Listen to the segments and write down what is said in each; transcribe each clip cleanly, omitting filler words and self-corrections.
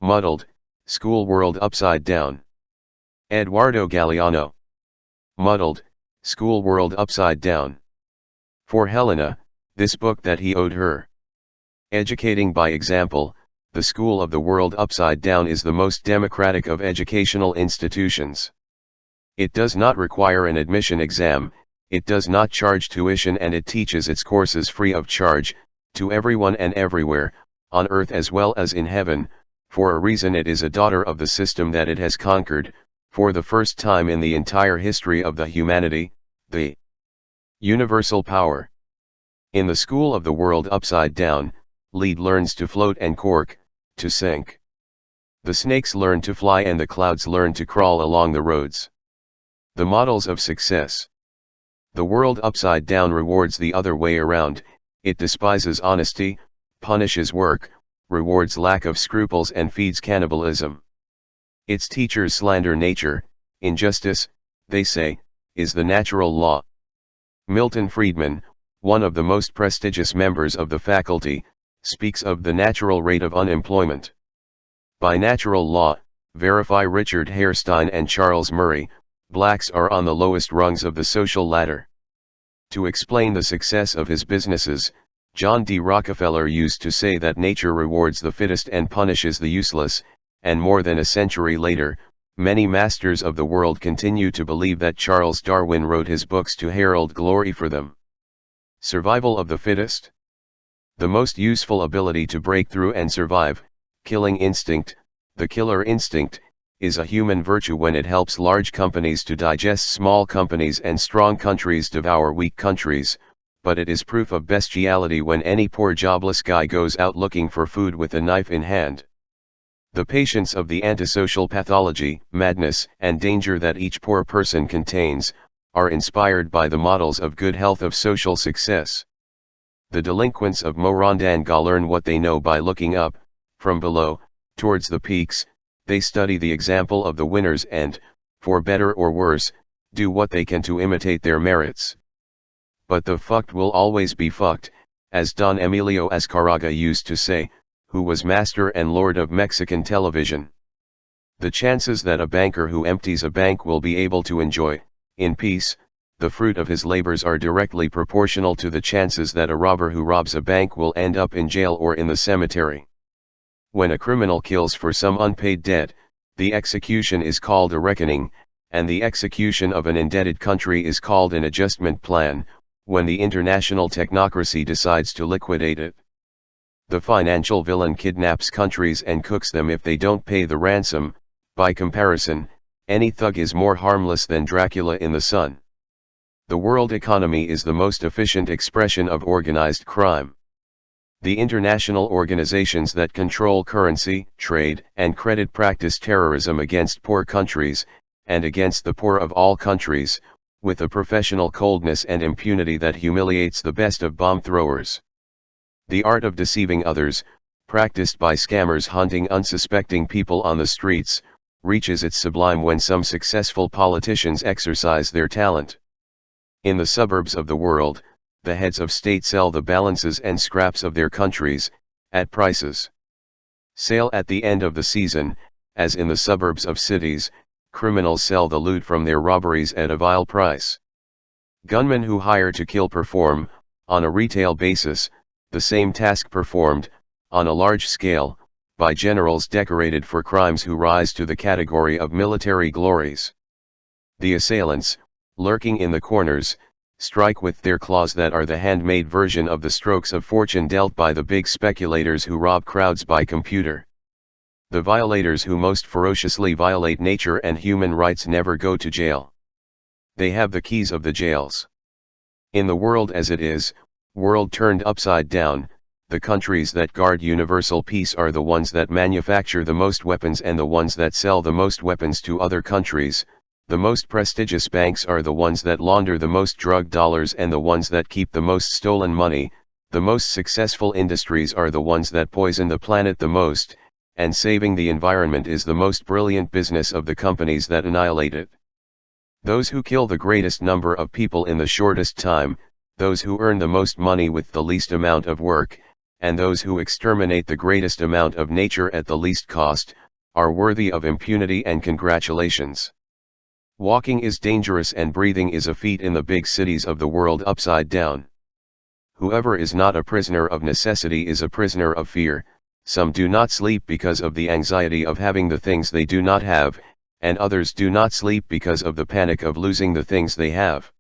Muddled, School World Upside Down. Eduardo Galeano. Muddled, School World Upside Down. For Helena, this book that he owed her. Educating by example, the School of the World Upside Down is the most democratic of educational institutions. It does not require an admission exam, it does not charge tuition, and it teaches its courses free of charge, to everyone and everywhere, on earth as well as in heaven. For a reason it is a daughter of the system that it has conquered, for the first time in the entire history of the humanity, the universal power. In the School of the World Upside Down, lead learns to float and cork, to sink. The snakes learn to fly and the clouds learn to crawl along the roads. The models of success. The world upside down rewards the other way around, it despises honesty, punishes work, rewards lack of scruples and feeds cannibalism. Its teachers slander nature, injustice, they say, is the natural law. Milton Friedman, one of the most prestigious members of the faculty, speaks of the natural rate of unemployment. By natural law, verify Richard Hairstein and Charles Murray, blacks are on the lowest rungs of the social ladder. To explain the success of his businesses, John D. Rockefeller used to say that nature rewards the fittest and punishes the useless, and more than a century later, many masters of the world continue to believe that Charles Darwin wrote his books to herald glory for them. Survival of the fittest? The most useful ability to break through and survive, killing instinct, the killer instinct, is a human virtue when it helps large companies to digest small companies and strong countries devour weak countries, but it is proof of bestiality when any poor jobless guy goes out looking for food with a knife in hand. The patients of the antisocial pathology, madness, and danger that each poor person contains, are inspired by the models of good health of social success. The delinquents of Morondanga learn what they know by looking up, from below, towards the peaks. They study the example of the winners and, for better or worse, do what they can to imitate their merits. But the fucked will always be fucked, as Don Emilio Azcárraga used to say, who was master and lord of Mexican television. The chances that a banker who empties a bank will be able to enjoy, in peace, the fruit of his labors are directly proportional to the chances that a robber who robs a bank will end up in jail or in the cemetery. When a criminal kills for some unpaid debt, the execution is called a reckoning, and the execution of an indebted country is called an adjustment plan, when the international technocracy decides to liquidate it. The financial villain kidnaps countries and cooks them if they don't pay the ransom. By comparison, any thug is more harmless than Dracula in the sun. The world economy is the most efficient expression of organized crime. The international organizations that control currency, trade, and credit practice terrorism against poor countries, and against the poor of all countries, with a professional coldness and impunity that humiliates the best of bomb throwers. The art of deceiving others, practiced by scammers hunting unsuspecting people on the streets, reaches its sublime when some successful politicians exercise their talent. In the suburbs of the world, the heads of state sell the balances and scraps of their countries, at prices. Sale at the end of the season, as in the suburbs of cities, criminals sell the loot from their robberies at a vile price. Gunmen who hire to kill perform, on a retail basis, the same task performed, on a large scale, by generals decorated for crimes who rise to the category of military glories. The assailants, lurking in the corners, strike with their claws that are the handmade version of the strokes of fortune dealt by the big speculators who rob crowds by computer. The violators who most ferociously violate nature and human rights never go to jail. They have the keys of the jails. In the world as it is, world turned upside down, the countries that guard universal peace are the ones that manufacture the most weapons and the ones that sell the most weapons to other countries. The most prestigious banks are the ones that launder the most drug dollars and the ones that keep the most stolen money. The most successful industries are the ones that poison the planet the most, and saving the environment is the most brilliant business of the companies that annihilate it. Those who kill the greatest number of people in the shortest time, those who earn the most money with the least amount of work, and those who exterminate the greatest amount of nature at the least cost, are worthy of impunity and congratulations. Walking is dangerous and breathing is a feat in the big cities of the world upside down. Whoever is not a prisoner of necessity is a prisoner of fear. Some do not sleep because of the anxiety of having the things they do not have, and others do not sleep because of the panic of losing the things they have.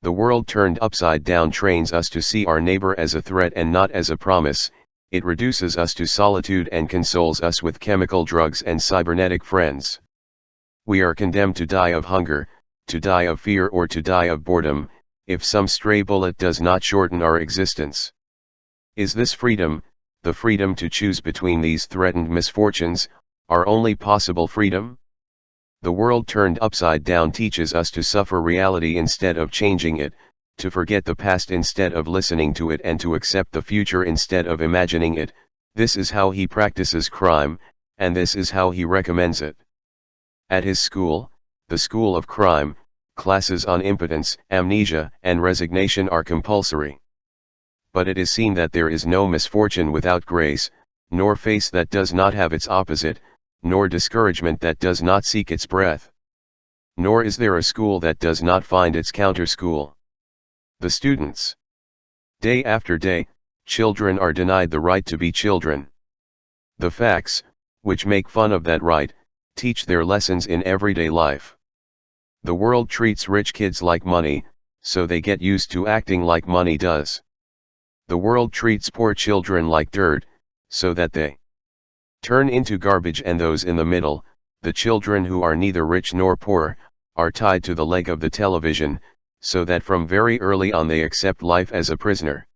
The world turned upside down trains us to see our neighbor as a threat and not as a promise. It reduces us to solitude and consoles us with chemical drugs and cybernetic friends. We are condemned to die of hunger, to die of fear, or to die of boredom, if some stray bullet does not shorten our existence. Is this freedom, the freedom to choose between these threatened misfortunes, our only possible freedom? The world turned upside down teaches us to suffer reality instead of changing it, to forget the past instead of listening to it, and to accept the future instead of imagining it. This is how he practices crime, and this is how he recommends it. At his school, the school of crime, classes on impotence, amnesia, and resignation are compulsory. But it is seen that there is no misfortune without grace, nor face that does not have its opposite, nor discouragement that does not seek its breath. Nor is there a school that does not find its counter-school. The students. Day after day, children are denied the right to be children. The facts, which make fun of that right, teach their lessons in everyday life. The world treats rich kids like money, so they get used to acting like money does. The world treats poor children like dirt, so that they turn into garbage, and those in the middle, the children who are neither rich nor poor, are tied to the leg of the television, so that from very early on they accept life as a prisoner.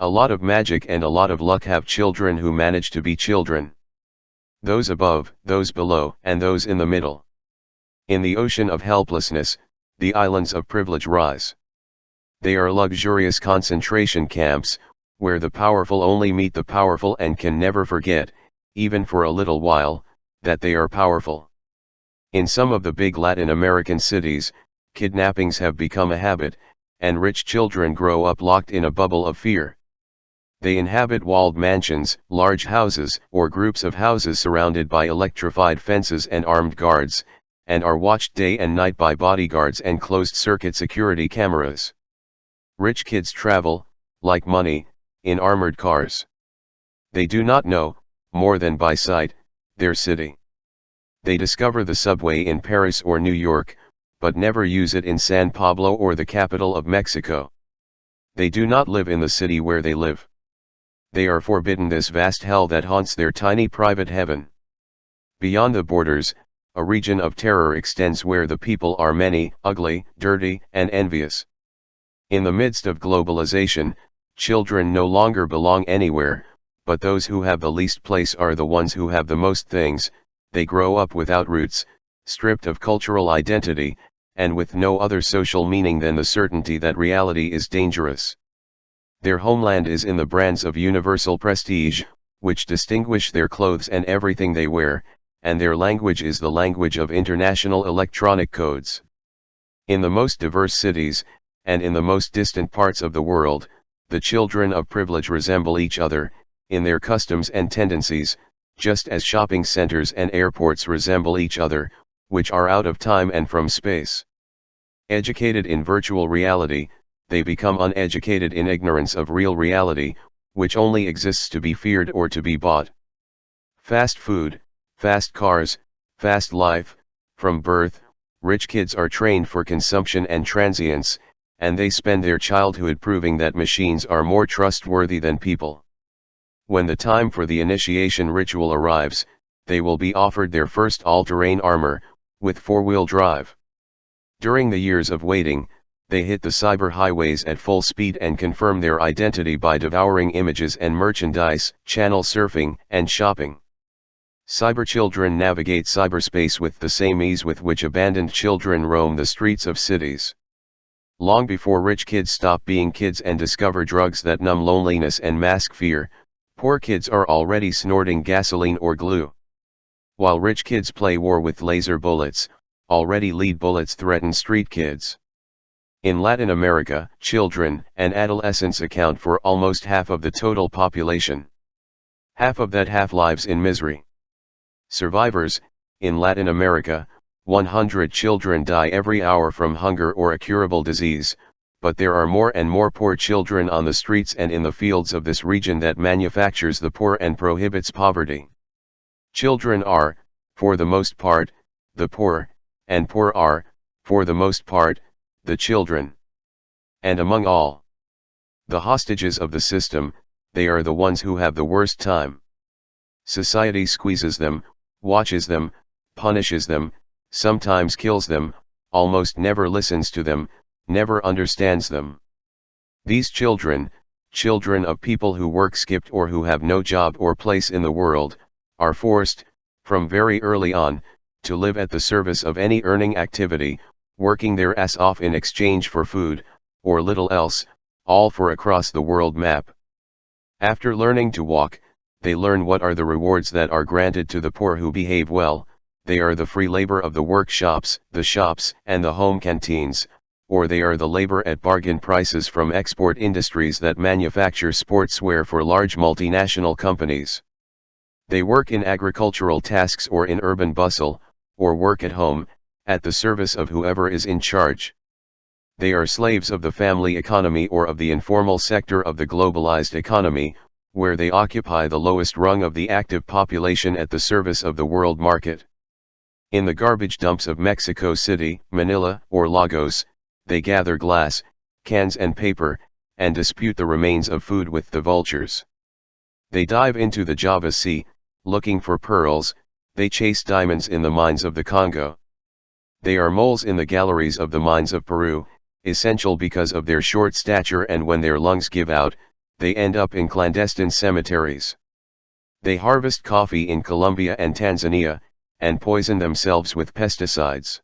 A lot of magic and a lot of luck have children who manage to be children. Those above, those below, and those in the middle. In the ocean of helplessness, the islands of privilege rise. They are luxurious concentration camps, where the powerful only meet the powerful and can never forget, even for a little while, that they are powerful. In some of the big Latin American cities, kidnappings have become a habit, and rich children grow up locked in a bubble of fear. They inhabit walled mansions, large houses, or groups of houses surrounded by electrified fences and armed guards, and are watched day and night by bodyguards and closed-circuit security cameras. Rich kids travel, like money, in armored cars. They do not know, more than by sight, their city. They discover the subway in Paris or New York, but never use it in San Pablo or the capital of Mexico. They do not live in the city where they live. They are forbidden this vast hell that haunts their tiny private heaven. Beyond the borders, a region of terror extends where the people are many, ugly, dirty, and envious. In the midst of globalization, children no longer belong anywhere, but those who have the least place are the ones who have the most things. They grow up without roots, stripped of cultural identity, and with no other social meaning than the certainty that reality is dangerous. Their homeland is in the brands of universal prestige, which distinguish their clothes and everything they wear, and their language is the language of international electronic codes. In the most diverse cities, and in the most distant parts of the world, the children of privilege resemble each other, in their customs and tendencies, just as shopping centers and airports resemble each other, which are out of time and from space. Educated in virtual reality, they become uneducated in ignorance of real reality, which only exists to be feared or to be bought. Fast food, fast cars, fast life. From birth, rich kids are trained for consumption and transience, and they spend their childhood proving that machines are more trustworthy than people. When the time for the initiation ritual arrives, they will be offered their first all-terrain armor, with four-wheel drive. During the years of waiting, they hit the cyber highways at full speed and confirm their identity by devouring images and merchandise, channel surfing, and shopping. Cyberchildren navigate cyberspace with the same ease with which abandoned children roam the streets of cities. Long before rich kids stop being kids and discover drugs that numb loneliness and mask fear, poor kids are already snorting gasoline or glue. While rich kids play war with laser bullets, already lead bullets threaten street kids. In Latin America, children and adolescents account for almost half of the total population. Half of that half lives in misery. Survivors: in Latin America, 100 children die every hour from hunger or a curable disease, but there are more and more poor children on the streets and in the fields of this region that manufactures the poor and prohibits poverty. Children are, for the most part, the poor, and poor are, for the most part, the children. And among all the hostages of the system, they are the ones who have the worst time. Society squeezes them, watches them, punishes them, sometimes kills them, almost never listens to them, never understands them. These children, children of people who work skipped or who have no job or place in the world, are forced, from very early on, to live at the service of any earning activity, working their ass off in exchange for food, or little else, all for across the world map. After learning to walk, they learn what are the rewards that are granted to the poor who behave well. They are the free labor of the workshops, the shops, and the home canteens, or they are the labor at bargain prices from export industries that manufacture sportswear for large multinational companies. They work in agricultural tasks or in urban bustle, or work at home, at the service of whoever is in charge. They are slaves of the family economy or of the informal sector of the globalized economy, where they occupy the lowest rung of the active population at the service of the world market. In the garbage dumps of Mexico City, Manila, or Lagos, they gather glass, cans and paper, and dispute the remains of food with the vultures. They dive into the Java Sea, looking for pearls. They chase diamonds in the mines of the Congo. They are moles in the galleries of the mines of Peru, essential because of their short stature, and when their lungs give out, they end up in clandestine cemeteries. They harvest coffee in Colombia and Tanzania, and poison themselves with pesticides.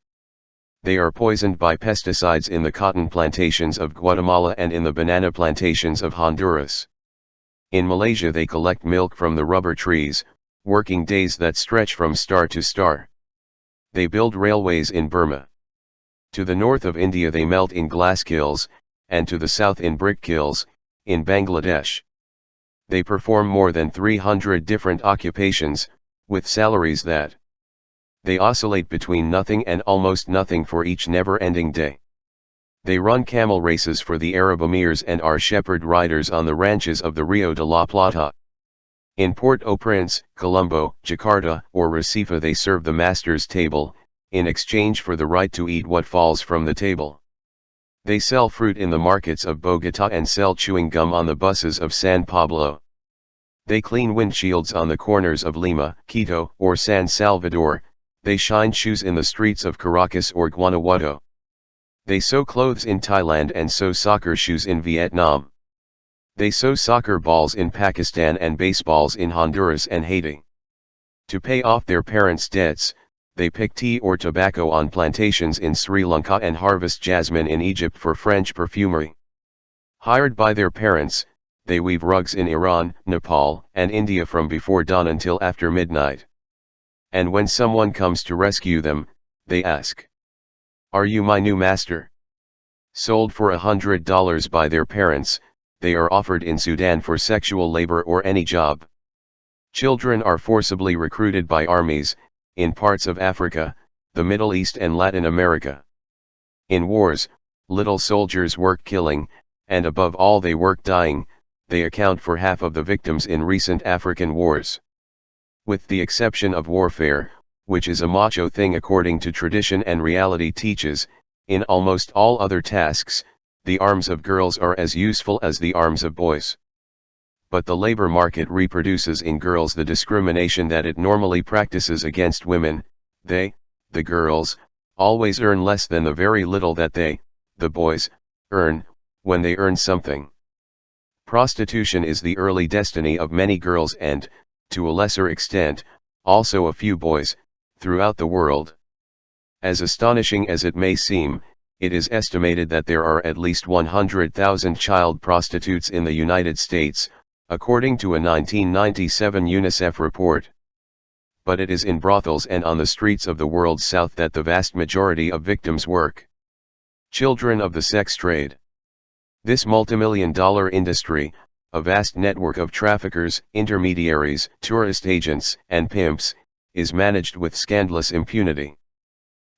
They are poisoned by pesticides in the cotton plantations of Guatemala and in the banana plantations of Honduras. In Malaysia they collect milk from the rubber trees, working days that stretch from star to star. They build railways in Burma. To the north of India they melt in glass kilns, and to the south in brick kilns, in Bangladesh. They perform more than 300 different occupations, with salaries that they oscillate between nothing and almost nothing for each never-ending day. They run camel races for the Arab emirs and are shepherd riders on the ranches of the Rio de la Plata. In Port-au-Prince, Colombo, Jakarta, or Recife they serve the master's table, in exchange for the right to eat what falls from the table. They sell fruit in the markets of Bogotá and sell chewing gum on the buses of San Pablo. They clean windshields on the corners of Lima, Quito, or San Salvador. They shine shoes in the streets of Caracas or Guanajuato. They sew clothes in Thailand and sew soccer shoes in Vietnam. They sew soccer balls in Pakistan and baseballs in Honduras and Haiti. To pay off their parents' debts, they pick tea or tobacco on plantations in Sri Lanka and harvest jasmine in Egypt for French perfumery. Hired by their parents, they weave rugs in Iran, Nepal, and India from before dawn until after midnight. And when someone comes to rescue them, they ask, "Are you my new master?" Sold for $100 by their parents, they are offered in Sudan for sexual labor or any job. Children are forcibly recruited by armies, in parts of Africa, the Middle East and Latin America. In wars, little soldiers work killing, and above all they work dying. They account for half of the victims in recent African wars. With the exception of warfare, which is a macho thing according to tradition and reality teaches, in almost all other tasks, the arms of girls are as useful as the arms of boys. But the labor market reproduces in girls the discrimination that it normally practices against women. They, the girls, always earn less than the very little that they, the boys, earn, when they earn something. Prostitution is the early destiny of many girls and, to a lesser extent, also a few boys, throughout the world. As astonishing as it may seem, it is estimated that there are at least 100,000 child prostitutes in the United States, according to a 1997 UNICEF report. But it is in brothels and on the streets of the world's south that the vast majority of victims work. Children of the sex trade. This multimillion-dollar industry, a vast network of traffickers, intermediaries, tourist agents, and pimps, is managed with scandalous impunity.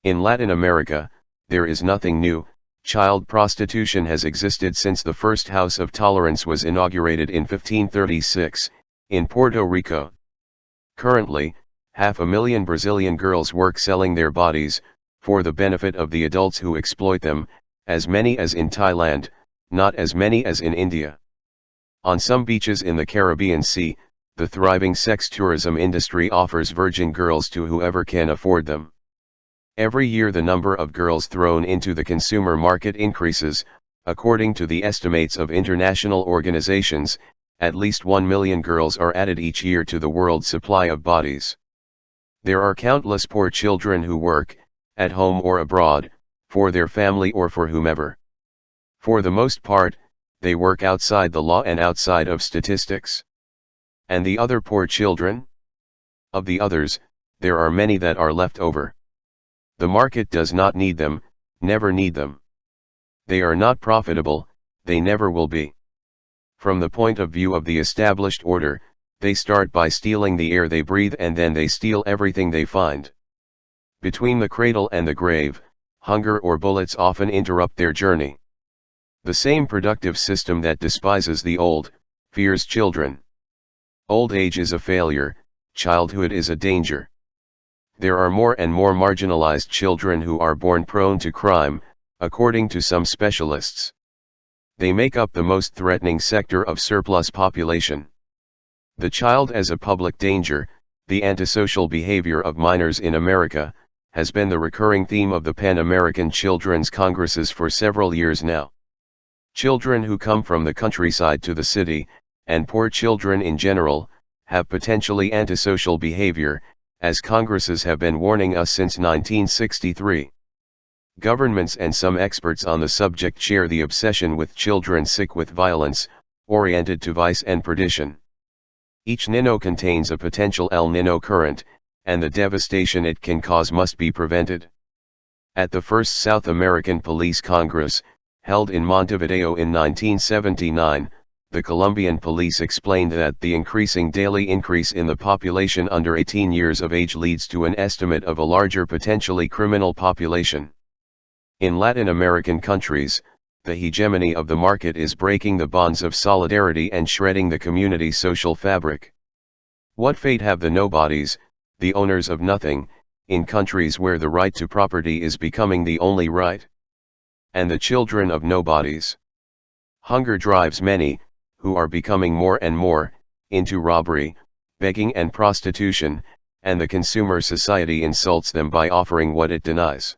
In Latin America, there is nothing new. Child prostitution has existed since the first House of Tolerance was inaugurated in 1536, in Puerto Rico. Currently, 500,000 Brazilian girls work selling their bodies, for the benefit of the adults who exploit them, as many as in Thailand, not as many as in India. On some beaches in the Caribbean Sea, the thriving sex tourism industry offers virgin girls to whoever can afford them. Every year the number of girls thrown into the consumer market increases. According to the estimates of international organizations, at least 1 million girls are added each year to the world supply of bodies. There are countless poor children who work, at home or abroad, for their family or for whomever. For the most part, they work outside the law and outside of statistics. And the other poor children? Of the others, there are many that are left over. The market does not need them, never need them. They are not profitable, they never will be. From the point of view of the established order, they start by stealing the air they breathe and then they steal everything they find. Between the cradle and the grave, hunger or bullets often interrupt their journey. The same productive system that despises the old, fears children. Old age is a failure, childhood is a danger. There are more and more marginalized children who are born prone to crime, according to some specialists. They make up the most threatening sector of surplus population. The child as a public danger, the antisocial behavior of minors in America, has been the recurring theme of the Pan-American Children's Congresses for several years now. Children who come from the countryside to the city, and poor children in general, have potentially antisocial behavior, as Congresses have been warning us since 1963. Governments and some experts on the subject share the obsession with children sick with violence, oriented to vice and perdition. Each Nino contains a potential El Nino current, and the devastation it can cause must be prevented. At the first South American Police Congress, held in Montevideo in 1979, the Colombian police explained that the increasing daily increase in the population under 18 years of age leads to an estimate of a larger potentially criminal population. In Latin American countries, the hegemony of the market is breaking the bonds of solidarity and shredding the community social fabric. What fate have the nobodies, the owners of nothing, in countries where the right to property is becoming the only right? And the children of nobodies? Hunger drives many, who are becoming more and more, into robbery, begging and prostitution, and the consumer society insults them by offering what it denies.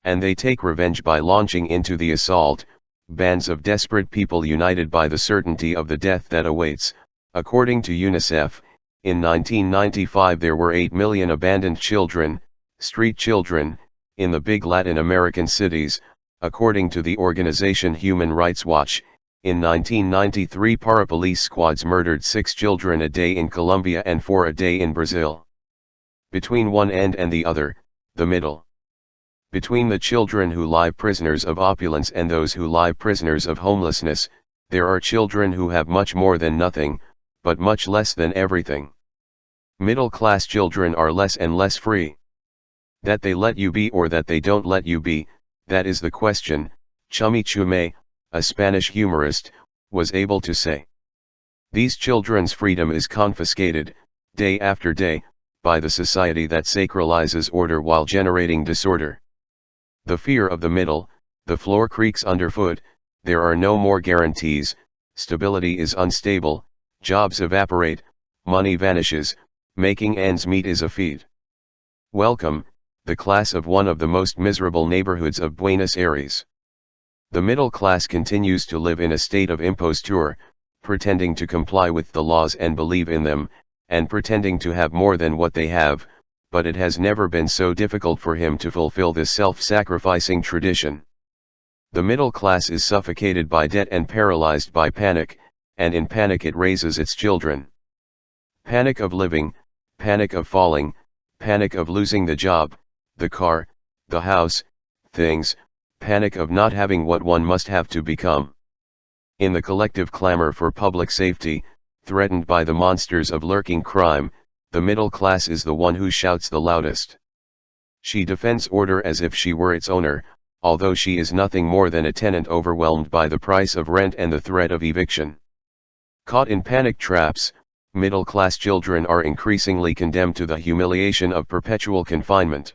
And they take revenge by launching into the assault, bands of desperate people united by the certainty of the death that awaits. According to UNICEF, in 1995 there were 8 million abandoned children, street children, in the big Latin American cities. According to the organization Human Rights Watch, in 1993 para-police squads murdered 6 children a day in Colombia and 4 a day in Brazil. Between one end and the other, the middle. Between the children who lie prisoners of opulence and those who lie prisoners of homelessness, there are children who have much more than nothing, but much less than everything. Middle-class children are less and less free. That they let you be or that they don't let you be, that is the question, Chummy Chume, a Spanish humorist, was able to say. These children's freedom is confiscated, day after day, by the society that sacralizes order while generating disorder. The fear of the middle, the floor creaks underfoot, there are no more guarantees, stability is unstable, jobs evaporate, money vanishes, making ends meet is a feat. Welcome, the class of one of the most miserable neighborhoods of Buenos Aires. The middle class continues to live in a state of imposture, pretending to comply with the laws and believe in them, and pretending to have more than what they have, but it has never been so difficult for him to fulfill this self-sacrificing tradition. The middle class is suffocated by debt and paralyzed by panic, and in panic it raises its children. Panic of living, panic of falling, panic of losing the job, the car, the house, things, panic of not having what one must have to become. In the collective clamor for public safety, threatened by the monsters of lurking crime, the middle class is the one who shouts the loudest. She defends order as if she were its owner, although she is nothing more than a tenant overwhelmed by the price of rent and the threat of eviction. Caught in panic traps, middle-class children are increasingly condemned to the humiliation of perpetual confinement.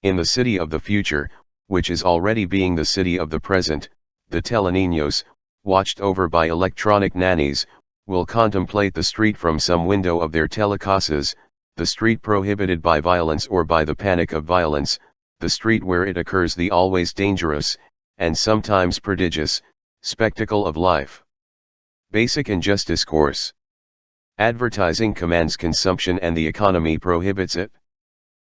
In the city of the future, which is already being the city of the present, the teleniños, watched over by electronic nannies, will contemplate the street from some window of their telecasas, the street prohibited by violence or by the panic of violence, the street where it occurs, the always dangerous, and sometimes prodigious, spectacle of life. Basic Injustice Course. Advertising commands consumption and the economy prohibits it.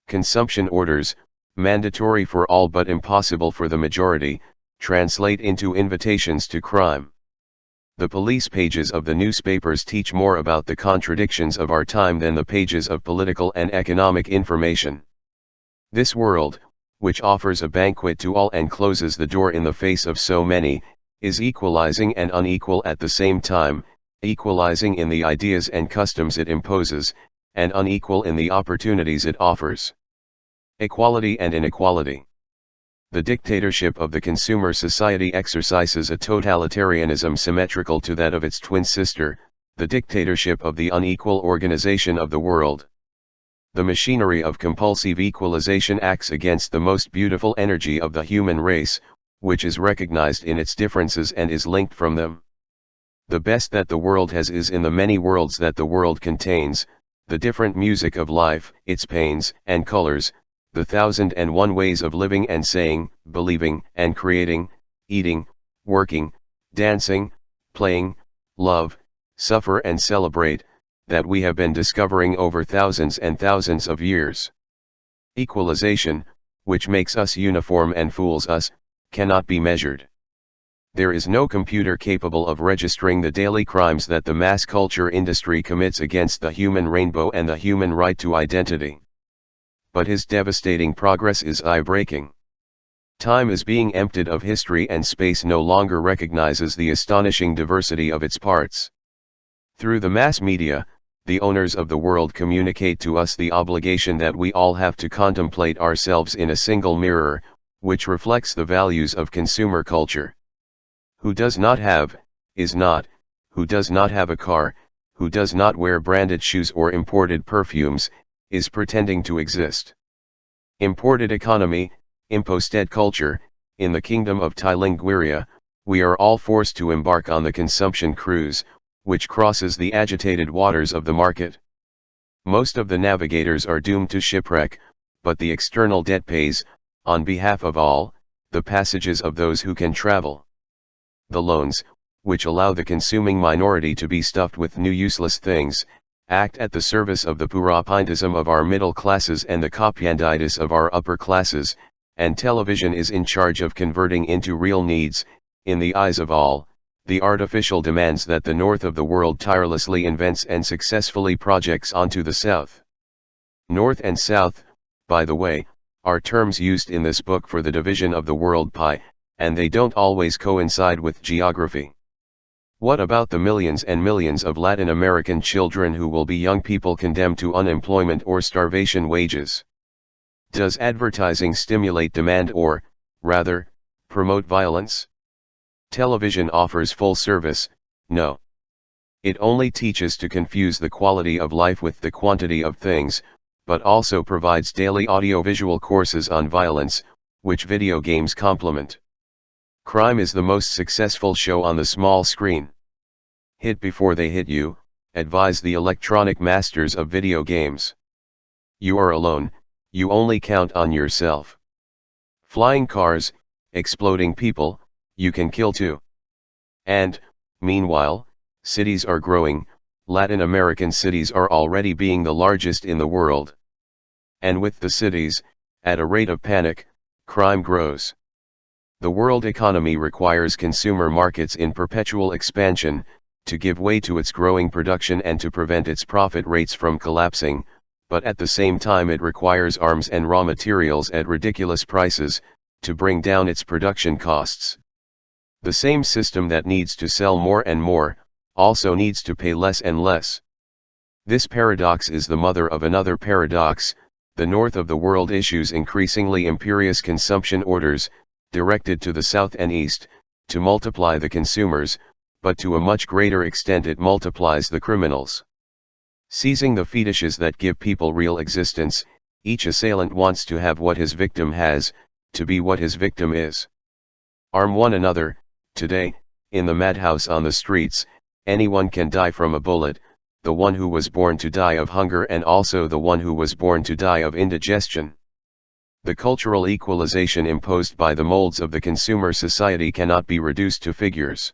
Consumption orders, mandatory for all but impossible for the majority, translate into invitations to crime. The police pages of the newspapers teach more about the contradictions of our time than the pages of political and economic information. This world, which offers a banquet to all and closes the door in the face of so many, is equalizing and unequal at the same time, equalizing in the ideas and customs it imposes, and unequal in the opportunities it offers. Equality and inequality. The dictatorship of the consumer society exercises a totalitarianism symmetrical to that of its twin sister, the dictatorship of the unequal organization of the world. The machinery of compulsive equalization acts against the most beautiful energy of the human race, which is recognized in its differences and is linked from them. The best that the world has is in the many worlds that the world contains, the different music of life, its pains and colors, the 1,001 ways of living and saying, believing and creating, eating, working, dancing, playing, love, suffer and celebrate, that we have been discovering over thousands and thousands of years. Equalization, which makes us uniform and fools us, cannot be measured. There is no computer capable of registering the daily crimes that the mass culture industry commits against the human rainbow and the human right to identity. But his devastating progress is eye-breaking. Time is being emptied of history and space no longer recognizes the astonishing diversity of its parts. Through the mass media, the owners of the world communicate to us the obligation that we all have to contemplate ourselves in a single mirror, which reflects the values of consumer culture. Who does not have, is not, who does not have a car, who does not wear branded shoes or imported perfumes, is pretending to exist. Imported economy, imposted culture. In the kingdom of Tilinguiria, we are all forced to embark on the consumption cruise, which crosses the agitated waters of the market. Most of the navigators are doomed to shipwreck, but the external debt pays, on behalf of all, the passages of those who can travel. The loans, which allow the consuming minority to be stuffed with new useless things, act at the service of the purapintism of our middle classes and the copyanditis of our upper classes, and television is in charge of converting into real needs, in the eyes of all, the artificial demands that the north of the world tirelessly invents and successfully projects onto the south. North and south, by the way, are terms used in this book for the division of the world pie, and they don't always coincide with geography. What about the millions and millions of Latin American children who will be young people condemned to unemployment or starvation wages? Does advertising stimulate demand or, rather, promote violence? Television offers full service, no. It only teaches to confuse the quality of life with the quantity of things, but also provides daily audiovisual courses on violence, which video games complement. Crime is the most successful show on the small screen. Hit before they hit you, advise the electronic masters of video games. You are alone, you only count on yourself. Flying cars, exploding people, you can kill too. And, meanwhile, cities are growing. Latin American cities are already being the largest in the world. And with the cities, at a rate of panic, crime grows. The world economy requires consumer markets in perpetual expansion, to give way to its growing production and to prevent its profit rates from collapsing, but at the same time it requires arms and raw materials at ridiculous prices, to bring down its production costs. The same system that needs to sell more and more, also needs to pay less and less. This paradox is the mother of another paradox. The north of the world issues increasingly imperious consumption orders, directed to the south and east, to multiply the consumers, but to a much greater extent it multiplies the criminals. Seizing the fetishes that give people real existence, each assailant wants to have what his victim has, to be what his victim is. Arm one another. Today, in the madhouse on the streets, anyone can die from a bullet, the one who was born to die of hunger and also the one who was born to die of indigestion. The cultural equalization imposed by the molds of the consumer society cannot be reduced to figures.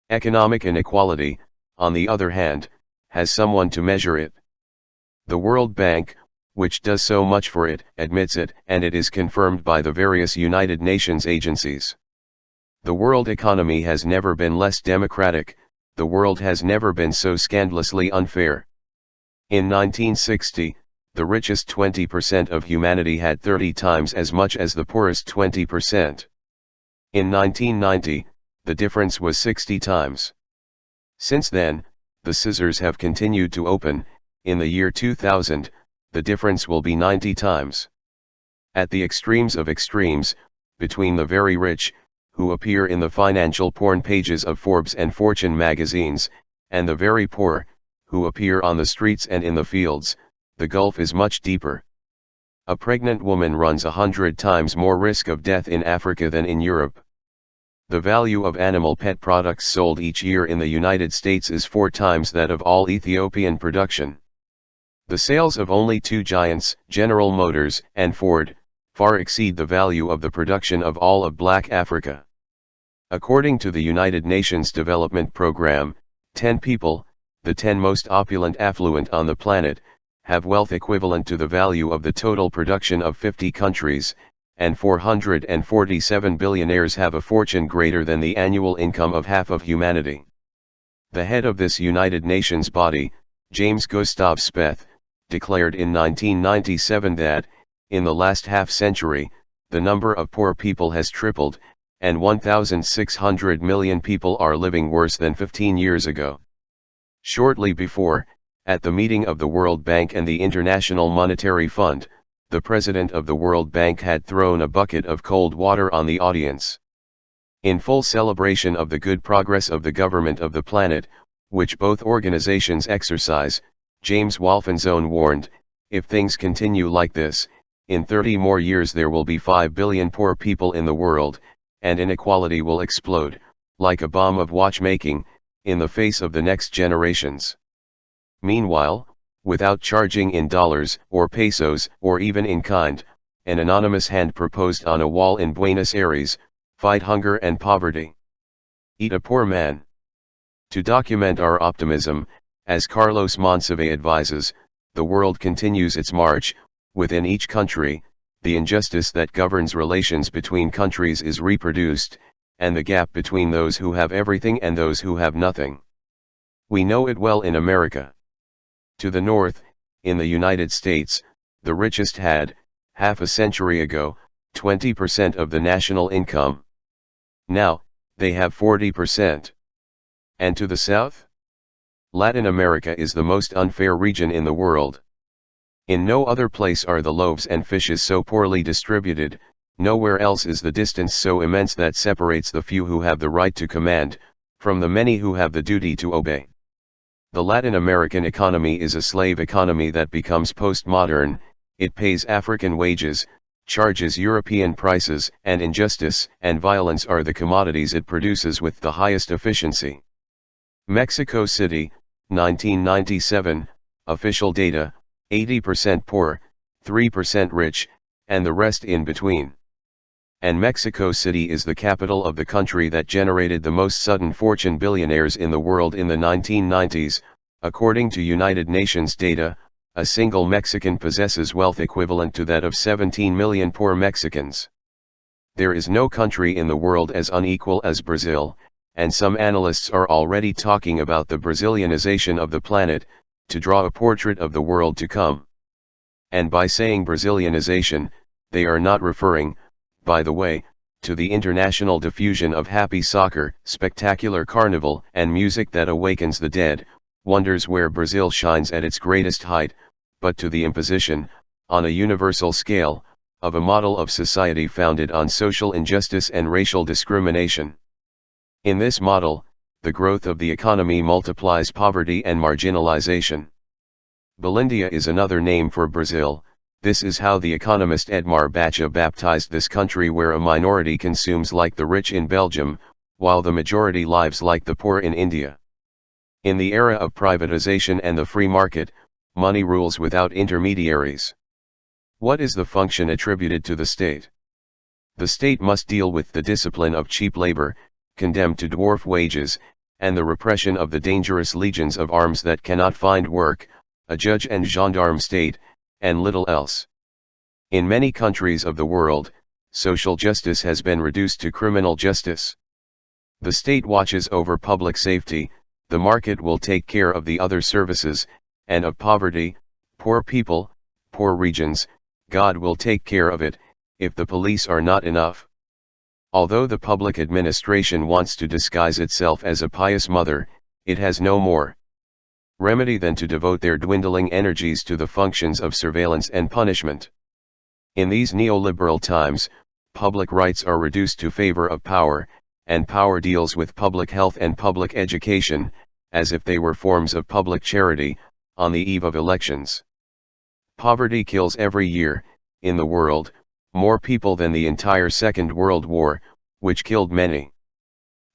Economic inequality, on the other hand, has someone to measure it. The World Bank, which does so much for it, admits it, and it is confirmed by the various United Nations agencies. The world economy has never been less democratic, the world has never been so scandalously unfair. In 1960, the richest 20% of humanity had 30 times as much as the poorest 20%. In 1990, the difference was 60 times. Since then, the scissors have continued to open. In the year 2000, the difference will be 90 times. At the extremes of extremes, between the very rich, who appear in the financial porn pages of Forbes and Fortune magazines, and the very poor, who appear on the streets and in the fields, the gulf is much deeper. A pregnant woman runs 100 times more risk of death in Africa than in Europe. The value of animal pet products sold each year in the United States is 4 times that of all Ethiopian production. The sales of only two giants, General Motors and Ford, far exceed the value of the production of all of Black Africa. According to the United Nations Development Programme, 10 people, the 10 most opulent affluent on the planet, have wealth equivalent to the value of the total production of 50 countries, and 447 billionaires have a fortune greater than the annual income of half of humanity. The head of this United Nations body, James Gustav Speth, declared in 1997 that, in the last half-century, the number of poor people has tripled, and 1,600 million people are living worse than 15 years ago. Shortly before, at the meeting of the World Bank and the International Monetary Fund, the president of the World Bank had thrown a bucket of cold water on the audience. In full celebration of the good progress of the government of the planet, which both organizations exercise, James Wolfensohn warned, if things continue like this, in 30 more years there will be 5 billion poor people in the world, and inequality will explode, like a bomb of watchmaking, in the face of the next generations. Meanwhile, without charging in dollars, or pesos, or even in kind, an anonymous hand proposed on a wall in Buenos Aires, fight hunger and poverty. Eat a poor man. To document our optimism, as Carlos Monsivais advises, the world continues its march. Within each country, the injustice that governs relations between countries is reproduced, and the gap between those who have everything and those who have nothing. We know it well in America. To the north, in the United States, the richest had, half a century ago, 20% of the national income. Now, they have 40%. And to the south? Latin America is the most unfair region in the world. In no other place are the loaves and fishes so poorly distributed, nowhere else is the distance so immense that separates the few who have the right to command, from the many who have the duty to obey. The Latin American economy is a slave economy that becomes postmodern. It pays African wages, charges European prices, and injustice and violence are the commodities it produces with the highest efficiency. Mexico City, 1997, official data, 80% poor, 3% rich, and the rest in between. And Mexico City is the capital of the country that generated the most sudden fortune billionaires in the world in the 1990s. According to United Nations data, a single Mexican possesses wealth equivalent to that of 17 million poor Mexicans. There is no country in the world as unequal as Brazil, and some analysts are already talking about the Brazilianization of the planet, to draw a portrait of the world to come. And by saying Brazilianization, they are not referring, by the way, to the international diffusion of happy soccer, spectacular carnival, and music that awakens the dead, wonders where Brazil shines at its greatest height, but to the imposition, on a universal scale, of a model of society founded on social injustice and racial discrimination. In this model, the growth of the economy multiplies poverty and marginalization. Belindia is another name for Brazil. This is how the economist Edmar Bacha baptized this country, where a minority consumes like the rich in Belgium, while the majority lives like the poor in India. In the era of privatization and the free market, money rules without intermediaries. What is the function attributed to the state? The state must deal with the discipline of cheap labor, condemned to dwarf wages, and the repression of the dangerous legions of arms that cannot find work, a judge and gendarme state, and little else. In many countries of the world, social justice has been reduced to criminal justice. The state watches over public safety, the market will take care of the other services, and of poverty, poor people, poor regions, God will take care of it, if the police are not enough. Although the public administration wants to disguise itself as a pious mother, it has no more remedy than to devote their dwindling energies to the functions of surveillance and punishment. In these neoliberal times, public rights are reduced to favor of power, and power deals with public health and public education, as if they were forms of public charity, on the eve of elections. Poverty kills every year, in the world, more people than the entire Second World War, which killed many.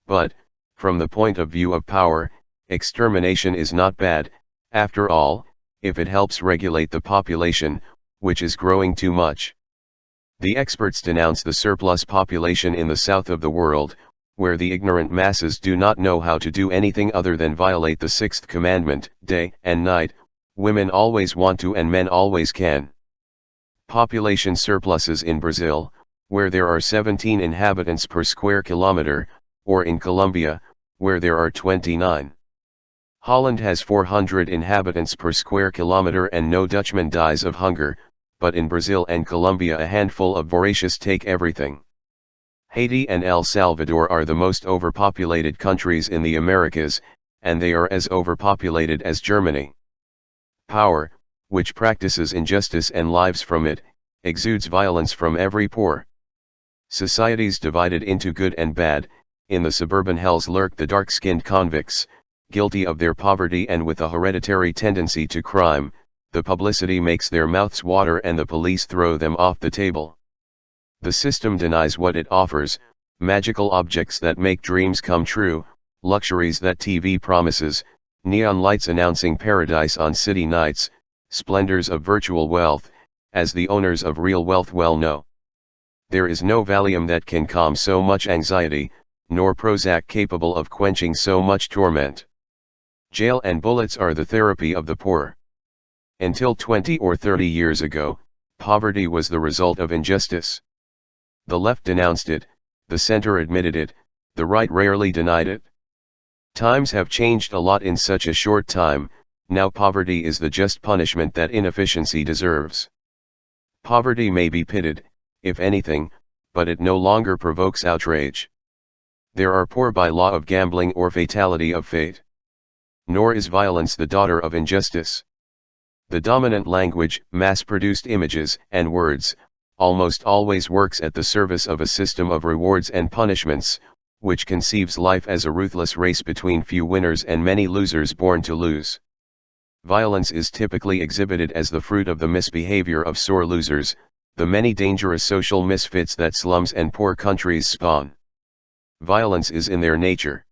But, from the point of view of power, extermination is not bad, after all, if it helps regulate the population, which is growing too much. The experts denounce the surplus population in the south of the world, where the ignorant masses do not know how to do anything other than violate the sixth commandment, day and night, women always want to and men always can. Population surpluses in Brazil, where there are 17 inhabitants per square kilometer, or in Colombia, where there are 29. Holland has 400 inhabitants per square kilometer and no Dutchman dies of hunger, but in Brazil and Colombia a handful of voracious take everything. Haiti and El Salvador are the most overpopulated countries in the Americas, and they are as overpopulated as Germany. Power, which practices injustice and lives from it, exudes violence from every pore. Societies divided into good and bad, in the suburban hells lurk the dark-skinned convicts, guilty of their poverty and with a hereditary tendency to crime. The publicity makes their mouths water and the police throw them off the table. The system denies what it offers, magical objects that make dreams come true, luxuries that TV promises, neon lights announcing paradise on city nights, splendors of virtual wealth, as the owners of real wealth well know. There is no Valium that can calm so much anxiety, nor Prozac capable of quenching so much torment. Jail and bullets are the therapy of the poor. Until 20 or 30 years ago, poverty was the result of injustice. The left denounced it, the center admitted it, the right rarely denied it. Times have changed a lot in such a short time. Now poverty is the just punishment that inefficiency deserves. Poverty may be pitied, if anything, but it no longer provokes outrage. There are poor by law of gambling or fatality of fate. Nor is violence the daughter of injustice. The dominant language, mass-produced images and words, almost always works at the service of a system of rewards and punishments, which conceives life as a ruthless race between few winners and many losers born to lose. Violence is typically exhibited as the fruit of the misbehavior of sore losers, the many dangerous social misfits that slums and poor countries spawn. Violence is in their nature.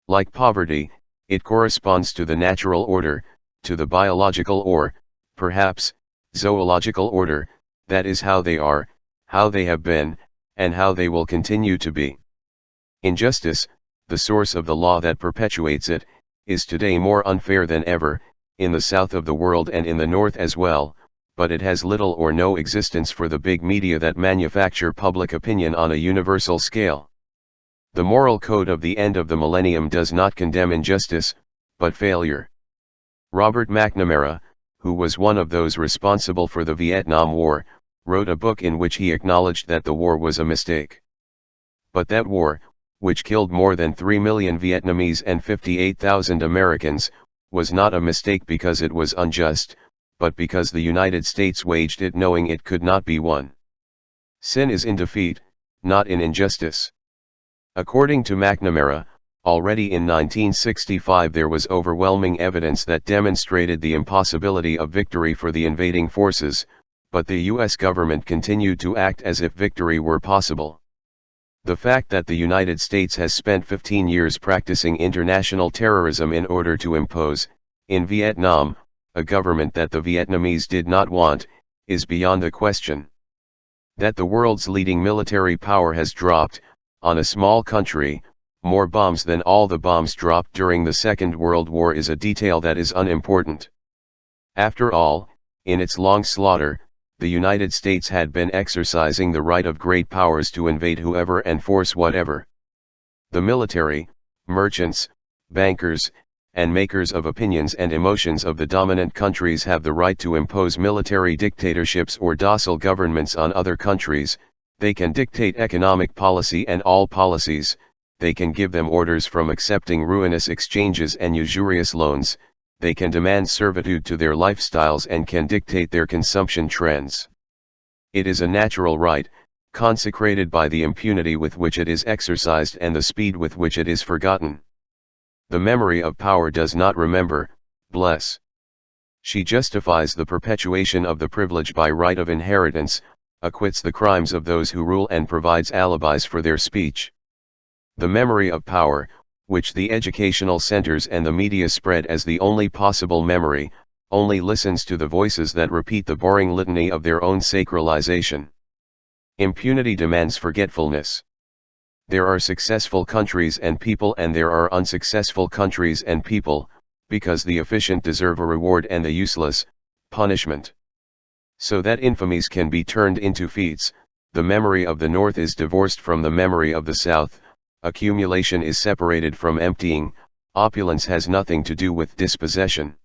Like poverty, it corresponds to the natural order, to the biological or, perhaps, zoological order. That is how they are, how they have been, and how they will continue to be. Injustice, the source of the law that perpetuates it, is today more unfair than ever, in the south of the world and in the north as well, but it has little or no existence for the big media that manufacture public opinion on a universal scale. The moral code of the end of the millennium does not condemn injustice, but failure. Robert McNamara, who was one of those responsible for the Vietnam War, wrote a book in which he acknowledged that the war was a mistake. But that war, which killed more than 3 million Vietnamese and 58,000 Americans, was not a mistake because it was unjust, but because the United States waged it knowing it could not be won. Sin is in defeat, not in injustice. According to McNamara, already in 1965 there was overwhelming evidence that demonstrated the impossibility of victory for the invading forces, but the U.S. government continued to act as if victory were possible. The fact that the United States has spent 15 years practicing international terrorism in order to impose, in Vietnam, a government that the Vietnamese did not want, is beyond the question. That the world's leading military power has dropped, on a small country, more bombs than all the bombs dropped during the Second World War is a detail that is unimportant. After all, in its long slaughter, the United States had been exercising the right of great powers to invade whoever and force whatever. The military, merchants, bankers, and makers of opinions and emotions of the dominant countries have the right to impose military dictatorships or docile governments on other countries. They can dictate economic policy and all policies, they can give them orders from accepting ruinous exchanges and usurious loans, they can demand servitude to their lifestyles and can dictate their consumption trends. It is a natural right, consecrated by the impunity with which it is exercised and the speed with which it is forgotten. The memory of power does not remember, bless. She justifies the perpetuation of the privilege by right of inheritance, acquits the crimes of those who rule and provides alibis for their speech. The memory of power, which the educational centers and the media spread as the only possible memory, only listens to the voices that repeat the boring litany of their own sacralization. Impunity demands forgetfulness. There are successful countries and people and there are unsuccessful countries and people, because the efficient deserve a reward and the useless, punishment. So that infamies can be turned into feats, the memory of the North is divorced from the memory of the South, accumulation is separated from emptying, opulence has nothing to do with dispossession.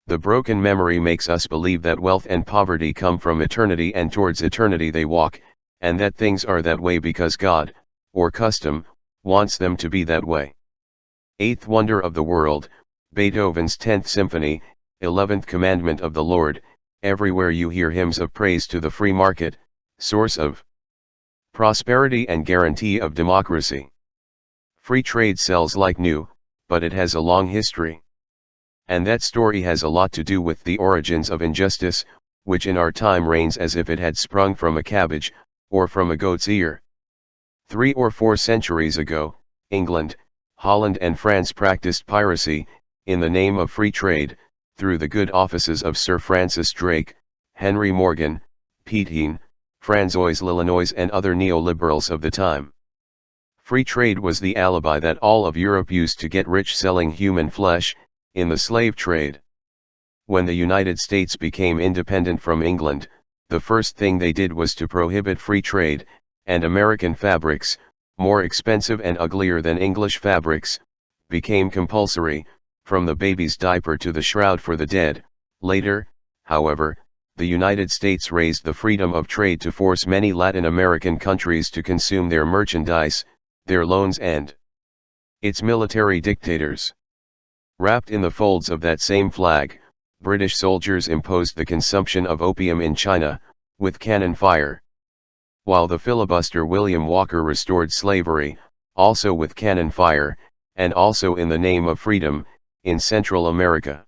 The broken memory makes us believe that wealth and poverty come from eternity and towards eternity they walk, and that things are that way because God, or custom, wants them to be that way. Eighth wonder of the world, Beethoven's 10th Symphony, 11th commandment of the Lord, everywhere you hear hymns of praise to the free market, source of prosperity and guarantee of democracy. Free trade sells like new, but it has a long history. And that story has a lot to do with the origins of injustice, which in our time reigns as if it had sprung from a cabbage, or from a goat's ear. 3 or 4 centuries ago, England, Holland and France practiced piracy, in the name of free trade, through the good offices of Sir Francis Drake, Henry Morgan, Petain, François Lillinois and other neoliberals of the time. Free trade was the alibi that all of Europe used to get rich selling human flesh, in the slave trade. When the United States became independent from England, the first thing they did was to prohibit free trade, and American fabrics, more expensive and uglier than English fabrics, became compulsory, from the baby's diaper to the shroud for the dead. Later, however, the United States raised the freedom of trade to force many Latin American countries to consume their merchandise, their loans and its military dictators. Wrapped in the folds of that same flag, British soldiers imposed the consumption of opium in China, with cannon fire. While the filibuster William Walker restored slavery, also with cannon fire, and also in the name of freedom, in Central America.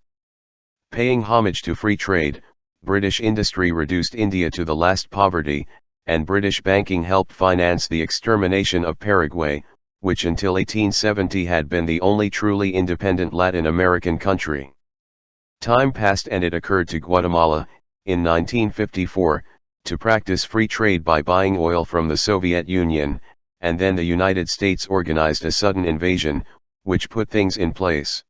Paying homage to free trade, British industry reduced India to the last poverty, and British banking helped finance the extermination of Paraguay, which until 1870 had been the only truly independent Latin American country. Time passed and it occurred to Guatemala, in 1954, to practice free trade by buying oil from the Soviet Union, and then the United States organized a sudden invasion, which put things in place.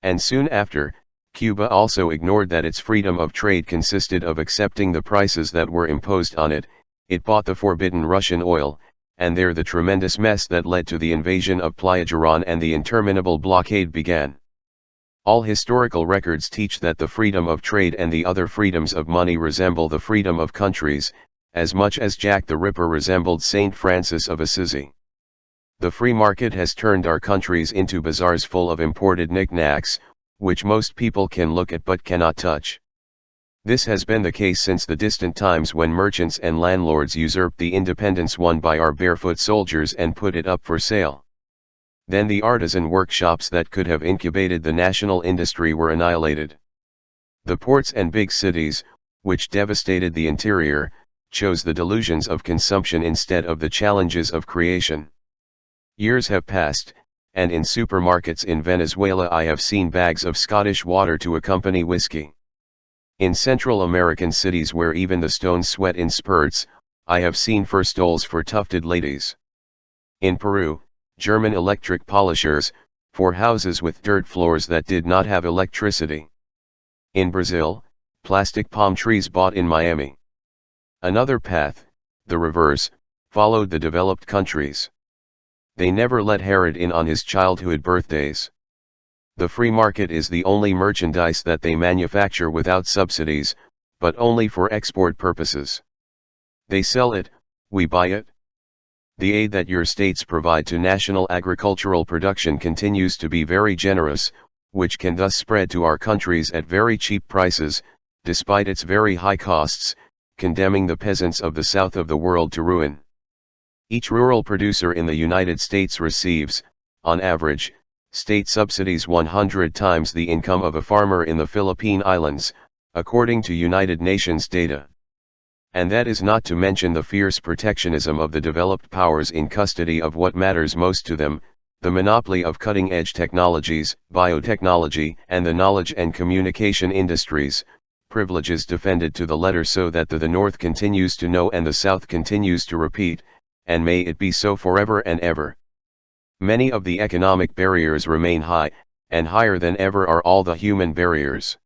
And soon after, Cuba also ignored that its freedom of trade consisted of accepting the prices that were imposed on it. It bought the forbidden Russian oil, and there the tremendous mess that led to the invasion of Playa Girón and the interminable blockade began. All historical records teach that the freedom of trade and the other freedoms of money resemble the freedom of countries, as much as Jack the Ripper resembled Saint Francis of Assisi. The free market has turned our countries into bazaars full of imported knickknacks, which most people can look at but cannot touch. This has been the case since the distant times when merchants and landlords usurped the independence won by our barefoot soldiers and put it up for sale. Then the artisan workshops that could have incubated the national industry were annihilated. The ports and big cities, which devastated the interior, chose the delusions of consumption instead of the challenges of creation. Years have passed, and in supermarkets in Venezuela I have seen bags of Scottish water to accompany whiskey. In Central American cities where even the stones sweat in spurts, I have seen fur stoles for tufted ladies. In Peru, German electric polishers, for houses with dirt floors that did not have electricity. In Brazil, plastic palm trees bought in Miami. Another path, the reverse, followed the developed countries. They never let Herod in on his childhood birthdays. The free market is the only merchandise that they manufacture without subsidies, but only for export purposes. They sell it, we buy it. The aid that your states provide to national agricultural production continues to be very generous, which can thus spread to our countries at very cheap prices, despite its very high costs, condemning the peasants of the south of the world to ruin. Each rural producer in the United States receives, on average, state subsidies 100 times the income of a farmer in the Philippine Islands, according to United Nations data. And that is not to mention the fierce protectionism of the developed powers in custody of what matters most to them, the monopoly of cutting-edge technologies, biotechnology, and the knowledge and communication industries, privileges defended to the letter so that the North continues to know and the South continues to repeat, and may it be so forever and ever. Many of the economic barriers remain high, and higher than ever are all the human barriers.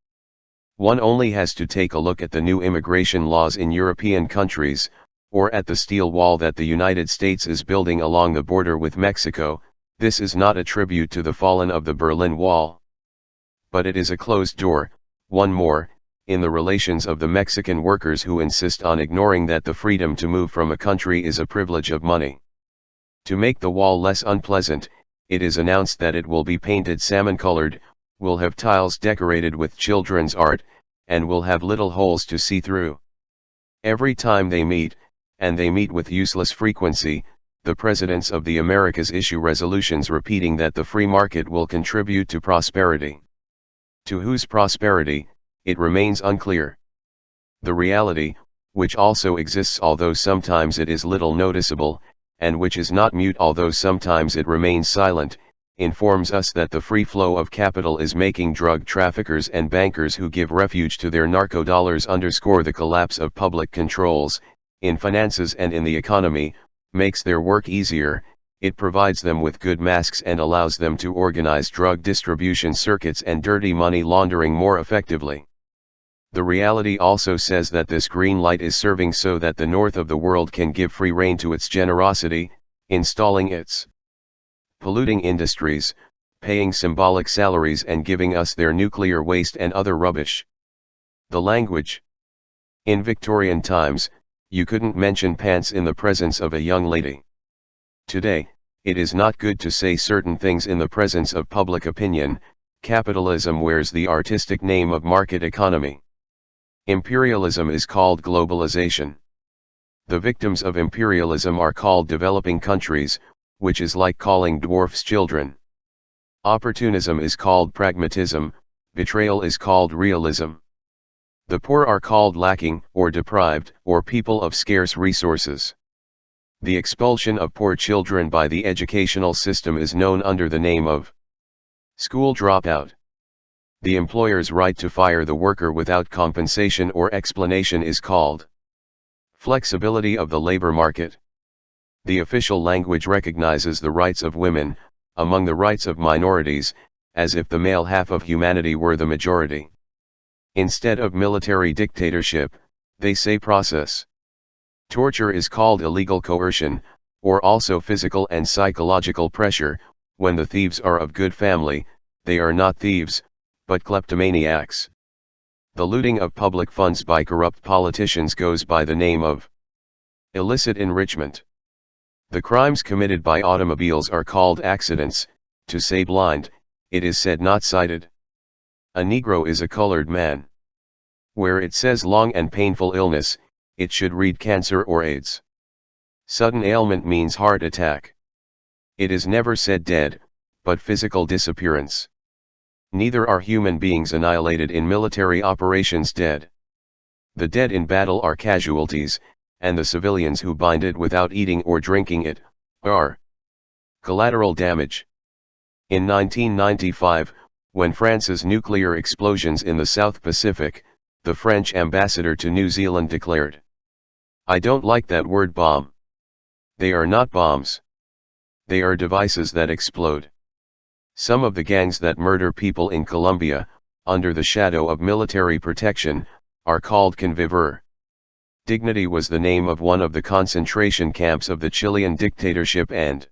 One only has to take a look at the new immigration laws in European countries, or at the steel wall that the United States is building along the border with Mexico. This is not a tribute to the fallen of the Berlin Wall. But it is a closed door, one more, in the relations of the Mexican workers who insist on ignoring that the freedom to move from a country is a privilege of money. To make the wall less unpleasant, it is announced that it will be painted salmon-colored, will have tiles decorated with children's art, and will have little holes to see through. Every time they meet, and they meet with useless frequency, the presidents of the Americas issue resolutions repeating that the free market will contribute to prosperity. To whose prosperity, it remains unclear. The reality, which also exists although sometimes it is little noticeable, and which is not mute although sometimes it remains silent, informs us that the free flow of capital is making drug traffickers and bankers who give refuge to their narco-dollars underscore the collapse of public controls, in finances and in the economy, makes their work easier. It provides them with good masks and allows them to organize drug distribution circuits and dirty money laundering more effectively. The reality also says that this green light is serving so that the north of the world can give free rein to its generosity, installing its polluting industries, paying symbolic salaries and giving us their nuclear waste and other rubbish. The language. In Victorian times, you couldn't mention pants in the presence of a young lady. Today, it is not good to say certain things in the presence of public opinion. Capitalism wears the artistic name of market economy. Imperialism is called globalization. The victims of imperialism are called developing countries, which is like calling dwarfs children. Opportunism is called pragmatism, betrayal is called realism. The poor are called lacking, or deprived, or people of scarce resources. The expulsion of poor children by the educational system is known under the name of school dropout. The employer's right to fire the worker without compensation or explanation is called flexibility of the labor market. The official language recognizes the rights of women, among the rights of minorities, as if the male half of humanity were the majority. Instead of military dictatorship, they say process. Torture is called illegal coercion, or also physical and psychological pressure. When the thieves are of good family, they are not thieves, but kleptomaniacs. The looting of public funds by corrupt politicians goes by the name of illicit enrichment. The crimes committed by automobiles are called accidents, to say blind, it is said not sighted. A Negro is a colored man. Where it says long and painful illness, it should read cancer or AIDS. Sudden ailment means heart attack. It is never said dead, but physical disappearance. Neither are human beings annihilated in military operations dead. The dead in battle are casualties, and the civilians who bind it without eating or drinking it, are collateral damage. In 1995, when France's nuclear explosions in the South Pacific, the French ambassador to New Zealand declared, "I don't like that word bomb. They are not bombs. They are devices that explode." Some of the gangs that murder people in Colombia, under the shadow of military protection, are called conviveur. Dignity was the name of one of the concentration camps of the Chilean dictatorship, and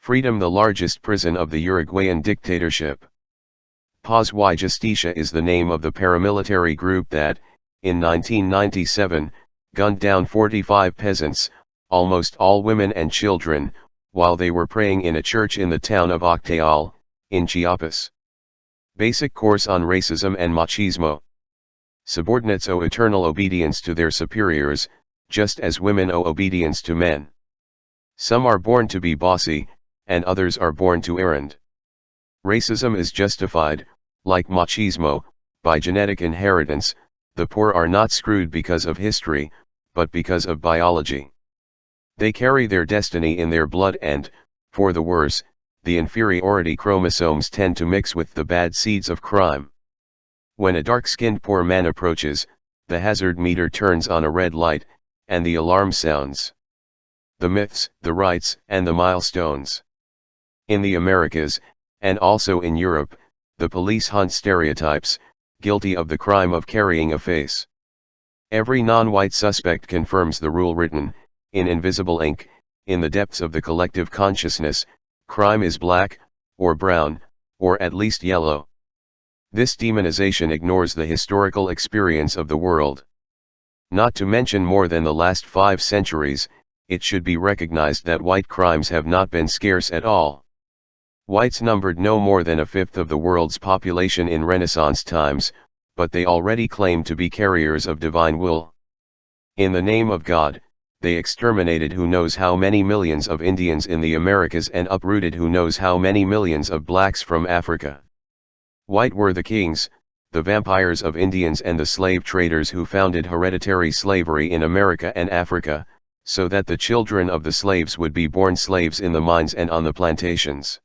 Freedom the largest prison of the Uruguayan dictatorship. Paz y Justicia is the name of the paramilitary group that, in 1997, gunned down 45 peasants, almost all women and children, while they were praying in a church in the town of Octeal, in Chiapas. Basic course on racism and machismo. Subordinates owe eternal obedience to their superiors, just as women owe obedience to men. Some are born to be bossy, and others are born to errand. Racism is justified, like machismo, by genetic inheritance. The poor are not screwed because of history, but because of biology. They carry their destiny in their blood and, for the worse, the inferiority chromosomes tend to mix with the bad seeds of crime. When a dark-skinned poor man approaches, the hazard meter turns on a red light, and the alarm sounds. The myths, the rites, and the milestones. In the Americas, and also in Europe, the police hunt stereotypes, guilty of the crime of carrying a face. Every non-white suspect confirms the rule written, in invisible ink, in the depths of the collective consciousness: crime is black, or brown, or at least yellow. This demonization ignores the historical experience of the world. Not to mention more than the last 5 centuries, it should be recognized that white crimes have not been scarce at all. Whites numbered no more than a fifth of the world's population in Renaissance times, but they already claimed to be carriers of divine will. In the name of God, they exterminated who knows how many millions of Indians in the Americas and uprooted who knows how many millions of blacks from Africa. White were the kings, the vampires of Indians and the slave traders who founded hereditary slavery in America and Africa, so that the children of the slaves would be born slaves in the mines and on the plantations.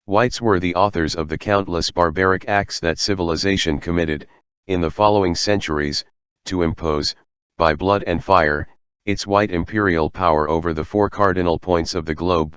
Whites were the authors of the countless barbaric acts that civilization committed, in the following centuries, to impose, by blood and fire, its white imperial power over the 4 cardinal points of the globe.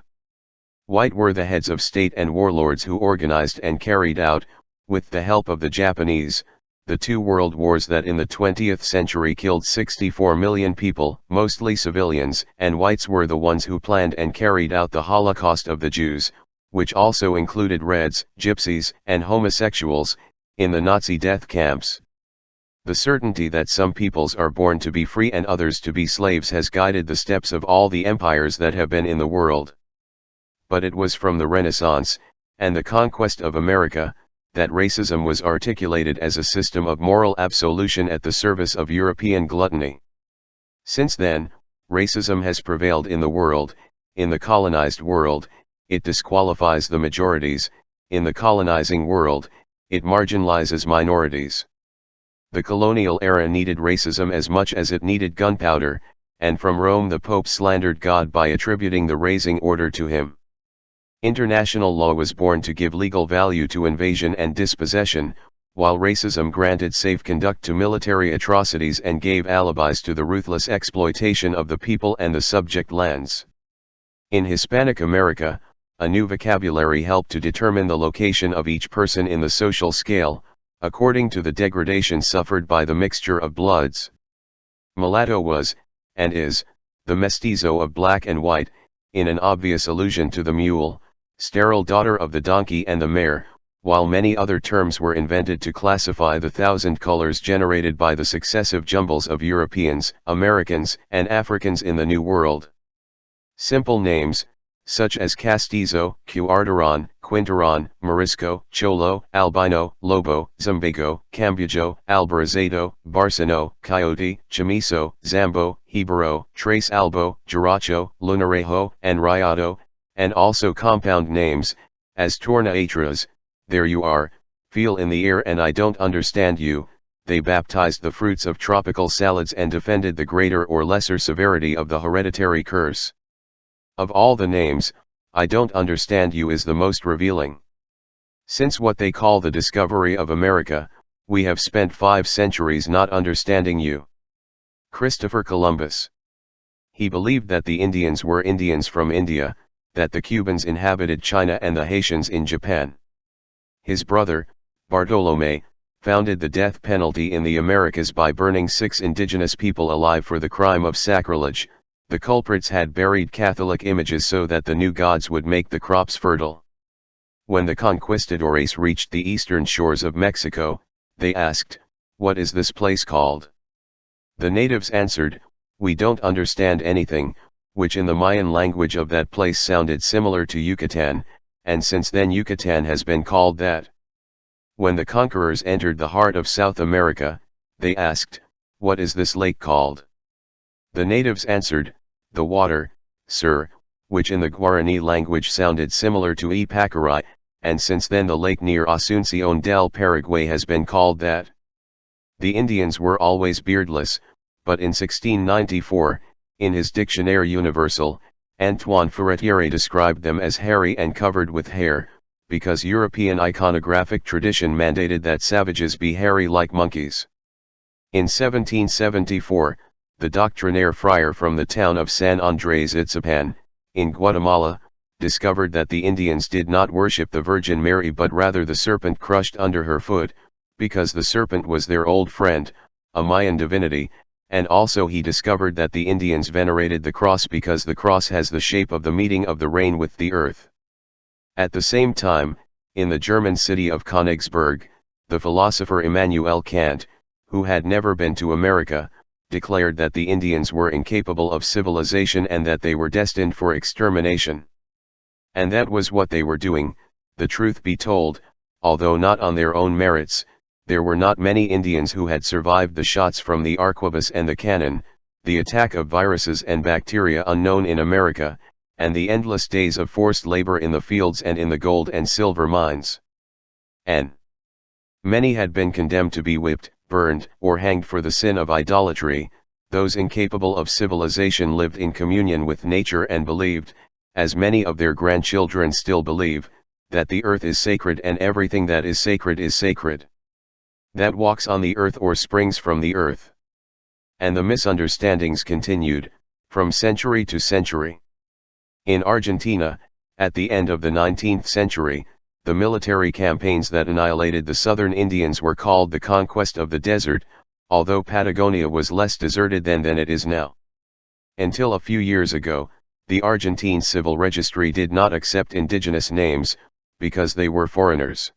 White were the heads of state and warlords who organized and carried out, with the help of the Japanese, the 2 world wars that in the 20th century killed 64 million people, mostly civilians, and whites were the ones who planned and carried out the Holocaust of the Jews, which also included Reds, Gypsies, and homosexuals, in the Nazi death camps. The certainty that some peoples are born to be free and others to be slaves has guided the steps of all the empires that have been in the world. But it was from the Renaissance, and the conquest of America, that racism was articulated as a system of moral absolution at the service of European gluttony. Since then, racism has prevailed in the world. In the colonized world, it disqualifies the majorities; in the colonizing world, it marginalizes minorities. The colonial era needed racism as much as it needed gunpowder, and from Rome the Pope slandered God by attributing the raising order to him. International law was born to give legal value to invasion and dispossession, while racism granted safe conduct to military atrocities and gave alibis to the ruthless exploitation of the people and the subject lands. In Hispanic America, a new vocabulary helped to determine the location of each person in the social scale, according to the degradation suffered by the mixture of bloods. Mulatto was, and is, the mestizo of black and white, in an obvious allusion to the mule, sterile daughter of the donkey and the mare, while many other terms were invented to classify the thousand colors generated by the successive jumbles of Europeans, Americans, and Africans in the New World. Simple names, such as Castizo, Cuarteron, Quinteron, Morisco, Cholo, Albino, Lobo, Zumbago, Cambujo, Albarazado, Barcino, Coyote, Chamiso, Zambo, Hibero, Trace Albo, Jaracho, Lunarejo, and Rayado, and also compound names, as Tornaatras, there you are, feel in the air and I don't understand you. They baptized the fruits of tropical salads and defended the greater or lesser severity of the hereditary curse. Of all the names, I don't understand you is the most revealing. Since what they call the discovery of America, we have spent 5 centuries not understanding you. Christopher Columbus. He believed that the Indians were Indians from India, that the Cubans inhabited China and the Haitians in Japan. His brother, Bartolome, founded the death penalty in the Americas by burning 6 indigenous people alive for the crime of sacrilege. The culprits had buried Catholic images so that the new gods would make the crops fertile. When the conquistadores reached the eastern shores of Mexico, they asked, "What is this place called?" The natives answered, "We don't understand anything," which in the Mayan language of that place sounded similar to Yucatan, and since then Yucatan has been called that. When the conquerors entered the heart of South America, they asked, "What is this lake called?" The natives answered, "The water, sir," which in the Guarani language sounded similar to Ipacarai, and since then the lake near Asunción del Paraguay has been called that. The Indians were always beardless, but in 1694, in his Dictionnaire Universal, Antoine Furetière described them as hairy and covered with hair, because European iconographic tradition mandated that savages be hairy like monkeys. In 1774, the doctrinaire friar from the town of San Andrés Itzapan, in Guatemala, discovered that the Indians did not worship the Virgin Mary but rather the serpent crushed under her foot, because the serpent was their old friend, a Mayan divinity, and also he discovered that the Indians venerated the cross because the cross has the shape of the meeting of the rain with the earth. At the same time, in the German city of Königsberg, the philosopher Immanuel Kant, who had never been to America, declared that the Indians were incapable of civilization and that they were destined for extermination. And that was what they were doing. The truth be told, although not on their own merits, there were not many Indians who had survived the shots from the arquebus and the cannon, the attack of viruses and bacteria unknown in America, and the endless days of forced labor in the fields and in the gold and silver mines. And many had been condemned to be whipped, burned, or hanged for the sin of idolatry. Those incapable of civilization lived in communion with nature and believed, as many of their grandchildren still believe, that the earth is sacred and everything that is sacred. That walks on the earth or springs from the earth. And the misunderstandings continued, from century to century. In Argentina, at the end of the 19th century, the military campaigns that annihilated the southern Indians were called the conquest of the desert, although Patagonia was less deserted then than it is now. Until a few years ago, the Argentine civil registry did not accept indigenous names, because they were foreigners.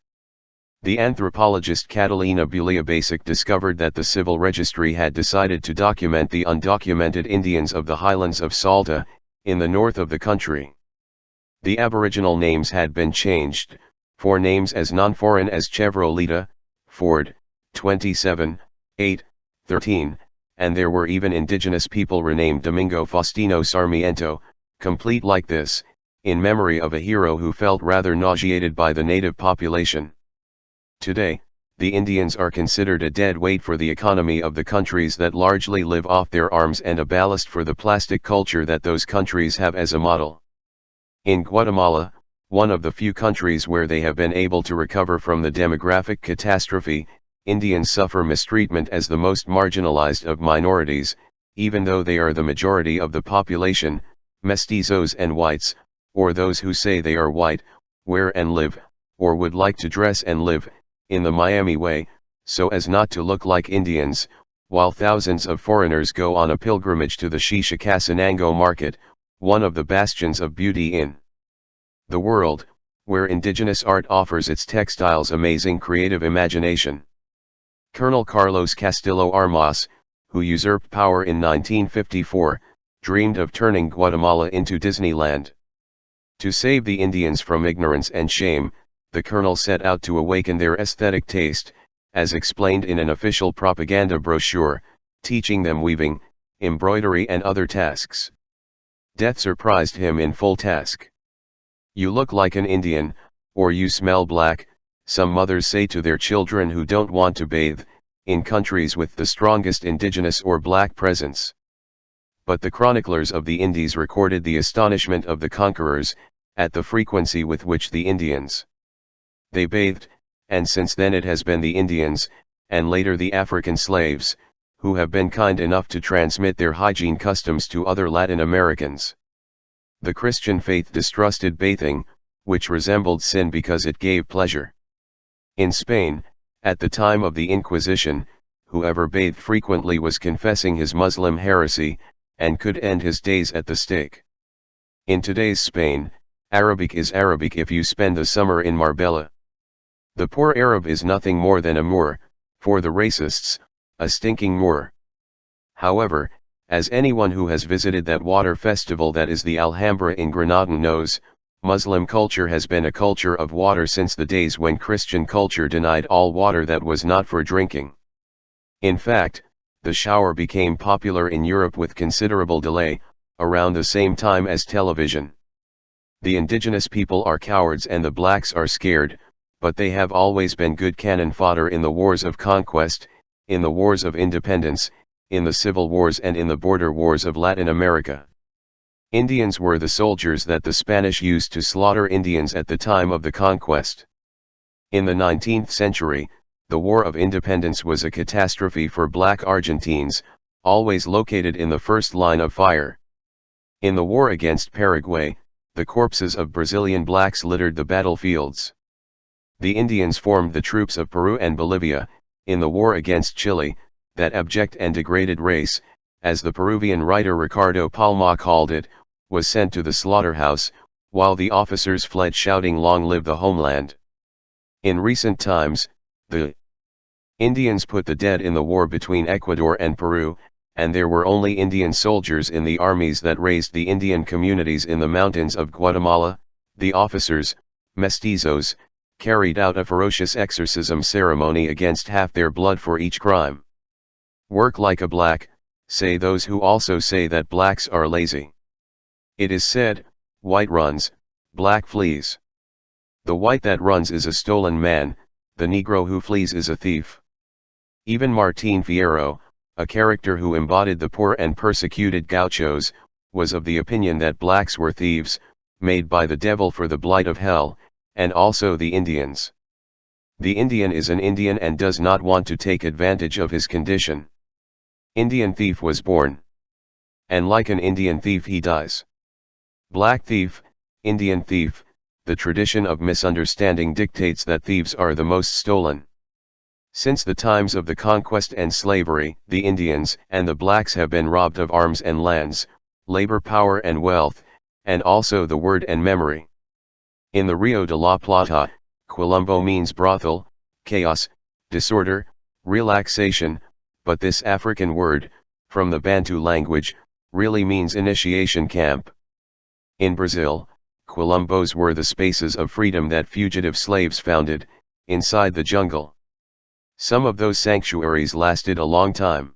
The anthropologist Catalina Buliabasic discovered that the civil registry had decided to document the undocumented Indians of the highlands of Salta, in the north of the country. The aboriginal names had been changed, for names as non-foreign as Chevrolet, Ford, 27, 8, 13, and there were even indigenous people renamed Domingo Faustino Sarmiento, complete like this, in memory of a hero who felt rather nauseated by the native population. Today, the Indians are considered a dead weight for the economy of the countries that largely live off their arms and a ballast for the plastic culture that those countries have as a model. In Guatemala, one of the few countries where they have been able to recover from the demographic catastrophe, Indians suffer mistreatment as the most marginalized of minorities, even though they are the majority of the population. Mestizos and whites, or those who say they are white, wear and live, or would like to dress and live, in the Miami way, so as not to look like Indians, while thousands of foreigners go on a pilgrimage to the Xixicastenango market, one of the bastions of beauty in the world, where indigenous art offers its textiles amazing creative imagination. Colonel Carlos Castillo Armas, who usurped power in 1954, dreamed of turning Guatemala into Disneyland. To save the Indians from ignorance and shame, the colonel set out to awaken their aesthetic taste, as explained in an official propaganda brochure, teaching them weaving, embroidery and other tasks. Death surprised him in full task. "You look like an Indian, or you smell black," some mothers say to their children who don't want to bathe, in countries with the strongest indigenous or black presence. But the chroniclers of the Indies recorded the astonishment of the conquerors, at the frequency with which the Indians they bathed, and since then it has been the Indians, and later the African slaves, who have been kind enough to transmit their hygiene customs to other Latin Americans. The Christian faith distrusted bathing, which resembled sin because it gave pleasure. In Spain, at the time of the Inquisition, whoever bathed frequently was confessing his Muslim heresy, and could end his days at the stake. In today's Spain, Arabic is Arabic if you spend the summer in Marbella. The poor Arab is nothing more than a Moor, for the racists, a stinking Moor. However, as anyone who has visited that water festival that is the Alhambra in Granada knows, Muslim culture has been a culture of water since the days when Christian culture denied all water that was not for drinking. In fact, the shower became popular in Europe with considerable delay, around the same time as television. The indigenous people are cowards and the blacks are scared, but they have always been good cannon fodder in the wars of conquest, in the wars of independence, in the civil wars and in the border wars of Latin America. Indians were the soldiers that the Spanish used to slaughter Indians at the time of the conquest. In the 19th century, the War of Independence was a catastrophe for black Argentines, always located in the first line of fire. In the war against Paraguay, the corpses of Brazilian blacks littered the battlefields. The Indians formed the troops of Peru and Bolivia. In the war against Chile, that abject and degraded race, as the Peruvian writer Ricardo Palma called it, was sent to the slaughterhouse, while the officers fled shouting "Long live the homeland." In recent times, the Indians put the dead in the war between Ecuador and Peru, and there were only Indian soldiers in the armies that raised the Indian communities in the mountains of Guatemala. The officers, mestizos, carried out a ferocious exorcism ceremony against half their blood for each crime. "Work like a black," say those who also say that blacks are lazy. It is said, "White runs, black flees." The white that runs is a stolen man, the Negro who flees is a thief. Even Martín Fierro, a character who embodied the poor and persecuted gauchos, was of the opinion that blacks were thieves, made by the devil for the blight of hell, and also the Indians. The Indian is an Indian and does not want to take advantage of his condition. Indian thief was born. And like an Indian thief he dies. Black thief, Indian thief, the tradition of misunderstanding dictates that thieves are the most stolen. Since the times of the conquest and slavery, the Indians and the blacks have been robbed of arms and lands, labor power and wealth, and also the word and memory. In the Rio de la Plata, Quilombo means brothel, chaos, disorder, relaxation, but this African word, from the Bantu language, really means initiation camp. In Brazil, Quilombos were the spaces of freedom that fugitive slaves founded, inside the jungle. Some of those sanctuaries lasted a long time.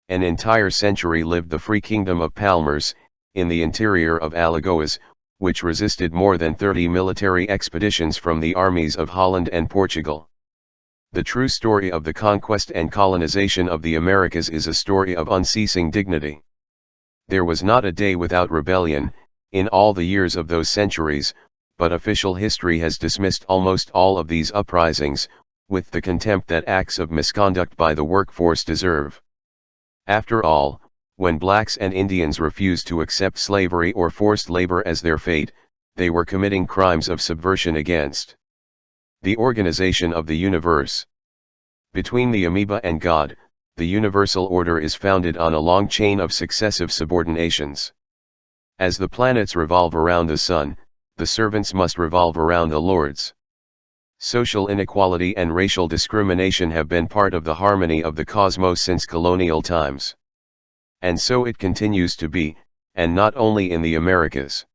An entire century lived the free kingdom of Palmares, in the interior of Alagoas, which resisted more than 30 military expeditions from the armies of Holland and Portugal. The true story of the conquest and colonization of the Americas is a story of unceasing dignity. There was not a day without rebellion, in all the years of those centuries, but official history has dismissed almost all of these uprisings, with the contempt that acts of misconduct by the workforce deserve. After all, when blacks and Indians refused to accept slavery or forced labor as their fate, they were committing crimes of subversion against the organization of the universe. Between the amoeba and God, the universal order is founded on a long chain of successive subordinations. As the planets revolve around the sun, the servants must revolve around the lords. Social inequality and racial discrimination have been part of the harmony of the cosmos since colonial times. And so it continues to be, and not only in the Americas.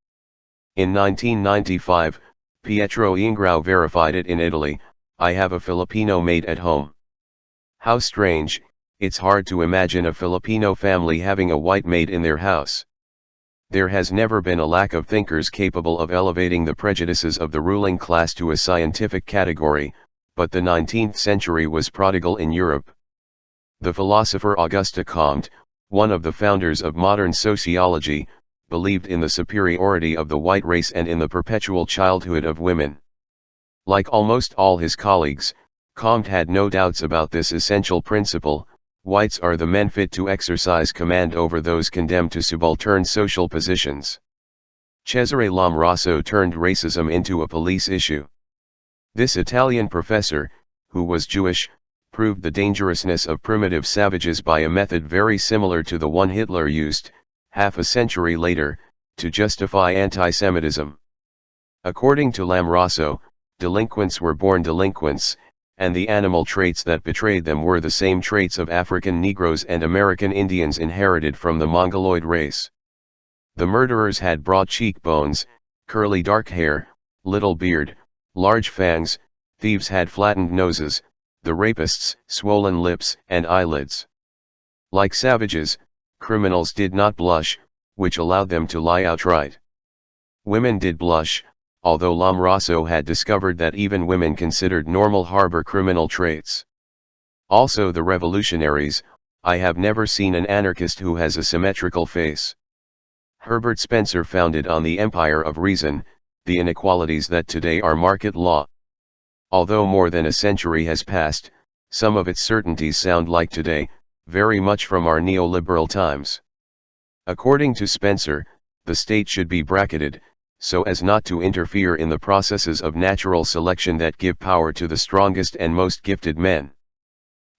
In 1995, Pietro Ingrao verified it in Italy, "I have a Filipino maid at home." How strange, it's hard to imagine a Filipino family having a white maid in their house. There has never been a lack of thinkers capable of elevating the prejudices of the ruling class to a scientific category, but the 19th century was prodigal in Europe. The philosopher Auguste Comte, one of the founders of modern sociology, believed in the superiority of the white race and in the perpetual childhood of women. Like almost all his colleagues, Comte had no doubts about this essential principle: whites are the men fit to exercise command over those condemned to subaltern social positions. Cesare Lombroso turned racism into a police issue. This Italian professor, who was Jewish, proved the dangerousness of primitive savages by a method very similar to the one Hitler used, half a century later, to justify anti-Semitism. According to Lombroso, delinquents were born delinquents, and the animal traits that betrayed them were the same traits of African Negroes and American Indians inherited from the Mongoloid race. The murderers had broad cheekbones, curly dark hair, little beard, large fangs; thieves had flattened noses, the rapists swollen lips and eyelids. Like savages, criminals did not blush, which allowed them to lie outright. Women did blush, although Lombroso had discovered that even women considered normal harbor criminal traits. Also the revolutionaries: "I have never seen an anarchist who has a symmetrical face." Herbert Spencer founded on the empire of reason, the inequalities that today are market law. Although more than a century has passed, some of its certainties sound like today, very much from our neoliberal times. According to Spencer, the state should be bracketed, so as not to interfere in the processes of natural selection that give power to the strongest and most gifted men.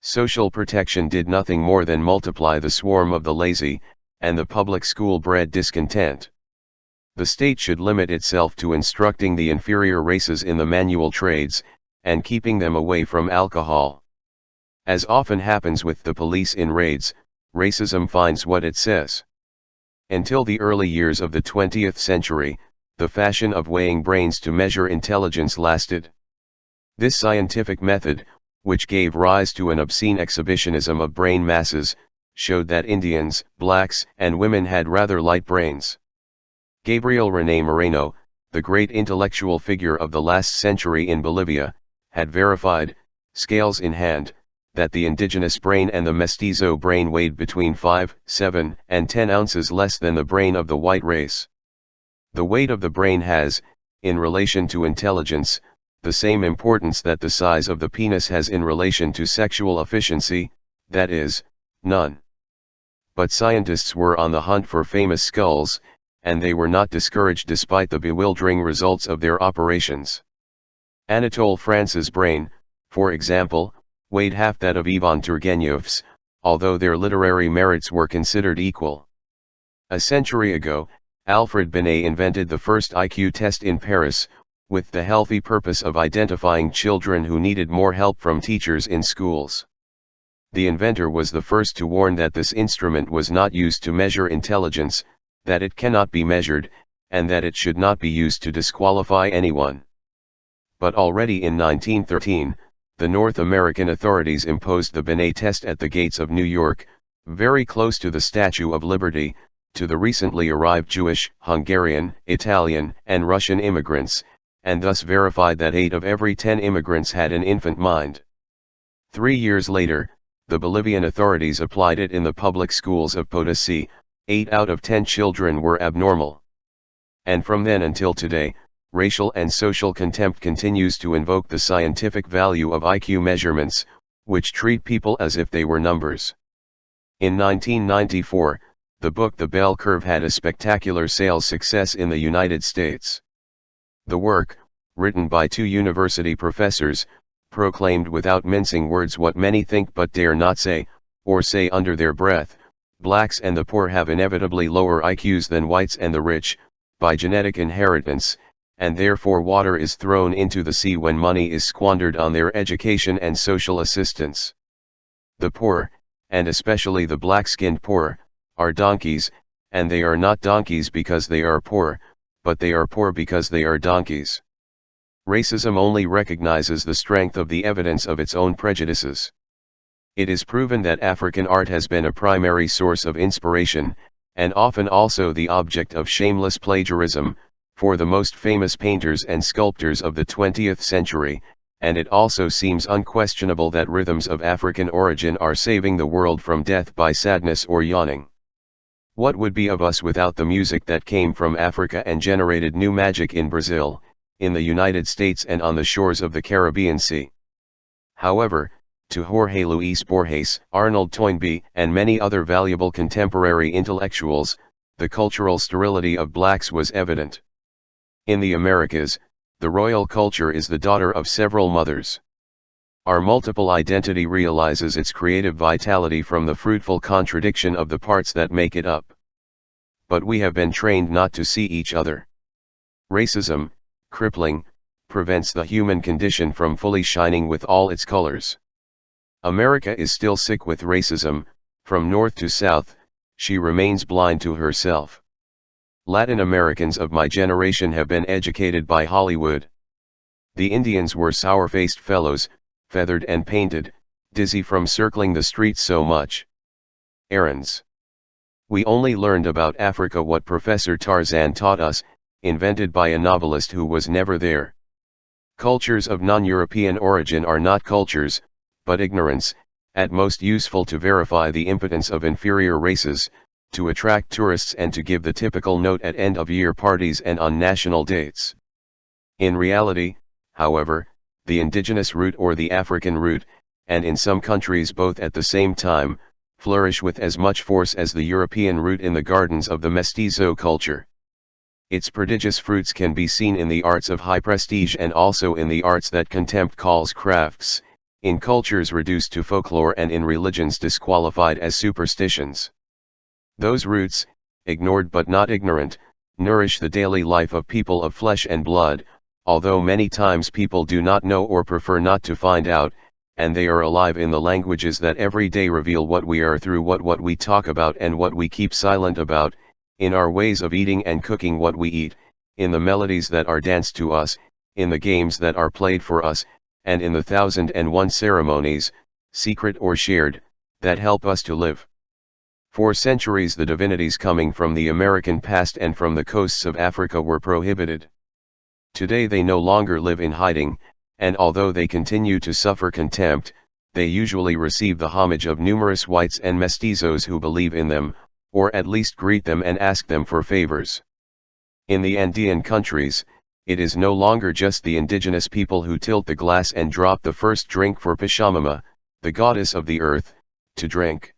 Social protection did nothing more than multiply the swarm of the lazy, and the public school bred discontent. The state should limit itself to instructing the inferior races in the manual trades, and keeping them away from alcohol. As often happens with the police in raids, racism finds what it says. Until the early years of the 20th century, the fashion of weighing brains to measure intelligence lasted. This scientific method, which gave rise to an obscene exhibitionism of brain masses, showed that Indians, blacks, and women had rather light brains. Gabriel René Moreno, the great intellectual figure of the last century in Bolivia, had verified, scales in hand, that the indigenous brain and the mestizo brain weighed between 5, 7, and 10 ounces less than the brain of the white race. The weight of the brain has, in relation to intelligence, the same importance that the size of the penis has in relation to sexual efficiency, that is, none. But scientists were on the hunt for famous skulls, and they were not discouraged despite the bewildering results of their operations. Anatole France's brain, for example, weighed half that of Ivan Turgenev's, although their literary merits were considered equal. A century ago, Alfred Binet invented the first IQ test in Paris, with the healthy purpose of identifying children who needed more help from teachers in schools. The inventor was the first to warn that this instrument was not used to measure intelligence, that it cannot be measured, and that it should not be used to disqualify anyone. But already in 1913, the North American authorities imposed the Binet test at the gates of New York, very close to the Statue of Liberty, to the recently arrived Jewish, Hungarian, Italian, and Russian immigrants, and thus verified that 8 of every 10 immigrants had an infant mind. 3 years later, the Bolivian authorities applied it in the public schools of Potosi. 8 out of 10 children were abnormal. And from then until today, racial and social contempt continues to invoke the scientific value of IQ measurements, which treat people as if they were numbers. In 1994, the book The Bell Curve had a spectacular sales success in the United States. The work, written by 2 university professors, proclaimed without mincing words what many think but dare not say, or say under their breath: blacks and the poor have inevitably lower IQs than whites and the rich, by genetic inheritance, and therefore water is thrown into the sea when money is squandered on their education and social assistance. The poor, and especially the black-skinned poor, are donkeys, and they are not donkeys because they are poor, but they are poor because they are donkeys. Racism only recognizes the strength of the evidence of its own prejudices. It is proven that African art has been a primary source of inspiration, and often also the object of shameless plagiarism, for the most famous painters and sculptors of the 20th century, and it also seems unquestionable that rhythms of African origin are saving the world from death by sadness or yawning. What would be of us without the music that came from Africa and generated new magic in Brazil, in the United States and on the shores of the Caribbean Sea? However, to Jorge Luis Borges, Arnold Toynbee, and many other valuable contemporary intellectuals, the cultural sterility of blacks was evident. In the Americas, the royal culture is the daughter of several mothers. Our multiple identity realizes its creative vitality from the fruitful contradiction of the parts that make it up. But we have been trained not to see each other. Racism, crippling, prevents the human condition from fully shining with all its colors. America is still sick with racism, from north to south, she remains blind to herself. Latin Americans of my generation have been educated by Hollywood. The Indians were sour-faced fellows, feathered and painted, dizzy from circling the streets so much. Errands. We only learned about Africa what Professor Tarzan taught us, invented by a novelist who was never there. Cultures of non-European origin are not cultures, but ignorance, at most useful to verify the impotence of inferior races, to attract tourists and to give the typical note at end-of-year parties and on national dates. In reality, however, the indigenous root or the African root, and in some countries both at the same time, flourish with as much force as the European root in the gardens of the mestizo culture. Its prodigious fruits can be seen in the arts of high prestige and also in the arts that contempt calls crafts, in cultures reduced to folklore and in religions disqualified as superstitions. Those roots, ignored but not ignorant, nourish the daily life of people of flesh and blood, although many times people do not know or prefer not to find out, and they are alive in the languages that every day reveal what we are through what we talk about and what we keep silent about, in our ways of eating and cooking what we eat, in the melodies that are danced to us, in the games that are played for us, and in the 1001 ceremonies, secret or shared, that help us to live. For centuries the divinities coming from the American past and from the coasts of Africa were prohibited. Today they no longer live in hiding, and although they continue to suffer contempt, they usually receive the homage of numerous whites and mestizos who believe in them, or at least greet them and ask them for favors. In the Andean countries, it is no longer just the indigenous people who tilt the glass and drop the first drink for Pachamama, the goddess of the earth, to drink.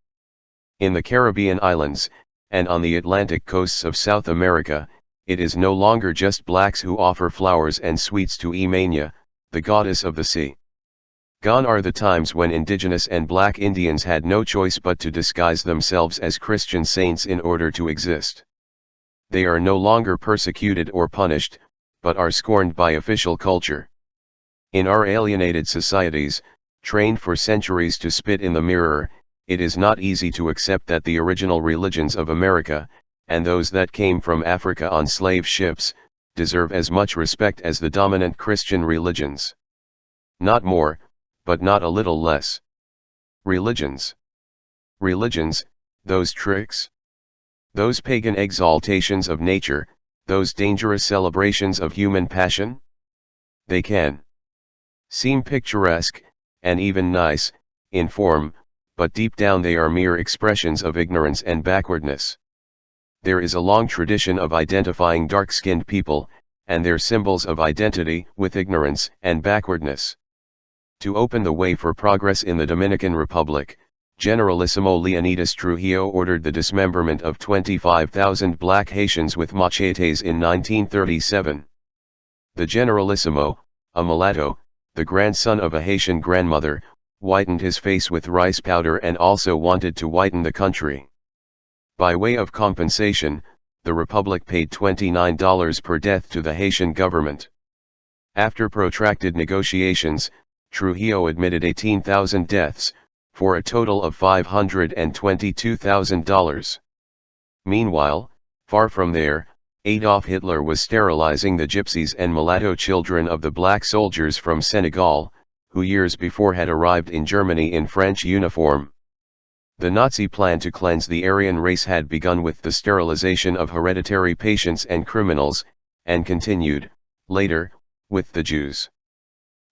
In the Caribbean islands, and on the Atlantic coasts of South America, it is no longer just blacks who offer flowers and sweets to Imania, the goddess of the sea. Gone are the times when indigenous and black Indians had no choice but to disguise themselves as Christian saints in order to exist. They are no longer persecuted or punished, but are scorned by official culture. In our alienated societies, trained for centuries to spit in the mirror, it is not easy to accept that the original religions of America, and those that came from Africa on slave ships, deserve as much respect as the dominant Christian religions. Not more, but not a little less. Religions. Religions, those tricks. Those pagan exaltations of nature, those dangerous celebrations of human passion? They can seem picturesque, and even nice, in form, but deep down they are mere expressions of ignorance and backwardness. There is a long tradition of identifying dark-skinned people, and their symbols of identity, with ignorance and backwardness. To open the way for progress in the Dominican Republic, Generalissimo Leonidas Trujillo ordered the dismemberment of 25,000 black Haitians with machetes in 1937. The Generalissimo, a mulatto, the grandson of a Haitian grandmother, whitened his face with rice powder and also wanted to whiten the country. By way of compensation, the Republic paid $29 per death to the Haitian government. After protracted negotiations, Trujillo admitted 18,000 deaths, for a total of $522,000. Meanwhile, far from there, Adolf Hitler was sterilizing the gypsies and mulatto children of the black soldiers from Senegal, who years before had arrived in Germany in French uniform. The Nazi plan to cleanse the Aryan race had begun with the sterilization of hereditary patients and criminals, and continued, later, with the Jews.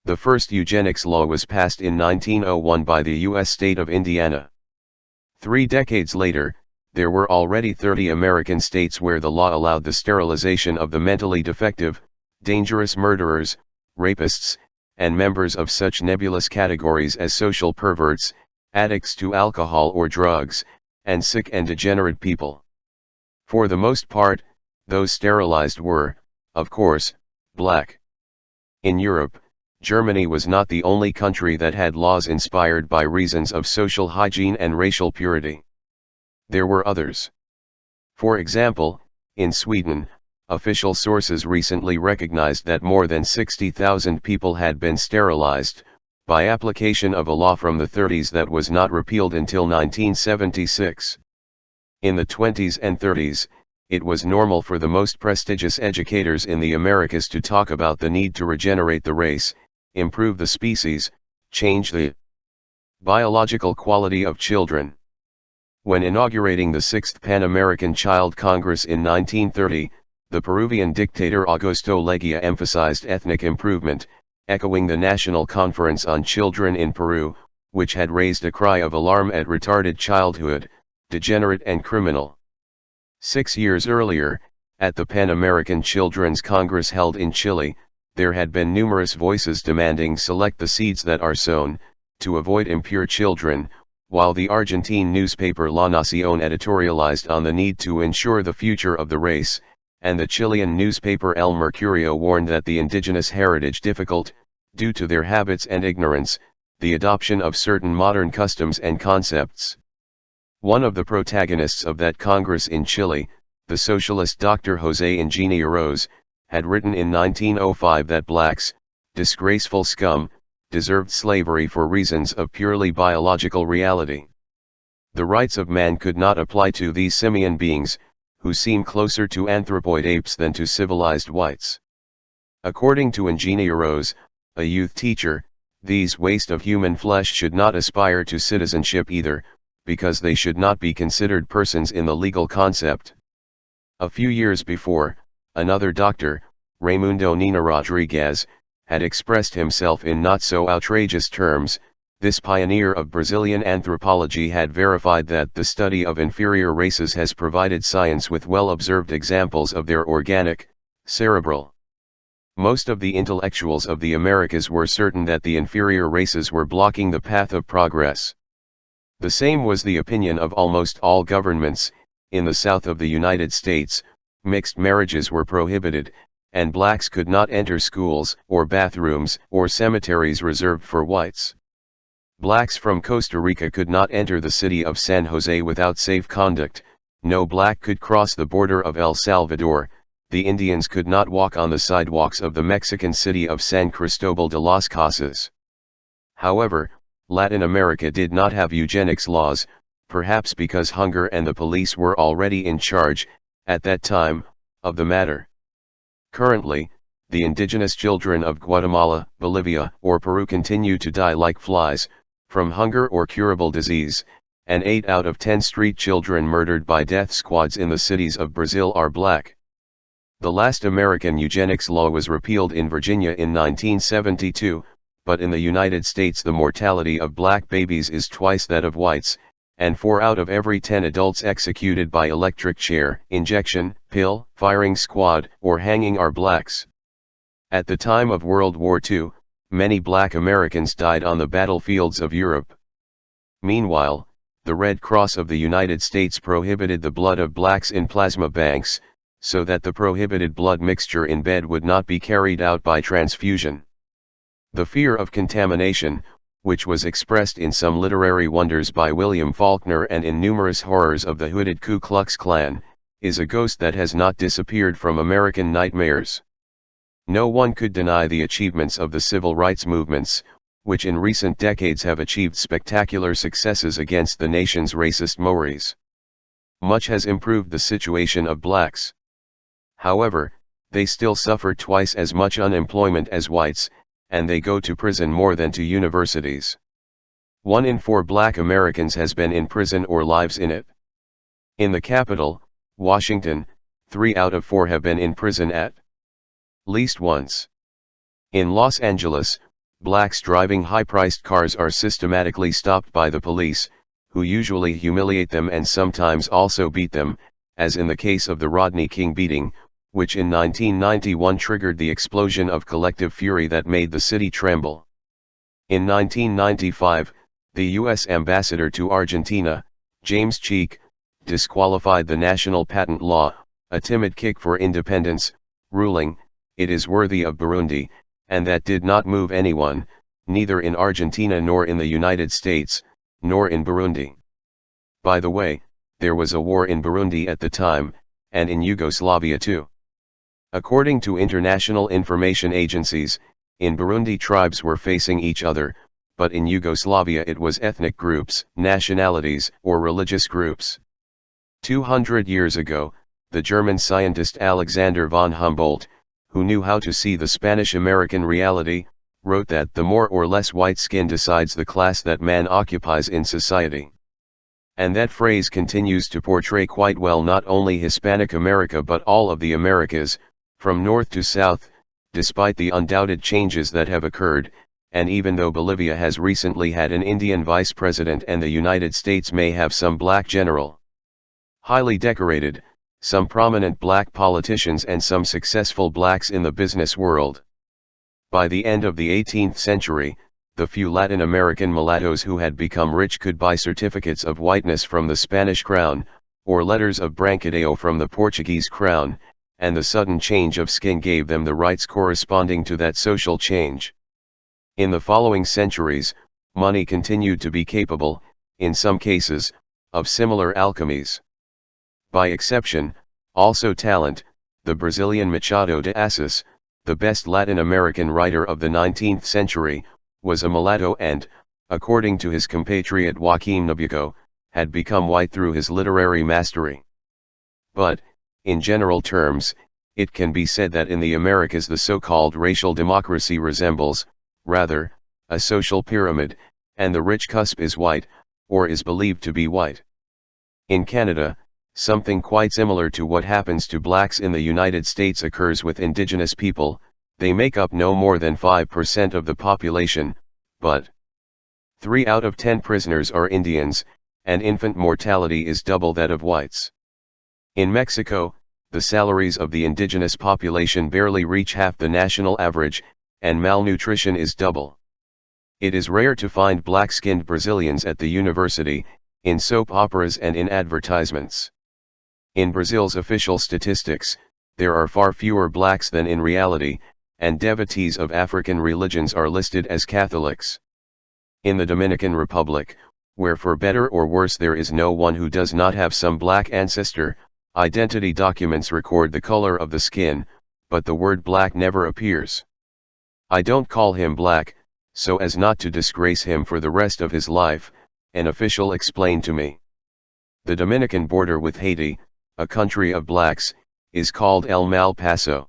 The first eugenics law was passed in 1901 by the U.S. state of Indiana. 3 decades later, there were already 30 American states where the law allowed the sterilization of the mentally defective, dangerous murderers, rapists, and members of such nebulous categories as social perverts, addicts to alcohol or drugs, and sick and degenerate people. For the most part, those sterilized were, of course, black. In Europe, Germany was not the only country that had laws inspired by reasons of social hygiene and racial purity. There were others. For example, in Sweden, official sources recently recognized that more than 60,000 people had been sterilized, by application of a law from the 30s that was not repealed until 1976. In the 20s and 30s, it was normal for the most prestigious educators in the Americas to talk about the need to regenerate the race, improve the species, change the biological quality of children. When inaugurating the 6th Pan-American Child Congress in 1930, the Peruvian dictator Augusto Leguía emphasized ethnic improvement, echoing the National Conference on Children in Peru, which had raised a cry of alarm at retarded childhood, degenerate and criminal. 6 years earlier, at the Pan American Children's Congress held in Chile, there had been numerous voices demanding select the seeds that are sown, to avoid impure children, while the Argentine newspaper La Nación editorialized on the need to ensure the future of the race, and the Chilean newspaper El Mercurio warned that the indigenous heritage difficult, due to their habits and ignorance, the adoption of certain modern customs and concepts. One of the protagonists of that Congress in Chile, the socialist Dr. José Ingenieros, had written in 1905 that blacks, disgraceful scum, deserved slavery for reasons of purely biological reality. The rights of man could not apply to these simian beings, who seem closer to anthropoid apes than to civilized whites. According to Ingenieros, a youth teacher, these waste of human flesh should not aspire to citizenship either, because they should not be considered persons in the legal concept. A few years before, another doctor, Raimundo Nina Rodrigues, had expressed himself in not so outrageous terms. This pioneer of Brazilian anthropology had verified that the study of inferior races has provided science with well-observed examples of their organic, cerebral. Most of the intellectuals of the Americas were certain that the inferior races were blocking the path of progress. The same was the opinion of almost all governments. In the South of the United States, mixed marriages were prohibited, and blacks could not enter schools or bathrooms or cemeteries reserved for whites. Blacks from Costa Rica could not enter the city of San Jose without safe conduct. No black could cross the border of El Salvador. The Indians could not walk on the sidewalks of the Mexican city of San Cristobal de las Casas. However, Latin America did not have eugenics laws, perhaps because hunger and the police were already in charge, at that time, of the matter. Currently, the indigenous children of Guatemala, Bolivia, or Peru continue to die like flies, from hunger or curable disease, and 8 out of 10 street children murdered by death squads in the cities of Brazil are black. The last American eugenics law was repealed in Virginia in 1972, but in the United States the mortality of black babies is twice that of whites, and 4 out of every 10 adults executed by electric chair, injection, pill, firing squad, or hanging are blacks. At the time of World War II, many black Americans died on the battlefields of Europe. Meanwhile, the Red Cross of the United States prohibited the blood of blacks in plasma banks, so that the prohibited blood mixture in bed would not be carried out by transfusion. The fear of contamination, which was expressed in some literary wonders by William Faulkner and in numerous horrors of the hooded Ku Klux Klan, is a ghost that has not disappeared from American nightmares. No one could deny the achievements of the civil rights movements, which in recent decades have achieved spectacular successes against the nation's racist mores. Much has improved the situation of blacks. However, they still suffer twice as much unemployment as whites, and they go to prison more than to universities. 1 in 4 black Americans has been in prison or lives in it. In the capital, Washington, 3 out of 4 have been in prison at least once. In Los Angeles, blacks driving high-priced cars are systematically stopped by the police, who usually humiliate them and sometimes also beat them, as in the case of the Rodney King beating, which in 1991 triggered the explosion of collective fury that made the city tremble. In 1995, the U.S. ambassador to Argentina, James Cheek, disqualified the national patent law, a timid kick for independence, ruling, "It is worthy of Burundi," and that did not move anyone, neither in Argentina nor in the United States, nor in Burundi. By the way, there was a war in Burundi at the time, and in Yugoslavia too. According to international information agencies, in Burundi tribes were facing each other, but in Yugoslavia it was ethnic groups, nationalities, or religious groups. 200 years ago, the German scientist Alexander von Humboldt, who knew how to see the Spanish-American reality, wrote that the more or less white skin decides the class that man occupies in society. And that phrase continues to portray quite well not only Hispanic America but all of the Americas, from north to south, despite the undoubted changes that have occurred, and even though Bolivia has recently had an Indian vice president and the United States may have some black general. Highly decorated, some prominent black politicians and some successful blacks in the business world. By the end of the 18th century, the few Latin American mulattoes who had become rich could buy certificates of whiteness from the Spanish crown, or letters of branquideo from the Portuguese crown, and the sudden change of skin gave them the rights corresponding to that social change. In the following centuries, money continued to be capable, in some cases, of similar alchemies. By exception, also talent, the Brazilian Machado de Assis, the best Latin American writer of the 19th century, was a mulatto and, according to his compatriot Joaquim Nabuco, had become white through his literary mastery. But, in general terms, it can be said that in the Americas the so-called racial democracy resembles, rather, a social pyramid, and the rich cusp is white, or is believed to be white. In Canada, something quite similar to what happens to blacks in the United States occurs with indigenous people. They make up no more than 5% of the population, but 3 out of 10 prisoners are Indians, and infant mortality is double that of whites. In Mexico, the salaries of the indigenous population barely reach half the national average, and malnutrition is double. It is rare to find black-skinned Brazilians at the university, in soap operas and in advertisements. In Brazil's official statistics, there are far fewer blacks than in reality, and devotees of African religions are listed as Catholics. In the Dominican Republic, where for better or worse there is no one who does not have some black ancestor, identity documents record the color of the skin, but the word black never appears. "I don't call him black, so as not to disgrace him for the rest of his life," an official explained to me. The Dominican border with Haiti, a country of blacks, is called El Malpaso.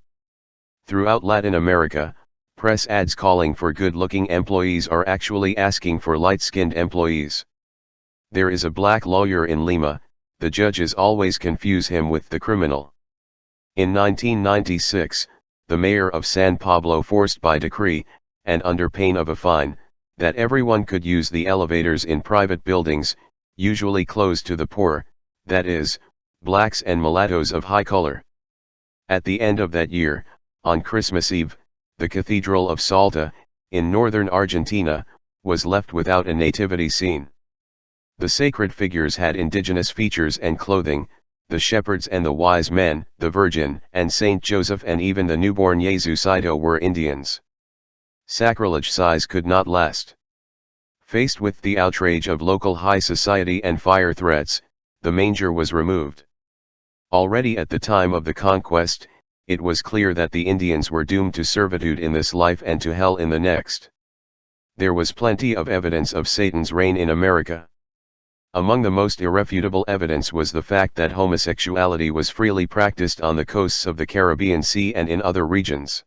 Throughout Latin America, press ads calling for good-looking employees are actually asking for light-skinned employees. There is a black lawyer in Lima, the judges always confuse him with the criminal. In 1996, the mayor of San Pablo forced by decree, and under pain of a fine, that everyone could use the elevators in private buildings, usually closed to the poor, that is, blacks and mulattoes of high color. At the end of that year, on Christmas Eve, the Cathedral of Salta, in northern Argentina, was left without a nativity scene. The sacred figures had indigenous features and clothing, the shepherds and the wise men, the Virgin and Saint Joseph and even the newborn Jesucito were Indians. Sacrilege size could not last. Faced with the outrage of local high society and fire threats, the manger was removed. Already at the time of the conquest, it was clear that the Indians were doomed to servitude in this life and to hell in the next. There was plenty of evidence of Satan's reign in America. Among the most irrefutable evidence was the fact that homosexuality was freely practiced on the coasts of the Caribbean Sea and in other regions.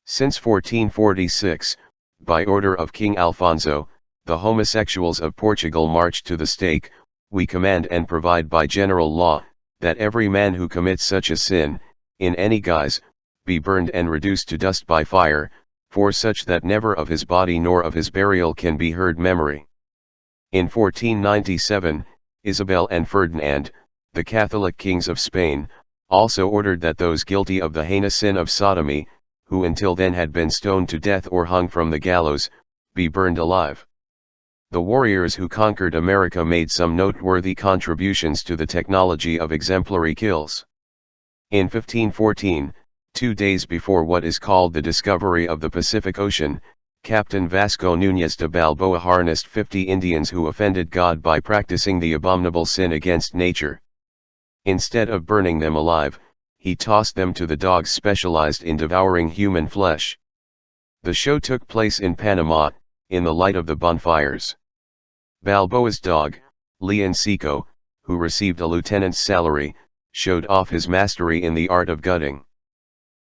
Since 1446, by order of King Alfonso, the homosexuals of Portugal marched to the stake. We command and provide by general law, that every man who commits such a sin, in any guise, be burned and reduced to dust by fire, for such that never of his body nor of his burial can be heard memory. In 1497, Isabel and Ferdinand, the Catholic kings of Spain, also ordered that those guilty of the heinous sin of sodomy, who until then had been stoned to death or hung from the gallows, be burned alive. The warriors who conquered America made some noteworthy contributions to the technology of exemplary kills. In 1514, 2 days before what is called the discovery of the Pacific Ocean, Captain Vasco Núñez de Balboa harnessed 50 Indians who offended God by practicing the abominable sin against nature. Instead of burning them alive, he tossed them to the dogs specialized in devouring human flesh. The show took place in Panama, in the light of the bonfires. Balboa's dog, Leoncico, who received a lieutenant's salary, showed off his mastery in the art of gutting.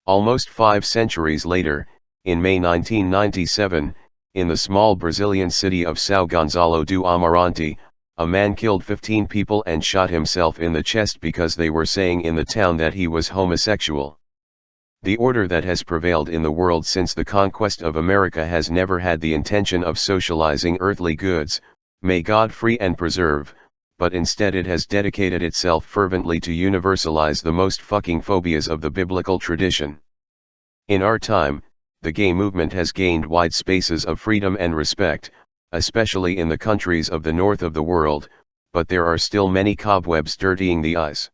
Almost 5 centuries later, in May 1997, in the small Brazilian city of São Gonçalo do Amarante, a man killed 15 people and shot himself in the chest because they were saying in the town that he was homosexual. The order that has prevailed in the world since the conquest of America has never had the intention of socializing earthly goods, may God free and preserve, but instead it has dedicated itself fervently to universalize the most fucking phobias of the biblical tradition. In our time, the gay movement has gained wide spaces of freedom and respect, especially in the countries of the north of the world, but there are still many cobwebs dirtying the eyes.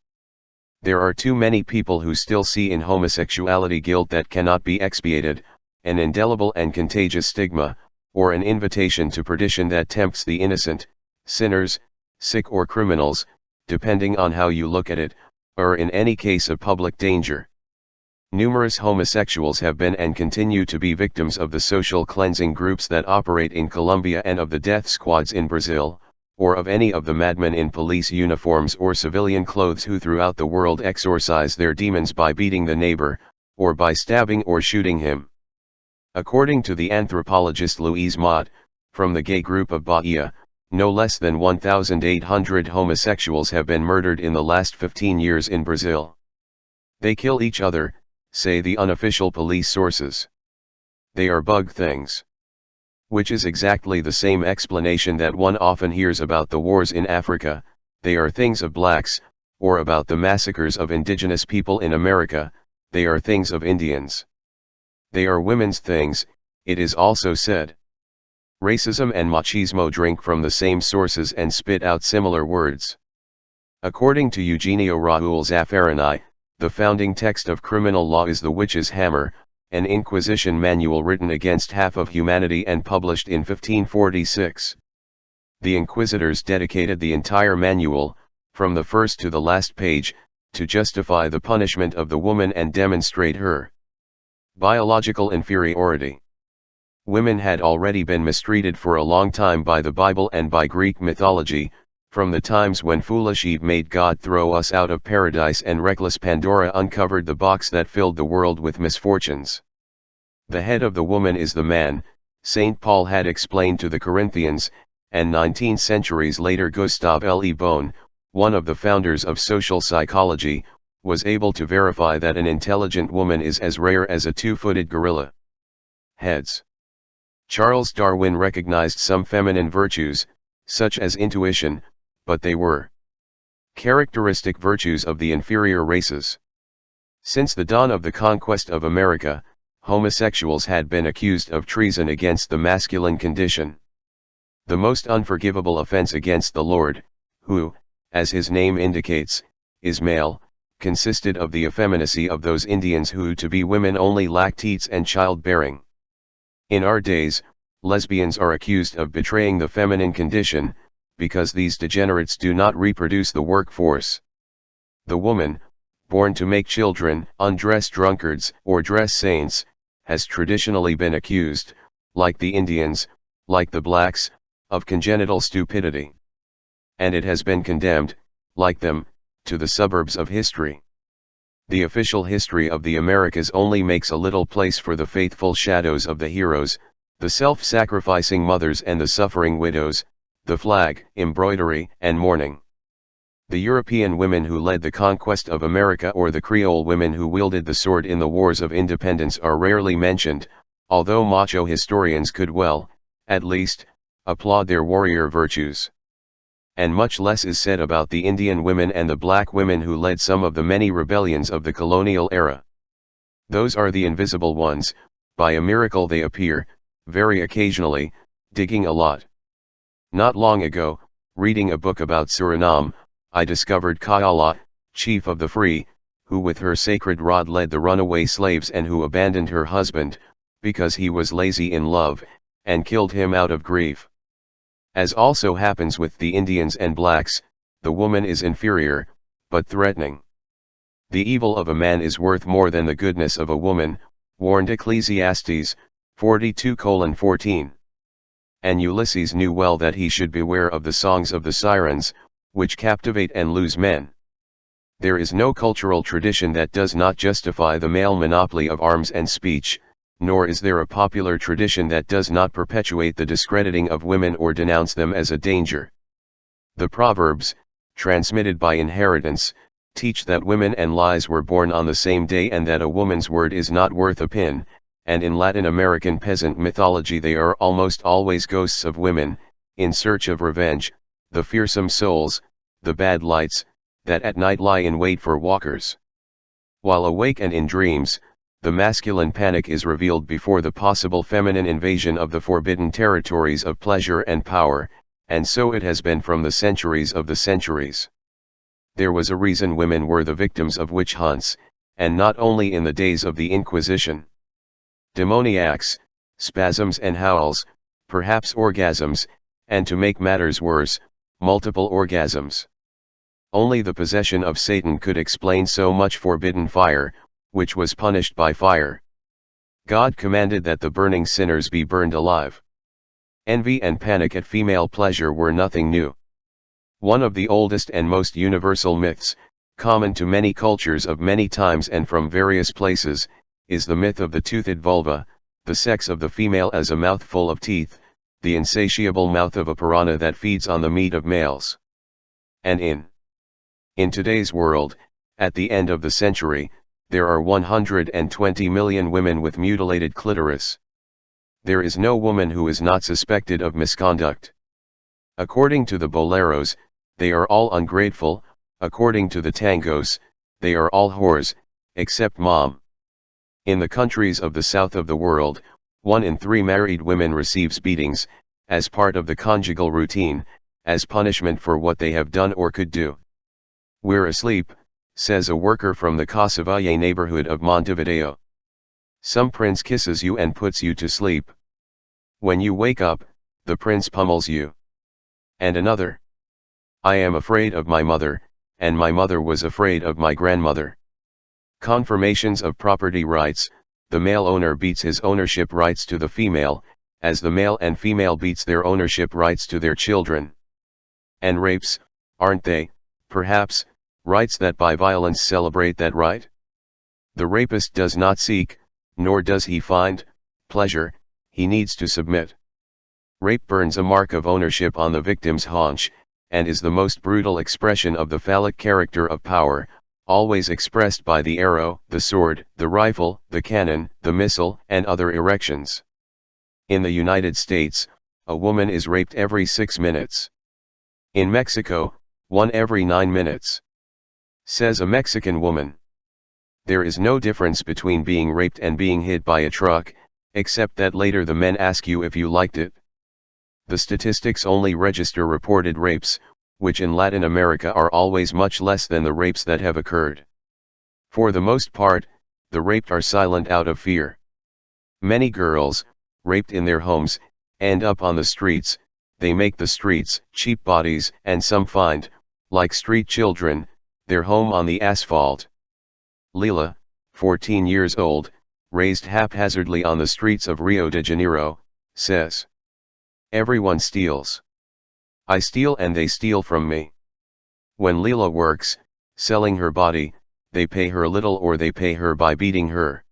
There are too many people who still see in homosexuality guilt that cannot be expiated, an indelible and contagious stigma, or an invitation to perdition that tempts the innocent, sinners, sick or criminals, depending on how you look at it, or in any case of public danger. Numerous homosexuals have been and continue to be victims of the social cleansing groups that operate in Colombia and of the death squads in Brazil, or of any of the madmen in police uniforms or civilian clothes who throughout the world exorcise their demons by beating the neighbor, or by stabbing or shooting him. According to the anthropologist Louise Mott, from the gay group of Bahia, no less than 1,800 homosexuals have been murdered in the last 15 years in Brazil. They kill each other, say the unofficial police sources. They are bug things. Which is exactly the same explanation that one often hears about the wars in Africa. They are things of blacks, or about the massacres of indigenous people in America. They are things of Indians. They are women's things, it is also said. Racism and machismo drink from the same sources and spit out similar words. According to Eugenio Raúl Zaffarani, the founding text of criminal law is the Witch's Hammer, an Inquisition manual written against half of humanity and published in 1546. The Inquisitors dedicated the entire manual, from the first to the last page, to justify the punishment of the woman and demonstrate her biological inferiority. Women had already been mistreated for a long time by the Bible and by Greek mythology, from the times when foolish Eve made God throw us out of paradise and reckless Pandora uncovered the box that filled the world with misfortunes. The head of the woman is the man, St. Paul had explained to the Corinthians, and 19 centuries later Gustave Le Bon, one of the founders of social psychology, was able to verify that an intelligent woman is as rare as a two-footed gorilla. Heads. Charles Darwin recognized some feminine virtues, such as intuition, but they were characteristic virtues of the inferior races. Since the dawn of the conquest of America, homosexuals had been accused of treason against the masculine condition. The most unforgivable offense against the Lord, who, as his name indicates, is male, consisted of the effeminacy of those Indians who to be women only lack teats and childbearing. In our days, lesbians are accused of betraying the feminine condition, because these degenerates do not reproduce the workforce. The woman, born to make children, undress drunkards, or dress saints, has traditionally been accused, like the Indians, like the blacks, of congenital stupidity. And it has been condemned, like them, to the suburbs of history. The official history of the Americas only makes a little place for the faithful shadows of the heroes, the self-sacrificing mothers and the suffering widows, the flag, embroidery, and mourning. The European women who led the conquest of America or the Creole women who wielded the sword in the wars of independence are rarely mentioned, although macho historians could well, at least, applaud their warrior virtues. And much less is said about the Indian women and the black women who led some of the many rebellions of the colonial era. Those are the invisible ones. By a miracle they appear, very occasionally, digging a lot. Not long ago, reading a book about Suriname, I discovered Kaala, chief of the free, who with her sacred rod led the runaway slaves and who abandoned her husband, because he was lazy in love, and killed him out of grief. As also happens with the Indians and blacks, the woman is inferior, but threatening. The evil of a man is worth more than the goodness of a woman, warned Ecclesiastes 42:14. And Ulysses knew well that he should beware of the songs of the sirens, which captivate and lose men. There is no cultural tradition that does not justify the male monopoly of arms and speech, nor is there a popular tradition that does not perpetuate the discrediting of women or denounce them as a danger. The proverbs, transmitted by inheritance, teach that women and lies were born on the same day and that a woman's word is not worth a pin, and in Latin American peasant mythology they are almost always ghosts of women, in search of revenge, the fearsome souls, the bad lights, that at night lie in wait for walkers. While awake and in dreams, the masculine panic is revealed before the possible feminine invasion of the forbidden territories of pleasure and power, and so it has been from the centuries of the centuries. There was a reason women were the victims of witch hunts, and not only in the days of the Inquisition. Demoniacs, spasms and howls, perhaps orgasms, and to make matters worse, multiple orgasms. Only the possession of Satan could explain so much forbidden fire, which was punished by fire. God commanded that the burning sinners be burned alive. Envy and panic at female pleasure were nothing new. One of the oldest and most universal myths, common to many cultures of many times and from various places, is the myth of the toothed vulva, the sex of the female as a mouthful of teeth, the insatiable mouth of a piranha that feeds on the meat of males. And in today's world, at the end of the century, there are 120 million women with mutilated clitoris. There is no woman who is not suspected of misconduct. According to the boleros, they are all ungrateful, according to the tangos, they are all whores, except mom. In the countries of the south of the world, 1 in 3 married women receives beatings, as part of the conjugal routine, as punishment for what they have done or could do. "We're asleep," says a worker from the Casavalle neighborhood of Montevideo. "Some prince kisses you and puts you to sleep. When you wake up, the prince pummels you." And another: "I am afraid of my mother, and my mother was afraid of my grandmother." Confirmations of property rights: the male owner beats his ownership rights to the female, as the male and female beats their ownership rights to their children. And rapes, aren't they, perhaps, rights that by violence celebrate that right? The rapist does not seek, nor does he find, pleasure, he needs to submit. Rape burns a mark of ownership on the victim's haunch, and is the most brutal expression of the phallic character of power, always expressed by the arrow, the sword, the rifle, the cannon, the missile, and other erections. In the United States, a woman is raped every 6 minutes. In Mexico, 1 every 9 minutes. Says a Mexican woman. There is no difference between being raped and being hit by a truck, except that later the men ask you if you liked it. The statistics only register reported rapes, which in Latin America are always much less than the rapes that have occurred. For the most part, the raped are silent out of fear. Many girls, raped in their homes, end up on the streets. They make the streets cheap bodies, and some find, like street children, their home on the asphalt. Lila, 14 years old, raised haphazardly on the streets of Rio de Janeiro, says, "Everyone steals. I steal and they steal from me. When Lila works, selling her body, they pay her little or they pay her by beating her.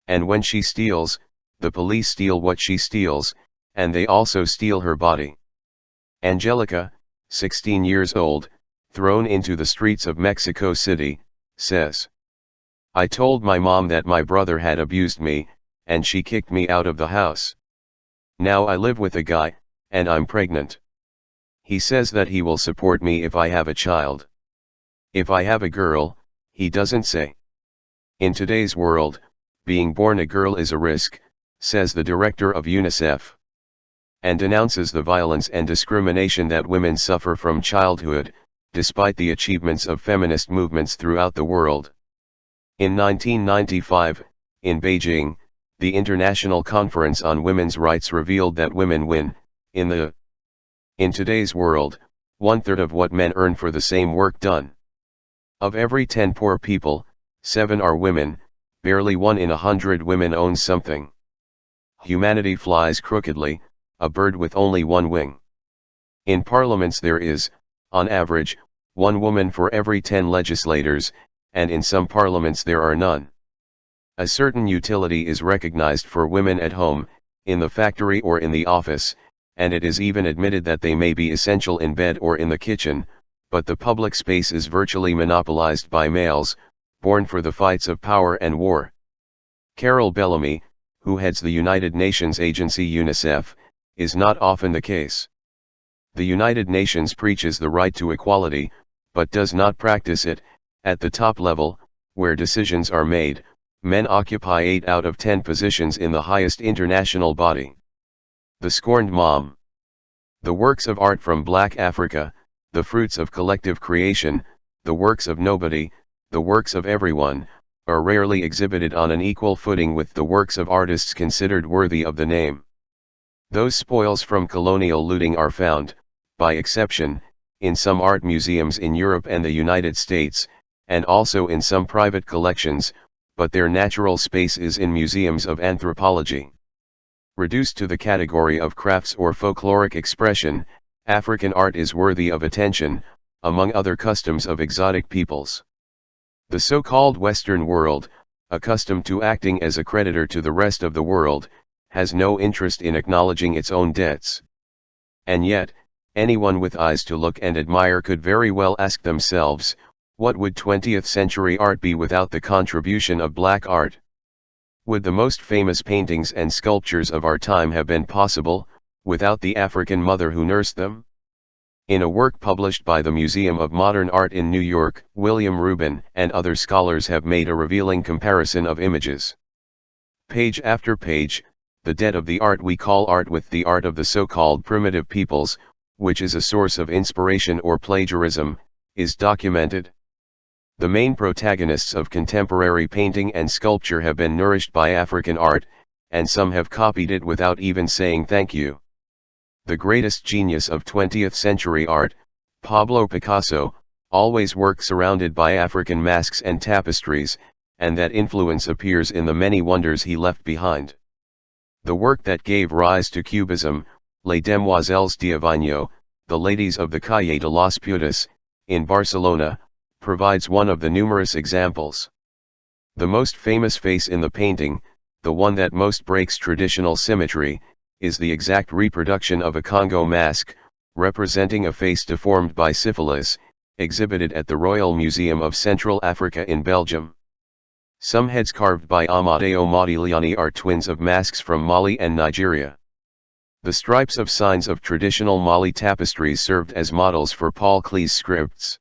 And when she steals, the police steal what she steals, and they also steal her body." Angelica, 16 years old, thrown into the streets of Mexico City, says, "I told my mom that my brother had abused me, and she kicked me out of the house. Now I live with a guy, and I'm pregnant. He says that he will support me if I have a child. If I have a girl, he doesn't say. In today's world, being born a girl is a risk," says the director of UNICEF. And denounces the violence and discrimination that women suffer from childhood, despite the achievements of feminist movements throughout the world. In 1995, in Beijing, the International Conference on Women's Rights revealed that women win, in today's world, 1/3 of what men earn for the same work done. Of every 10 poor people, 7 are women, barely 1 in 100 women owns something. Humanity flies crookedly, a bird with only one wing. In parliaments there is, on average, 1 woman for every 10 legislators, and in some parliaments there are none. A certain utility is recognized for women at home, in the factory or in the office, and it is even admitted that they may be essential in bed or in the kitchen, but the public space is virtually monopolized by males, born for the fights of power and war. Carol Bellamy, who heads the United Nations agency UNICEF, is not often the case. The United Nations preaches the right to equality, but does not practice it. At the top level, where decisions are made, men occupy 8 out of 10 positions in the highest international body. The Scorned Mom. The works of art from Black Africa, the fruits of collective creation, the works of nobody, the works of everyone, are rarely exhibited on an equal footing with the works of artists considered worthy of the name. Those spoils from colonial looting are found, by exception, in some art museums in Europe and the United States, and also in some private collections, but their natural space is in museums of anthropology. Reduced to the category of crafts or folkloric expression, African art is worthy of attention, among other customs of exotic peoples. The so-called Western world, accustomed to acting as a creditor to the rest of the world, has no interest in acknowledging its own debts. And yet, anyone with eyes to look and admire could very well ask themselves, what would 20th century art be without the contribution of black art? Would the most famous paintings and sculptures of our time have been possible, without the African mother who nursed them? In a work published by the Museum of Modern Art in New York, William Rubin and other scholars have made a revealing comparison of images. Page after page, the debt of the art we call art with the art of the so-called primitive peoples, which is a source of inspiration or plagiarism, is documented. The main protagonists of contemporary painting and sculpture have been nourished by African art, and some have copied it without even saying thank you. The greatest genius of 20th century art, Pablo Picasso, always worked surrounded by African masks and tapestries, and that influence appears in the many wonders he left behind. The work that gave rise to Cubism, Les Demoiselles d'Avignon, the Ladies of the Calle de las Putas, in Barcelona, provides one of the numerous examples. The most famous face in the painting, the one that most breaks traditional symmetry, is the exact reproduction of a Congo mask, representing a face deformed by syphilis, exhibited at the Royal Museum of Central Africa in Belgium. Some heads carved by Amadeo Modigliani are twins of masks from Mali and Nigeria. The stripes of signs of traditional Mali tapestries served as models for Paul Klee's scripts.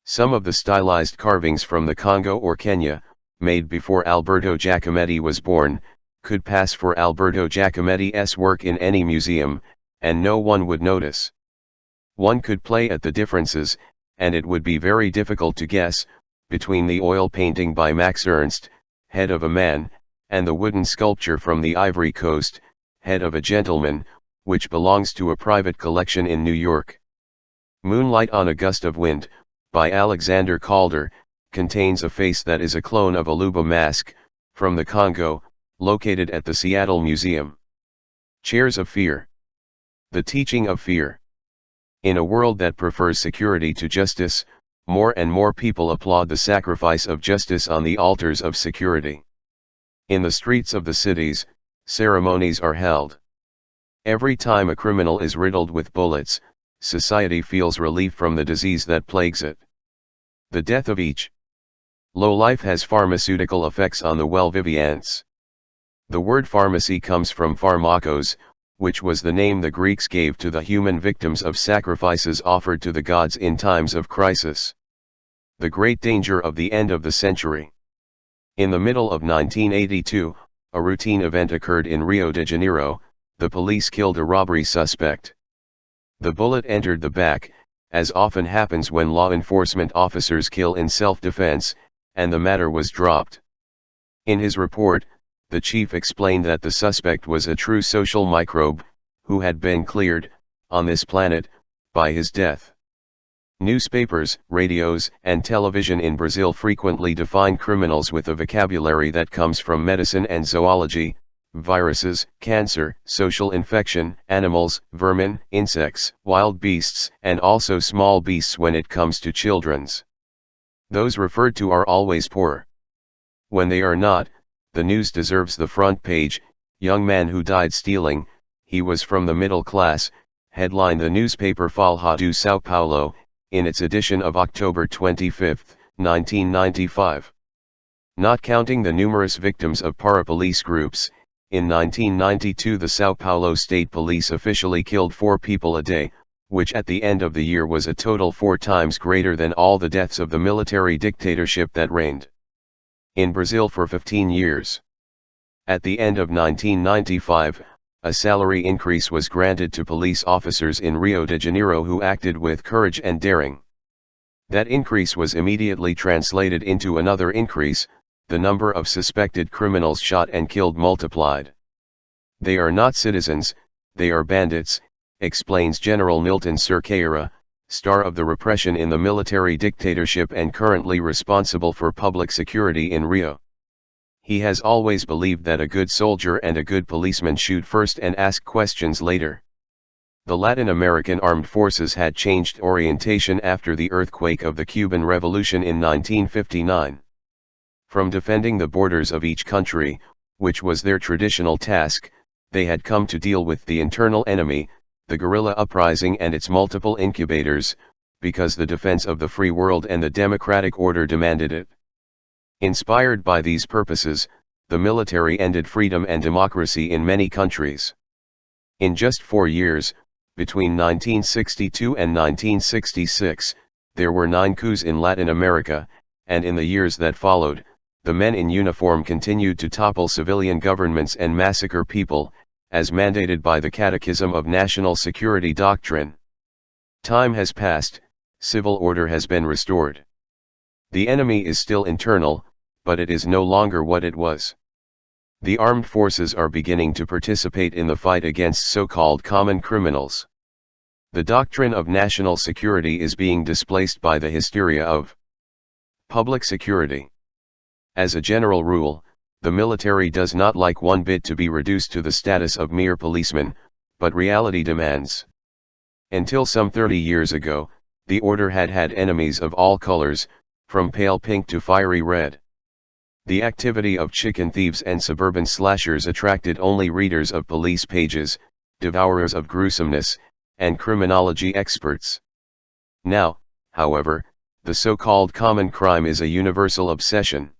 Some of the stylized carvings from the Congo or Kenya, made before Alberto Giacometti was born, could pass for Alberto Giacometti's work in any museum, and no one would notice. One could play at the differences, and it would be very difficult to guess, between the oil painting by Max Ernst, head of a man, and the wooden sculpture from the Ivory Coast, head of a gentleman, which belongs to a private collection in New York. Moonlight on a Gust of Wind, by Alexander Calder, contains a face that is a clone of a Luba mask, from the Congo, located at the Seattle Museum. Chairs of Fear. The Teaching of Fear. In a world that prefers security to justice, more and more people applaud the sacrifice of justice on the altars of security. In the streets of the cities, ceremonies are held. Every time a criminal is riddled with bullets, society feels relief from the disease that plagues it. The death of each low life has pharmaceutical effects on the well-viviants. The word pharmacy comes from pharmakos, which was the name the Greeks gave to the human victims of sacrifices offered to the gods in times of crisis. The great danger of the end of the century. In the middle of 1982, a routine event occurred in Rio de Janeiro. The police killed a robbery suspect. The bullet entered the back, as often happens when law enforcement officers kill in self-defense, and the matter was dropped. In his report, the chief explained that the suspect was a true social microbe, who had been cleared, on this planet, by his death. Newspapers, radios, and television in Brazil frequently define criminals with a vocabulary that comes from medicine and zoology: viruses, cancer, social infection, animals, vermin, insects, wild beasts, and also small beasts when it comes to children's. Those referred to are always poor. When they are not, the news deserves the front page. Young man who died stealing, he was from the middle class, headlined the newspaper Folha do São Paulo, in its edition of October 25, 1995. Not counting the numerous victims of para-police groups, in 1992 the São Paulo State Police officially killed 4 people a day, which at the end of the year was a total 4 times greater than all the deaths of the military dictatorship that reigned in Brazil for 15 years. At the end of 1995, a salary increase was granted to police officers in Rio de Janeiro who acted with courage and daring. That increase was immediately translated into another increase: the number of suspected criminals shot and killed multiplied. They are not citizens, they are bandits, explains General Nilton Cerqueira, star of the repression in the military dictatorship and currently responsible for public security in Rio. He has always believed that a good soldier and a good policeman shoot first and ask questions later. The Latin American armed forces had changed orientation after the earthquake of the Cuban Revolution in 1959. From defending the borders of each country, which was their traditional task, they had come to deal with the internal enemy, the guerrilla uprising and its multiple incubators, because the defense of the free world and the democratic order demanded it. Inspired by these purposes, the military ended freedom and democracy in many countries. In just 4 years, between 1962 and 1966, there were 9 coups in Latin America, and in the years that followed, the men in uniform continued to topple civilian governments and massacre people, as mandated by the Catechism of National Security Doctrine. Time has passed, civil order has been restored. The enemy is still internal, but it is no longer what it was. The armed forces are beginning to participate in the fight against so-called common criminals. The doctrine of national security is being displaced by the hysteria of public security. As a general rule, the military does not like one bit to be reduced to the status of mere policemen, but reality demands. Until some 30 years ago, the order had had enemies of all colors, from pale pink to fiery red. The activity of chicken thieves and suburban slashers attracted only readers of police pages, devourers of gruesomeness, and criminology experts. Now, however, the so-called common crime is a universal obsession.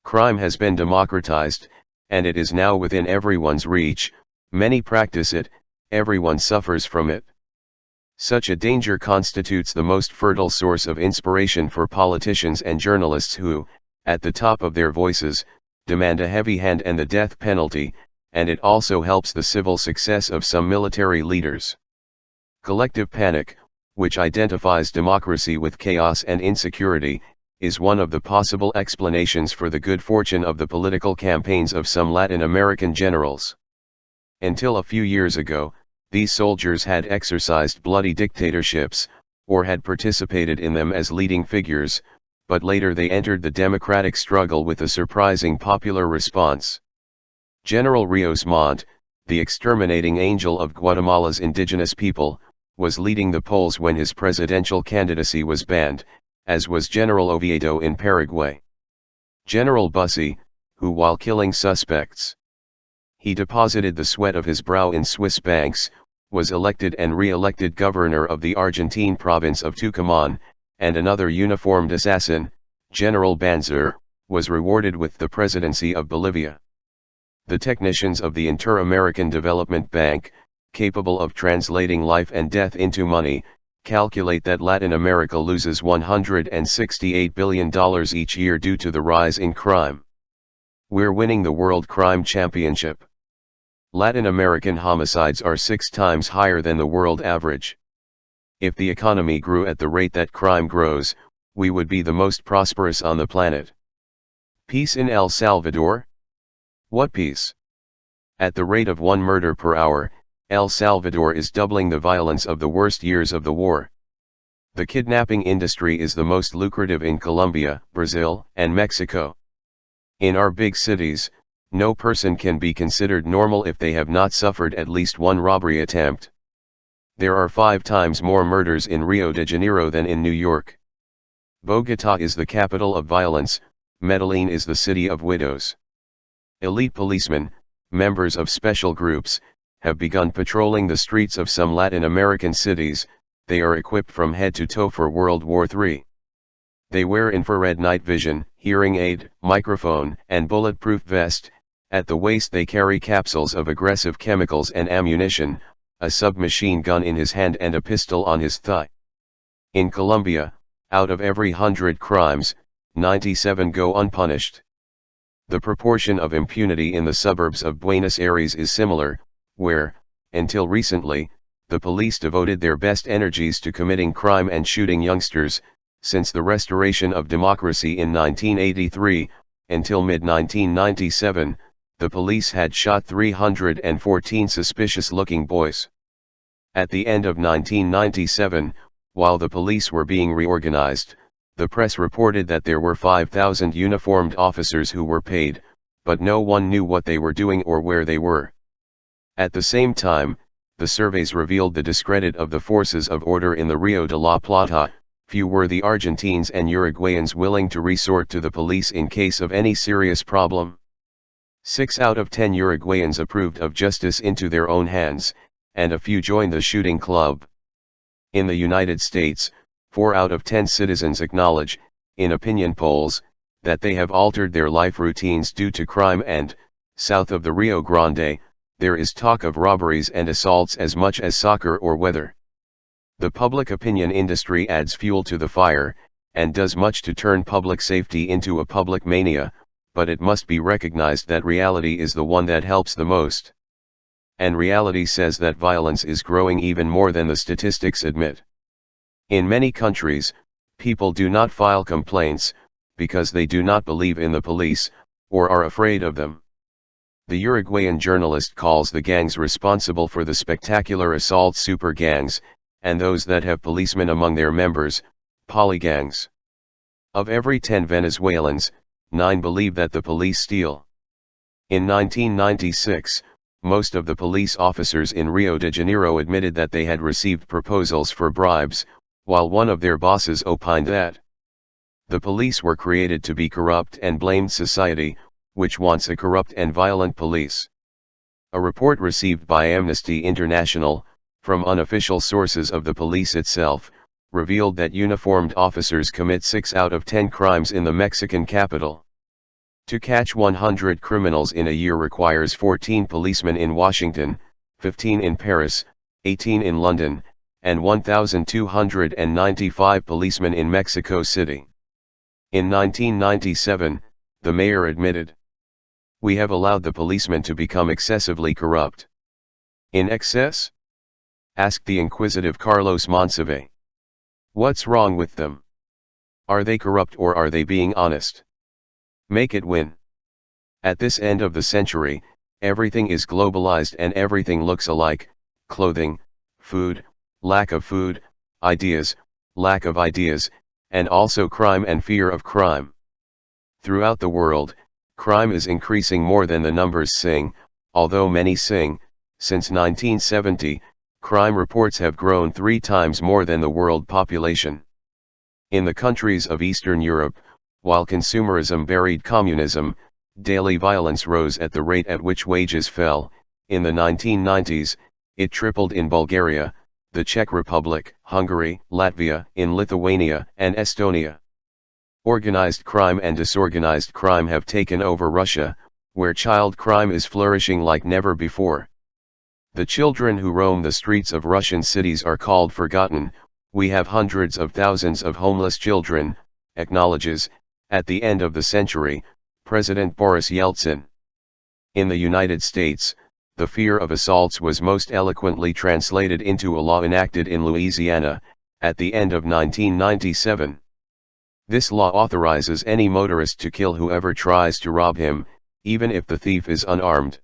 Crime has been democratized, and it is now within everyone's reach. Many practice it, everyone suffers from it. Such a danger constitutes the most fertile source of inspiration for politicians and journalists who, at the top of their voices, demand a heavy hand and the death penalty, and it also helps the civil success of some military leaders. Collective panic, which identifies democracy with chaos and insecurity, is one of the possible explanations for the good fortune of the political campaigns of some Latin American generals. Until a few years ago, these soldiers had exercised bloody dictatorships, or had participated in them as leading figures, but later they entered the democratic struggle with a surprising popular response. General Rios Montt, the exterminating angel of Guatemala's indigenous people, was leading the polls when his presidential candidacy was banned, as was General Oviedo in Paraguay. General Bussi, who while killing suspects, he deposited the sweat of his brow in Swiss banks, was elected and re-elected governor of the Argentine province of Tucumán, and another uniformed assassin, General Banzer, was rewarded with the presidency of Bolivia. The technicians of the Inter-American Development Bank, capable of translating life and death into money, calculate that Latin America loses $168 billion each year due to the rise in crime. We're winning the World Crime Championship. Latin American homicides are 6 times higher than the world average. If the economy grew at the rate that crime grows, we would be the most prosperous on the planet. Peace in El Salvador? What peace? At the rate of 1 murder per hour, El Salvador is doubling the violence of the worst years of the war. The kidnapping industry is the most lucrative in Colombia, Brazil, and Mexico. In our big cities, no person can be considered normal if they have not suffered at least one robbery attempt. There are 5 times more murders in Rio de Janeiro than in New York. Bogotá is the capital of violence, Medellín is the city of widows. Elite policemen, members of special groups, have begun patrolling the streets of some Latin American cities. They are equipped from head to toe for World War III. They wear infrared night vision, hearing aid, microphone, and bulletproof vest. At the waist they carry capsules of aggressive chemicals and ammunition, a submachine gun in his hand and a pistol on his thigh. In Colombia, out of every 100 crimes, 97 go unpunished. The proportion of impunity in the suburbs of Buenos Aires is similar, where, until recently, the police devoted their best energies to committing crime and shooting youngsters. Since the restoration of democracy in 1983, until mid-1997, the police had shot 314 suspicious-looking boys. At the end of 1997, while the police were being reorganized, the press reported that there were 5,000 uniformed officers who were paid, but no one knew what they were doing or where they were. At the same time, the surveys revealed the discredit of the forces of order in the Rio de la Plata. Few were the Argentines and Uruguayans willing to resort to the police in case of any serious problem. 6 out of 10 Uruguayans approved of justice into their own hands, and a few joined the shooting club. In the United States, 4 out of 10 citizens acknowledge, in opinion polls, that they have altered their life routines due to crime, and, south of the Rio Grande, there is talk of robberies and assaults as much as soccer or weather. The public opinion industry adds fuel to the fire, and does much to turn public safety into a public mania, but it must be recognized that reality is the one that helps the most. And reality says that violence is growing even more than the statistics admit. In many countries, people do not file complaints, because they do not believe in the police, or are afraid of them. The Uruguayan journalist calls the gangs responsible for the spectacular assaults super gangs, and those that have policemen among their members, polygangs. Of every 10 Venezuelans, 9 believe that the police steal. In 1996, most of the police officers in Rio de Janeiro admitted that they had received proposals for bribes, while one of their bosses opined that the police were created to be corrupt and blamed society, which wants a corrupt and violent police. A report received by Amnesty International, from unofficial sources of the police itself, revealed that uniformed officers commit 6 out of 10 crimes in the Mexican capital. To catch 100 criminals in a year requires 14 policemen in Washington, 15 in Paris, 18 in London, and 1,295 policemen in Mexico City. In 1997, the mayor admitted, "We have allowed the policemen to become excessively corrupt." In excess? Asked the inquisitive Carlos Monsive. What's wrong with them? Are they corrupt or are they being honest? Make it win. At this end of the century, everything is globalized and everything looks alike: clothing, food, lack of food, ideas, lack of ideas, and also crime and fear of crime. Throughout the world, crime is increasing more than the numbers sing, although many sing. Since 1970, crime reports have grown 3 times more than the world population. In the countries of Eastern Europe, while consumerism buried communism, daily violence rose at the rate at which wages fell. In the 1990s, it tripled in Bulgaria, the Czech Republic, Hungary, Latvia, in Lithuania, and Estonia. Organized crime and disorganized crime have taken over Russia, where child crime is flourishing like never before. The children who roam the streets of Russian cities are called forgotten. We have hundreds of thousands of homeless children, acknowledges, at the end of the century, President Boris Yeltsin. In the United States, the fear of assaults was most eloquently translated into a law enacted in Louisiana, at the end of 1997. This law authorizes any motorist to kill whoever tries to rob him, even if the thief is unarmed.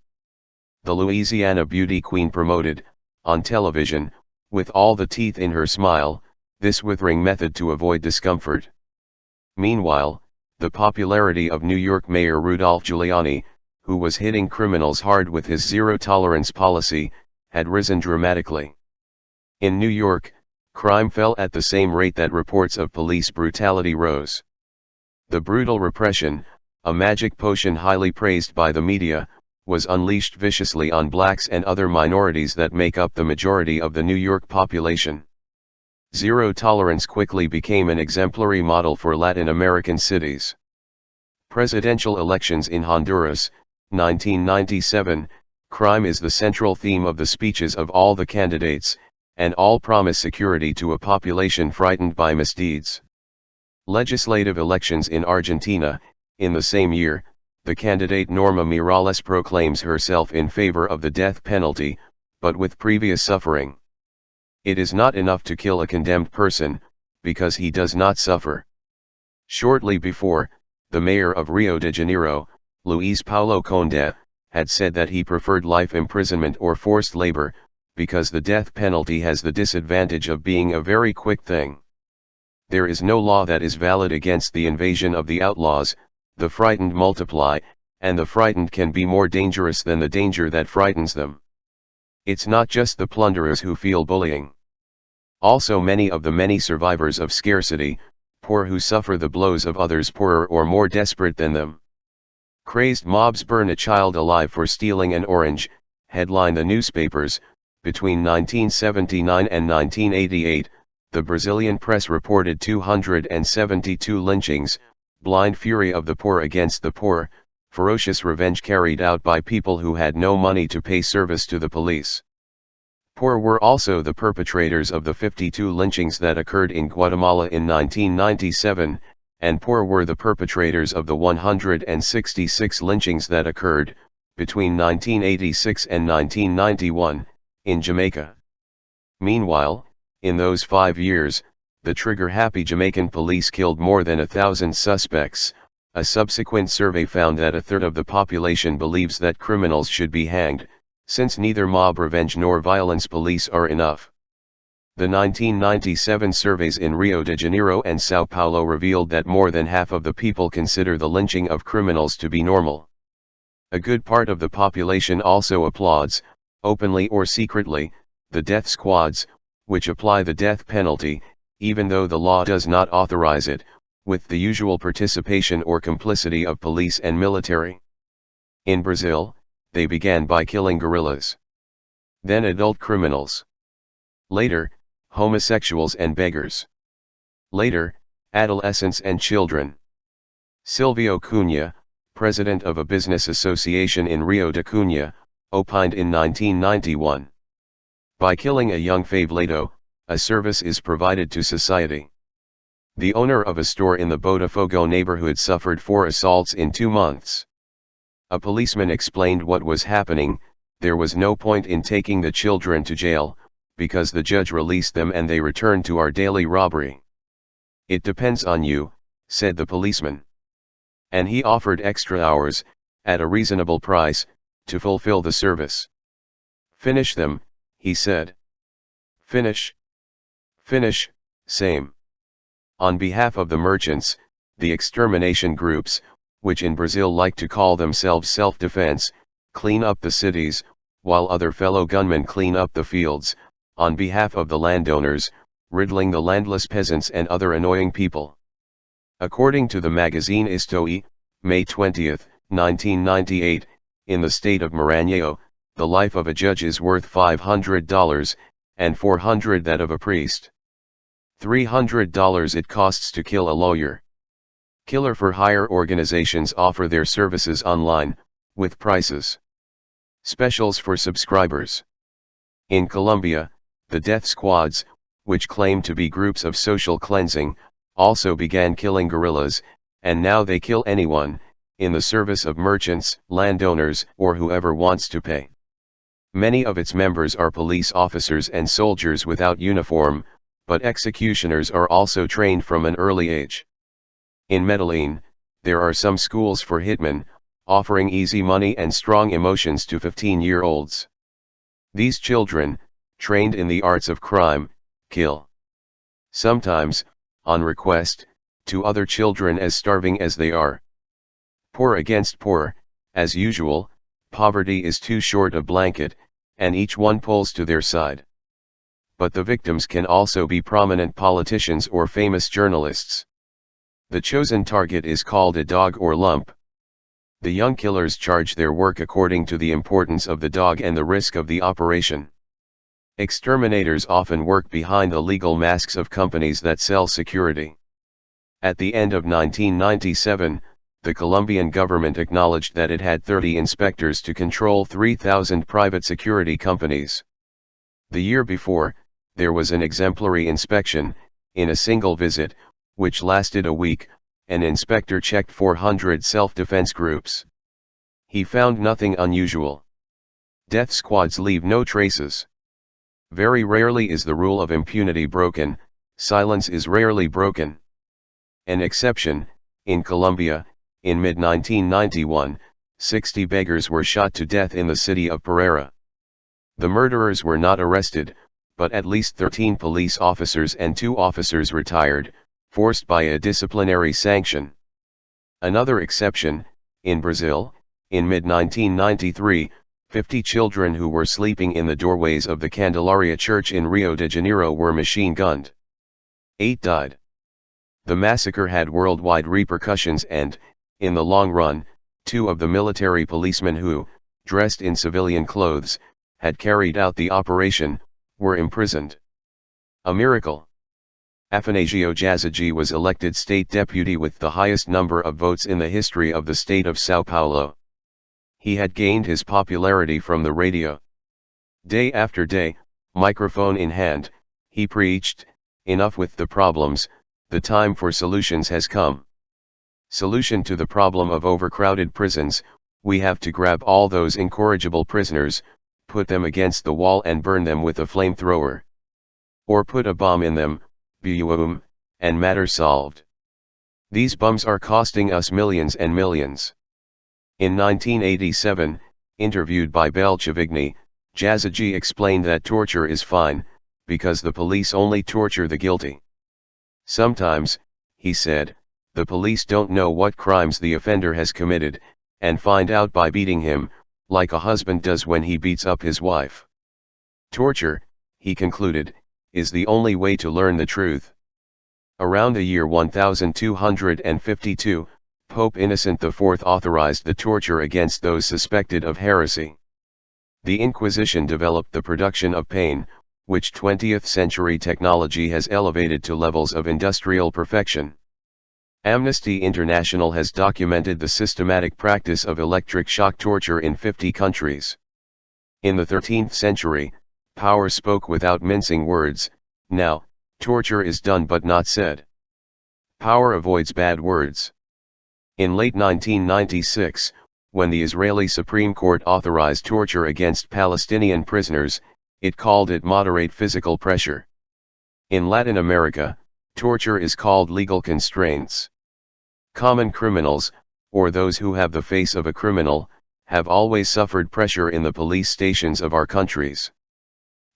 The Louisiana beauty queen promoted, on television, with all the teeth in her smile, this withering method to avoid discomfort. Meanwhile, the popularity of New York Mayor Rudolph Giuliani, who was hitting criminals hard with his zero-tolerance policy, had risen dramatically. In New York, crime fell at the same rate that reports of police brutality rose. The brutal repression, a magic potion highly praised by the media, was unleashed viciously on blacks and other minorities that make up the majority of the New York population. Zero tolerance quickly became an exemplary model for Latin American cities. Presidential elections in Honduras, 1997, crime is the central theme of the speeches of all the candidates, and all promise security to a population frightened by misdeeds. Legislative elections in Argentina, in the same year, the candidate Norma Miralles proclaims herself in favor of the death penalty, but with previous suffering. It is not enough to kill a condemned person, because he does not suffer. Shortly before, the mayor of Rio de Janeiro, Luiz Paulo Conde, had said that he preferred life imprisonment or forced labor, because the death penalty has the disadvantage of being a very quick thing. There is no law that is valid against the invasion of the outlaws. The frightened multiply, and the frightened can be more dangerous than the danger that frightens them. It's not just the plunderers who feel bullying. Also many of the many survivors of scarcity, poor who suffer the blows of others poorer or more desperate than them. Crazed mobs burn a child alive for stealing an orange, headline the newspapers. Between 1979 and 1988, the Brazilian press reported 272 lynchings, blind fury of the poor against the poor, ferocious revenge carried out by people who had no money to pay service to the police. Poor were also the perpetrators of the 52 lynchings that occurred in Guatemala in 1997, and poor were the perpetrators of the 166 lynchings that occurred, between 1986 and 1991, in Jamaica. Meanwhile, in those 5 years, the trigger-happy Jamaican police killed more than 1,000 suspects. A subsequent survey found that a third of the population believes that criminals should be hanged, since neither mob revenge nor violence police are enough. The 1997 surveys in Rio de Janeiro and São Paulo revealed that more than half of the people consider the lynching of criminals to be normal. A good part of the population also applauds, openly or secretly, the death squads, which apply the death penalty, even though the law does not authorize it, with the usual participation or complicity of police and military. In Brazil, they began by killing guerrillas. Then adult criminals. Later, homosexuals and beggars. Later, adolescents and children. Silvio Cunha, president of a business association in Rio de Cunha, opined in 1991. By killing a young faveledo, a service is provided to society. The owner of a store in the Botafogo neighborhood suffered 4 assaults in 2 months. A policeman explained what was happening. There was no point in taking the children to jail, because the judge released them and they returned to our daily robbery. It depends on you, said the policeman. And he offered extra hours, at a reasonable price, to fulfill the service. Finish them, he said. Finish. Finish, same. On behalf of the merchants, the extermination groups, which in Brazil like to call themselves self-defense, clean up the cities, while other fellow gunmen clean up the fields, on behalf of the landowners, riddling the landless peasants and other annoying people. According to the magazine Isto, May 20, 1998, in the state of Maranhão, the life of a judge is worth $500, and $400 that of a priest. $300 it costs to kill a lawyer. Killer for hire organizations offer their services online, with prices. Specials for subscribers. In Colombia, the death squads, which claim to be groups of social cleansing, also began killing guerrillas, and now they kill anyone, in the service of merchants, landowners, or whoever wants to pay. Many of its members are police officers and soldiers without uniform, but executioners are also trained from an early age. In Medellin, there are some schools for hitmen, offering easy money and strong emotions to 15-year-olds. These children, trained in the arts of crime, kill. Sometimes, on request, to other children as starving as they are. Poor against poor, as usual, poverty is too short a blanket, and each one pulls to their side. But the victims can also be prominent politicians or famous journalists. The chosen target is called a dog or lump. The young killers charge their work according to the importance of the dog and the risk of the operation. Exterminators often work behind the legal masks of companies that sell security. At the end of 1997, the Colombian government acknowledged that it had 30 inspectors to control 3,000 private security companies. The year before, there was an exemplary inspection, in a single visit, which lasted a week. An inspector checked 400 self-defense groups. He found nothing unusual. Death squads leave no traces. Very rarely is the rule of impunity broken, silence is rarely broken. An exception, in Colombia, in mid-1991, 60 beggars were shot to death in the city of Pereira. The murderers were not arrested, but at least 13 police officers and 2 officers retired, forced by a disciplinary sanction. Another exception, in Brazil, in mid-1993, 50 children who were sleeping in the doorways of the Candelaria Church in Rio de Janeiro were machine-gunned. 8 died. The massacre had worldwide repercussions and, in the long run, 2 of the military policemen who, dressed in civilian clothes, had carried out the operation, were imprisoned. A miracle. Afanasio Jazigi was elected state deputy with the highest number of votes in the history of the state of São Paulo. He had gained his popularity from the radio. Day after day, microphone in hand, he preached, "Enough with the problems, the time for solutions has come. Solution to the problem of overcrowded prisons, we have to grab all those incorrigible prisoners, put them against the wall and burn them with a flamethrower. Or put a bomb in them, boom, and matter solved. These bums are costing us millions and millions." In 1987, interviewed by Belchavigny, Jazigi explained that torture is fine, because the police only torture the guilty. Sometimes, he said, the police don't know what crimes the offender has committed, and find out by beating him, like a husband does when he beats up his wife. Torture, he concluded, is the only way to learn the truth. Around the year 1252, Pope Innocent IV authorized the torture against those suspected of heresy. The Inquisition developed the production of pain, which 20th-century technology has elevated to levels of industrial perfection. Amnesty International has documented the systematic practice of electric shock torture in 50 countries. In the 13th century, power spoke without mincing words. Now, torture is done but not said. Power avoids bad words. In late 1996, when the Israeli Supreme Court authorized torture against Palestinian prisoners, it called it moderate physical pressure. In Latin America, torture is called legal constraints. Common criminals, or those who have the face of a criminal, have always suffered pressure in the police stations of our countries.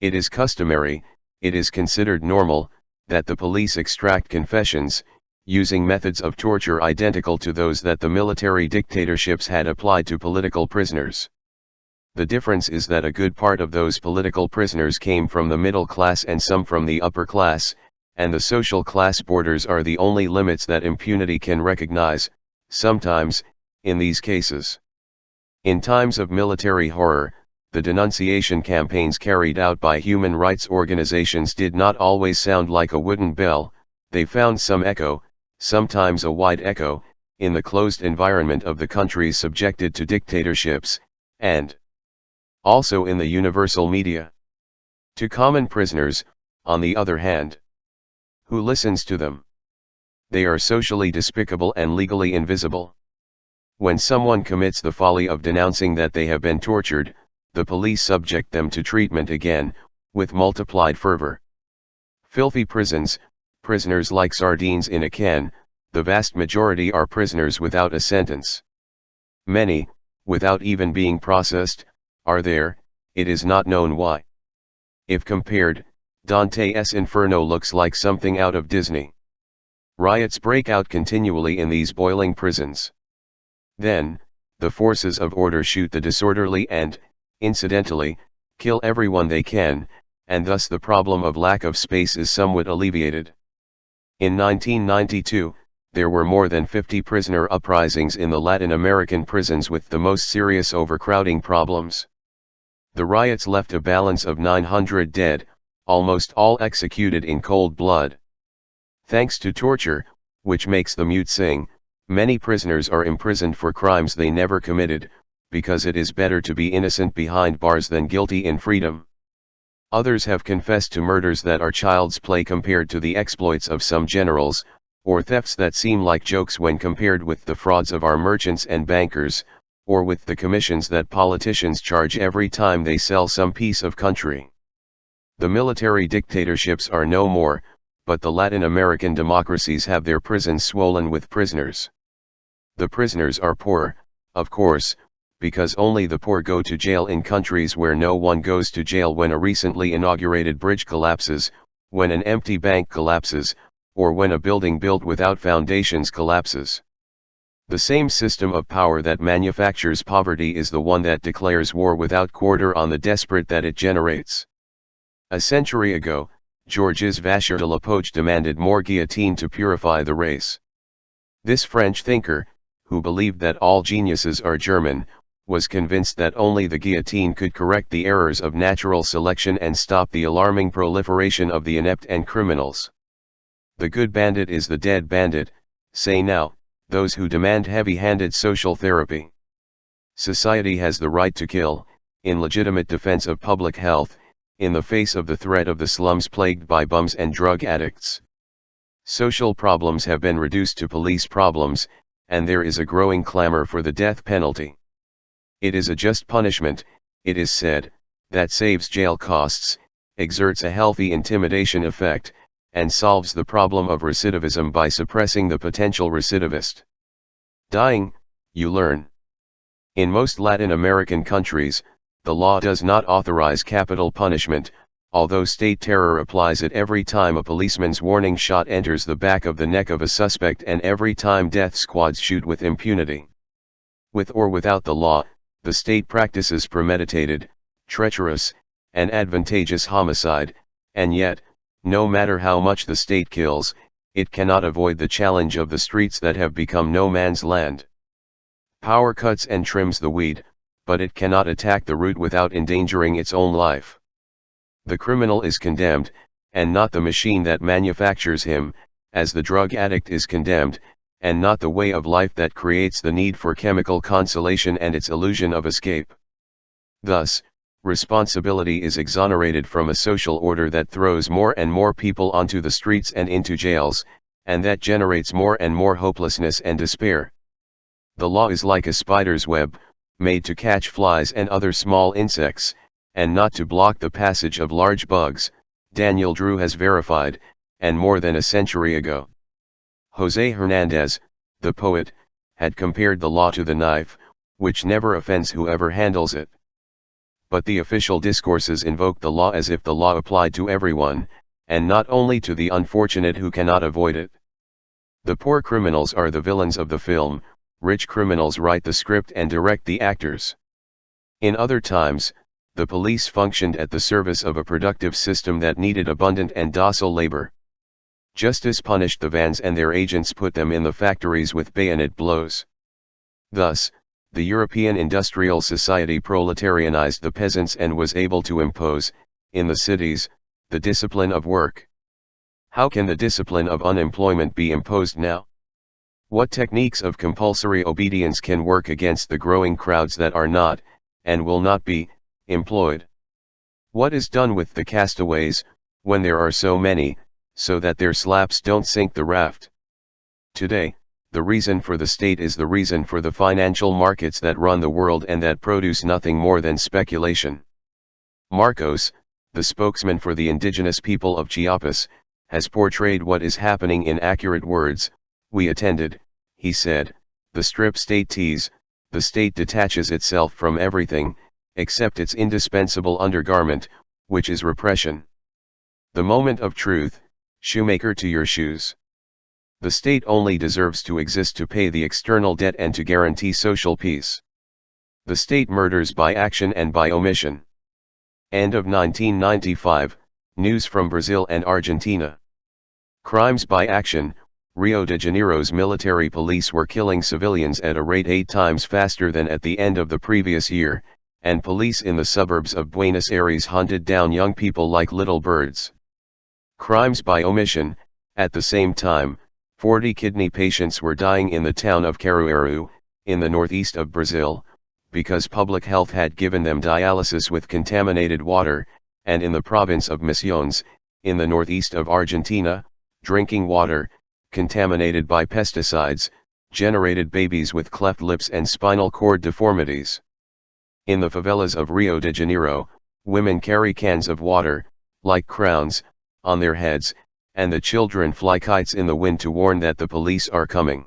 It is customary, it is considered normal, that the police extract confessions, using methods of torture identical to those that the military dictatorships had applied to political prisoners. The difference is that a good part of those political prisoners came from the middle class and some from the upper class, and the social class borders are the only limits that impunity can recognize, sometimes, in these cases. In times of military horror, the denunciation campaigns carried out by human rights organizations did not always sound like a wooden bell. They found some echo, sometimes a wide echo, in the closed environment of the countries subjected to dictatorships, and also in the universal media. To common prisoners, on the other hand, who listens to them? They are socially despicable and legally invisible. When someone commits the folly of denouncing that they have been tortured, the police subject them to treatment again, with multiplied fervor. Filthy prisons, prisoners like sardines in a can, the vast majority are prisoners without a sentence. Many, without even being processed, are there, it is not known why. If compared, Dante's Inferno looks like something out of Disney. Riots break out continually in these boiling prisons. Then, the forces of order shoot the disorderly and, incidentally, kill everyone they can, and thus the problem of lack of space is somewhat alleviated. In 1992, there were more than 50 prisoner uprisings in the Latin American prisons with the most serious overcrowding problems. The riots left a balance of 900 dead, almost all executed in cold blood. Thanks to torture, which makes the mute sing, many prisoners are imprisoned for crimes they never committed, because it is better to be innocent behind bars than guilty in freedom. Others have confessed to murders that are child's play compared to the exploits of some generals, or thefts that seem like jokes when compared with the frauds of our merchants and bankers, or with the commissions that politicians charge every time they sell some piece of country. The military dictatorships are no more, but the Latin American democracies have their prisons swollen with prisoners. The prisoners are poor, of course, because only the poor go to jail in countries where no one goes to jail when a recently inaugurated bridge collapses, when an empty bank collapses, or when a building built without foundations collapses. The same system of power that manufactures poverty is the one that declares war without quarter on the desperate that it generates. A century ago, Georges Vacher de la Poche demanded more guillotine to purify the race. This French thinker, who believed that all geniuses are German, was convinced that only the guillotine could correct the errors of natural selection and stop the alarming proliferation of the inept and criminals. The good bandit is the dead bandit, say now, those who demand heavy-handed social therapy. Society has the right to kill, in legitimate defense of public health, in the face of the threat of the slums plagued by bums and drug addicts. Social problems have been reduced to police problems, and there is a growing clamor for the death penalty. It is a just punishment, it is said, that saves jail costs, exerts a healthy intimidation effect, and solves the problem of recidivism by suppressing the potential recidivist. Dying, you learn. In most Latin American countries, the law does not authorize capital punishment, although state terror applies it every time a policeman's warning shot enters the back of the neck of a suspect and every time death squads shoot with impunity. With or without the law, the state practices premeditated, treacherous, and advantageous homicide, and yet, no matter how much the state kills, it cannot avoid the challenge of the streets that have become no man's land. Power cuts and trims the weed, but it cannot attack the root without endangering its own life. The criminal is condemned, and not the machine that manufactures him, as the drug addict is condemned, and not the way of life that creates the need for chemical consolation and its illusion of escape. Thus, responsibility is exonerated from a social order that throws more and more people onto the streets and into jails, and that generates more and more hopelessness and despair. The law is like a spider's web, made to catch flies and other small insects, and not to block the passage of large bugs, Daniel Drew has verified, and more than a century ago. José Hernández, the poet, had compared the law to the knife, which never offends whoever handles it. But the official discourses invoke the law as if the law applied to everyone, and not only to the unfortunate who cannot avoid it. The poor criminals are the villains of the film, rich criminals write the script and direct the actors. In other times, the police functioned at the service of a productive system that needed abundant and docile labor. Justice punished the vans and their agents put them in the factories with bayonet blows. Thus, the European industrial society proletarianized the peasants and was able to impose, in the cities, the discipline of work. How can the discipline of unemployment be imposed now? What techniques of compulsory obedience can work against the growing crowds that are not, and will not be, employed? What is done with the castaways, when there are so many, so that their slaps don't sink the raft? Today, the reason for the state is the reason for the financial markets that run the world and that produce nothing more than speculation. Marcos, the spokesman for the indigenous people of Chiapas, has portrayed what is happening in accurate words. We attended, he said, the strip state tease. The state detaches itself from everything, except its indispensable undergarment, which is repression. The moment of truth, shoemaker to your shoes. The state only deserves to exist to pay the external debt and to guarantee social peace. The state murders by action and by omission. End of 1995, news from Brazil and Argentina. Crimes by action. Rio de Janeiro's military police were killing civilians at a rate 8 times faster than at the end of the previous year, and police in the suburbs of Buenos Aires hunted down young people like little birds. Crimes by omission. At the same time, 40 kidney patients were dying in the town of Caruaru, in the northeast of Brazil, because public health had given them dialysis with contaminated water, and in the province of Misiones, in the northeast of Argentina, drinking water, contaminated by pesticides, generated babies with cleft lips and spinal cord deformities. In the favelas of Rio de Janeiro, women carry cans of water, like crowns, on their heads, and the children fly kites in the wind to warn that the police are coming.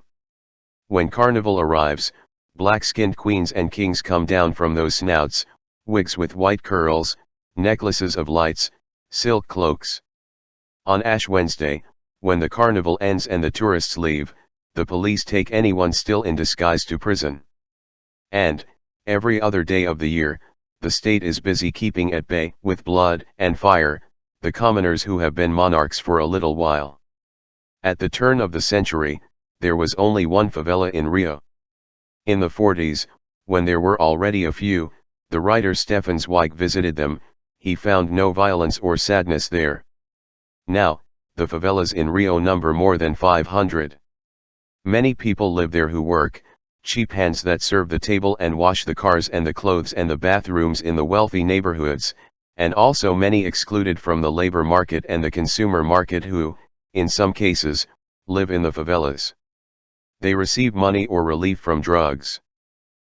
When carnival arrives, black-skinned queens and kings come down from those snouts, wigs with white curls, necklaces of lights, silk cloaks. On Ash Wednesday, when the carnival ends and the tourists leave, the police take anyone still in disguise to prison. And, every other day of the year, the state is busy keeping at bay, with blood and fire, the commoners who have been monarchs for a little while. At the turn of the century, there was only one favela in Rio. In the 40s, when there were already a few, the writer Stefan Zweig visited them. He found no violence or sadness there. Now, the favelas in Rio number more than 500. Many people live there who work, cheap hands that serve the table and wash the cars and the clothes and the bathrooms in the wealthy neighborhoods, and also many excluded from the labor market and the consumer market who, in some cases, live in the favelas. They receive money or relief from drugs.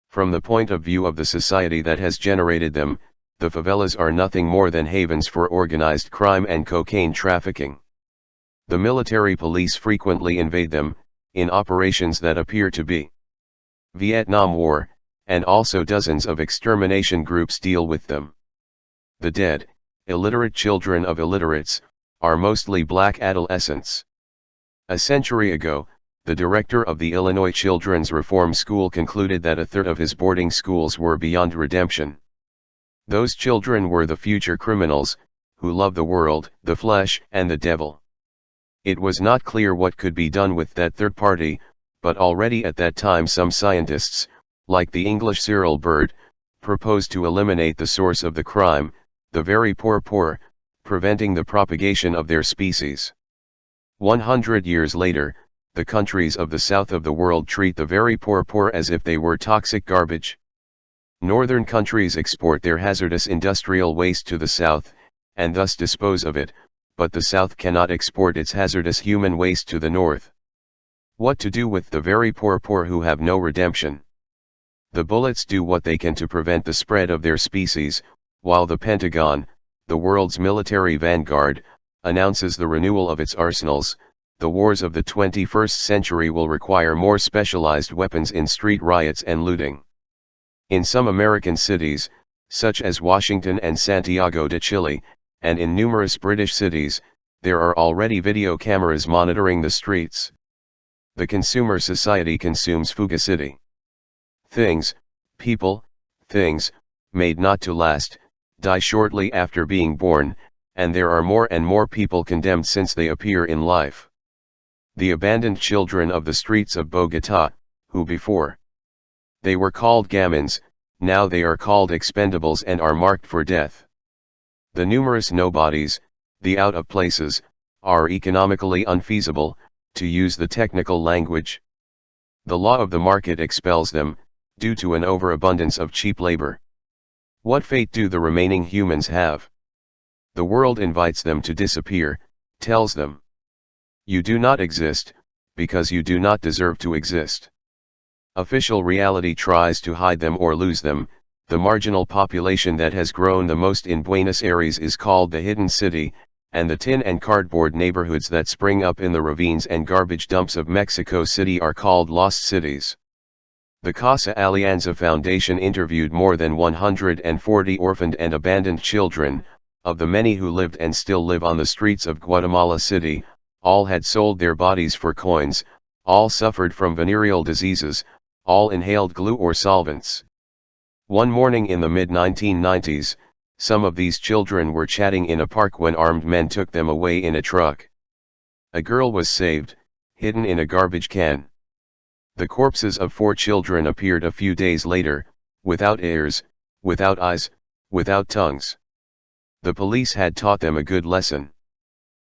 From the point of view of the society that has generated them, the favelas are nothing more than havens for organized crime and cocaine trafficking. The military police frequently invade them, in operations that appear to be Vietnam War, and also dozens of extermination groups deal with them. The dead, illiterate children of illiterates, are mostly black adolescents. A century ago, the director of the Illinois Children's Reform School concluded that a third of his boarding schools were beyond redemption. Those children were the future criminals, who love the world, the flesh, and the devil. It was not clear what could be done with that third party, but already at that time some scientists, like the English Cyril Bird, proposed to eliminate the source of the crime, the very poor, preventing the propagation of their species. 100 years later, the countries of the south of the world treat the very poor as if they were toxic garbage. Northern countries export their hazardous industrial waste to the south, and thus dispose of it, but the south cannot export its hazardous human waste to the north. What to do with the very poor who have no redemption? The bullets do what they can to prevent the spread of their species, while the Pentagon, the world's military vanguard, announces the renewal of its arsenals. The wars of the 21st century will require more specialized weapons in street riots and looting. In some American cities, such as Washington and Santiago de Chile, and in numerous British cities, There are already video cameras monitoring the streets. The consumer society consumes fugacity. Things, people, things, made not to last, die shortly after being born, and there are more and more people condemned since they appear in life. The abandoned children of the streets of Bogotá, who before they were called gamins, now they are called expendables and are marked for death. The numerous nobodies, the out of places, are economically unfeasible, to use the technical language. The law of the market expels them, due to an overabundance of cheap labor. What fate do the remaining humans have? The world invites them to disappear, tells them, you do not exist, because you do not deserve to exist. Official reality tries to hide them or lose them. The marginal population that has grown the most in Buenos Aires is called the hidden city, and the tin and cardboard neighborhoods that spring up in the ravines and garbage dumps of Mexico City are called lost cities. The Casa Alianza Foundation interviewed more than 140 orphaned and abandoned children. Of the many who lived and still live on the streets of Guatemala City, all had sold their bodies for coins, all suffered from venereal diseases, all inhaled glue or solvents. One morning in the mid-1990s, some of these children were chatting in a park when armed men took them away in a truck. A girl was saved, hidden in a garbage can. The corpses of 4 children appeared a few days later, without ears, without eyes, without tongues. The police had taught them a good lesson.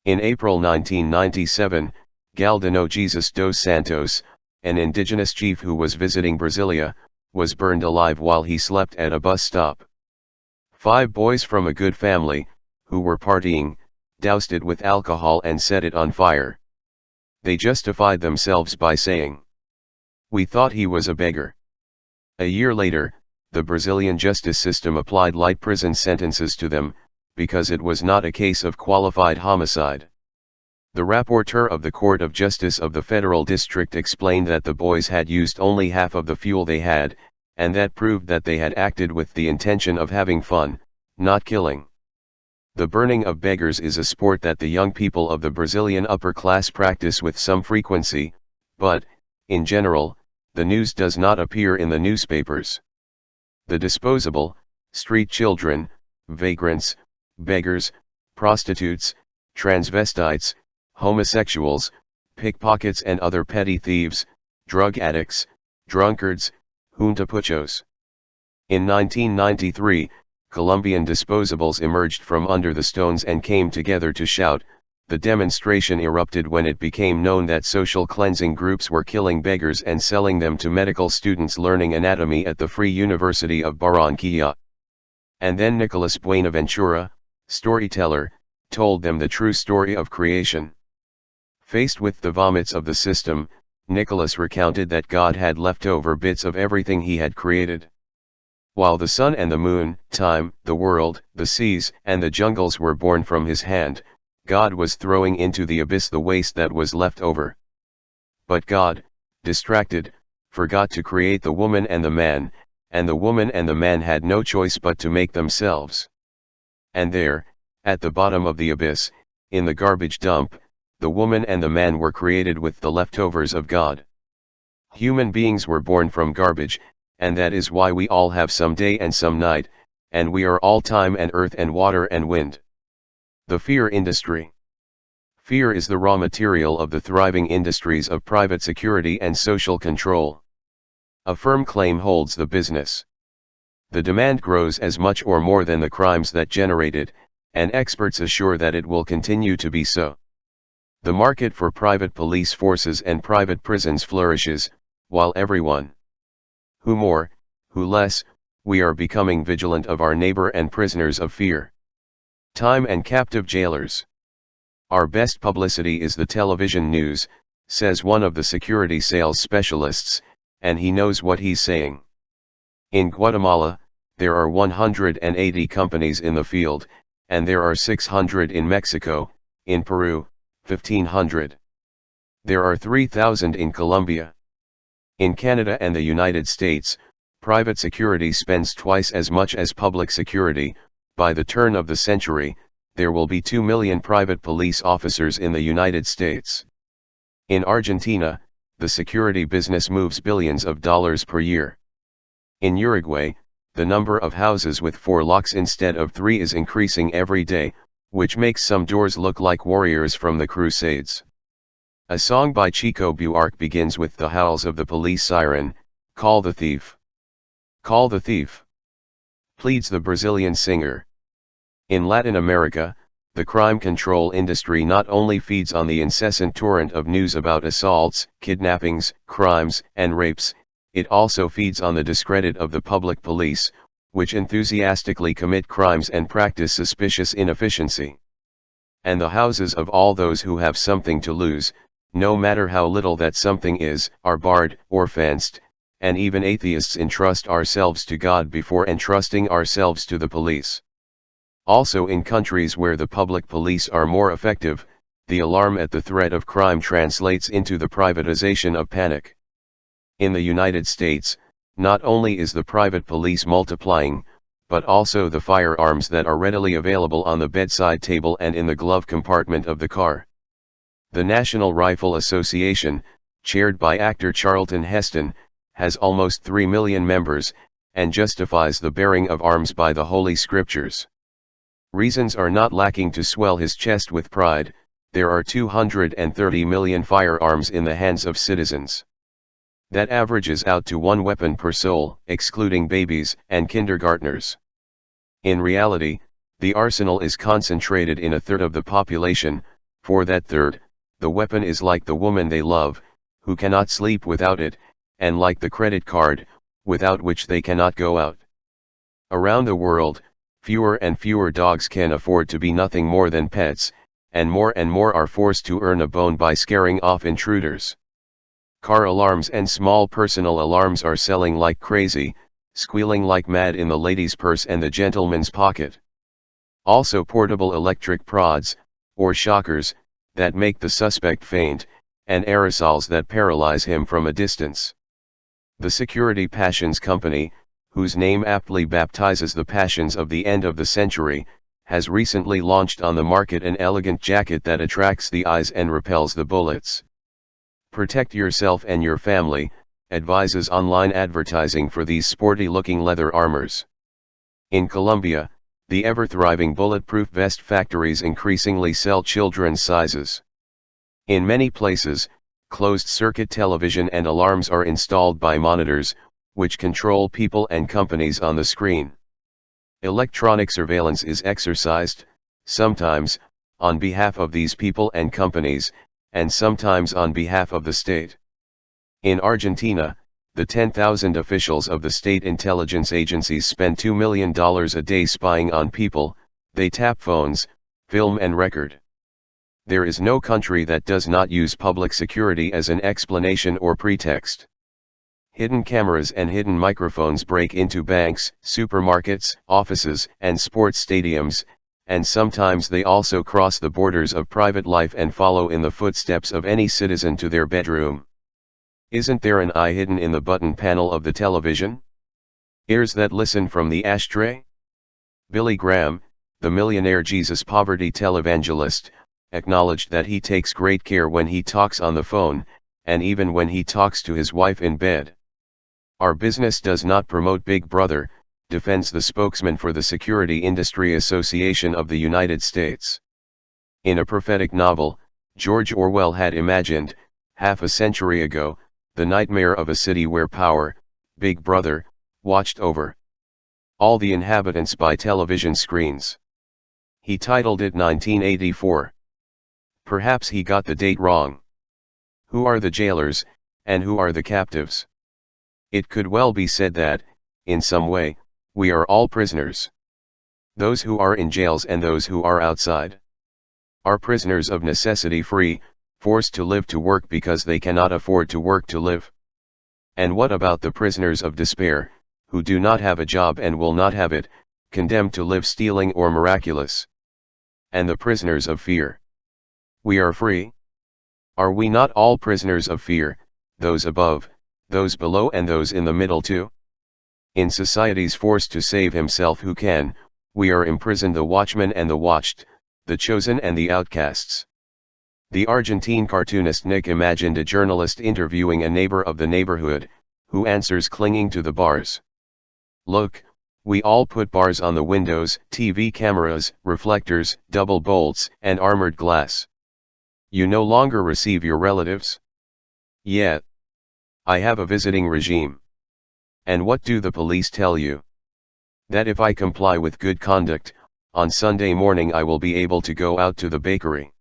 In April 1997, Galdino Jesus dos Santos, an indigenous chief who was visiting Brasilia, was burned alive while he slept at a bus stop. 5 boys from a good family, who were partying, doused it with alcohol and set it on fire. They justified themselves by saying, "We thought he was a beggar." A year later, the Brazilian justice system applied light prison sentences to them, because it was not a case of qualified homicide. The rapporteur of the Court of Justice of the Federal District explained that the boys had used only half of the fuel they had, and that proved that they had acted with the intention of having fun, not killing. The burning of beggars is a sport that the young people of the Brazilian upper class practice with some frequency, but, in general, the news does not appear in the newspapers. The disposable, street children, vagrants, beggars, prostitutes, transvestites, homosexuals, pickpockets and other petty thieves, drug addicts, drunkards, juntapuchos. In 1993, Colombian disposables emerged from under the stones and came together to shout. The demonstration erupted when it became known that social cleansing groups were killing beggars and selling them to medical students learning anatomy at the Free University of Barranquilla. And then Nicolas Buenaventura, storyteller, told them the true story of creation. Faced with the vomits of the system, Nicholas recounted that God had left over bits of everything he had created. While the sun and the moon, time, the world, the seas, and the jungles were born from his hand, God was throwing into the abyss the waste that was left over. But God, distracted, forgot to create the woman and the man, and the woman and the man had no choice but to make themselves. And there, at the bottom of the abyss, in the garbage dump, the woman and the man were created with the leftovers of God. Human beings were born from garbage, and that is why we all have some day and some night, and we are all time and earth and water and wind. The fear industry. Fear is the raw material of the thriving industries of private security and social control. A firm claim holds the business. The demand grows as much or more than the crimes that generate it, and experts assure that it will continue to be so. The market for private police forces and private prisons flourishes, while everyone, who more, who less, we are becoming vigilant of our neighbor and prisoners of fear. Time and captive jailers. Our best publicity is the television news, says one of the security sales specialists, and he knows what he's saying. In Guatemala, there are 180 companies in the field, and there are 600 in Mexico, in Peru, 1,500. There are 3,000 in Colombia. In Canada and the United States, private security spends twice as much as public security. By the turn of the century, there will be 2 million private police officers in the United States. In Argentina, the security business moves billions of dollars per year. In Uruguay, the number of houses with 4 locks instead of 3 is increasing every day, which makes some doors look like warriors from the Crusades. A song by Chico Buarque begins with the howls of the police siren, "Call the thief. Call the thief," pleads the Brazilian singer. In Latin America, the crime control industry not only feeds on the incessant torrent of news about assaults, kidnappings, crimes, and rapes, it also feeds on the discredit of the public police, which enthusiastically commit crimes and practice suspicious inefficiency. And the houses of all those who have something to lose, no matter how little that something is, are barred or fenced, and even atheists entrust ourselves to God before entrusting ourselves to the police. Also, in countries where the public police are more effective, the alarm at the threat of crime translates into the privatization of panic. In the United States, not only is the private police multiplying, but also the firearms that are readily available on the bedside table and in the glove compartment of the car. The National Rifle Association, chaired by actor Charlton Heston, has almost 3 million members, and justifies the bearing of arms by the Holy Scriptures. Reasons are not lacking to swell his chest with pride. There are 230 million firearms in the hands of citizens. That averages out to 1 weapon per soul, excluding babies and kindergartners. In reality, the arsenal is concentrated in a third of the population. For that third, the weapon is like the woman they love, who cannot sleep without it, and like the credit card, without which they cannot go out. Around the world, fewer and fewer dogs can afford to be nothing more than pets, and more are forced to earn a bone by scaring off intruders. Car alarms and small personal alarms are selling like crazy, squealing like mad in the lady's purse and the gentleman's pocket. Also portable electric prods, or shockers, that make the suspect faint, and aerosols that paralyze him from a distance. The Security Passions Company, whose name aptly baptizes the passions of the end of the century, has recently launched on the market an elegant jacket that attracts the eyes and repels the bullets. Protect yourself and your family, advises online advertising for these sporty-looking leather armors. In Colombia, the ever-thriving bulletproof vest factories increasingly sell children's sizes. In many places, closed-circuit television and alarms are installed by monitors, which control people and companies on the screen. Electronic surveillance is exercised, sometimes, on behalf of these people and companies, and sometimes on behalf of the state. In Argentina, the 10,000 officials of the state intelligence agencies spend $2 million a day spying on people. They tap phones, film and record. There is no country that does not use public security as an explanation or pretext. Hidden cameras and hidden microphones break into banks, supermarkets, offices, and sports stadiums, and sometimes they also cross the borders of private life and follow in the footsteps of any citizen to their bedroom. Isn't there an eye hidden in the button panel of the television? Ears that listen from the ashtray? Billy Graham, the millionaire Jesus poverty televangelist, acknowledged that he takes great care when he talks on the phone, and even when he talks to his wife in bed. Our business does not promote Big Brother, defends the spokesman for the Security Industry Association of the United States. In a prophetic novel, George Orwell had imagined, half a century ago, the nightmare of a city where power, Big Brother, watched over all the inhabitants by television screens. He titled it 1984. Perhaps he got the date wrong. Who are the jailers, and who are the captives? It could well be said that, in some way, we are all prisoners. Those who are in jails and those who are outside are prisoners of necessity, free, forced to live to work because they cannot afford to work to live. And what about the prisoners of despair, who do not have a job and will not have it, condemned to live stealing or miraculous? And the prisoners of fear? We are free? Are we not all prisoners of fear, those above, those below and those in the middle too? In society's force to save himself who can, we are imprisoned, the watchman and the watched, the chosen and the outcasts. The Argentine cartoonist Nick imagined a journalist interviewing a neighbor of the neighborhood, who answers clinging to the bars. "Look, we all put bars on the windows, TV cameras, reflectors, double bolts, and armored glass. You no longer receive your relatives?" "Yeah. I have a visiting regime." "And what do the police tell you?" "That if I comply with good conduct, on Sunday morning I will be able to go out to the bakery."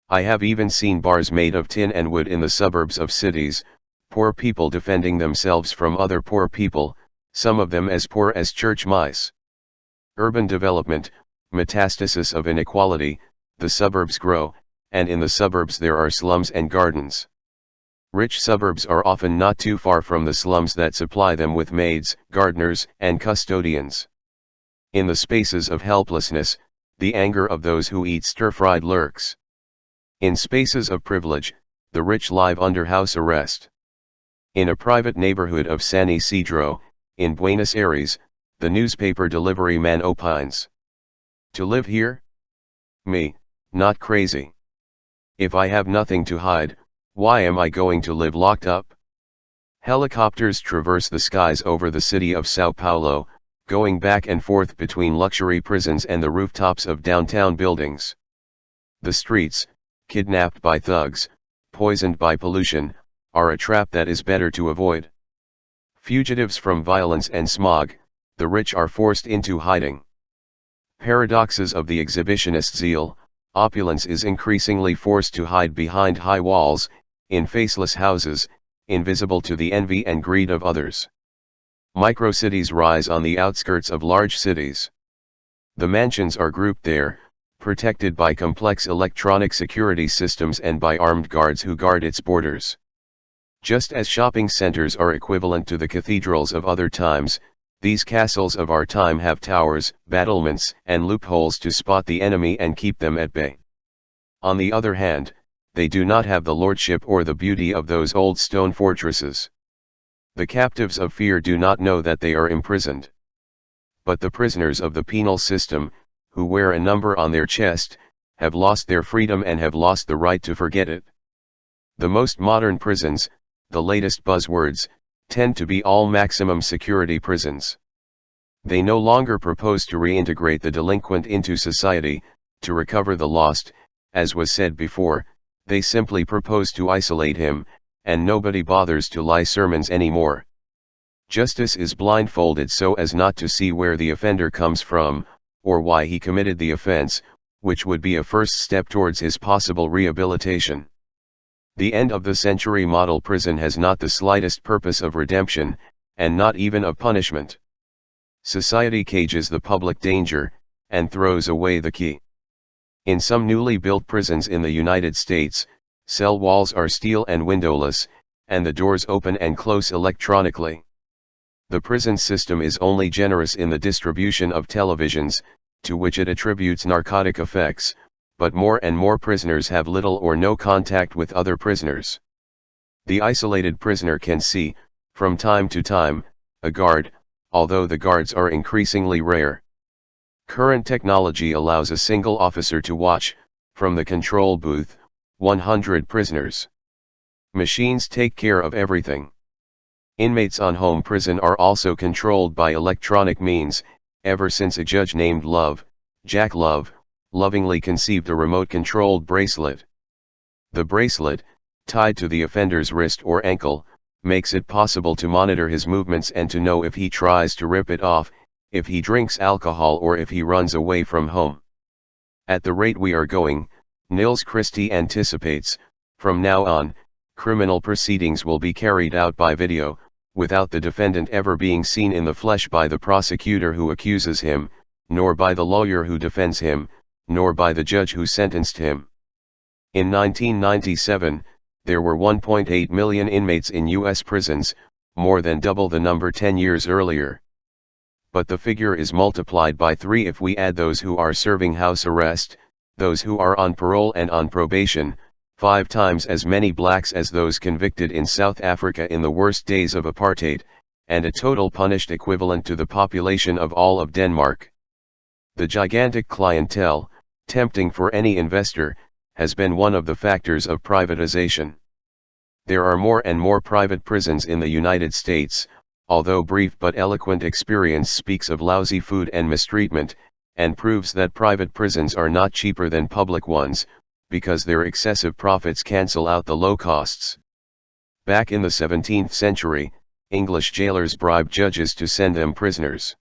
I have even seen bars made of tin and wood in the suburbs of cities, poor people defending themselves from other poor people, some of them as poor as church mice. Urban development, metastasis of inequality, the suburbs grow, and in the suburbs there are slums and gardens. Rich suburbs are often not too far from the slums that supply them with maids, gardeners, and custodians. In the spaces of helplessness, the anger of those who eat stir-fried lurks. In spaces of privilege, the rich live under house arrest. In a private neighborhood of San Isidro, in Buenos Aires, the newspaper delivery man opines. "To live here? Me, not crazy. If I have nothing to hide, why am I going to live locked up?" Helicopters traverse the skies over the city of Sao Paulo, going back and forth between luxury prisons and the rooftops of downtown buildings. The streets, kidnapped by thugs, poisoned by pollution, are a trap that is better to avoid. Fugitives from violence and smog, the rich are forced into hiding. Paradoxes of the exhibitionist zeal, opulence is increasingly forced to hide behind high walls, in faceless houses, invisible to the envy and greed of others. Microcities rise on the outskirts of large cities. The mansions are grouped there, protected by complex electronic security systems and by armed guards who guard its borders. Just as shopping centers are equivalent to the cathedrals of other times, these castles of our time have towers, battlements, and loopholes to spot the enemy and keep them at bay. On the other hand, they do not have the lordship or the beauty of those old stone fortresses. The captives of fear do not know that they are imprisoned. But the prisoners of the penal system, who wear a number on their chest, have lost their freedom and have lost the right to forget it. The most modern prisons, the latest buzzwords, tend to be all maximum security prisons. They no longer propose to reintegrate the delinquent into society, to recover the lost, as was said before, they simply propose to isolate him, and nobody bothers to lie sermons anymore. Justice is blindfolded so as not to see where the offender comes from, or why he committed the offense, which would be a first step towards his possible rehabilitation. The end-of-the-century model prison has not the slightest purpose of redemption, and not even of punishment. Society cages the public danger, and throws away the key. In some newly built prisons in the United States, cell walls are steel and windowless, and the doors open and close electronically. The prison system is only generous in the distribution of televisions, to which it attributes narcotic effects, but more and more prisoners have little or no contact with other prisoners. The isolated prisoner can see, from time to time, a guard, although the guards are increasingly rare. Current technology allows a single officer to watch, from the control booth, 100 prisoners. Machines take care of everything. Inmates on home prison are also controlled by electronic means, ever since a judge named Jack Love, lovingly conceived a remote-controlled bracelet. The bracelet, tied to the offender's wrist or ankle, makes it possible to monitor his movements and to know if he tries to rip it off, if he drinks alcohol or if he runs away from home. At the rate we are going, Nils Christie anticipates, from now on, criminal proceedings will be carried out by video, without the defendant ever being seen in the flesh by the prosecutor who accuses him, nor by the lawyer who defends him, nor by the judge who sentenced him. In 1997, there were 1.8 million inmates in U.S. prisons, more than double the number 10 years earlier. But the figure is multiplied by 3 if we add those who are serving house arrest, those who are on parole and on probation, 5 times as many blacks as those convicted in South Africa in the worst days of apartheid, and a total punished equivalent to the population of all of Denmark. The gigantic clientele, tempting for any investor, has been one of the factors of privatization. There are more and more private prisons in the United States, although brief but eloquent experience speaks of lousy food and mistreatment, and proves that private prisons are not cheaper than public ones, because their excessive profits cancel out the low costs. Back in the 17th century, English jailers bribed judges to send them prisoners.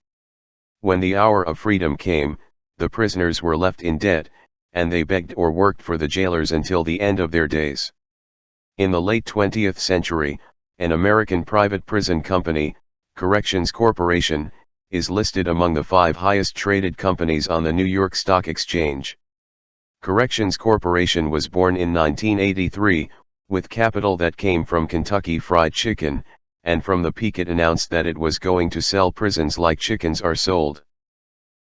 When the hour of freedom came, the prisoners were left in debt, and they begged or worked for the jailers until the end of their days. In the late 20th century, an American private prison company, Corrections Corporation, is listed among the 5 highest traded companies on the New York Stock Exchange. Corrections Corporation was born in 1983, with capital that came from Kentucky Fried Chicken, and from the peak it announced that it was going to sell prisons like chickens are sold.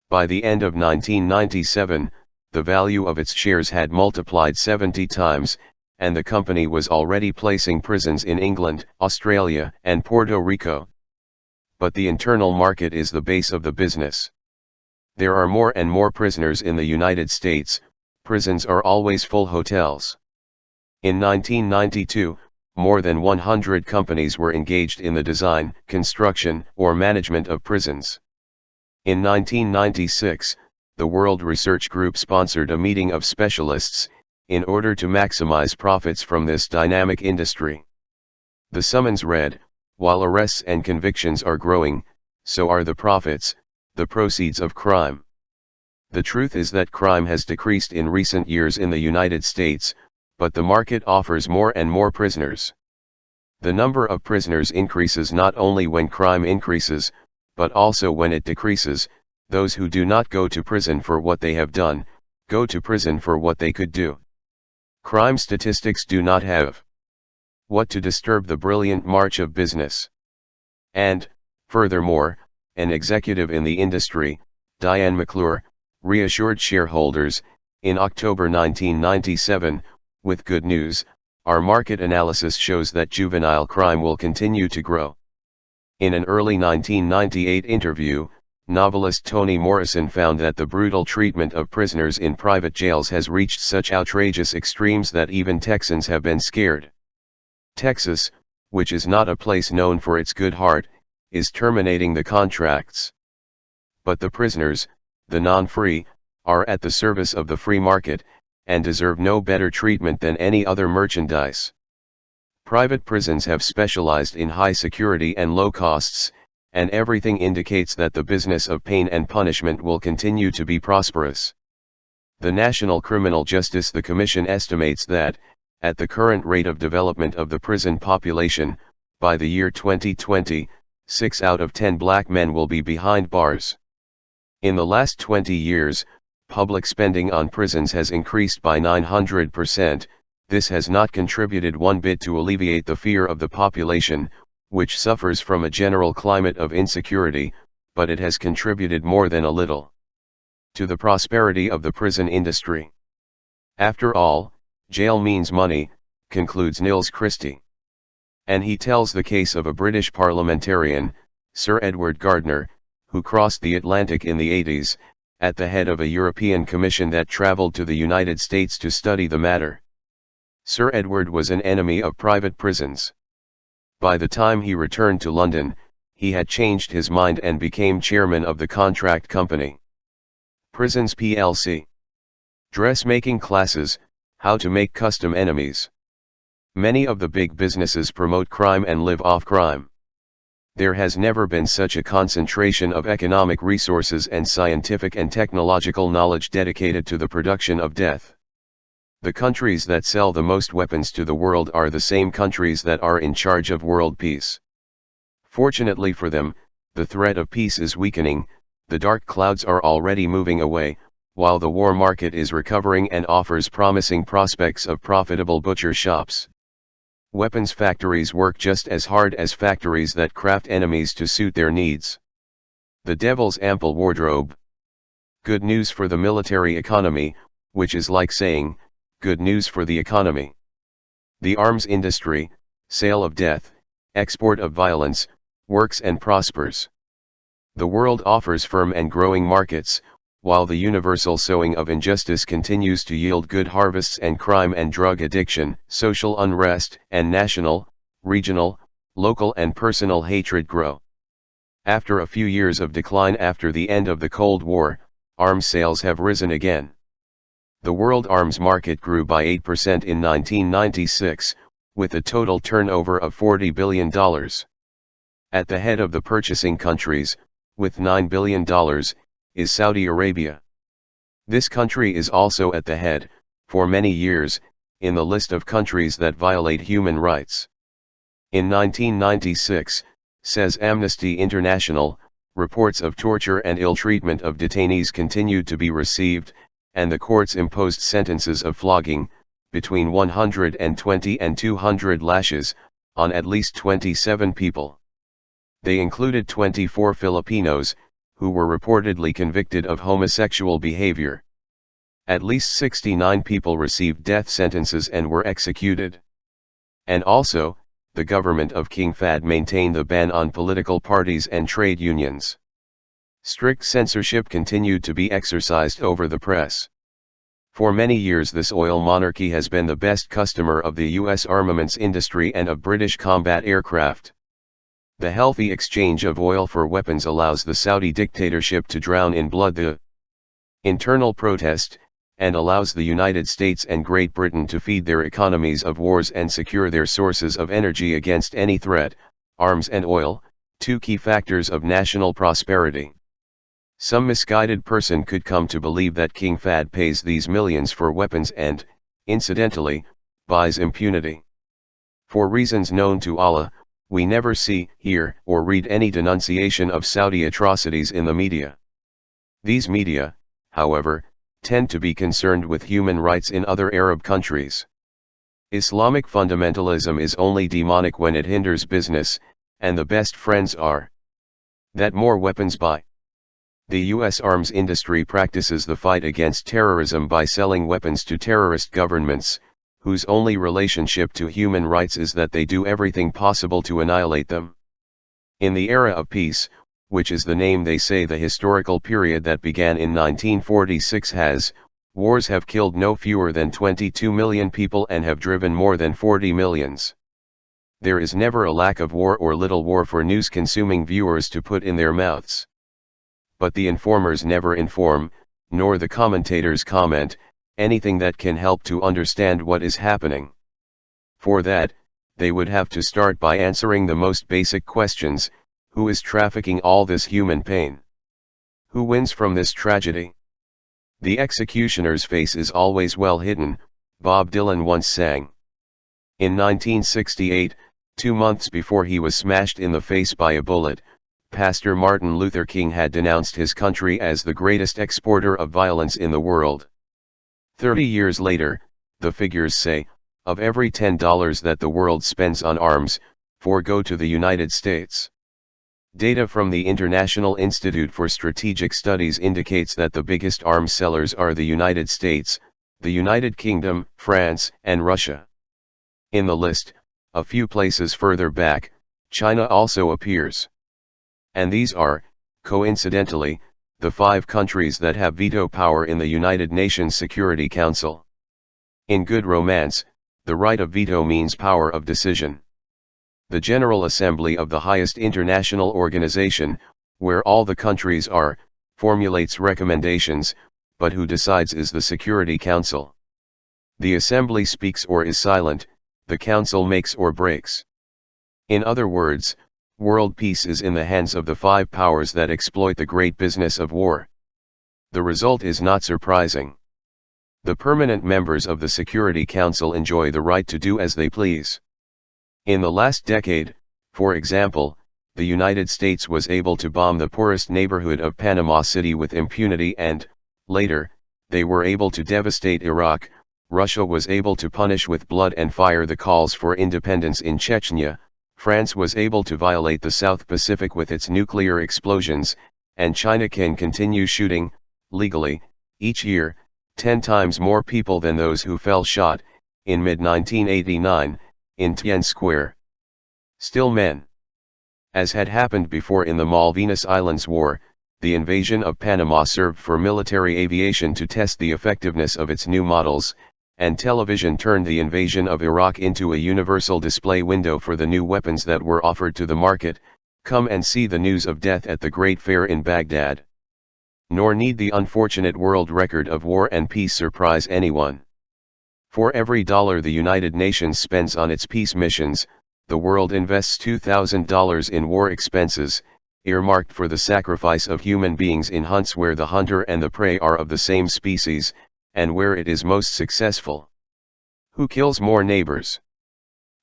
By the end of 1997, the value of its shares had multiplied 70 times, and the company was already placing prisons in England, Australia, and Puerto Rico. But the internal market is the base of the business. There are more and more prisoners in the United States. Prisons are always full hotels. In 1992, more than 100 companies were engaged in the design, construction, or management of prisons. In 1996, the World Research Group sponsored a meeting of specialists, in order to maximize profits from this dynamic industry. The summons read, "While arrests and convictions are growing, so are the profits, the proceeds of crime." The truth is that crime has decreased in recent years in the United States, but the market offers more and more prisoners. The number of prisoners increases not only when crime increases, but also when it decreases. Those who do not go to prison for what they have done, go to prison for what they could do. Crime statistics do not have what to disturb the brilliant march of business. And, furthermore, an executive in the industry, Diane McClure, reassured shareholders, in October 1997, with good news, our market analysis shows that juvenile crime will continue to grow. In an early 1998 interview, novelist Toni Morrison found that the brutal treatment of prisoners in private jails has reached such outrageous extremes that even Texans have been scared. Texas, which is not a place known for its good heart, is terminating the contracts. But the prisoners, the non-free, are at the service of the free market, and deserve no better treatment than any other merchandise. Private prisons have specialized in high security and low costs, and everything indicates that the business of pain and punishment will continue to be prosperous. The National Criminal Justice Commission estimates that, at the current rate of development of the prison population, by the year 2020, 6 out of 10 black men will be behind bars. In the last 20 years, public spending on prisons has increased by 900%. This has not contributed one bit to alleviate the fear of the population, which suffers from a general climate of insecurity, but it has contributed more than a little to the prosperity of the prison industry. After all, jail means money, concludes Nils Christie. And he tells the case of a British parliamentarian, Sir Edward Gardner, who crossed the Atlantic in the 80s, at the head of a European Commission that traveled to the United States to study the matter. Sir Edward was an enemy of private prisons. By the time he returned to London, he had changed his mind and became chairman of the contract company. Prisons plc. Dressmaking classes, how to make custom enemies. Many of the big businesses promote crime and live off crime. There has never been such a concentration of economic resources and scientific and technological knowledge dedicated to the production of death. The countries that sell the most weapons to the world are the same countries that are in charge of world peace. Fortunately for them, the threat of peace is weakening, the dark clouds are already moving away, while the war market is recovering and offers promising prospects of profitable butcher shops. Weapons factories work just as hard as factories that craft enemies to suit their needs. The devil's ample wardrobe. Good news for the military economy, which is like saying, good news for the economy. The arms industry, sale of death, export of violence, works and prospers. The world offers firm and growing markets, while the universal sowing of injustice continues to yield good harvests and crime and drug addiction, social unrest, and national, regional, local and personal hatred grow. After a few years of decline after the end of the Cold War, arms sales have risen again. The world arms market grew by 8% in 1996, with a total turnover of $40 billion. At the head of the purchasing countries, with $9 billion, is Saudi Arabia. This country is also at the head, for many years, in the list of countries that violate human rights. In 1996, says Amnesty International, reports of torture and ill treatment of detainees continued to be received, and the courts imposed sentences of flogging, between 120 and 200 lashes, on at least 27 people. They included 24 Filipinos, who were reportedly convicted of homosexual behavior. At least 69 people received death sentences and were executed. And also, the government of King Fahd maintained the ban on political parties and trade unions. Strict censorship continued to be exercised over the press. For many years this oil monarchy has been the best customer of the U.S. armaments industry and of British combat aircraft. The healthy exchange of oil for weapons allows the Saudi dictatorship to drown in blood the internal protest, and allows the United States and Great Britain to feed their economies of wars and secure their sources of energy against any threat, arms and oil, two key factors of national prosperity. Some misguided person could come to believe that King Fahd pays these millions for weapons and, incidentally, buys impunity. For reasons known to Allah, we never see, hear, or read any denunciation of Saudi atrocities in the media. These media, however, tend to be concerned with human rights in other Arab countries. Islamic fundamentalism is only demonic when it hinders business, and the best friends are that more weapons buy. The U.S. arms industry practices the fight against terrorism by selling weapons to terrorist governments, whose only relationship to human rights is that they do everything possible to annihilate them. In the era of peace, which is the name they say the historical period that began in 1946 has, wars have killed no fewer than 22 million people and have driven more than 40 millions. There is never a lack of war or little war for news-consuming viewers to put in their mouths. But the informers never inform, nor the commentators comment, anything that can help to understand what is happening. For that, they would have to start by answering the most basic questions: who is trafficking all this human pain? Who wins from this tragedy? The executioner's face is always well hidden, Bob Dylan once sang. In 1968, 2 months before he was smashed in the face by a bullet, Pastor Martin Luther King had denounced his country as the greatest exporter of violence in the world. 30 years later, the figures say, of every $10 that the world spends on arms, 4 go to the United States. Data from the International Institute for Strategic Studies indicates that the biggest arms sellers are the United States, the United Kingdom, France, and Russia. In the list, a few places further back, China also appears. And these are, coincidentally, the 5 countries that have veto power in the United Nations Security Council. In good romance, the right of veto means power of decision. The General Assembly of the highest international organization, where all the countries are, formulates recommendations, but who decides is the Security Council. The Assembly speaks or is silent, the Council makes or breaks. In other words, world peace is in the hands of the 5 powers that exploit the great business of war. The result is not surprising. The permanent members of the Security Council enjoy the right to do as they please. In the last decade, for example, the United States was able to bomb the poorest neighborhood of Panama City with impunity and, later, they were able to devastate Iraq. Russia was able to punish with blood and fire the calls for independence in Chechnya. France was able to violate the South Pacific with its nuclear explosions, and China can continue shooting, legally, each year, 10 times more people than those who fell shot, in mid-1989, in Tiananmen Square. Still men. As had happened before in the Malvinas Islands War, the invasion of Panama served for military aviation to test the effectiveness of its new models, and television turned the invasion of Iraq into a universal display window for the new weapons that were offered to the market. Come and see the news of death at the Great Fair in Baghdad. Nor need the unfortunate world record of war and peace surprise anyone. For every dollar the United Nations spends on its peace missions, the world invests $2,000 in war expenses, earmarked for the sacrifice of human beings in hunts where the hunter and the prey are of the same species, and where it is most successful. Who kills more neighbors?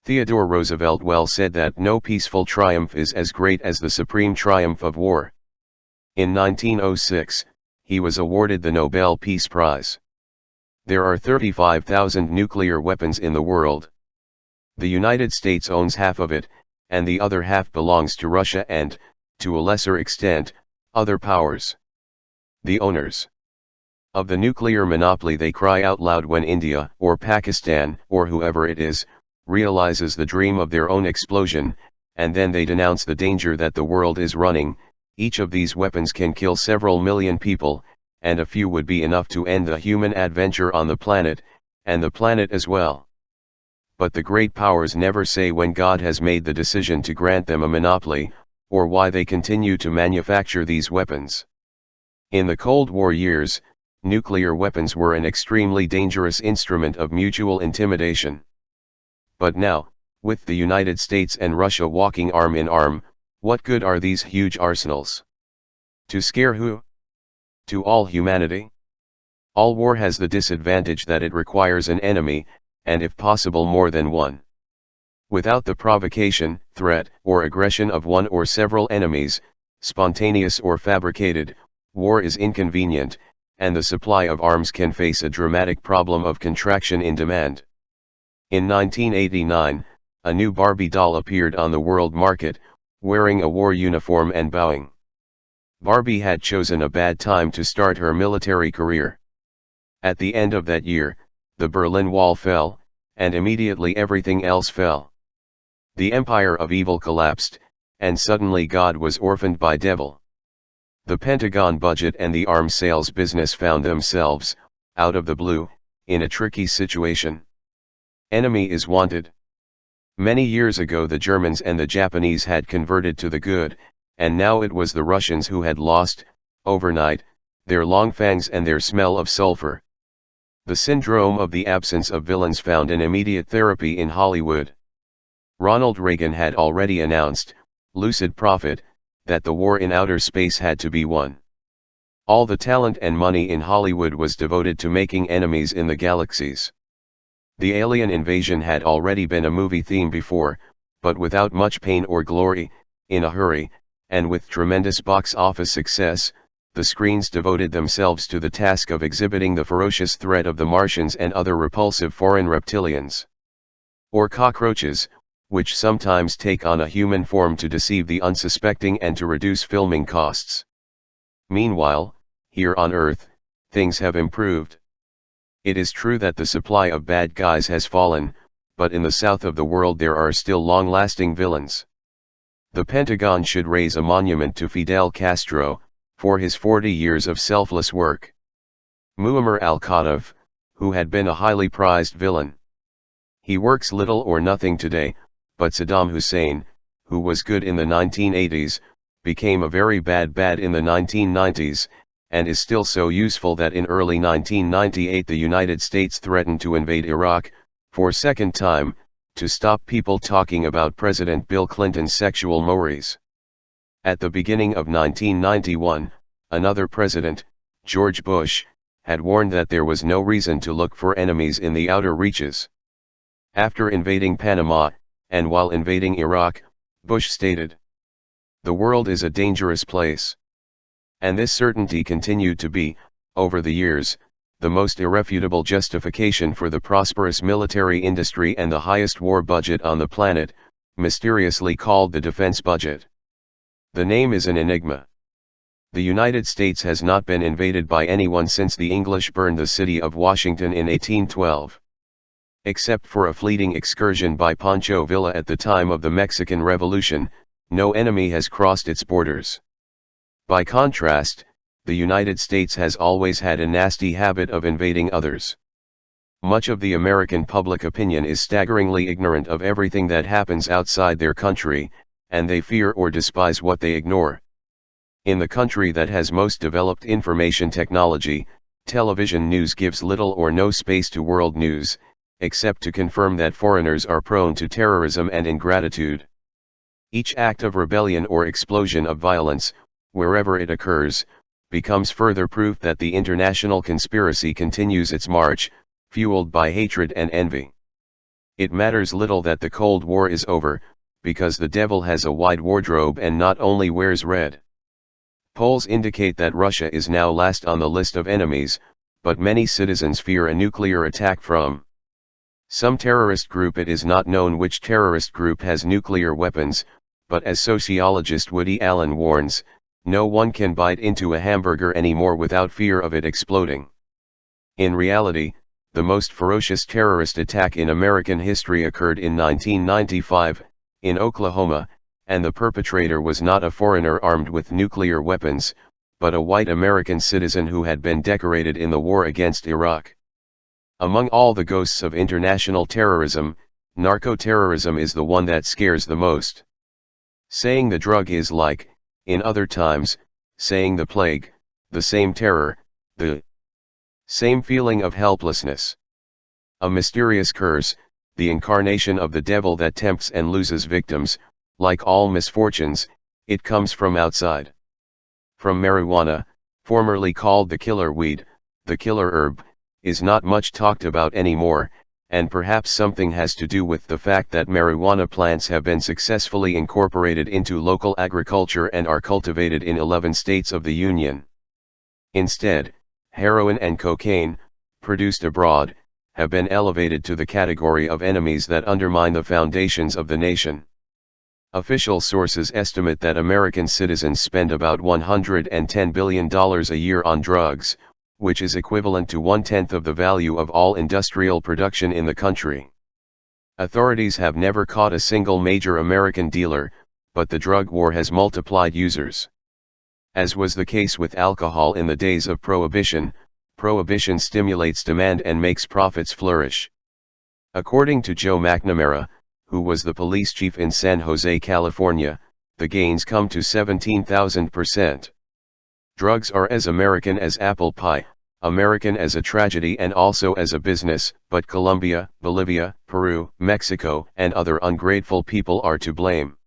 Theodore Roosevelt well said that no peaceful triumph is as great as the supreme triumph of war. In 1906, he was awarded the Nobel Peace Prize. There are 35,000 nuclear weapons in the world. The United States owns half of it, and the other half belongs to Russia and, to a lesser extent, other powers. The owners of the nuclear monopoly, they cry out loud when India, or Pakistan, or whoever it is, realizes the dream of their own explosion, and then they denounce the danger that the world is running. Each of these weapons can kill several million people, and a few would be enough to end the human adventure on the planet, and the planet as well. But the great powers never say when God has made the decision to grant them a monopoly, or why they continue to manufacture these weapons. In the Cold War years, nuclear weapons were an extremely dangerous instrument of mutual intimidation. But now, with the United States and Russia walking arm in arm, what good are these huge arsenals? To scare who? To all humanity? All war has the disadvantage that it requires an enemy, and if possible more than one. Without the provocation, threat, or aggression of one or several enemies, spontaneous or fabricated, war is inconvenient, and the supply of arms can face a dramatic problem of contraction in demand. In 1989, a new Barbie doll appeared on the world market, wearing a war uniform and bowing. Barbie had chosen a bad time to start her military career. At the end of that year, the Berlin Wall fell, and immediately everything else fell. The empire of evil collapsed, and suddenly God was orphaned by devil. The Pentagon budget and the arms sales business found themselves, out of the blue, in a tricky situation. Enemy is wanted. Many years ago the Germans and the Japanese had converted to the good, and now it was the Russians who had lost, overnight, their long fangs and their smell of sulfur. The syndrome of the absence of villains found an immediate therapy in Hollywood. Ronald Reagan had already announced, lucid prophet, that the war in outer space had to be won. All the talent and money in Hollywood was devoted to making enemies in the galaxies. The alien invasion had already been a movie theme before, but without much pain or glory, in a hurry, and with tremendous box office success, the screens devoted themselves to the task of exhibiting the ferocious threat of the Martians and other repulsive foreign reptilians. Or cockroaches, which sometimes take on a human form to deceive the unsuspecting and to reduce filming costs. Meanwhile, here on Earth, things have improved. It is true that the supply of bad guys has fallen, but in the south of the world there are still long-lasting villains. The Pentagon should raise a monument to Fidel Castro, for his 40 years of selfless work. Muammar al-Qaddafi, who had been a highly prized villain. He works little or nothing today, but Saddam Hussein, who was good in the 1980s, became a very bad in the 1990s, and is still so useful that in early 1998 the United States threatened to invade Iraq, for second time, to stop people talking about President Bill Clinton's sexual mores. At the beginning of 1991, another president, George Bush, had warned that there was no reason to look for enemies in the outer reaches. After invading Panama, and while invading Iraq, Bush stated, "The world is a dangerous place." And this certainty continued to be, over the years, the most irrefutable justification for the prosperous military industry and the highest war budget on the planet, mysteriously called the defense budget. The name is an enigma. The United States has not been invaded by anyone since the English burned the city of Washington in 1812. Except for a fleeting excursion by Pancho Villa at the time of the Mexican Revolution, no enemy has crossed its borders. By contrast, the United States has always had a nasty habit of invading others. Much of the American public opinion is staggeringly ignorant of everything that happens outside their country, and they fear or despise what they ignore. In the country that has most developed information technology, television news gives little or no space to world news, except to confirm that foreigners are prone to terrorism and ingratitude. Each act of rebellion or explosion of violence, wherever it occurs, becomes further proof that the international conspiracy continues its march, fueled by hatred and envy. It matters little that the Cold War is over, because the devil has a wide wardrobe and not only wears red. Polls indicate that Russia is now last on the list of enemies, but many citizens fear a nuclear attack from some terrorist group. It is not known which terrorist group has nuclear weapons, but as sociologist Woody Allen warns, no one can bite into a hamburger anymore without fear of it exploding. In reality, the most ferocious terrorist attack in American history occurred in 1995, in Oklahoma, and the perpetrator was not a foreigner armed with nuclear weapons, but a white American citizen who had been decorated in the war against Iraq. Among all the ghosts of international terrorism, narco-terrorism is the one that scares the most. Saying the drug is like, in other times, saying the plague, the same terror, the same feeling of helplessness. A mysterious curse, the incarnation of the devil that tempts and loses victims. Like all misfortunes, it comes from outside. From marijuana, formerly called the killer weed, the killer herb, is not much talked about anymore, and perhaps something has to do with the fact that marijuana plants have been successfully incorporated into local agriculture and are cultivated in 11 states of the Union. Instead, heroin and cocaine, produced abroad, have been elevated to the category of enemies that undermine the foundations of the nation. Official sources estimate that American citizens spend about $110 billion a year on drugs, which is equivalent to 1/10 of the value of all industrial production in the country. Authorities have never caught a single major American dealer, but the drug war has multiplied users. As was the case with alcohol in the days of Prohibition, Prohibition stimulates demand and makes profits flourish. According to Joe McNamara, who was the police chief in San Jose, California, the gains come to 17,000%. Drugs are as American as apple pie, American as a tragedy and also as a business, but Colombia, Bolivia, Peru, Mexico, and other ungrateful people are to blame.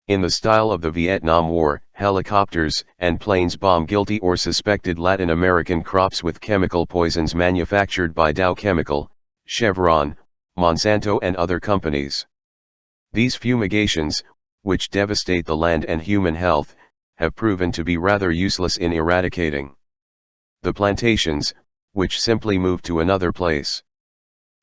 In the style of the Vietnam War, helicopters and planes bomb guilty or suspected Latin American crops with chemical poisons manufactured by Dow Chemical, Chevron, Monsanto and other companies. These fumigations, which devastate the land and human health, have proven to be rather useless in eradicating the plantations, which simply move to another place.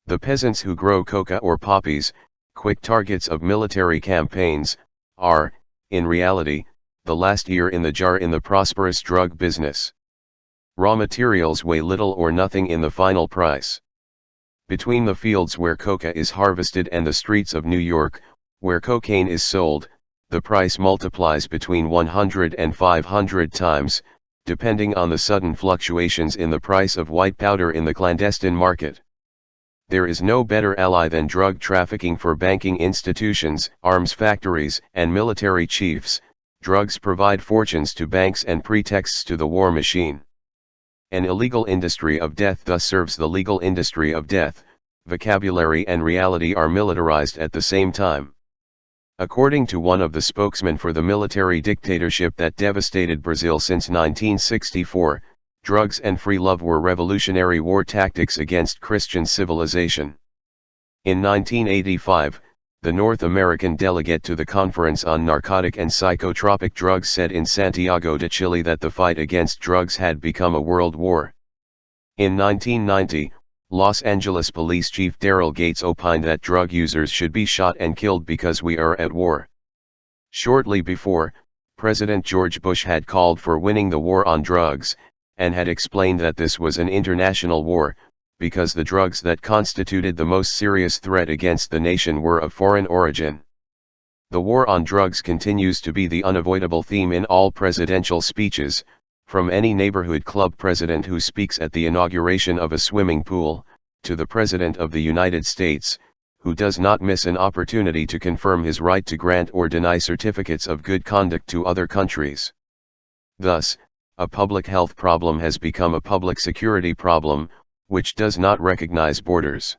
The peasants who grow coca or poppies, quick targets of military campaigns, are, in reality, the last ear in the jar in the prosperous drug business. Raw materials weigh little or nothing in the final price. Between the fields where coca is harvested and the streets of New York, where cocaine is sold, the price multiplies between 100 and 500 times, depending on the sudden fluctuations in the price of white powder in the clandestine market. There is no better ally than drug trafficking for banking institutions, arms factories, and military chiefs. Drugs provide fortunes to banks and pretexts to the war machine. An illegal industry of death thus serves the legal industry of death. Vocabulary and reality are militarized at the same time. According to one of the spokesmen for the military dictatorship that devastated Brazil since 1964, drugs and free love were revolutionary war tactics against Christian civilization. In 1985, the North American delegate to the Conference on Narcotic and Psychotropic Drugs said in Santiago de Chile that the fight against drugs had become a world war. In 1990, Los Angeles Police Chief Daryl Gates opined that drug users should be shot and killed because we are at war. Shortly before, President George Bush had called for winning the war on drugs, and had explained that this was an international war, because the drugs that constituted the most serious threat against the nation were of foreign origin. The war on drugs continues to be the unavoidable theme in all presidential speeches, from any neighborhood club president who speaks at the inauguration of a swimming pool, to the President of the United States, who does not miss an opportunity to confirm his right to grant or deny certificates of good conduct to other countries. Thus, a public health problem has become a public security problem, which does not recognize borders.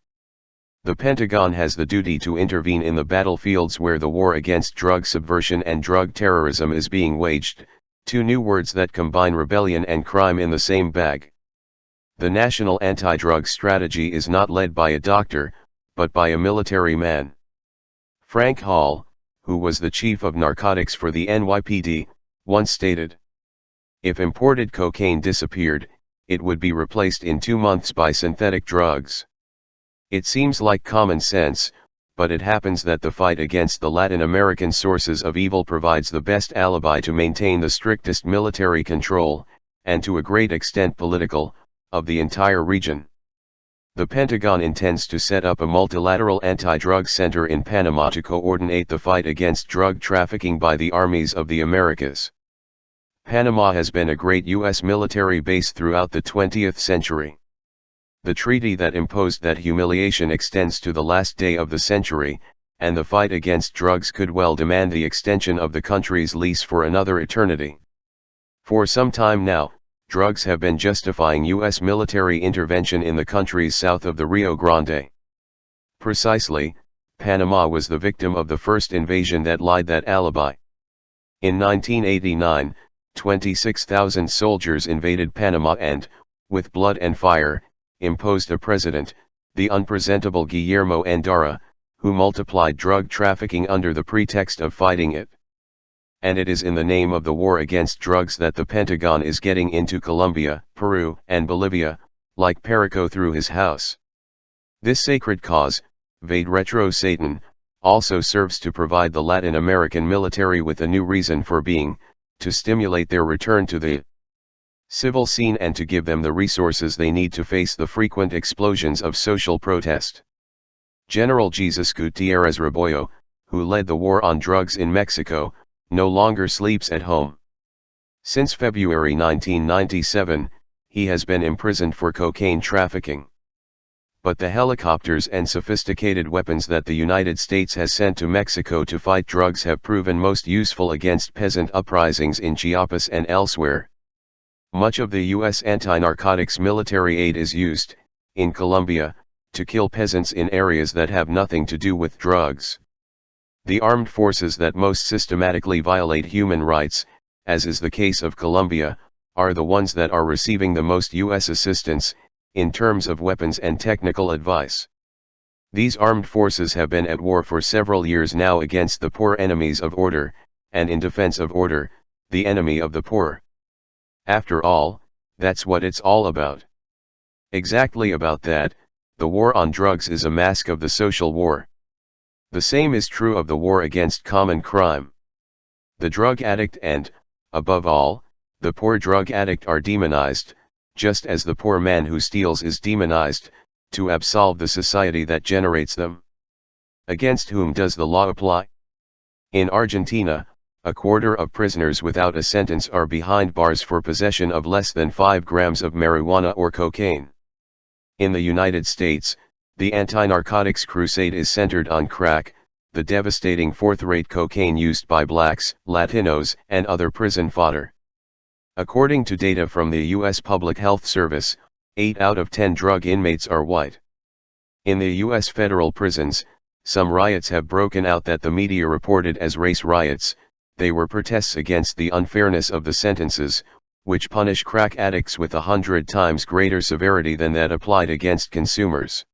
The Pentagon has the duty to intervene in the battlefields where the war against drug subversion and drug terrorism is being waged, two new words that combine rebellion and crime in the same bag. The national anti-drug strategy is not led by a doctor, but by a military man. Frank Hall, who was the chief of narcotics for the NYPD, once stated, "If imported cocaine disappeared, it would be replaced in 2 months by synthetic drugs." It seems like common sense, but it happens that the fight against the Latin American sources of evil provides the best alibi to maintain the strictest military control, and to a great extent political, of the entire region. The Pentagon intends to set up a multilateral anti-drug center in Panama to coordinate the fight against drug trafficking by the armies of the Americas. Panama has been a great U.S. military base throughout the 20th century. The treaty that imposed that humiliation extends to the last day of the century, and the fight against drugs could well demand the extension of the country's lease for another eternity. For some time now, drugs have been justifying U.S. military intervention in the countries south of the Rio Grande. Precisely, Panama was the victim of the first invasion that lied that alibi. In 1989, 26,000 soldiers invaded Panama and, with blood and fire, imposed a president, the unpresentable Guillermo Endara, who multiplied drug trafficking under the pretext of fighting it. And it is in the name of the war against drugs that the Pentagon is getting into Colombia, Peru, and Bolivia, like Perico through his house. This sacred cause, Vade Retro Satan, also serves to provide the Latin American military with a new reason for being, to stimulate their return to the civil scene and to give them the resources they need to face the frequent explosions of social protest. General Jesus Gutierrez Rebollo, who led the war on drugs in Mexico, no longer sleeps at home. Since February 1997, he has been imprisoned for cocaine trafficking. But the helicopters and sophisticated weapons that the United States has sent to Mexico to fight drugs have proven most useful against peasant uprisings in Chiapas and elsewhere. Much of the U.S. anti-narcotics military aid is used, in Colombia, to kill peasants in areas that have nothing to do with drugs. The armed forces that most systematically violate human rights, as is the case of Colombia, are the ones that are receiving the most U.S. assistance, in terms of weapons and technical advice. These armed forces have been at war for several years now against the poor enemies of order, and in defense of order, the enemy of the poor. After all, that's what it's all about. Exactly about that, the war on drugs is a mask of the social war. The same is true of the war against common crime. The drug addict and, above all, the poor drug addict are demonized, just as the poor man who steals is demonized, to absolve the society that generates them. Against whom does the law apply? In Argentina, a quarter of prisoners without a sentence are behind bars for possession of less than 5 grams of marijuana or cocaine. In the United States, the anti-narcotics crusade is centered on crack, the devastating fourth-rate cocaine used by blacks, Latinos, and other prison fodder. According to data from the U.S. Public Health Service, 8 out of 10 drug inmates are white. In the U.S. federal prisons, some riots have broken out that the media reported as race riots. They were protests against the unfairness of the sentences, which punish crack addicts with 100 times greater severity than that applied against consumers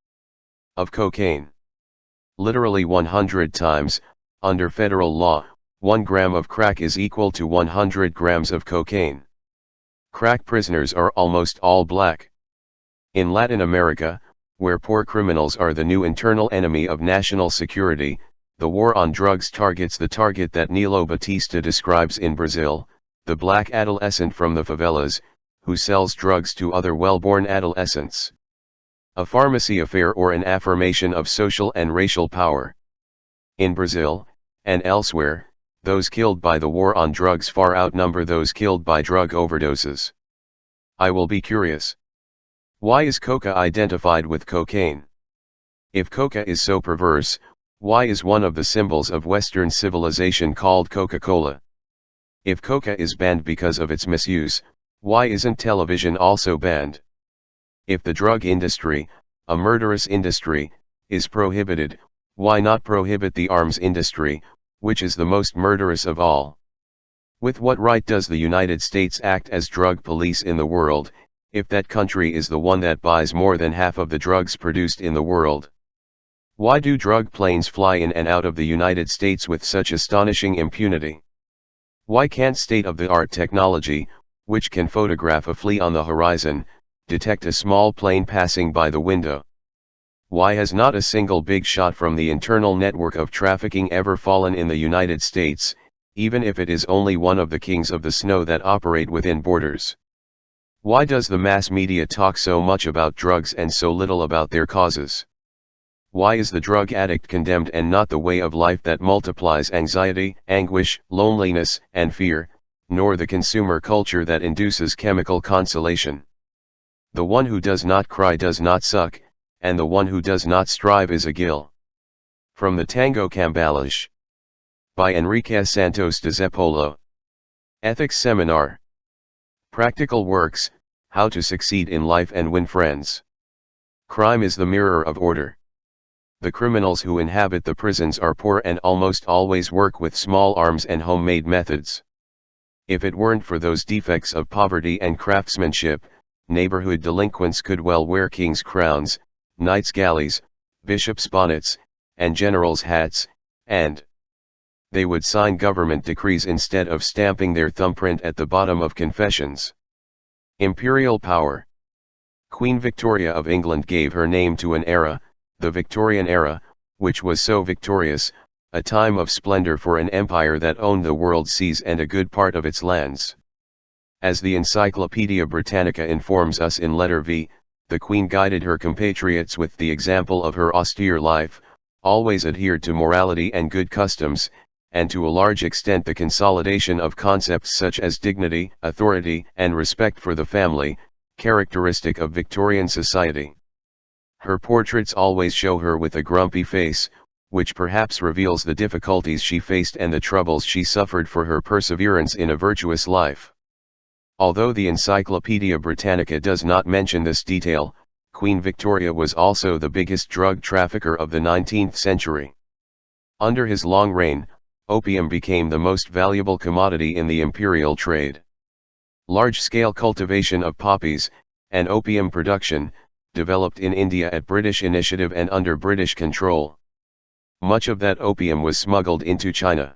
of cocaine. Literally 100 times, under federal law, 1 gram of crack is equal to 100 grams of cocaine. Crack prisoners are almost all black. In Latin America, where poor criminals are the new internal enemy of national security, the war on drugs targets the target that Nilo Batista describes in Brazil, the black adolescent from the favelas, who sells drugs to other well-born adolescents. A pharmacy affair or an affirmation of social and racial power. In Brazil, and elsewhere, those killed by the war on drugs far outnumber those killed by drug overdoses. I will be curious. Why is coca identified with cocaine? If coca is so perverse, why is one of the symbols of Western civilization called Coca-Cola? If coca is banned because of its misuse, why isn't television also banned? If the drug industry, a murderous industry, is prohibited, why not prohibit the arms industry, which is the most murderous of all? With what right does the United States act as drug police in the world, if that country is the one that buys more than half of the drugs produced in the world? Why do drug planes fly in and out of the United States with such astonishing impunity? Why can't state-of-the-art technology, which can photograph a flea on the horizon, detect a small plane passing by the window? Why has not a single big shot from the internal network of trafficking ever fallen in the United States, even if it is only one of the kings of the snow that operate within borders? Why does the mass media talk so much about drugs and so little about their causes? Why is the drug addict condemned and not the way of life that multiplies anxiety, anguish, loneliness, and fear, nor the consumer culture that induces chemical consolation? The one who does not cry does not suck, and the one who does not strive is a gill. From the Tango Cambalache. By Enrique Santos de Zepolo. Ethics Seminar. Practical Works, How to Succeed in Life and Win Friends. Crime is the mirror of order. The criminals who inhabit the prisons are poor and almost always work with small arms and homemade methods. If it weren't for those defects of poverty and craftsmanship, neighborhood delinquents could well wear king's crowns, knights' galleys, bishops' bonnets, and generals' hats, and they would sign government decrees instead of stamping their thumbprint at the bottom of confessions. Imperial power. Queen Victoria of England gave her name to an era, the Victorian era, which was so victorious, a time of splendor for an empire that owned the world's seas and a good part of its lands. As the Encyclopaedia Britannica informs us in letter V, the Queen guided her compatriots with the example of her austere life, always adhered to morality and good customs, and to a large extent the consolidation of concepts such as dignity, authority, and respect for the family, characteristic of Victorian society. Her portraits always show her with a grumpy face, which perhaps reveals the difficulties she faced and the troubles she suffered for her perseverance in a virtuous life. Although the Encyclopaedia Britannica does not mention this detail, Queen Victoria was also the biggest drug trafficker of the 19th century. Under his long reign, opium became the most valuable commodity in the imperial trade. Large-scale cultivation of poppies, and opium production, developed in India at British initiative and under British control. Much of that opium was smuggled into China.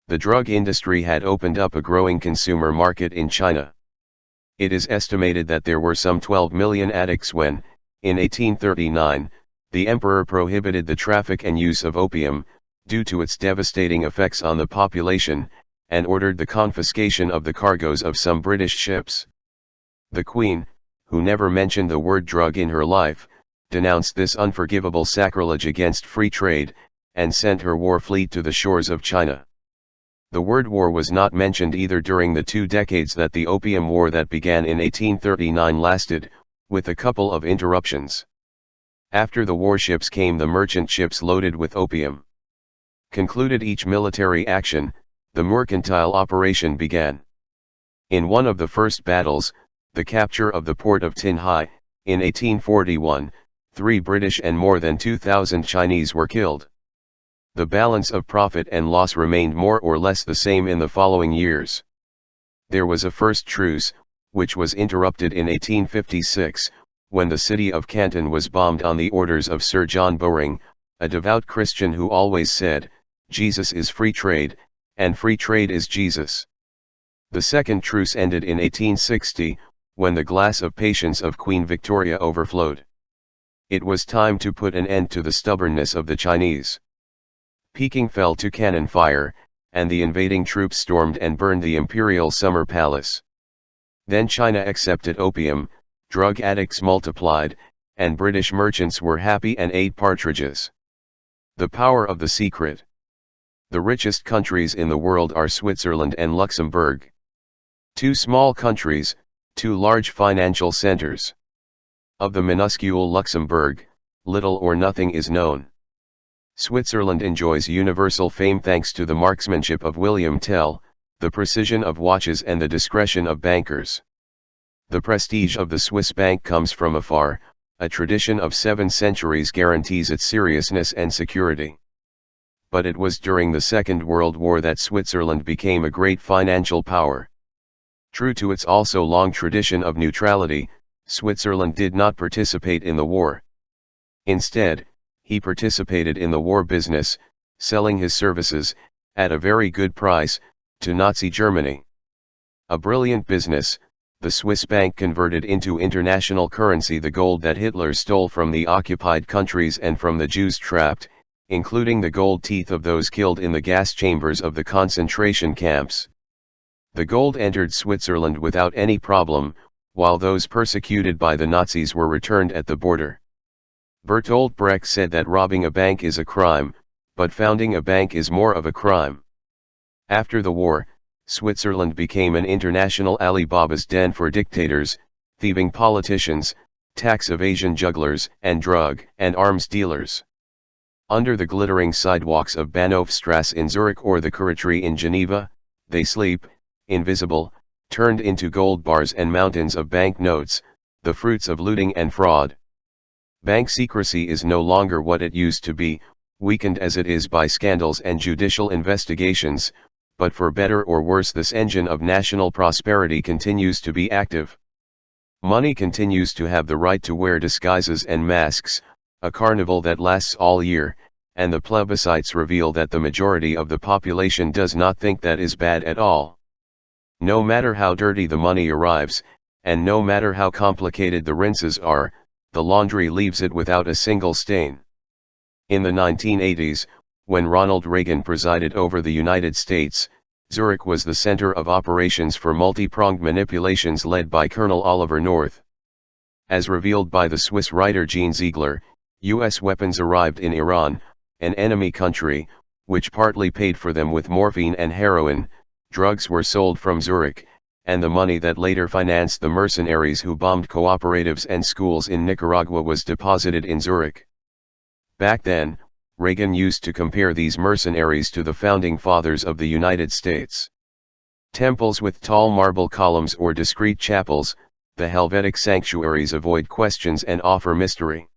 The drug industry had opened up a growing consumer market in China. It is estimated that there were some 12 million addicts when, in 1839, the emperor prohibited the traffic and use of opium, due to its devastating effects on the population, and ordered the confiscation of the cargoes of some British ships. The Queen, who never mentioned the word drug in her life, denounced this unforgivable sacrilege against free trade, and sent her war fleet to the shores of China. The word war was not mentioned either during the 2 decades that the Opium War that began in 1839 lasted, with a couple of interruptions. After the warships came the merchant ships loaded with opium. Concluded each military action, the mercantile operation began. In one of the first battles, the capture of the port of Tinhai, in 1841, 3 British and more than 2,000 Chinese were killed. The balance of profit and loss remained more or less the same in the following years. There was a first truce, which was interrupted in 1856, when the city of Canton was bombed on the orders of Sir John Bowring, a devout Christian who always said, "Jesus is free trade, and free trade is Jesus." The second truce ended in 1860, when the glass of patience of Queen Victoria overflowed. It was time to put an end to the stubbornness of the Chinese. Peking fell to cannon fire, and the invading troops stormed and burned the imperial summer palace. Then China accepted opium, drug addicts multiplied, and British merchants were happy and ate partridges. The power of the secret. The richest countries in the world are Switzerland and Luxembourg. Two small countries, two large financial centers. Of the minuscule Luxembourg, little or nothing is known. Switzerland enjoys universal fame thanks to the marksmanship of William Tell, the precision of watches and the discretion of bankers. The prestige of the Swiss bank comes from afar, a tradition of 7 centuries guarantees its seriousness and security. But it was during the Second World War that Switzerland became a great financial power. True to its also long tradition of neutrality, Switzerland did not participate in the war. Instead, he participated in the war business, selling his services, at a very good price, to Nazi Germany. A brilliant business, the Swiss bank converted into international currency the gold that Hitler stole from the occupied countries and from the Jews trapped, including the gold teeth of those killed in the gas chambers of the concentration camps. The gold entered Switzerland without any problem, while those persecuted by the Nazis were returned at the border. Bertolt Brecht said that robbing a bank is a crime, but founding a bank is more of a crime. After the war, Switzerland became an international Alibaba's den for dictators, thieving politicians, tax evasion jugglers, and drug and arms dealers. Under the glittering sidewalks of Bahnhofstrasse in Zurich or the Corritere in Geneva, they sleep, invisible, turned into gold bars and mountains of bank notes, the fruits of looting and fraud. Bank secrecy is no longer what it used to be, weakened as it is by scandals and judicial investigations, but for better or worse this engine of national prosperity continues to be active. Money continues to have the right to wear disguises and masks, a carnival that lasts all year, and the plebiscites reveal that the majority of the population does not think that is bad at all. No matter how dirty the money arrives, and no matter how complicated the rinses are, the laundry leaves it without a single stain. In the 1980s, when Ronald Reagan presided over the United States, Zurich was the center of operations for multi-pronged manipulations led by Colonel Oliver North. As revealed by the Swiss writer Jean Ziegler, U.S. weapons arrived in Iran, an enemy country, which partly paid for them with morphine and heroin. Drugs were sold from Zurich, and the money that later financed the mercenaries who bombed cooperatives and schools in Nicaragua was deposited in Zurich. Back then, Reagan used to compare these mercenaries to the founding fathers of the United States. Temples with tall marble columns or discreet chapels, the Helvetic sanctuaries avoid questions and offer mystery.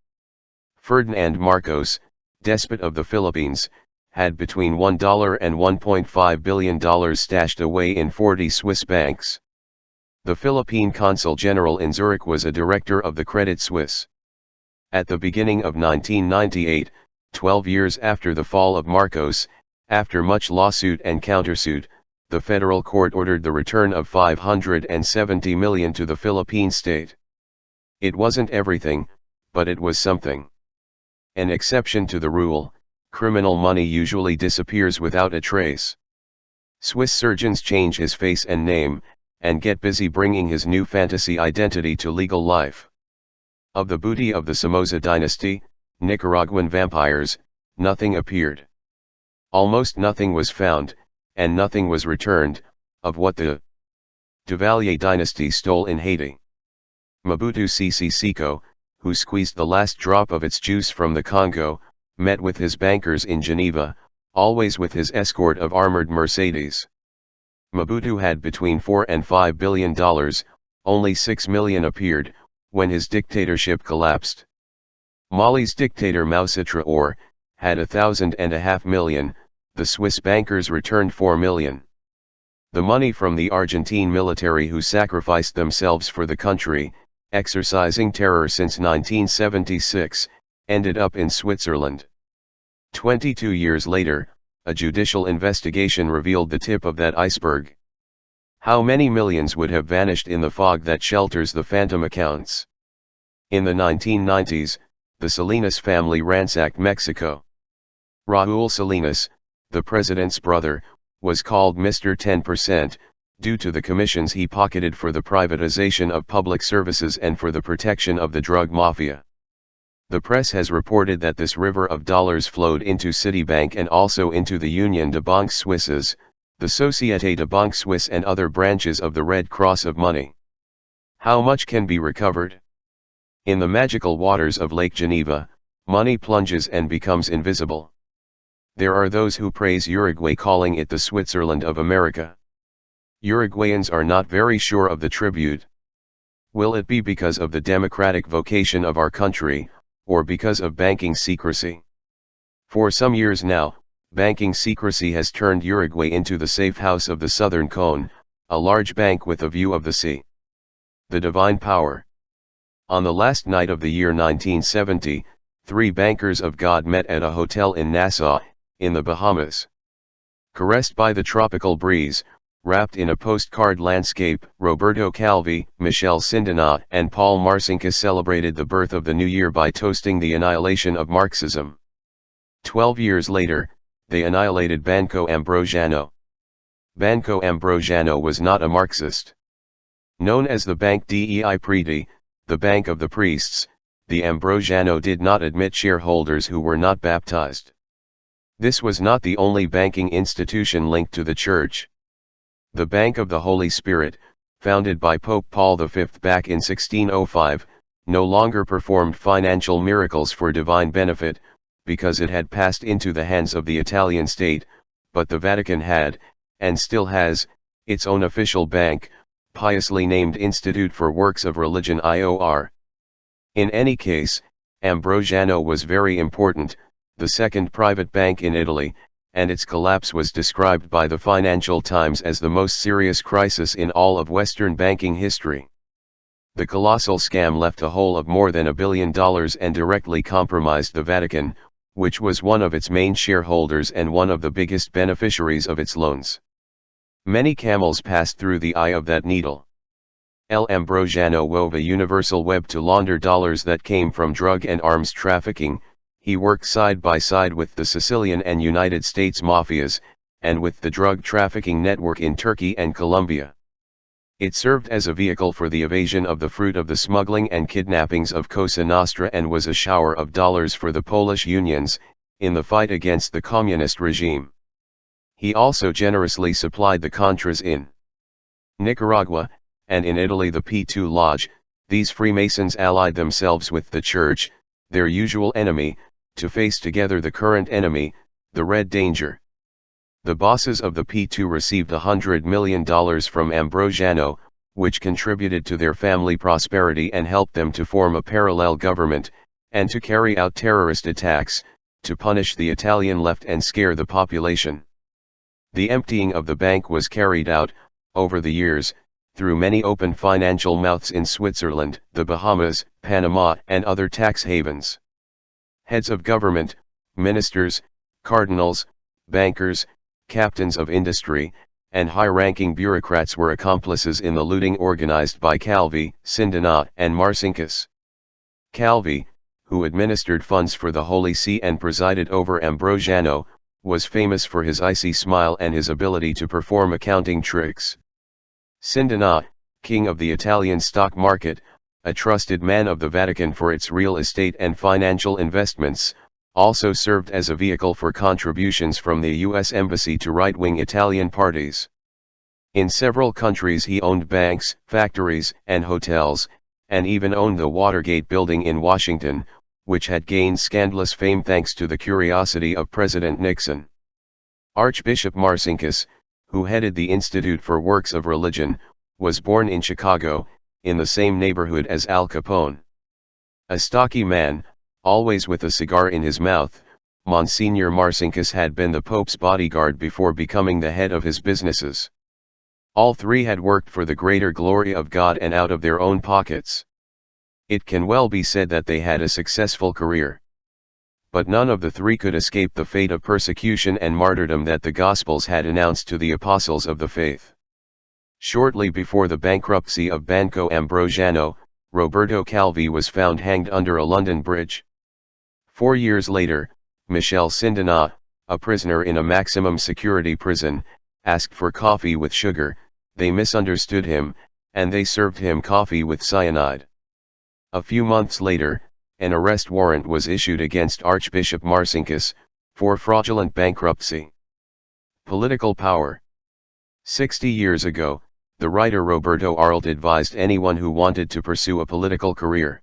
Ferdinand Marcos, despot of the Philippines, had between $1 and $1.5 billion stashed away in 40 Swiss banks. The Philippine consul general in Zurich was a director of the Credit Suisse. At the beginning of 1998, 12 years after the fall of Marcos, after much lawsuit and countersuit, the federal court ordered the return of $570 million to the Philippine state. It wasn't everything, but it was something. An exception to the rule, criminal money usually disappears without a trace. Swiss surgeons change his face and name, and get busy bringing his new fantasy identity to legal life. Of the booty of the Somoza dynasty, Nicaraguan vampires, nothing appeared. Almost nothing was found, and nothing was returned, of what the Duvalier dynasty stole in Haiti. Mobutu Sese Seko, who squeezed the last drop of its juice from the Congo, met with his bankers in Geneva, always with his escort of armored Mercedes. Mobutu had between $4 and $5 billion, only $6 million appeared, when his dictatorship collapsed. Mali's dictator Mausa Traoré had $1.5 million, the Swiss bankers returned $4 million. The money from the Argentine military who sacrificed themselves for the country, exercising terror since 1976, ended up in Switzerland. 22 years later, a judicial investigation revealed the tip of that iceberg. How many millions would have vanished in the fog that shelters the phantom accounts? In the 1990s, the Salinas family ransacked Mexico. Raúl Salinas, the president's brother, was called Mr. 10%, due to the commissions he pocketed for the privatization of public services and for the protection of the drug mafia. The press has reported that this river of dollars flowed into Citibank and also into the Union de Banques Suisses, the Société de Banque Suisse and other branches of the Red Cross of money. How much can be recovered? In the magical waters of Lake Geneva, money plunges and becomes invisible. There are those who praise Uruguay, calling it the Switzerland of America. Uruguayans are not very sure of the tribute. Will it be because of the democratic vocation of our country, or because of banking secrecy? For some years now, banking secrecy has turned Uruguay into the safe house of the Southern Cone, a large bank with a view of the sea. The divine power. On the last night of the year 1970, 3 bankers of God met at a hotel in Nassau, in the Bahamas. Caressed by the tropical breeze, wrapped in a postcard landscape, Roberto Calvi, Michel Sindenat and Paul Marcinkus celebrated the birth of the new year by toasting the annihilation of Marxism. 12 years later, they annihilated Banco Ambrosiano. Banco Ambrosiano was not a Marxist. Known as the Banque dei Preti, the Bank of the Priests, the Ambrosiano did not admit shareholders who were not baptized. This was not the only banking institution linked to the Church. The Bank of the Holy Spirit, founded by Pope Paul V back in 1605, no longer performed financial miracles for divine benefit, because it had passed into the hands of the Italian state, but the Vatican had, and still has, its own official bank, piously named Institute for Works of Religion IOR. In any case, Ambrosiano was very important, the second private bank in Italy, and its collapse was described by the Financial Times as the most serious crisis in all of Western banking history. The colossal scam left a hole of more than $1 billion and directly compromised the Vatican, which was one of its main shareholders and one of the biggest beneficiaries of its loans. Many camels passed through the eye of that needle. El Ambrosiano wove a universal web to launder dollars that came from drug and arms trafficking. He worked side by side with the Sicilian and United States mafias, and with the drug trafficking network in Turkey and Colombia. It served as a vehicle for the evasion of the fruit of the smuggling and kidnappings of Cosa Nostra and was a shower of dollars for the Polish unions, in the fight against the communist regime. He also generously supplied the Contras in Nicaragua, and in Italy the P2 Lodge. These Freemasons allied themselves with the Church, their usual enemy, to face together the current enemy, the Red Danger. The bosses of the P2 received $100 million from Ambrosiano, which contributed to their family prosperity and helped them to form a parallel government, and to carry out terrorist attacks, to punish the Italian left and scare the population. The emptying of the bank was carried out, over the years, through many open financial mouths in Switzerland, the Bahamas, Panama and other tax havens. Heads of government, ministers, cardinals, bankers, captains of industry, and high-ranking bureaucrats were accomplices in the looting organized by Calvi, Sindenat and Marcinkus. Calvi, who administered funds for the Holy See and presided over Ambrosiano, was famous for his icy smile and his ability to perform accounting tricks. Sindenat, king of the Italian stock market, a trusted man of the Vatican for its real estate and financial investments, also served as a vehicle for contributions from the U.S. Embassy to right-wing Italian parties. In several countries he owned banks, factories, and hotels, and even owned the Watergate building in Washington, which had gained scandalous fame thanks to the curiosity of President Nixon. Archbishop Marcinkus, who headed the Institute for Works of Religion, was born in Chicago, in the same neighborhood as Al Capone. A stocky man, always with a cigar in his mouth, Monsignor Marcinkus had been the Pope's bodyguard before becoming the head of his businesses. All three had worked for the greater glory of God and out of their own pockets. It can well be said that they had a successful career. But none of the three could escape the fate of persecution and martyrdom that the Gospels had announced to the apostles of the faith. Shortly before the bankruptcy of Banco Ambrosiano, Roberto Calvi was found hanged under a London bridge. 4 years later, Michel Sindenat, a prisoner in a maximum security prison, asked for coffee with sugar. They misunderstood him, and they served him coffee with cyanide. A few months later, an arrest warrant was issued against Archbishop Marcinkus, for fraudulent bankruptcy. Political power. 60 years ago, the writer Roberto Arlt advised anyone who wanted to pursue a political career.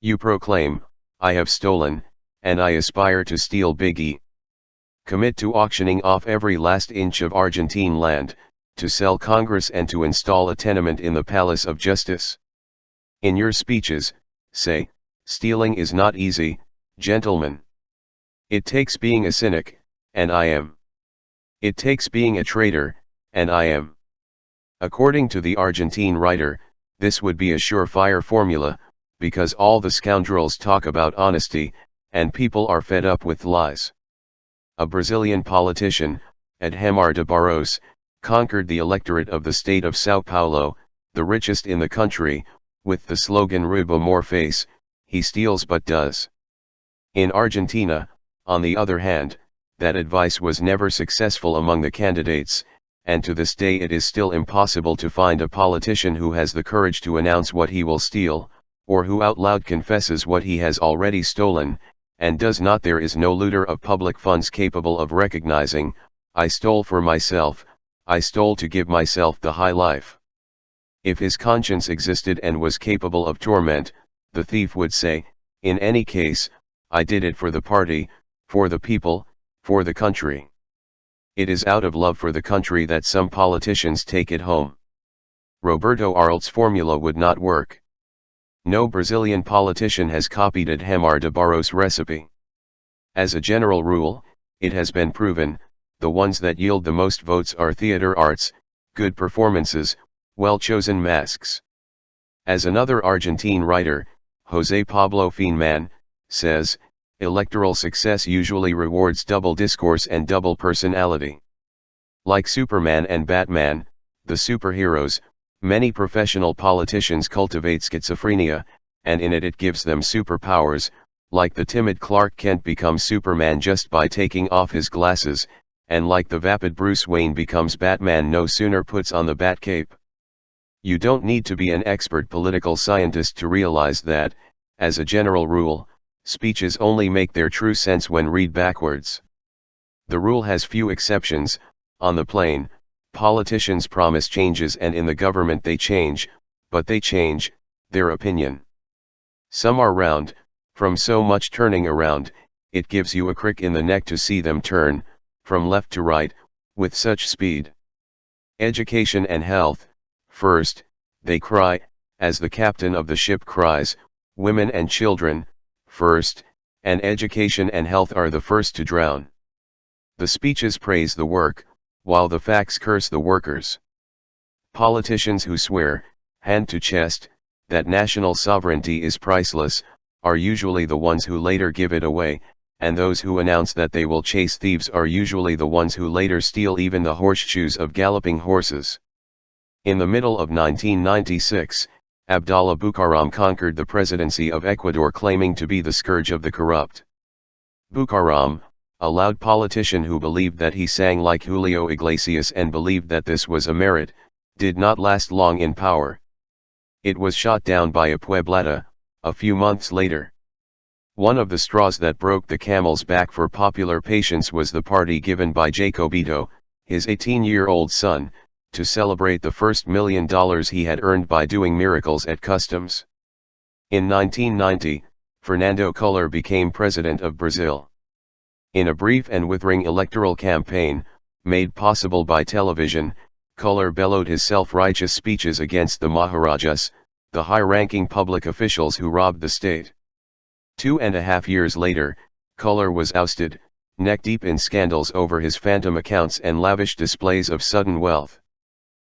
You proclaim, I have stolen, and I aspire to steal Big E. Commit to auctioning off every last inch of Argentine land, to sell Congress and to install a tenement in the Palace of Justice. In your speeches, say, stealing is not easy, gentlemen. It takes being a cynic, and I am. It takes being a traitor, and I am. According to the Argentine writer, this would be a surefire formula, because all the scoundrels talk about honesty, and people are fed up with lies. A Brazilian politician, Adhemar de Barros, conquered the electorate of the state of São Paulo, the richest in the country, with the slogan Rouba more face, he steals but does. In Argentina, on the other hand, that advice was never successful among the candidates, and to this day it is still impossible to find a politician who has the courage to announce what he will steal, or who out loud confesses what he has already stolen, and does not. There is no looter of public funds capable of recognizing, I stole for myself, I stole to give myself the high life. If his conscience existed and was capable of torment, the thief would say, in any case, I did it for the party, for the people, for the country. It is out of love for the country that some politicians take it home. Roberto Arlt's formula would not work. No Brazilian politician has copied Adhemar de Barros' recipe. As a general rule, it has been proven, the ones that yield the most votes are theater arts, good performances, well-chosen masks. As another Argentine writer, José Pablo Feynman, says, electoral success usually rewards double discourse and double personality. Like Superman and Batman, the superheroes, many professional politicians cultivate schizophrenia, and in it gives them superpowers, like the timid Clark Kent becomes Superman just by taking off his glasses, and like the vapid Bruce Wayne becomes Batman no sooner puts on the Batcape. You don't need to be an expert political scientist to realize that, as a general rule, speeches only make their true sense when read backwards. The rule has few exceptions. On the plane, politicians promise changes and in the government they change, but they change their opinion. Some are round, from so much turning around, it gives you a crick in the neck to see them turn, from left to right, with such speed. Education and health, first, they cry, as the captain of the ship cries, women and children, first, and education and health are the first to drown. The speeches praise the work, while the facts curse the workers. Politicians who swear, hand to chest, that national sovereignty is priceless, are usually the ones who later give it away, and those who announce that they will chase thieves are usually the ones who later steal even the horseshoes of galloping horses. In the middle of 1996, Abdallah Bucaram conquered the presidency of Ecuador claiming to be the scourge of the corrupt. Bucaram, a loud politician who believed that he sang like Julio Iglesias and believed that this was a merit, did not last long in power. It was shot down by a pueblata, a few months later. One of the straws that broke the camel's back for popular patience was the party given by Jacobito, his 18-year-old son, to celebrate the first $1 million he had earned by doing miracles at customs. In 1990, Fernando Collor became president of Brazil. In a brief and withering electoral campaign, made possible by television, Collor bellowed his self-righteous speeches against the Maharajas, the high-ranking public officials who robbed the state. 2.5 years later, Collor was ousted, neck-deep in scandals over his phantom accounts and lavish displays of sudden wealth.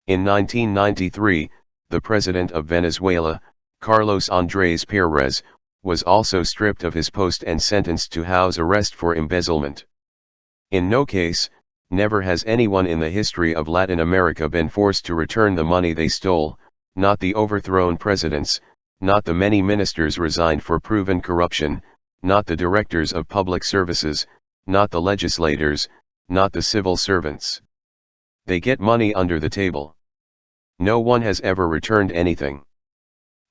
In 1993, the president of Venezuela, Carlos Andrés Pérez, was also stripped of his post and sentenced to house arrest for embezzlement. In no case, never has anyone in the history of Latin America been forced to return the money they stole, not the overthrown presidents, not the many ministers resigned for proven corruption, not the directors of public services, not the legislators, not the civil servants. They get money under the table. No one has ever returned anything.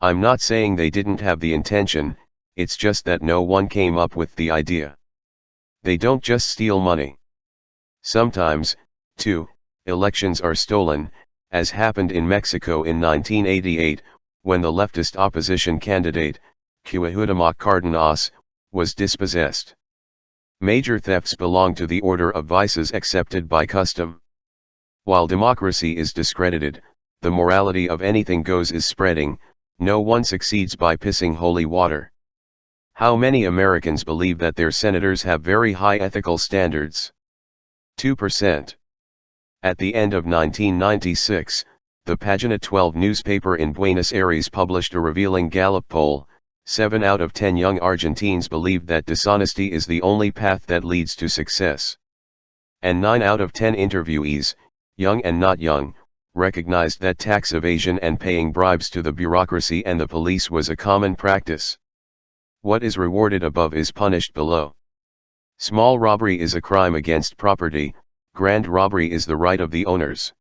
I'm not saying they didn't have the intention, it's just that no one came up with the idea. They don't just steal money. Sometimes, too, elections are stolen, as happened in Mexico in 1988, when the leftist opposition candidate, Cuauhtémoc Cárdenas, was dispossessed. Major thefts belong to the order of vices accepted by custom. While democracy is discredited, the morality of anything goes is spreading. No one succeeds by pissing holy water. How many Americans believe that their senators have very high ethical standards? 2%. At the end of 1996, the Pagina 12 newspaper in Buenos Aires published a revealing Gallup poll. 7 out of 10 young Argentines believed that dishonesty is the only path that leads to success. And 9 out of 10 interviewees, young and not young, recognized that tax evasion and paying bribes to the bureaucracy and the police was a common practice. What is rewarded above is punished below. Small robbery is a crime against property, grand robbery is the right of the owners.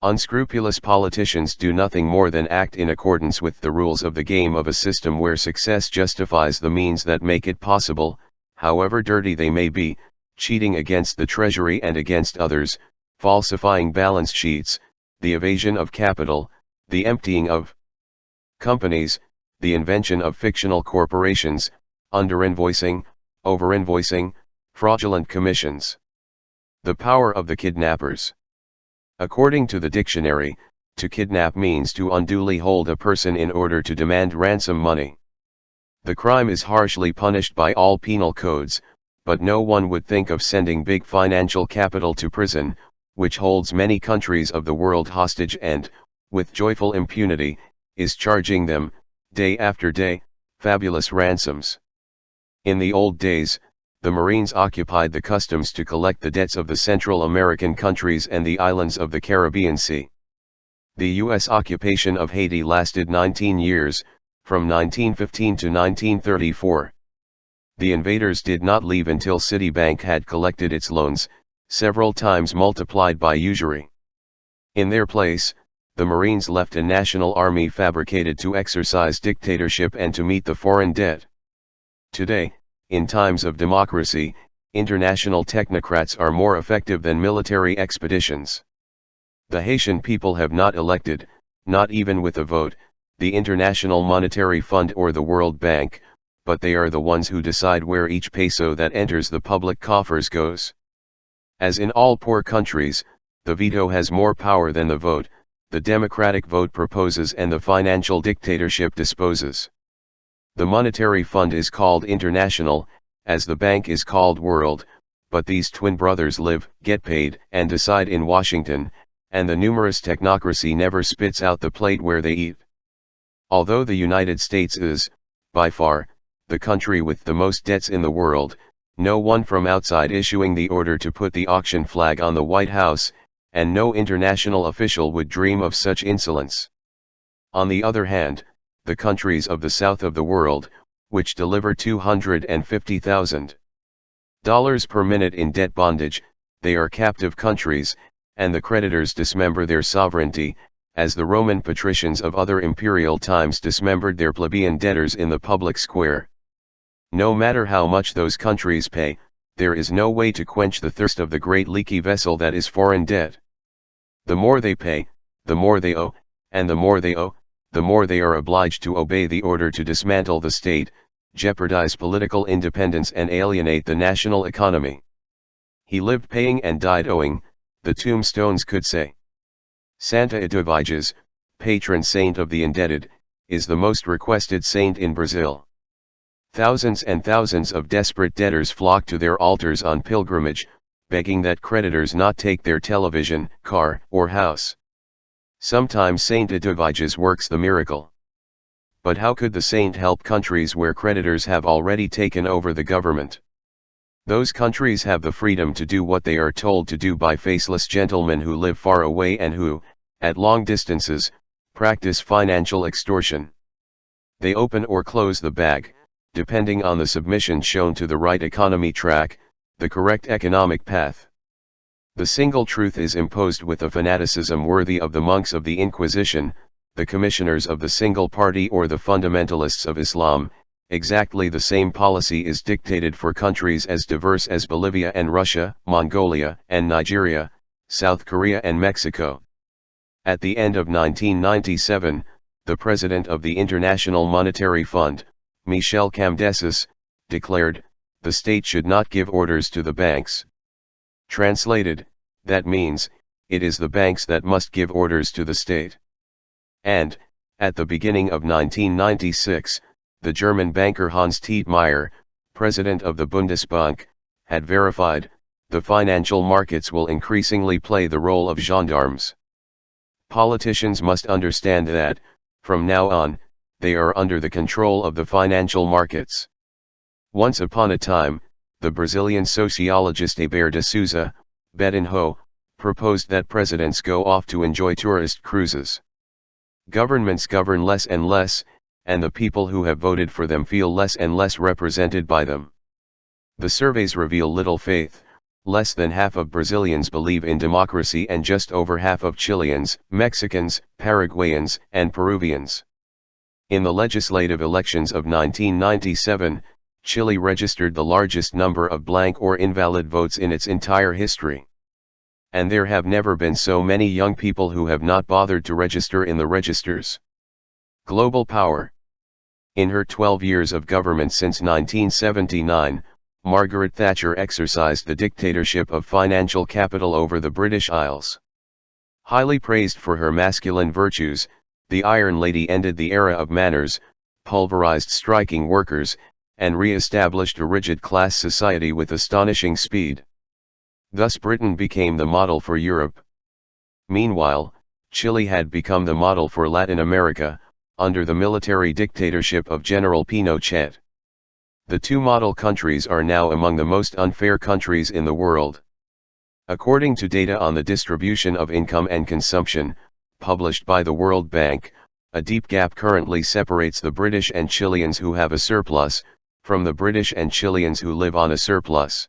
Unscrupulous politicians do nothing more than act in accordance with the rules of the game of a system where success justifies the means that make it possible, however dirty they may be, cheating against the treasury and against others, falsifying balance sheets, the evasion of capital, the emptying of companies, the invention of fictional corporations, underinvoicing, overinvoicing, fraudulent commissions. The power of the kidnappers. According to the dictionary, to kidnap means to unduly hold a person in order to demand ransom money. The crime is harshly punished by all penal codes, but no one would think of sending big financial capital to prison, which holds many countries of the world hostage and, with joyful impunity, is charging them, day after day, fabulous ransoms. In the old days, the Marines occupied the customs to collect the debts of the Central American countries and the islands of the Caribbean Sea. The U.S. occupation of Haiti lasted 19 years, from 1915 to 1934. The invaders did not leave until Citibank had collected its loans, several times multiplied by usury. In their place, the Marines left a national army fabricated to exercise dictatorship and to meet the foreign debt. Today, in times of democracy, international technocrats are more effective than military expeditions. The Haitian people have not elected, not even with a vote, the International Monetary Fund or the World Bank, but they are the ones who decide where each peso that enters the public coffers goes. As in all poor countries, the veto has more power than the vote, the democratic vote proposes and the financial dictatorship disposes. The monetary fund is called international, as the bank is called world, but these twin brothers live, get paid, and decide in Washington, and the numerous technocracy never spits out the plate where they eat. Although the United States is, by far, the country with the most debts in the world, no one from outside issuing the order to put the auction flag on the White House, and no international official would dream of such insolence. On the other hand, the countries of the south of the world, which deliver $250,000 per minute in debt bondage, they are captive countries, and the creditors dismember their sovereignty, as the Roman patricians of other imperial times dismembered their plebeian debtors in the public square. No matter how much those countries pay, there is no way to quench the thirst of the great leaky vessel that is foreign debt. The more they pay, the more they owe, and the more they owe, the more they are obliged to obey the order to dismantle the state, jeopardize political independence and alienate the national economy. He lived paying and died owing, the tombstones could say. Santa Eduviges, patron saint of the indebted, is the most requested saint in Brazil. Thousands and thousands of desperate debtors flock to their altars on pilgrimage, begging that creditors not take their television, car, or house. Sometimes Saint Eduviges works the miracle. But how could the saint help countries where creditors have already taken over the government? Those countries have the freedom to do what they are told to do by faceless gentlemen who live far away and who, at long distances, practice financial extortion. They open or close the bag, depending on the submission shown to the right economy track, the correct economic path. The single truth is imposed with a fanaticism worthy of the monks of the Inquisition, the commissioners of the single party or the fundamentalists of Islam, Exactly the same policy is dictated for countries as diverse as Bolivia and Russia, Mongolia and Nigeria, South Korea and Mexico. At the end of 1997, the president of the International Monetary Fund, Michel Camdesis, declared, "The state should not give orders to the banks." Translated, that means, it is the banks that must give orders to the state. And, at the beginning of 1996, the German banker Hans Tietmeyer, president of the Bundesbank, had verified, the financial markets will increasingly play the role of gendarmes. Politicians must understand that, from now on, they are under the control of the financial markets. Once upon a time, the Brazilian sociologist Heber de Souza, Betinho, proposed that presidents go off to enjoy tourist cruises. Governments govern less and less, and the people who have voted for them feel less and less represented by them. The surveys reveal little faith. Less than half of Brazilians believe in democracy and just over half of Chileans, Mexicans, Paraguayans, and Peruvians. In the legislative elections of 1997, Chile registered the largest number of blank or invalid votes in its entire history. And there have never been so many young people who have not bothered to register in the registers. Global power. In her 12 years of government since 1979, Margaret Thatcher exercised the dictatorship of financial capital over the British Isles. Highly praised for her masculine virtues, the Iron Lady ended the era of manners, pulverized striking workers, and re-established a rigid class society with astonishing speed. Thus Britain became the model for Europe. Meanwhile, Chile had become the model for Latin America, under the military dictatorship of General Pinochet. The two model countries are now among the most unfair countries in the world. According to data on the distribution of income and consumption, published by the World Bank, a deep gap currently separates the British and Chileans who have a surplus, from the British and Chileans who live on a surplus.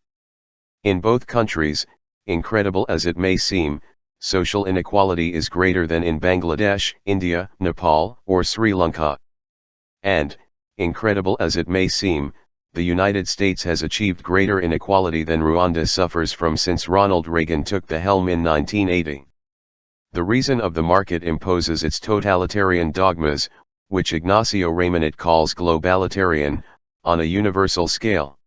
In both countries, incredible as it may seem, social inequality is greater than in Bangladesh, India, Nepal, or Sri Lanka. And, incredible as it may seem, the United States has achieved greater inequality than Rwanda suffers from since Ronald Reagan took the helm in 1980. The reason of the market imposes its totalitarian dogmas, which Ignacio Raimonet calls globalitarian, on a universal scale.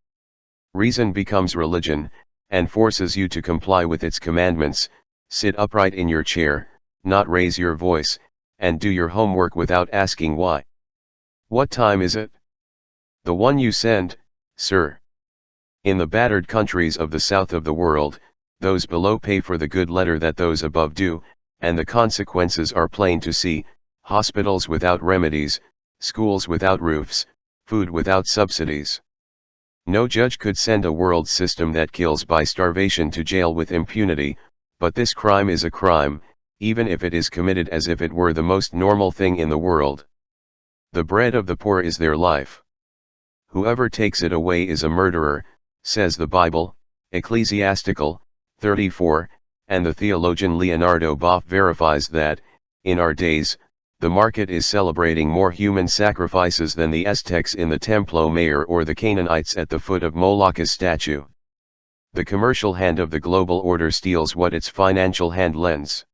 Reason becomes religion, and forces you to comply with its commandments. Sit upright in your chair, not raise your voice, and do your homework without asking why. What time is it? The one you send, sir. In the battered countries of the south of the world, those below pay for the good letter that those above do, and the consequences are plain to see: hospitals without remedies, schools without roofs, food without subsidies. No judge could send a world system that kills by starvation to jail with impunity, but this crime is a crime, even if it is committed as if it were the most normal thing in the world. The bread of the poor is their life. Whoever takes it away is a murderer, says the Bible, Ecclesiastical 34, and the theologian Leonardo Boff verifies that, in our days, the market is celebrating more human sacrifices than the Aztecs in the Templo Mayor or the Canaanites at the foot of Moloch's statue. The commercial hand of the global order steals what its financial hand lends.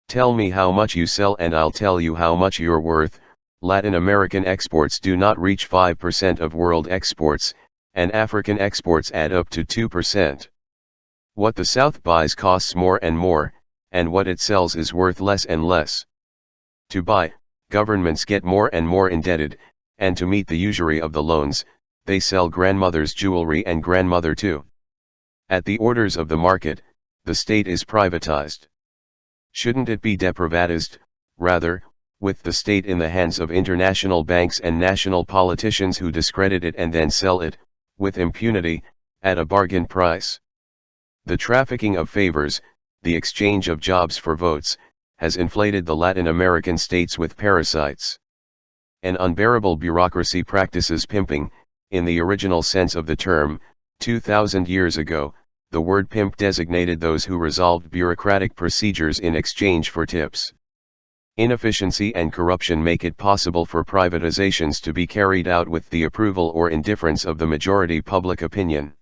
Tell me how much you sell and I'll tell you how much you're worth. Latin American exports do not reach 5% of world exports, and African exports add up to 2%. What the South buys costs more and more, and what it sells is worth less and less. To buy, governments get more and more indebted, and to meet the usury of the loans, they sell grandmother's jewelry and grandmother too. At the orders of the market, the state is privatized. Shouldn't it be deprivatized, rather, with the state in the hands of international banks and national politicians who discredit it and then sell it, with impunity, at a bargain price? The trafficking of favors, the exchange of jobs for votes, has inflated the Latin American states with parasites. An unbearable bureaucracy practices pimping. In the original sense of the term, 2,000 years ago, the word pimp designated those who resolved bureaucratic procedures in exchange for tips. Inefficiency and corruption make it possible for privatizations to be carried out with the approval or indifference of the majority public opinion.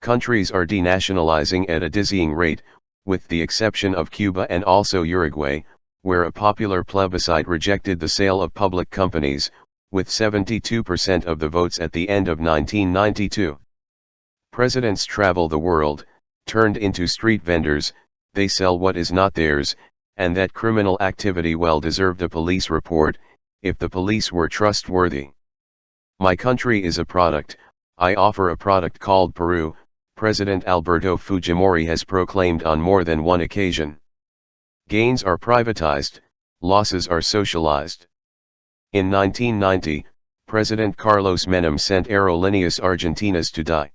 Countries are denationalizing at a dizzying rate, with the exception of Cuba and also Uruguay, where a popular plebiscite rejected the sale of public companies, with 72% of the votes at the end of 1992. Presidents travel the world, turned into street vendors, they sell what is not theirs, and that criminal activity well deserved a police report, if the police were trustworthy. My country is a product, I offer a product called Peru, President Alberto Fujimori has proclaimed on more than one occasion. Gains are privatized, losses are socialized. In 1990, President Carlos Menem sent Aerolíneas Argentinas to die.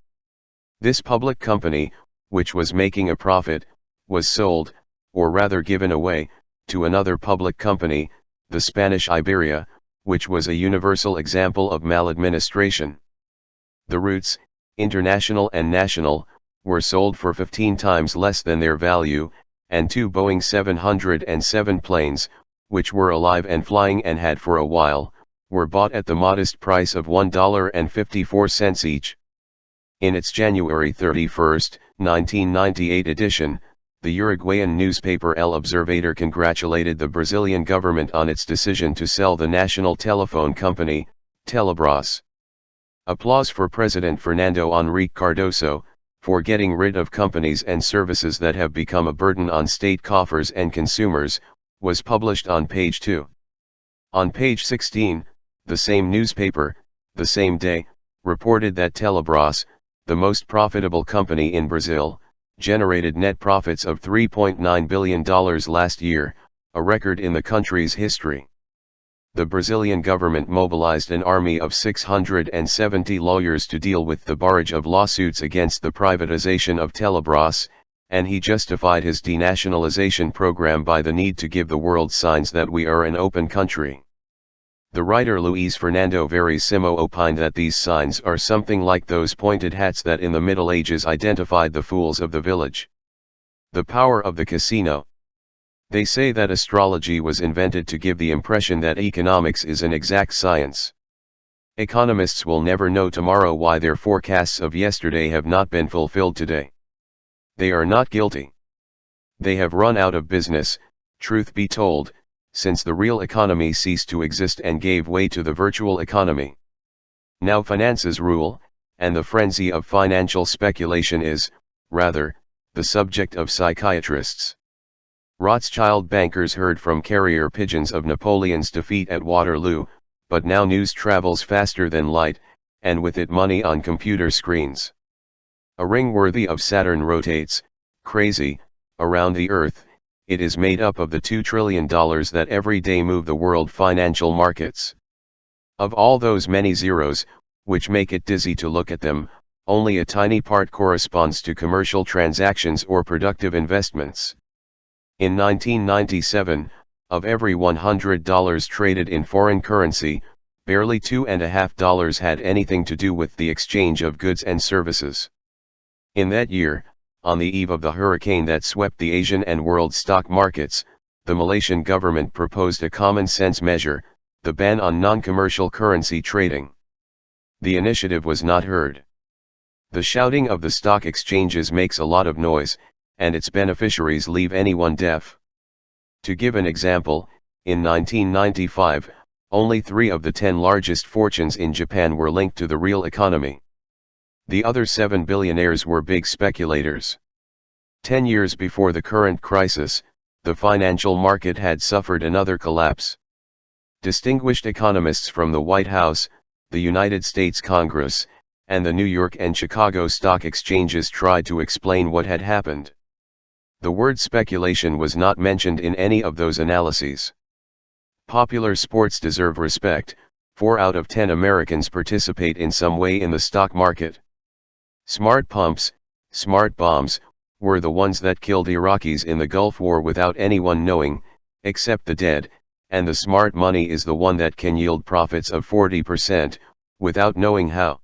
This public company, which was making a profit, was sold, or rather given away, to another public company, the Spanish Iberia, which was a universal example of maladministration. The routes, international and national, were sold for 15 times less than their value, and two Boeing 707 planes, which were alive and flying and had for a while, were bought at the modest price of $1.54 each. In its January 31, 1998 edition, the Uruguayan newspaper El Observador congratulated the Brazilian government on its decision to sell the national telephone company, Telebras. Applause for President Fernando Henrique Cardoso, for getting rid of companies and services that have become a burden on state coffers and consumers, was published on page 2. On page 16, the same newspaper, the same day, reported that Telebras, the most profitable company in Brazil, generated net profits of $3.9 billion last year, a record in the country's history. The Brazilian government mobilized an army of 670 lawyers to deal with the barrage of lawsuits against the privatization of Telebras, and he justified his denationalization program by the need to give the world signs that we are an open country. The writer Luiz Fernando Verissimo opined that these signs are something like those pointed hats that in the Middle Ages identified the fools of the village. The power of the casino. They say that astrology was invented to give the impression that economics is an exact science. Economists will never know tomorrow why their forecasts of yesterday have not been fulfilled today. They are not guilty. They have run out of business, truth be told, since the real economy ceased to exist and gave way to the virtual economy. Now finances rule, and the frenzy of financial speculation is, rather, the subject of psychiatrists. Rothschild bankers heard from carrier pigeons of Napoleon's defeat at Waterloo, but now news travels faster than light, and with it money on computer screens. A ring worthy of Saturn rotates, crazy, around the Earth. It is made up of the $2 trillion that every day move the world financial markets. Of all those many zeros, which make it dizzy to look at them, only a tiny part corresponds to commercial transactions or productive investments. In 1997, of every $100 traded in foreign currency, barely $2.50 had anything to do with the exchange of goods and services. In that year, on the eve of the hurricane that swept the Asian and world stock markets, the Malaysian government proposed a common-sense measure, the ban on non-commercial currency trading. The initiative was not heard. The shouting of the stock exchanges makes a lot of noise, and its beneficiaries leave anyone deaf. To give an example, in 1995, only 3 of the 10 largest fortunes in Japan were linked to the real economy. The other 7 billionaires were big speculators. 10 years before the current crisis, the financial market had suffered another collapse. Distinguished economists from the White House, the United States Congress, and the New York and Chicago stock exchanges tried to explain what had happened. The word speculation was not mentioned in any of those analyses. Popular sports deserve respect. 4 out of 10 Americans participate in some way in the stock market. Smart pumps, smart bombs, were the ones that killed Iraqis in the Gulf War without anyone knowing, except the dead, and the smart money is the one that can yield profits of 40%, without knowing how.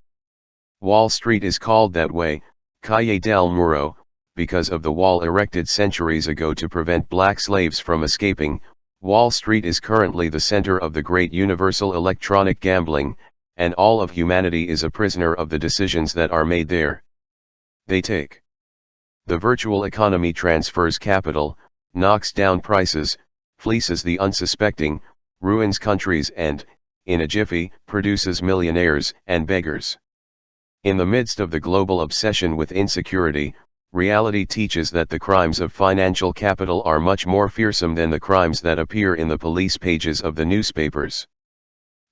Wall Street is called that way, Calle del Muro, because of the wall erected centuries ago to prevent black slaves from escaping, Wall Street is currently the center of the great universal electronic gambling, and all of humanity is a prisoner of the decisions that are made there. They take. The virtual economy transfers capital, knocks down prices, fleeces the unsuspecting, ruins countries and, in a jiffy, produces millionaires and beggars. In the midst of the global obsession with insecurity, reality teaches that the crimes of financial capital are much more fearsome than the crimes that appear in the police pages of the newspapers.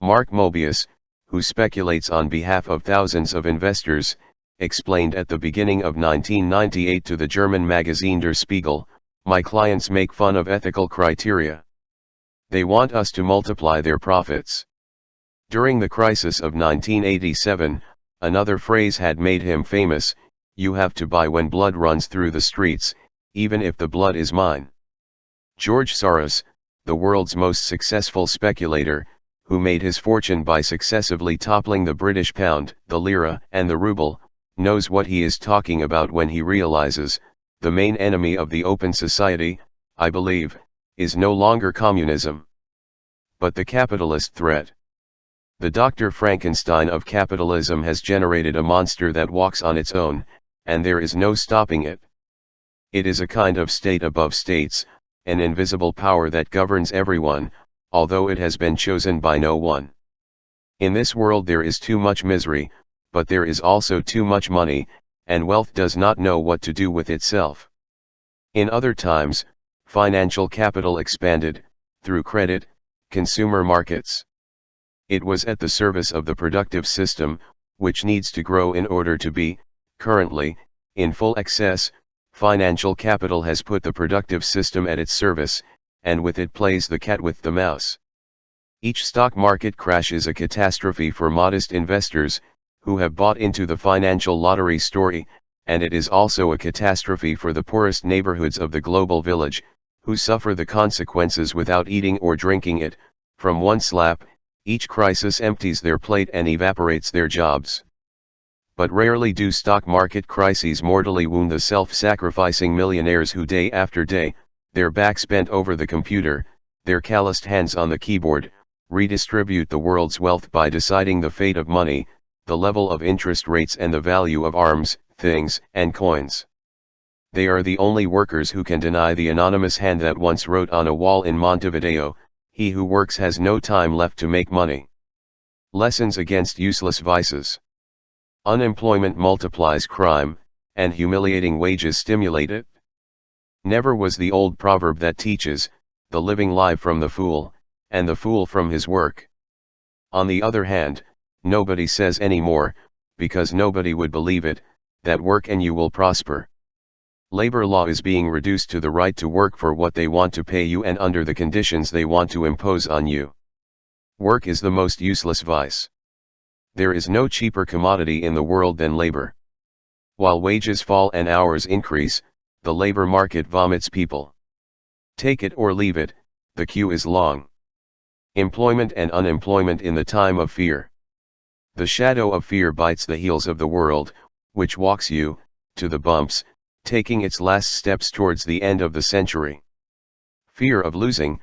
Mark Mobius, who speculates on behalf of thousands of investors, explained at the beginning of 1998 to the German magazine Der Spiegel, "My clients make fun of ethical criteria. They want us to multiply their profits." During the crisis of 1987, another phrase had made him famous: "You have to buy when blood runs through the streets, even if the blood is mine." George Soros, the world's most successful speculator, who made his fortune by successively toppling the British pound, the lira, and the ruble, knows what he is talking about when he realizes, the main enemy of the open society, I believe, is no longer communism, but the capitalist threat. The Dr. Frankenstein of capitalism has generated a monster that walks on its own, and there is no stopping it. It is a kind of state above states, an invisible power that governs everyone, although it has been chosen by no one. In this world there is too much misery, but there is also too much money, and wealth does not know what to do with itself. In other times, financial capital expanded, through credit, consumer markets. It was at the service of the productive system, which needs to grow in order to be, currently, in full excess. Financial capital has put the productive system at its service, and with it plays the cat with the mouse. Each stock market crash is a catastrophe for modest investors, who have bought into the financial lottery story, and it is also a catastrophe for the poorest neighborhoods of the global village, who suffer the consequences without eating or drinking it. From one slap, each crisis empties their plate and evaporates their jobs. But rarely do stock market crises mortally wound the self-sacrificing millionaires who day after day, their backs bent over the computer, their calloused hands on the keyboard, redistribute the world's wealth by deciding the fate of money, the level of interest rates and the value of arms, things, and coins. They are the only workers who can deny the anonymous hand that once wrote on a wall in Montevideo, "He who works has no time left to make money." Lessons against useless vices. Unemployment multiplies crime, and humiliating wages stimulate it. Never was the old proverb that teaches, "The living lie from the fool, and the fool from his work." On the other hand, nobody says anymore, because nobody would believe it, that work and you will prosper. Labor law is being reduced to the right to work for what they want to pay you and under the conditions they want to impose on you. Work is the most useless vice. There is no cheaper commodity in the world than labor. While wages fall and hours increase, the labor market vomits people. Take it or leave it, the queue is long. Employment and unemployment in the time of fear. The shadow of fear bites the heels of the world, which walks you, to the bumps, taking its last steps towards the end of the century. Fear of losing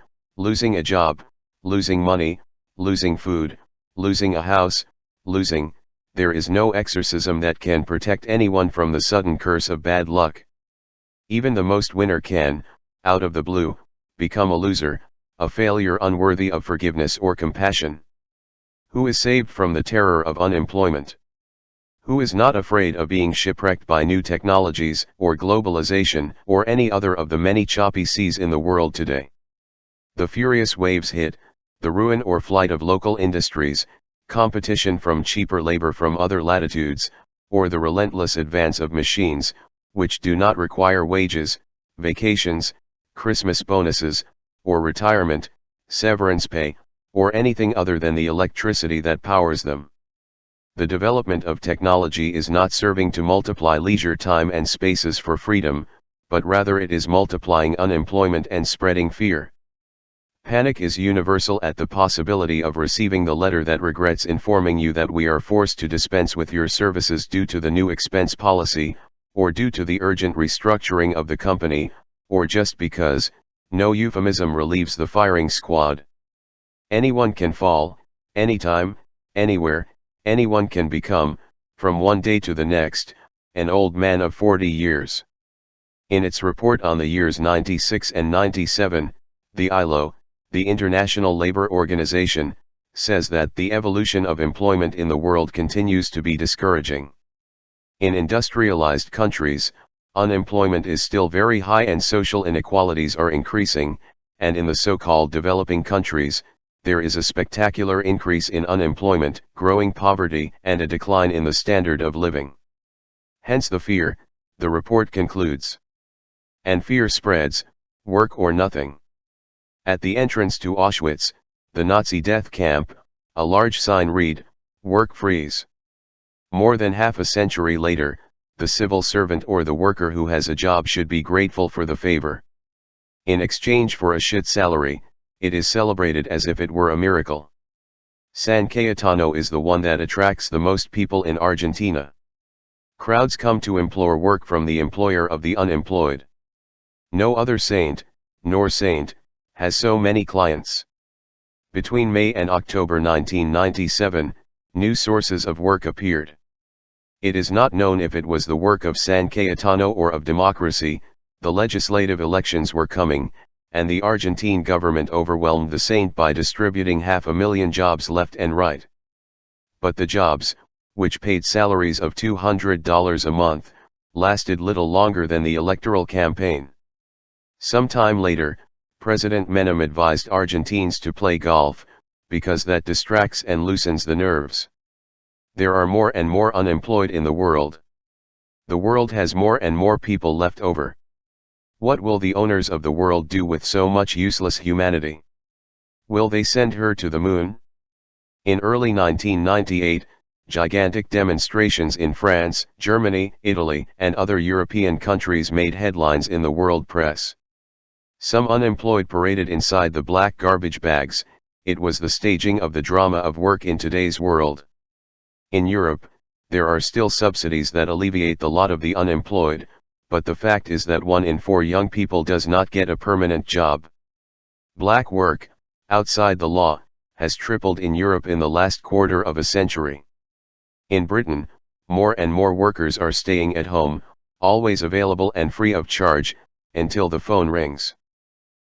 a job, losing money, losing food, losing a house, losing. There is no exorcism that can protect anyone from the sudden curse of bad luck. Even the most winner can, out of the blue, become a loser, a failure unworthy of forgiveness or compassion. Who is saved from the terror of unemployment? Who is not afraid of being shipwrecked by new technologies, or globalization, or any other of the many choppy seas in the world today? The furious waves hit, the ruin or flight of local industries, competition from cheaper labor from other latitudes, or the relentless advance of machines, which do not require wages, vacations, Christmas bonuses, or retirement, severance pay, or anything other than the electricity that powers them. The development of technology is not serving to multiply leisure time and spaces for freedom, but rather it is multiplying unemployment and spreading fear. Panic is universal at the possibility of receiving the letter that regrets informing you that we are forced to dispense with your services due to the new expense policy, or due to the urgent restructuring of the company, or just because, No euphemism relieves the firing squad. Anyone can fall, anytime, anywhere, anyone can become, from one day to the next, an old man of 40 years. In its report on the years 96 and 97, the ILO, the International Labour Organization, says that the evolution of employment in the world continues to be discouraging. In industrialized countries, unemployment is still very high and social inequalities are increasing, and in the so-called developing countries, there is a spectacular increase in unemployment, growing poverty, and a decline in the standard of living. Hence the fear, the report concludes. And fear spreads, work or nothing. At the entrance to Auschwitz, the Nazi death camp, a large sign read, "Work freeze." More than half a century later, the civil servant or the worker who has a job should be grateful for the favor. In exchange for a shit salary, it is celebrated as if it were a miracle. San Cayetano is the one that attracts the most people in Argentina. Crowds come to implore work from the employer of the unemployed. No other saint, nor saint, has so many clients. Between May and October 1997, new sources of work appeared. It is not known if it was the work of San Cayetano or of democracy. The legislative elections were coming, and the Argentine government overwhelmed the saint by distributing 500,000 jobs left and right. But the jobs, which paid salaries of $200 a month, lasted little longer than the electoral campaign. Some time later, President Menem advised Argentines to play golf, because that distracts and loosens the nerves. There are more and more unemployed in the world. The world has more and more people left over. What will the owners of the world do with so much useless humanity? Will they send her to the moon? In early 1998, gigantic demonstrations in France, Germany, Italy, and other European countries made headlines in the world press. Some unemployed paraded inside the black garbage bags. It was the staging of the drama of work in today's world. In Europe, there are still subsidies that alleviate the lot of the unemployed, but the fact is that 1 in 4 young people does not get a permanent job. Black work, outside the law, has tripled in Europe in the last quarter of a century. In Britain, more and more workers are staying at home, always available and free of charge, until the phone rings.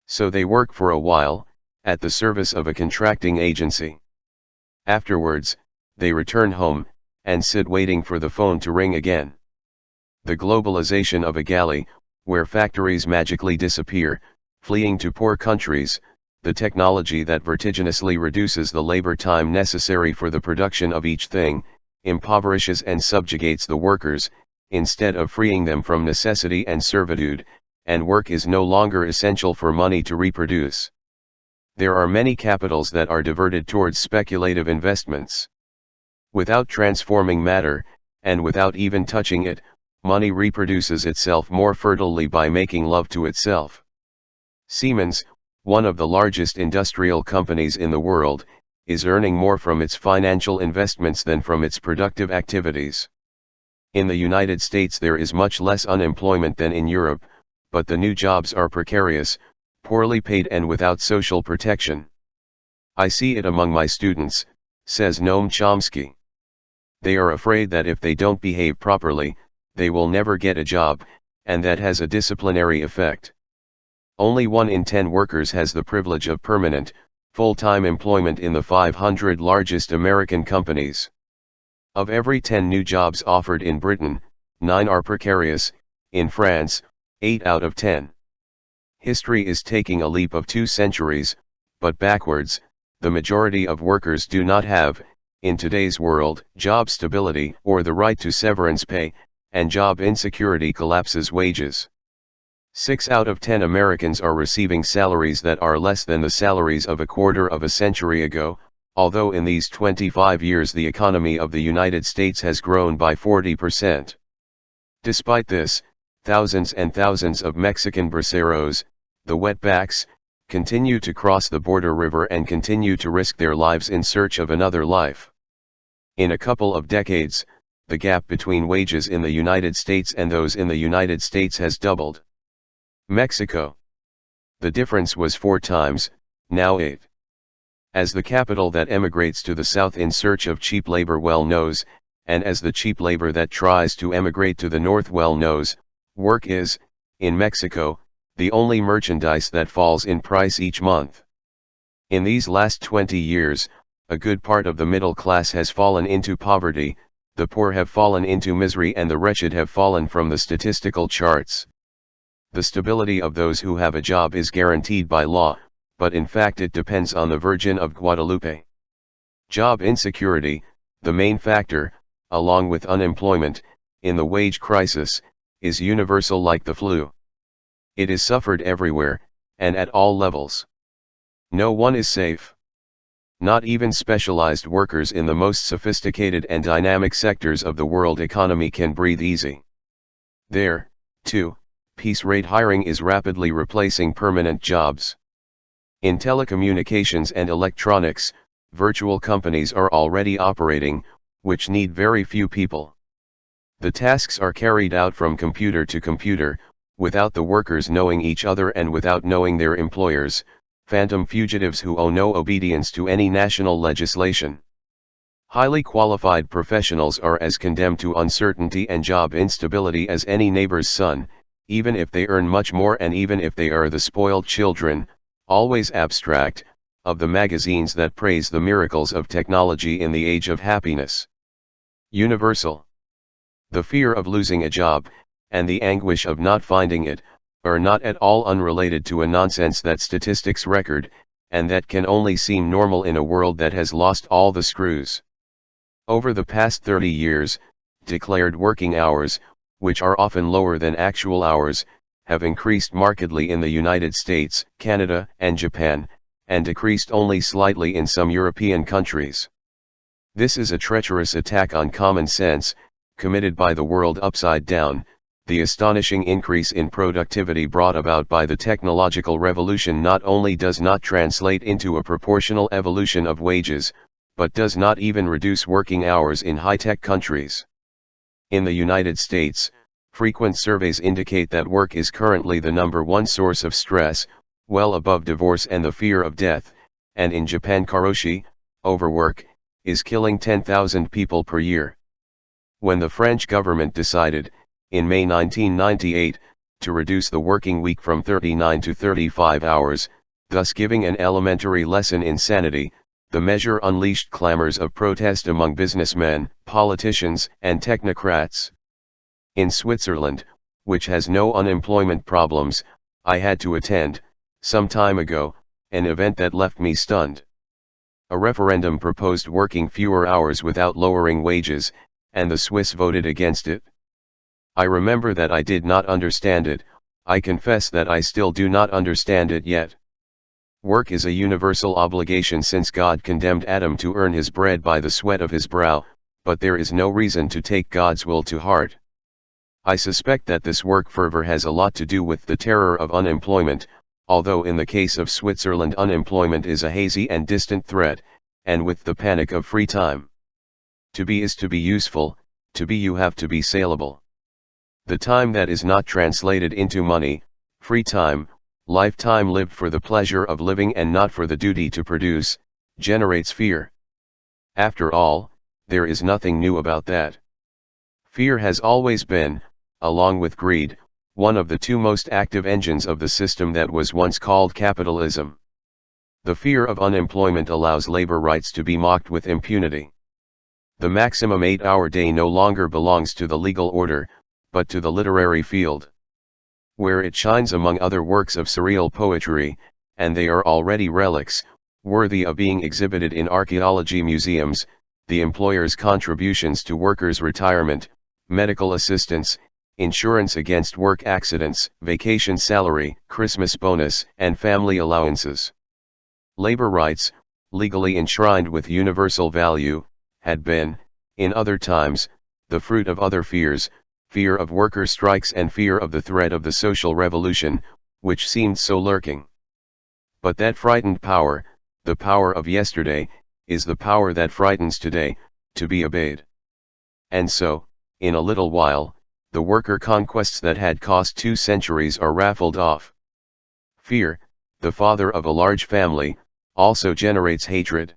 So they work for a while, at the service of a contracting agency. Afterwards, they return home, and sit waiting for the phone to ring again. The globalization of a galley, where factories magically disappear, fleeing to poor countries, the technology that vertiginously reduces the labor time necessary for the production of each thing, impoverishes and subjugates the workers, instead of freeing them from necessity and servitude, and work is no longer essential for money to reproduce. There are many capitals that are diverted towards speculative investments. Without transforming matter, and without even touching it, money reproduces itself more fertilely by making love to itself. Siemens, one of the largest industrial companies in the world, is earning more from its financial investments than from its productive activities. In the United States there is much less unemployment than in Europe, but the new jobs are precarious, poorly paid and without social protection. I see it among my students, says Noam Chomsky. They are afraid that if they don't behave properly, they will never get a job, and that has a disciplinary effect. Only 1 in 10 workers has the privilege of permanent, full-time employment in the 500 largest American companies. Of every 10 new jobs offered in Britain, 9 are precarious. In France, 8 out of 10. History is taking a leap of 2 centuries, but backwards. The majority of workers do not have, in today's world, job stability or the right to severance pay, and job insecurity collapses wages. 6 out of 10 Americans are receiving salaries that are less than the salaries of a quarter of a century ago, although in these 25 years the economy of the United States has grown by 40%. Despite this, thousands and thousands of Mexican braceros, the wetbacks, continue to cross the border river and continue to risk their lives in search of another life. In a couple of decades, the gap between wages in the United States and those in the United States has doubled. Mexico. The difference was 4 times, now 8. As the capital that emigrates to the south in search of cheap labor well knows, and as the cheap labor that tries to emigrate to the north well knows, work is, in Mexico, the only merchandise that falls in price each month. In these last 20 years, a good part of the middle class has fallen into poverty, the poor have fallen into misery, and the wretched have fallen from the statistical charts. The stability of those who have a job is guaranteed by law, but in fact it depends on the Virgin of Guadalupe. Job insecurity, the main factor, along with unemployment, in the wage crisis, is universal like the flu. It is suffered everywhere, and at all levels. No one is safe. Not even specialized workers in the most sophisticated and dynamic sectors of the world economy can breathe easy. There, too, piece rate hiring is rapidly replacing permanent jobs. In telecommunications and electronics, virtual companies are already operating, which need very few people. The tasks are carried out from computer to computer, without the workers knowing each other and without knowing their employers, phantom fugitives who owe no obedience to any national legislation. Highly qualified professionals are as condemned to uncertainty and job instability as any neighbor's son, even if they earn much more and even if they are the spoiled children, always abstract, of the magazines that praise the miracles of technology in the age of happiness. Universal. The fear of losing a job, and the anguish of not finding it, are not at all unrelated to a nonsense that statistics record, and that can only seem normal in a world that has lost all the screws. Over the past 30 years, declared working hours, which are often lower than actual hours, have increased markedly in the United States, Canada, and Japan, and decreased only slightly in some European countries. This is a treacherous attack on common sense, committed by the world upside down. The astonishing increase in productivity brought about by the technological revolution not only does not translate into a proportional evolution of wages, but does not even reduce working hours in high-tech countries. In the United States, frequent surveys indicate that work is currently the #1 source of stress, well above divorce and the fear of death, and in Japan karoshi, overwork, is killing 10,000 people per year. When the French government decided, in May 1998, to reduce the working week from 39 to 35 hours, thus giving an elementary lesson in sanity, the measure unleashed clamors of protest among businessmen, politicians, and technocrats. In Switzerland, which has no unemployment problems, I had to attend, some time ago, an event that left me stunned. A referendum proposed working fewer hours without lowering wages, and the Swiss voted against it. I remember that I did not understand it. I confess that I still do not understand it yet. Work is a universal obligation since God condemned Adam to earn his bread by the sweat of his brow, but there is no reason to take God's will to heart. I suspect that this work fervor has a lot to do with the terror of unemployment, although in the case of Switzerland unemployment is a hazy and distant threat, and with the panic of free time. To be is to be useful, to be you have to be saleable. The time that is not translated into money, free time, lifetime lived for the pleasure of living and not for the duty to produce, generates fear. After all, there is nothing new about that. Fear has always been, along with greed, one of the two most active engines of the system that was once called capitalism. The fear of unemployment allows labor rights to be mocked with impunity. The maximum 8-hour day no longer belongs to the legal order, but to the literary field. Where it shines among other works of surreal poetry, and they are already relics, worthy of being exhibited in archaeology museums, the employer's contributions to workers' retirement, medical assistance, insurance against work accidents, vacation salary, Christmas bonus, and family allowances. Labor rights, legally enshrined with universal value, had been, in other times, the fruit of other fears, fear of worker strikes and fear of the threat of the social revolution, which seemed so lurking. But that frightened power, the power of yesterday, is the power that frightens today, to be obeyed. And so, in a little while, the worker conquests that had cost 2 centuries are raffled off. Fear, the father of a large family, also generates hatred.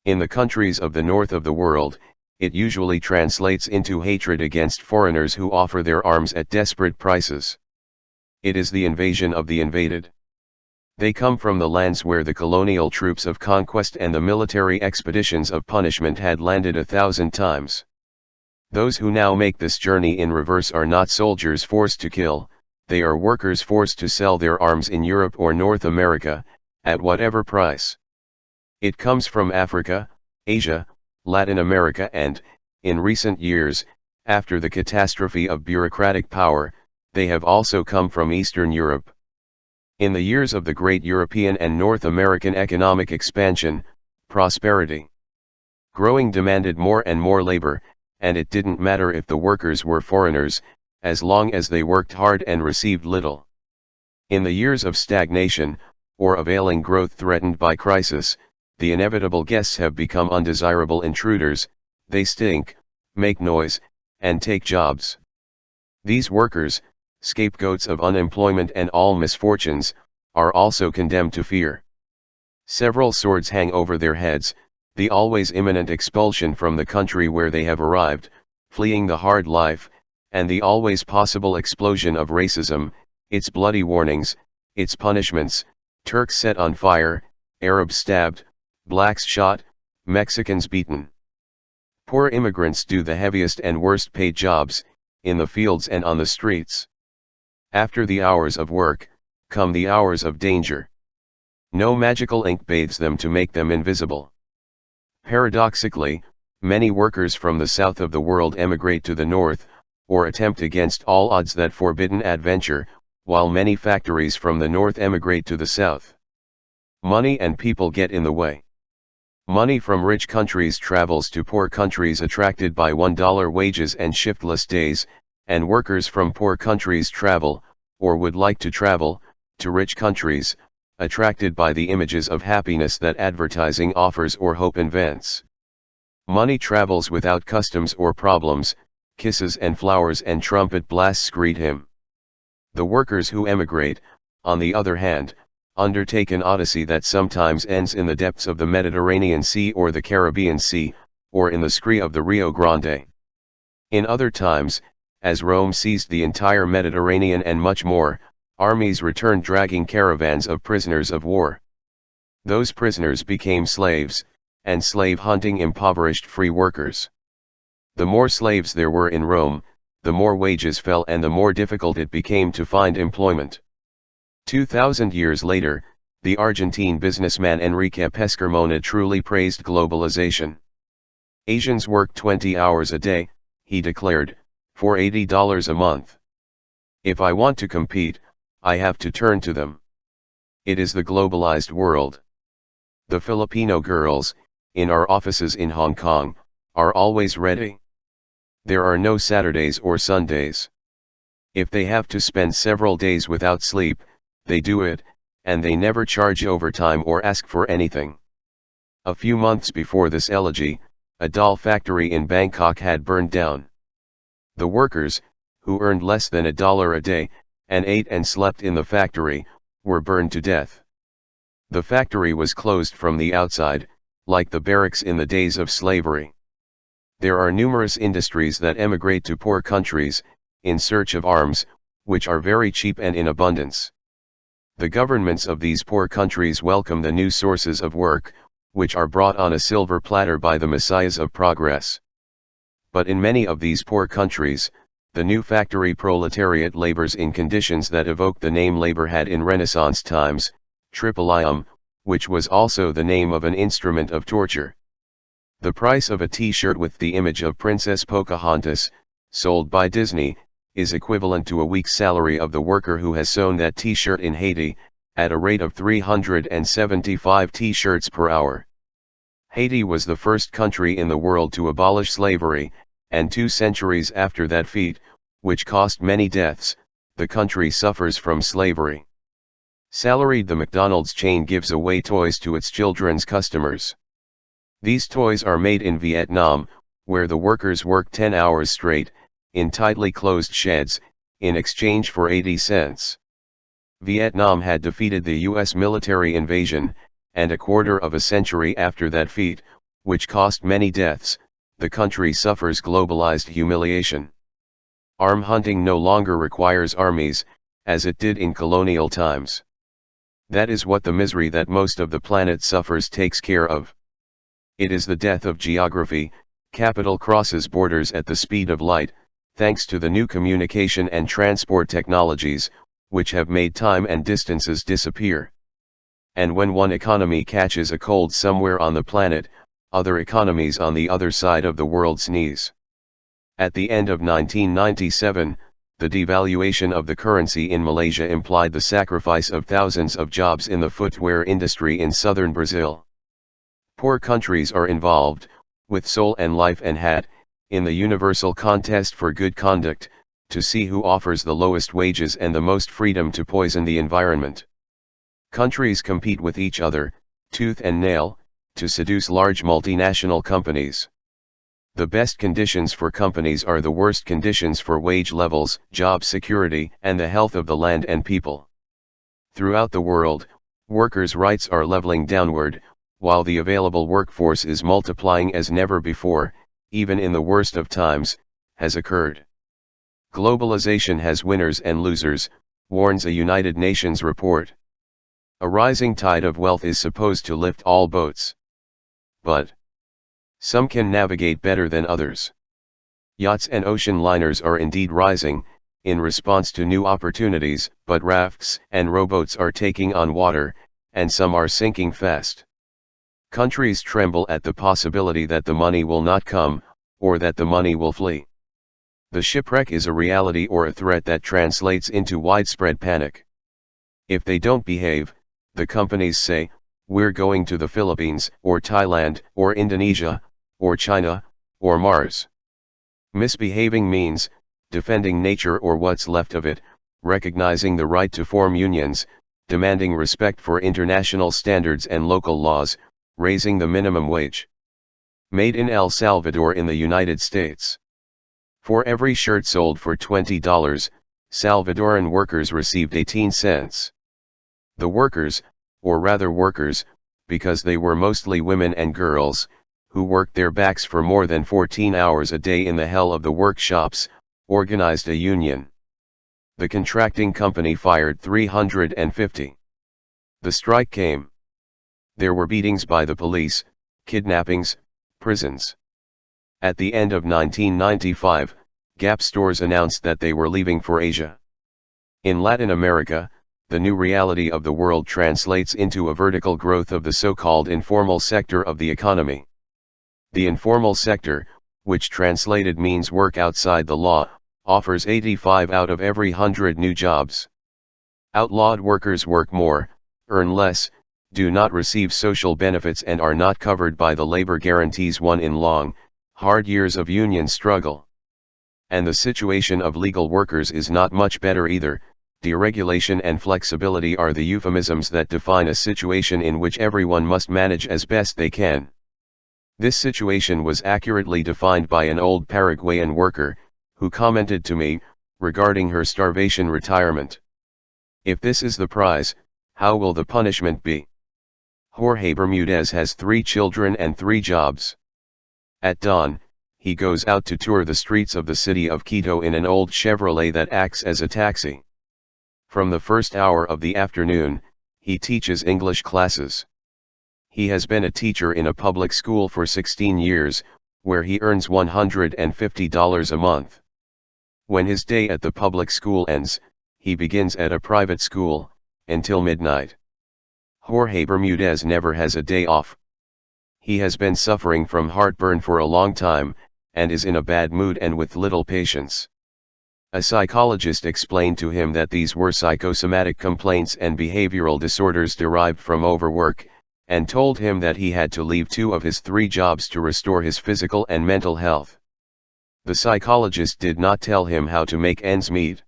In the countries of the north of the world, it usually translates into hatred against foreigners who offer their arms at desperate prices. It is the invasion of the invaded. They come from the lands where the colonial troops of conquest and the military expeditions of punishment had landed 1,000 times. Those who now make this journey in reverse are not soldiers forced to kill, they are workers forced to sell their arms in Europe or North America, at whatever price. It comes from Africa, Asia, Latin America and, in recent years, after the catastrophe of bureaucratic power, they have also come from Eastern Europe. In the years of the great European and North American economic expansion, prosperity growing demanded more and more labor, and it didn't matter if the workers were foreigners, as long as they worked hard and received little. In the years of stagnation, or of ailing growth threatened by crisis, the inevitable guests have become undesirable intruders, they stink, make noise, and take jobs. These workers, scapegoats of unemployment and all misfortunes, are also condemned to fear. Several swords hang over their heads, the always imminent expulsion from the country where they have arrived, fleeing the hard life, and the always possible explosion of racism, its bloody warnings, its punishments, Turks set on fire, Arabs stabbed, blacks shot, Mexicans beaten. Poor immigrants do the heaviest and worst paid jobs, in the fields and on the streets. After the hours of work, come the hours of danger. No magical ink bathes them to make them invisible. Paradoxically, many workers from the south of the world emigrate to the north, or attempt against all odds that forbidden adventure, while many factories from the north emigrate to the south. Money and people get in the way. Money from rich countries travels to poor countries attracted by $1 wages and shiftless days, and workers from poor countries travel, or would like to travel, to rich countries, attracted by the images of happiness that advertising offers or hope invents. Money travels without customs or problems, kisses and flowers and trumpet blasts greet him. The workers who emigrate, on the other hand, undertake an odyssey that sometimes ends in the depths of the Mediterranean Sea or the Caribbean Sea, or in the scree of the Rio Grande. In other times, as Rome seized the entire Mediterranean and much more, armies returned dragging caravans of prisoners of war. Those prisoners became slaves, and slave hunting impoverished free workers. The more slaves there were in Rome, the more wages fell and the more difficult it became to find employment. 2,000 years later, the Argentine businessman Enrique Pescarmona truly praised globalization. Asians work 20 hours a day, he declared, for $80 a month. If I want to compete, I have to turn to them. It is the globalized world. The Filipino girls, in our offices in Hong Kong, are always ready. There are no Saturdays or Sundays. If they have to spend several days without sleep, they do it, and they never charge overtime or ask for anything. A few months before this elegy, a doll factory in Bangkok had burned down. The workers, who earned less than $1 a day, and ate and slept in the factory, were burned to death. The factory was closed from the outside, like the barracks in the days of slavery. There are numerous industries that emigrate to poor countries, in search of arms, which are very cheap and in abundance. The governments of these poor countries welcome the new sources of work, which are brought on a silver platter by the messiahs of progress. But in many of these poor countries, the new factory proletariat labors in conditions that evoke the name labor had in Renaissance times, tripalium, which was also the name of an instrument of torture. The price of a T-shirt with the image of Princess Pocahontas, sold by Disney, is equivalent to a week's salary of the worker who has sewn that T-shirt in Haiti, at a rate of 375 T-shirts per hour. Haiti was the first country in the world to abolish slavery, and 2 centuries after that feat, which cost many deaths, the country suffers from slavery. Salaried, the McDonald's chain gives away toys to its children's customers. These toys are made in Vietnam, where the workers work 10 hours straight, in tightly closed sheds, in exchange for 80 cents. Vietnam had defeated the US military invasion, and a quarter of a century after that feat, which cost many deaths, the country suffers globalized humiliation. Arm hunting no longer requires armies, as it did in colonial times. That is what the misery that most of the planet suffers takes care of. It is the death of geography. Capital crosses borders at the speed of light, thanks to the new communication and transport technologies, which have made time and distances disappear. And when one economy catches a cold somewhere on the planet, other economies on the other side of the world sneeze. At the end of 1997, the devaluation of the currency in Malaysia implied the sacrifice of thousands of jobs in the footwear industry in southern Brazil. Poor countries are involved, with soul and life and hat, in the universal contest for good conduct, to see who offers the lowest wages and the most freedom to poison the environment. Countries compete with each other, tooth and nail, to seduce large multinational companies. The best conditions for companies are the worst conditions for wage levels, job security, and the health of the land and people. Throughout the world, workers' rights are leveling downward, while the available workforce is multiplying as never before, even in the worst of times, has occurred. Globalization has winners and losers, warns a United Nations report. A rising tide of wealth is supposed to lift all boats. But some can navigate better than others. Yachts and ocean liners are indeed rising, in response to new opportunities, but rafts and rowboats are taking on water, and some are sinking fast. Countries tremble at the possibility that the money will not come, or that the money will flee. The shipwreck is a reality or a threat that translates into widespread panic. If they don't behave, the companies say, we're going to the Philippines, or Thailand, or Indonesia, or China, or Mars. Misbehaving means, defending nature or what's left of it, recognizing the right to form unions, demanding respect for international standards and local laws, raising the minimum wage. Made in El Salvador in the United States. For every shirt sold for $20, Salvadoran workers received 18 cents. The workers, or rather workers, because they were mostly women and girls, who worked their backs for more than 14 hours a day in the hell of the workshops, organized a union. The contracting company fired 350. The strike came. There were beatings by the police, kidnappings, prisons. At the end of 1995, Gap stores announced that they were leaving for Asia. In Latin America, the new reality of the world translates into a vertical growth of the so-called informal sector of the economy. The informal sector, which translated means work outside the law, offers 85 out of every 100 new jobs. Outlawed workers work more, earn less, do not receive social benefits and are not covered by the labor guarantees won in long, hard years of union struggle. And the situation of legal workers is not much better either. Deregulation and flexibility are the euphemisms that define a situation in which everyone must manage as best they can. This situation was accurately defined by an old Paraguayan worker, who commented to me, regarding her starvation retirement. If this is the prize, how will the punishment be? Jorge Bermudez has 3 children and 3 jobs. At dawn, he goes out to tour the streets of the city of Quito in an old Chevrolet that acts as a taxi. From the first hour of the afternoon, he teaches English classes. He has been a teacher in a public school for 16 years, where he earns $150 a month. When his day at the public school ends, he begins at a private school, until midnight. Jorge Bermudez never has a day off. He has been suffering from heartburn for a long time, and is in a bad mood and with little patience. A psychologist explained to him that these were psychosomatic complaints and behavioral disorders derived from overwork, and told him that he had to leave 2 of his 3 jobs to restore his physical and mental health. The psychologist did not tell him how to make ends meet.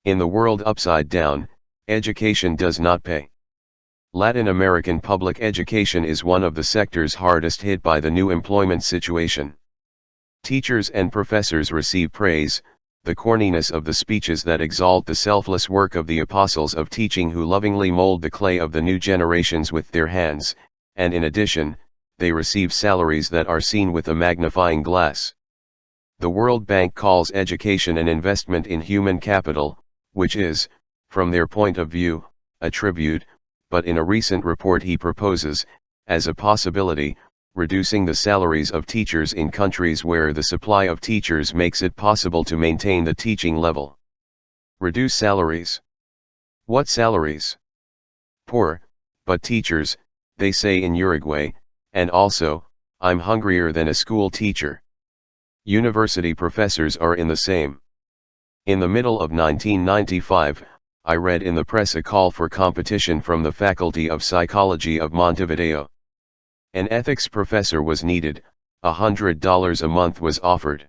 In the world upside down, education does not pay. Latin American public education is one of the sectors hardest hit by the new employment situation. Teachers and professors receive praise, the corniness of the speeches that exalt the selfless work of the apostles of teaching who lovingly mold the clay of the new generations with their hands, and in addition, they receive salaries that are seen with a magnifying glass. The World Bank calls education an investment in human capital, which is, from their point of view, a tribute, but in a recent report he proposes, as a possibility, reducing the salaries of teachers in countries where the supply of teachers makes it possible to maintain the teaching level. Reduce salaries. What salaries? Poor, but teachers, they say in Uruguay, and also, I'm hungrier than a school teacher. University professors are in the same. In the middle of 1995, I read in the press a call for competition from the Faculty of Psychology of Montevideo. An ethics professor was needed, $100 a month was offered.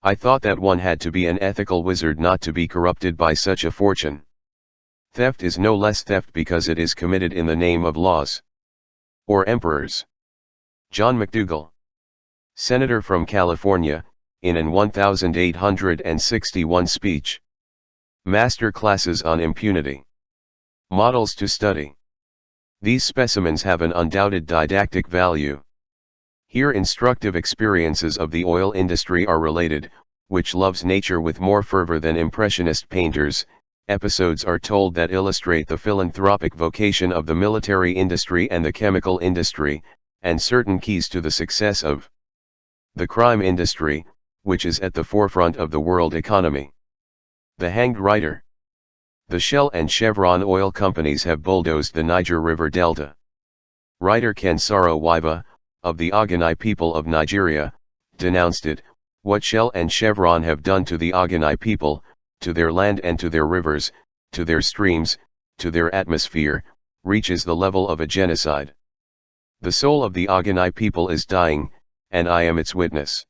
I thought that one had to be an ethical wizard not to be corrupted by such a fortune. Theft is no less theft because it is committed in the name of laws. Or emperors. John McDougall, senator from California, in an 1861 speech. Master classes on impunity. Models to study. These specimens have an undoubted didactic value. Here instructive experiences of the oil industry are related, which loves nature with more fervor than impressionist painters. Episodes are told that illustrate the philanthropic vocation of the military industry and the chemical industry, and certain keys to the success of the crime industry, which is at the forefront of the world economy. The Hanged Writer. The Shell and Chevron oil companies have bulldozed the Niger River Delta. Writer Kensaro Wiva, of the Oganai people of Nigeria, denounced it. What Shell and Chevron have done to the Oganai people, to their land and to their rivers, to their streams, to their atmosphere, reaches the level of a genocide. The soul of the Oganai people is dying, and I am its witness.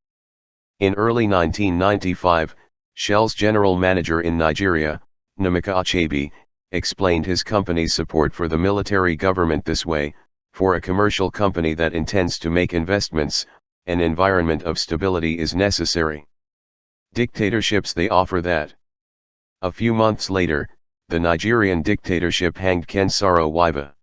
In early 1995, Shell's general manager in Nigeria, Namaka Achebi, explained his company's support for the military government this way: for a commercial company that intends to make investments, an environment of stability is necessary. Dictatorships they offer that. A few months later, the Nigerian dictatorship hanged Kensaro Wiva.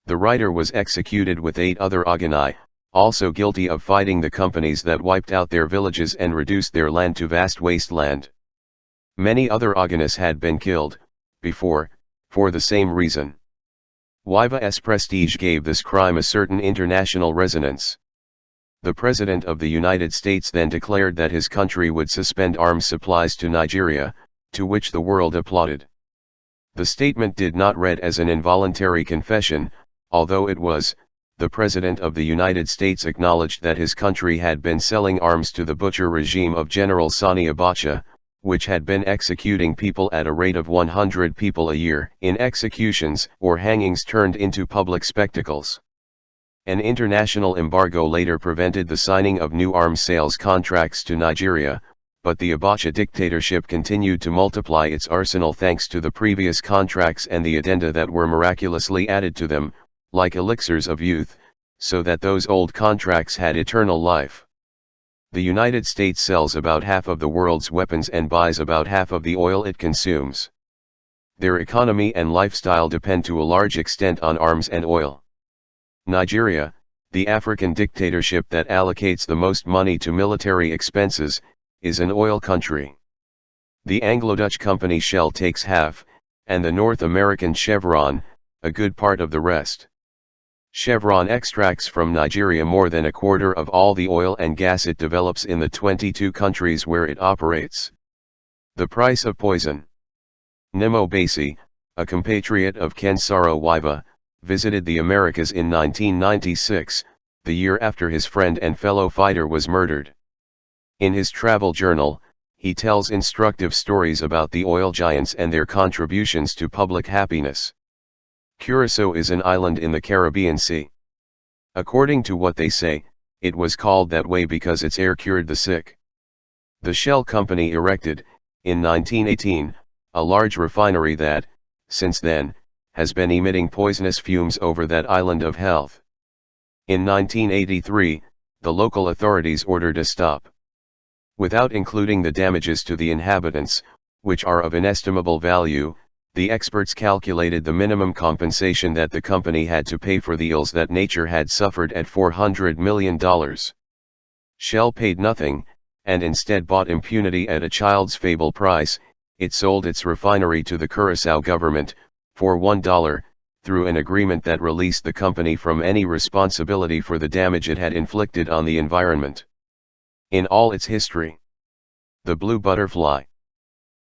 The writer was executed with 8 other Oganai, also guilty of fighting the companies that wiped out their villages and reduced their land to vast wasteland. Many other Oganas had been killed, before, for the same reason. Wiva's prestige gave this crime a certain international resonance. The President of the United States then declared that his country would suspend arms supplies to Nigeria, to which the world applauded. The statement did not read as an involuntary confession, although it was. The President of the United States acknowledged that his country had been selling arms to the butcher regime of General Sani Abacha, which had been executing people at a rate of 100 people a year in executions or hangings turned into public spectacles. An international embargo later prevented the signing of new arms sales contracts to Nigeria, but the Abacha dictatorship continued to multiply its arsenal thanks to the previous contracts and the addenda that were miraculously added to them, like elixirs of youth, so that those old contracts had eternal life. The United States sells about half of the world's weapons and buys about half of the oil it consumes. Their economy and lifestyle depend to a large extent on arms and oil. Nigeria, the African dictatorship that allocates the most money to military expenses, is an oil country. The Anglo-Dutch company Shell takes half, and the North American Chevron, a good part of the rest. Chevron extracts from Nigeria more than a quarter of all the oil and gas it develops in the 22 countries where it operates. The price of poison. Nemo Basi, a compatriot of Kensaro Wiva, visited the Americas in 1996, the year after his friend and fellow fighter was murdered. In his travel journal, he tells instructive stories about the oil giants and their contributions to public happiness. Curacao is an island in the Caribbean Sea. According to what they say, it was called that way because its air cured the sick. The Shell Company erected, in 1918, a large refinery that, since then, has been emitting poisonous fumes over that island of health. In 1983, the local authorities ordered a stop. Without including the damages to the inhabitants, which are of inestimable value, the experts calculated the minimum compensation that the company had to pay for the ills that nature had suffered at $400 million. Shell paid nothing, and instead bought impunity at a child's fable price. It sold its refinery to the Curaçao government, for $1, through an agreement that released the company from any responsibility for the damage it had inflicted on the environment. In all its history, the Blue Butterfly.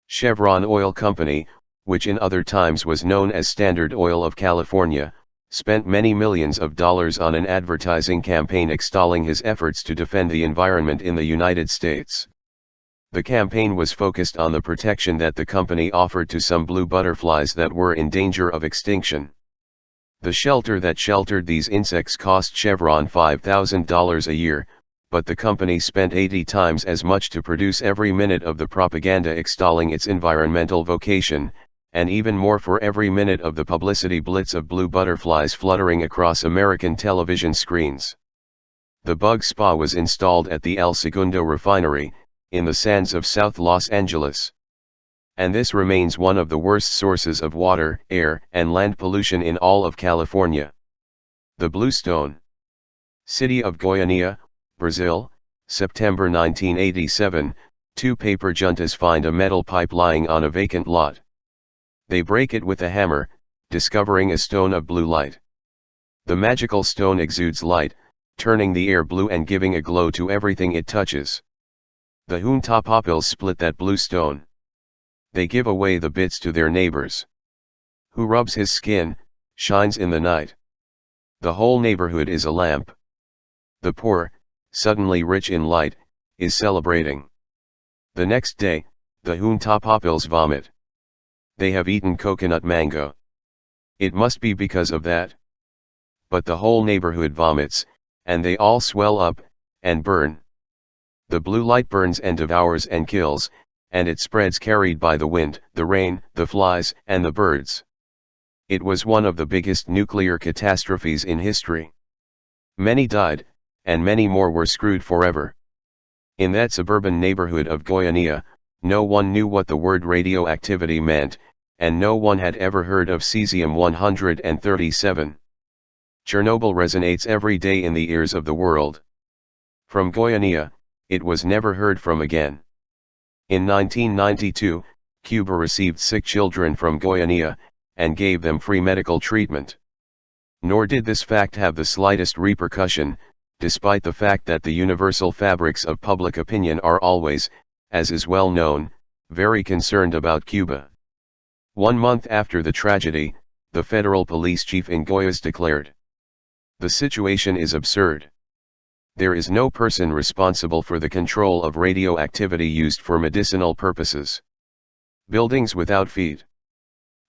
Chevron Oil Company, which in other times was known as Standard Oil of California, spent many millions of dollars on an advertising campaign extolling his efforts to defend the environment in the United States. The campaign was focused on the protection that the company offered to some blue butterflies that were in danger of extinction. The shelter that sheltered these insects cost Chevron $5,000 a year, but the company spent 80 times as much to produce every minute of the propaganda extolling its environmental vocation, and even more for every minute of the publicity blitz of blue butterflies fluttering across American television screens. The bug spa was installed at the El Segundo refinery, in the sands of South Los Angeles. And this remains one of the worst sources of water, air, and land pollution in all of California. The Bluestone. City of Goiânia, Brazil, September 1987, two paper juntas find a metal pipe lying on a vacant lot. They break it with a hammer, discovering a stone of blue light. The magical stone exudes light, turning the air blue and giving a glow to everything it touches. The Huntapopils split that blue stone. They give away the bits to their neighbors. Who rubs his skin, shines in the night. The whole neighborhood is a lamp. The poor, suddenly rich in light, is celebrating. The next day, the Huntapopils vomit. They have eaten coconut mango. It must be because of that. But the whole neighborhood vomits, and they all swell up, and burn. The blue light burns and devours and kills, and it spreads carried by the wind, the rain, the flies, and the birds. It was one of the biggest nuclear catastrophes in history. Many died, and many more were screwed forever. In that suburban neighborhood of Goiânia, no one knew what the word radioactivity meant, and no one had ever heard of cesium-137. Chernobyl resonates every day in the ears of the world. From Goiânia, it was never heard from again. In 1992, Cuba received sick children from Goiânia, and gave them free medical treatment. Nor did this fact have the slightest repercussion, despite the fact that the universal fabrics of public opinion are always, as is well known, very concerned about Cuba. 1 month after the tragedy, the federal police chief in Goiás declared, "The situation is absurd. There is no person responsible for the control of radioactivity used for medicinal purposes." Buildings without feet.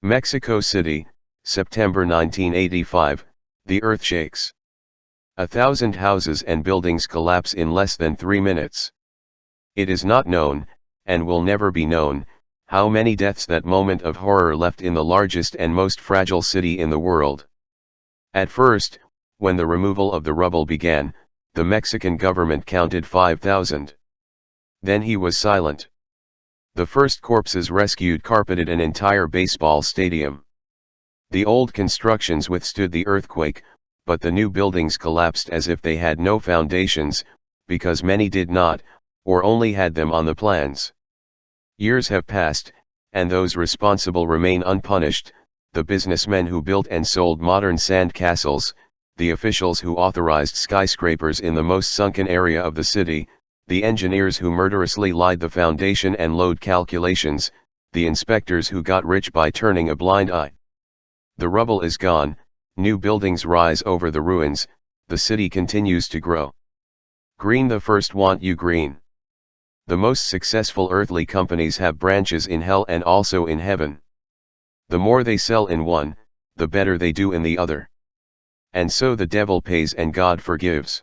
Mexico City, September 1985, the earth shakes. 1,000 houses and buildings collapse in less than 3 minutes. It is not known, and will never be known, how many deaths that moment of horror left in the largest and most fragile city in the world. At first, when the removal of the rubble began, the Mexican government counted 5,000. Then he was silent. The first corpses rescued carpeted an entire baseball stadium. The old constructions withstood the earthquake, but the new buildings collapsed as if they had no foundations, because many did not, or only had them on the plans. Years have passed, and those responsible remain unpunished, the businessmen who built and sold modern sand castles, the officials who authorized skyscrapers in the most sunken area of the city, the engineers who murderously lied the foundation and load calculations, the inspectors who got rich by turning a blind eye. The rubble is gone, new buildings rise over the ruins, the city continues to grow. Green the first want you green. The most successful earthly companies have branches in hell and also in heaven. The more they sell in one, the better they do in the other. And so the devil pays and God forgives.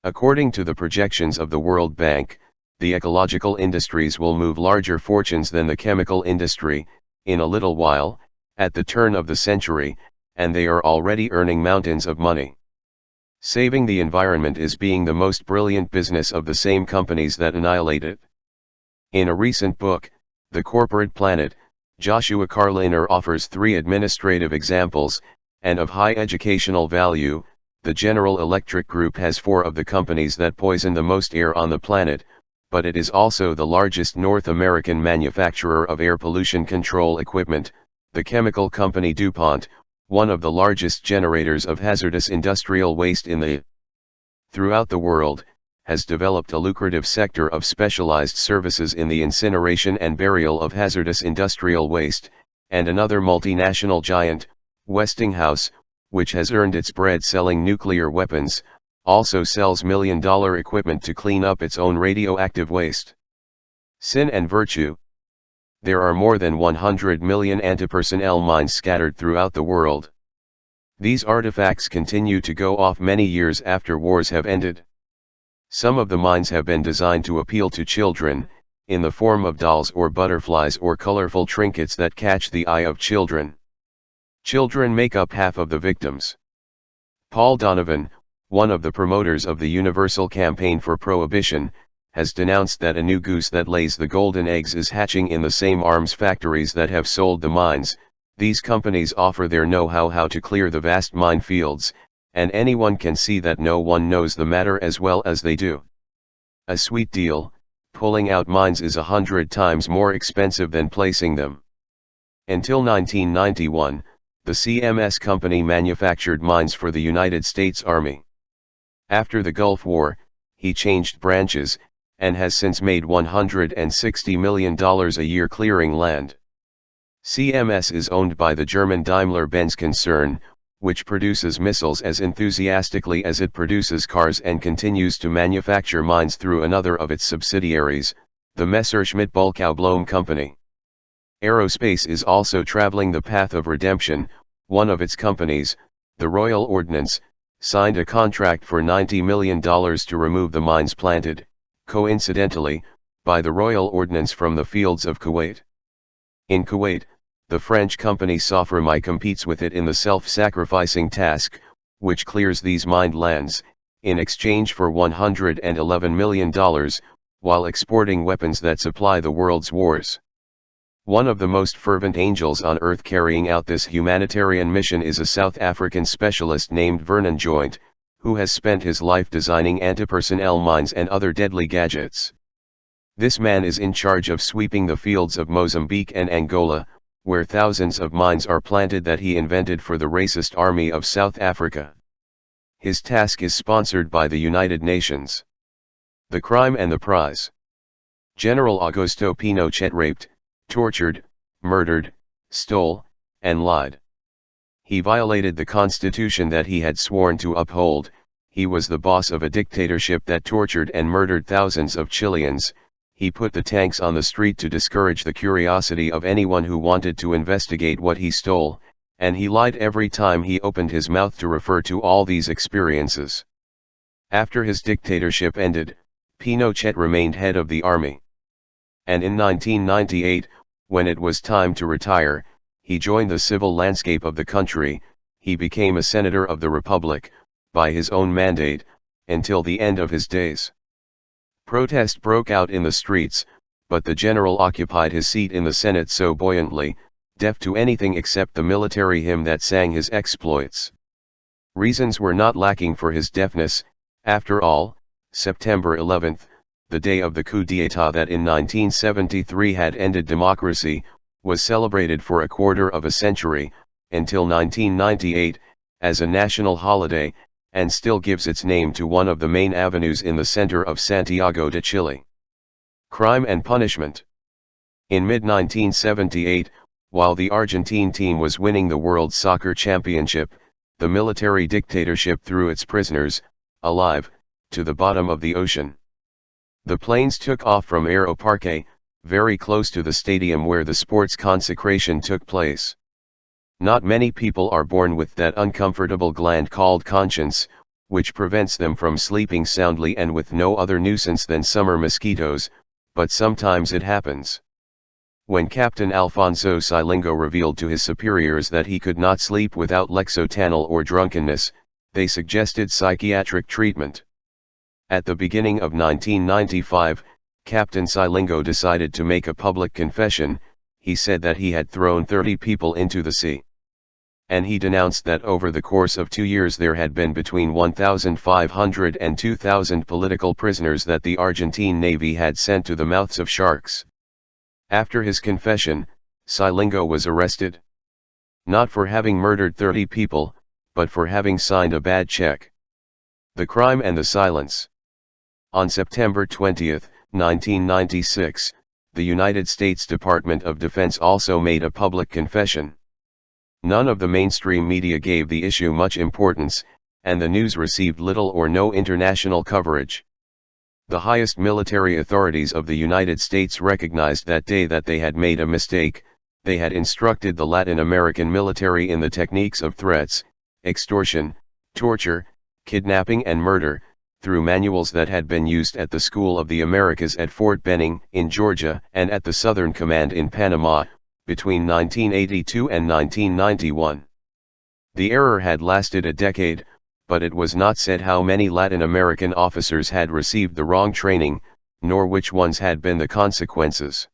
According to the projections of the World Bank, the ecological industries will move larger fortunes than the chemical industry, in a little while, at the turn of the century, and they are already earning mountains of money. Saving the environment is being the most brilliant business of the same companies that annihilate it. In a recent book, The Corporate Planet, Joshua Carliner offers 3 administrative examples, and of high educational value. The General Electric Group has 4 of the companies that poison the most air on the planet, but it is also the largest North American manufacturer of air pollution control equipment. The chemical company DuPont, one of the largest generators of hazardous industrial waste throughout the world, has developed a lucrative sector of specialized services in the incineration and burial of hazardous industrial waste, and another multinational giant, Westinghouse, which has earned its bread selling nuclear weapons, also sells million-dollar equipment to clean up its own radioactive waste. Sin and virtue. There are more than 100 million antipersonnel mines scattered throughout the world. These artifacts continue to go off many years after wars have ended. Some of the mines have been designed to appeal to children, in the form of dolls or butterflies or colorful trinkets that catch the eye of children. Children make up half of the victims. Paul Donovan, one of the promoters of the Universal Campaign for Prohibition, has denounced that a new goose that lays the golden eggs is hatching in the same arms factories that have sold the mines. These companies offer their know-how how to clear the vast minefields, and anyone can see that no one knows the matter as well as they do. A sweet deal. Pulling out mines is 100 times more expensive than placing them. Until 1991, the CMS company manufactured mines for the United States Army. After the Gulf War, he changed branches, and has since made $160 million a year clearing land. CMS is owned by the German Daimler-Benz concern, which produces missiles as enthusiastically as it produces cars and continues to manufacture mines through another of its subsidiaries, the Messerschmitt-Bölkow-Blohm Company. Aerospace is also traveling the path of redemption. One of its companies, the Royal Ordnance, signed a contract for $90 million to remove the mines planted, coincidentally, by the Royal Ordnance from the fields of Kuwait. In Kuwait, the French company Sofremi competes with it in the self-sacrificing task, which clears these mined lands, in exchange for $111 million, while exporting weapons that supply the world's wars. One of the most fervent angels on earth carrying out this humanitarian mission is a South African specialist named Vernon Joint, who has spent his life designing antipersonnel mines and other deadly gadgets. This man is in charge of sweeping the fields of Mozambique and Angola, where thousands of mines are planted that he invented for the racist army of South Africa. His task is sponsored by the United Nations. The crime and the prize. General Augusto Pinochet raped, tortured, murdered, stole, and lied. He violated the constitution that he had sworn to uphold. He was the boss of a dictatorship that tortured and murdered thousands of Chileans. He put the tanks on the street to discourage the curiosity of anyone who wanted to investigate what he stole, and he lied every time he opened his mouth to refer to all these experiences. After his dictatorship ended, Pinochet remained head of the army. And in 1998, when it was time to retire, he joined the civil landscape of the country. He became a senator of the Republic, by his own mandate, until the end of his days. Protest broke out in the streets, but the general occupied his seat in the Senate so buoyantly, deaf to anything except the military hymn that sang his exploits. Reasons were not lacking for his deafness. After all, September 11, the day of the coup d'état that in 1973 had ended democracy, was celebrated for a quarter of a century, until 1998, as a national holiday, and still gives its name to one of the main avenues in the center of Santiago de Chile. Crime and punishment. In mid-1978, while the Argentine team was winning the World Soccer Championship, the military dictatorship threw its prisoners, alive, to the bottom of the ocean. The planes took off from Aeroparque, very close to the stadium where the sport's consecration took place. Not many people are born with that uncomfortable gland called conscience, which prevents them from sleeping soundly and with no other nuisance than summer mosquitoes, but sometimes it happens. When Captain Alfonso Silingo revealed to his superiors that he could not sleep without Lexotanil or drunkenness, they suggested psychiatric treatment. At the beginning of 1995, Captain Silingo decided to make a public confession. He said that he had thrown 30 people into the sea. And he denounced that over the course of 2 years there had been between 1,500 and 2,000 political prisoners that the Argentine Navy had sent to the mouths of sharks. After his confession, Silingo was arrested. Not for having murdered 30 people, but for having signed a bad check. The crime and the silence. On September 20, 1996, the United States Department of Defense also made a public confession. None of the mainstream media gave the issue much importance, and the news received little or no international coverage. The highest military authorities of the United States recognized that day that they had made a mistake. They had instructed the Latin American military in the techniques of threats, extortion, torture, kidnapping and murder, through manuals that had been used at the School of the Americas at Fort Benning in Georgia and at the Southern Command in Panama, between 1982 and 1991. The error had lasted a decade, but it was not said how many Latin American officers had received the wrong training, nor which ones had been the consequences.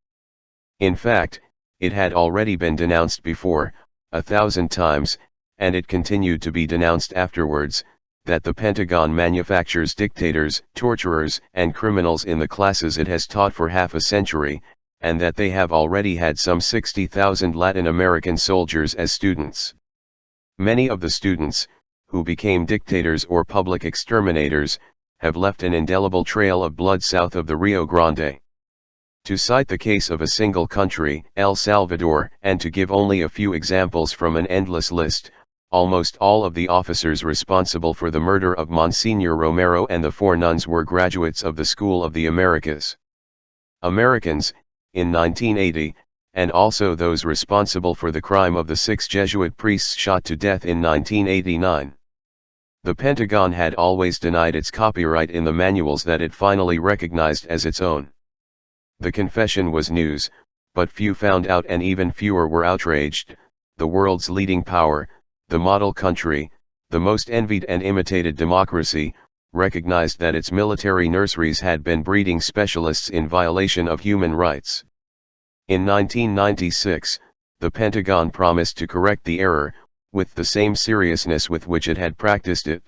In fact, it had already been denounced before, 1,000 times, and it continued to be denounced afterwards, that the Pentagon manufactures dictators, torturers, and criminals in the classes it has taught for half a century, and that they have already had some 60,000 Latin American soldiers as students. Many of the students, who became dictators or public exterminators, have left an indelible trail of blood south of the Rio Grande. To cite the case of a single country, El Salvador, and to give only a few examples from an endless list, almost all of the officers responsible for the murder of Monsignor Romero and the 4 nuns were graduates of the School of the Americas. Americans, in 1980, and also those responsible for the crime of the 6 Jesuit priests shot to death in 1989. The Pentagon had always denied its copyright in the manuals that it finally recognized as its own. The confession was news, but few found out and even fewer were outraged. The world's leading power, the model country, the most envied and imitated democracy, recognized that its military nurseries had been breeding specialists in violation of human rights. In 1996, the Pentagon promised to correct the error, with the same seriousness with which it had practiced it.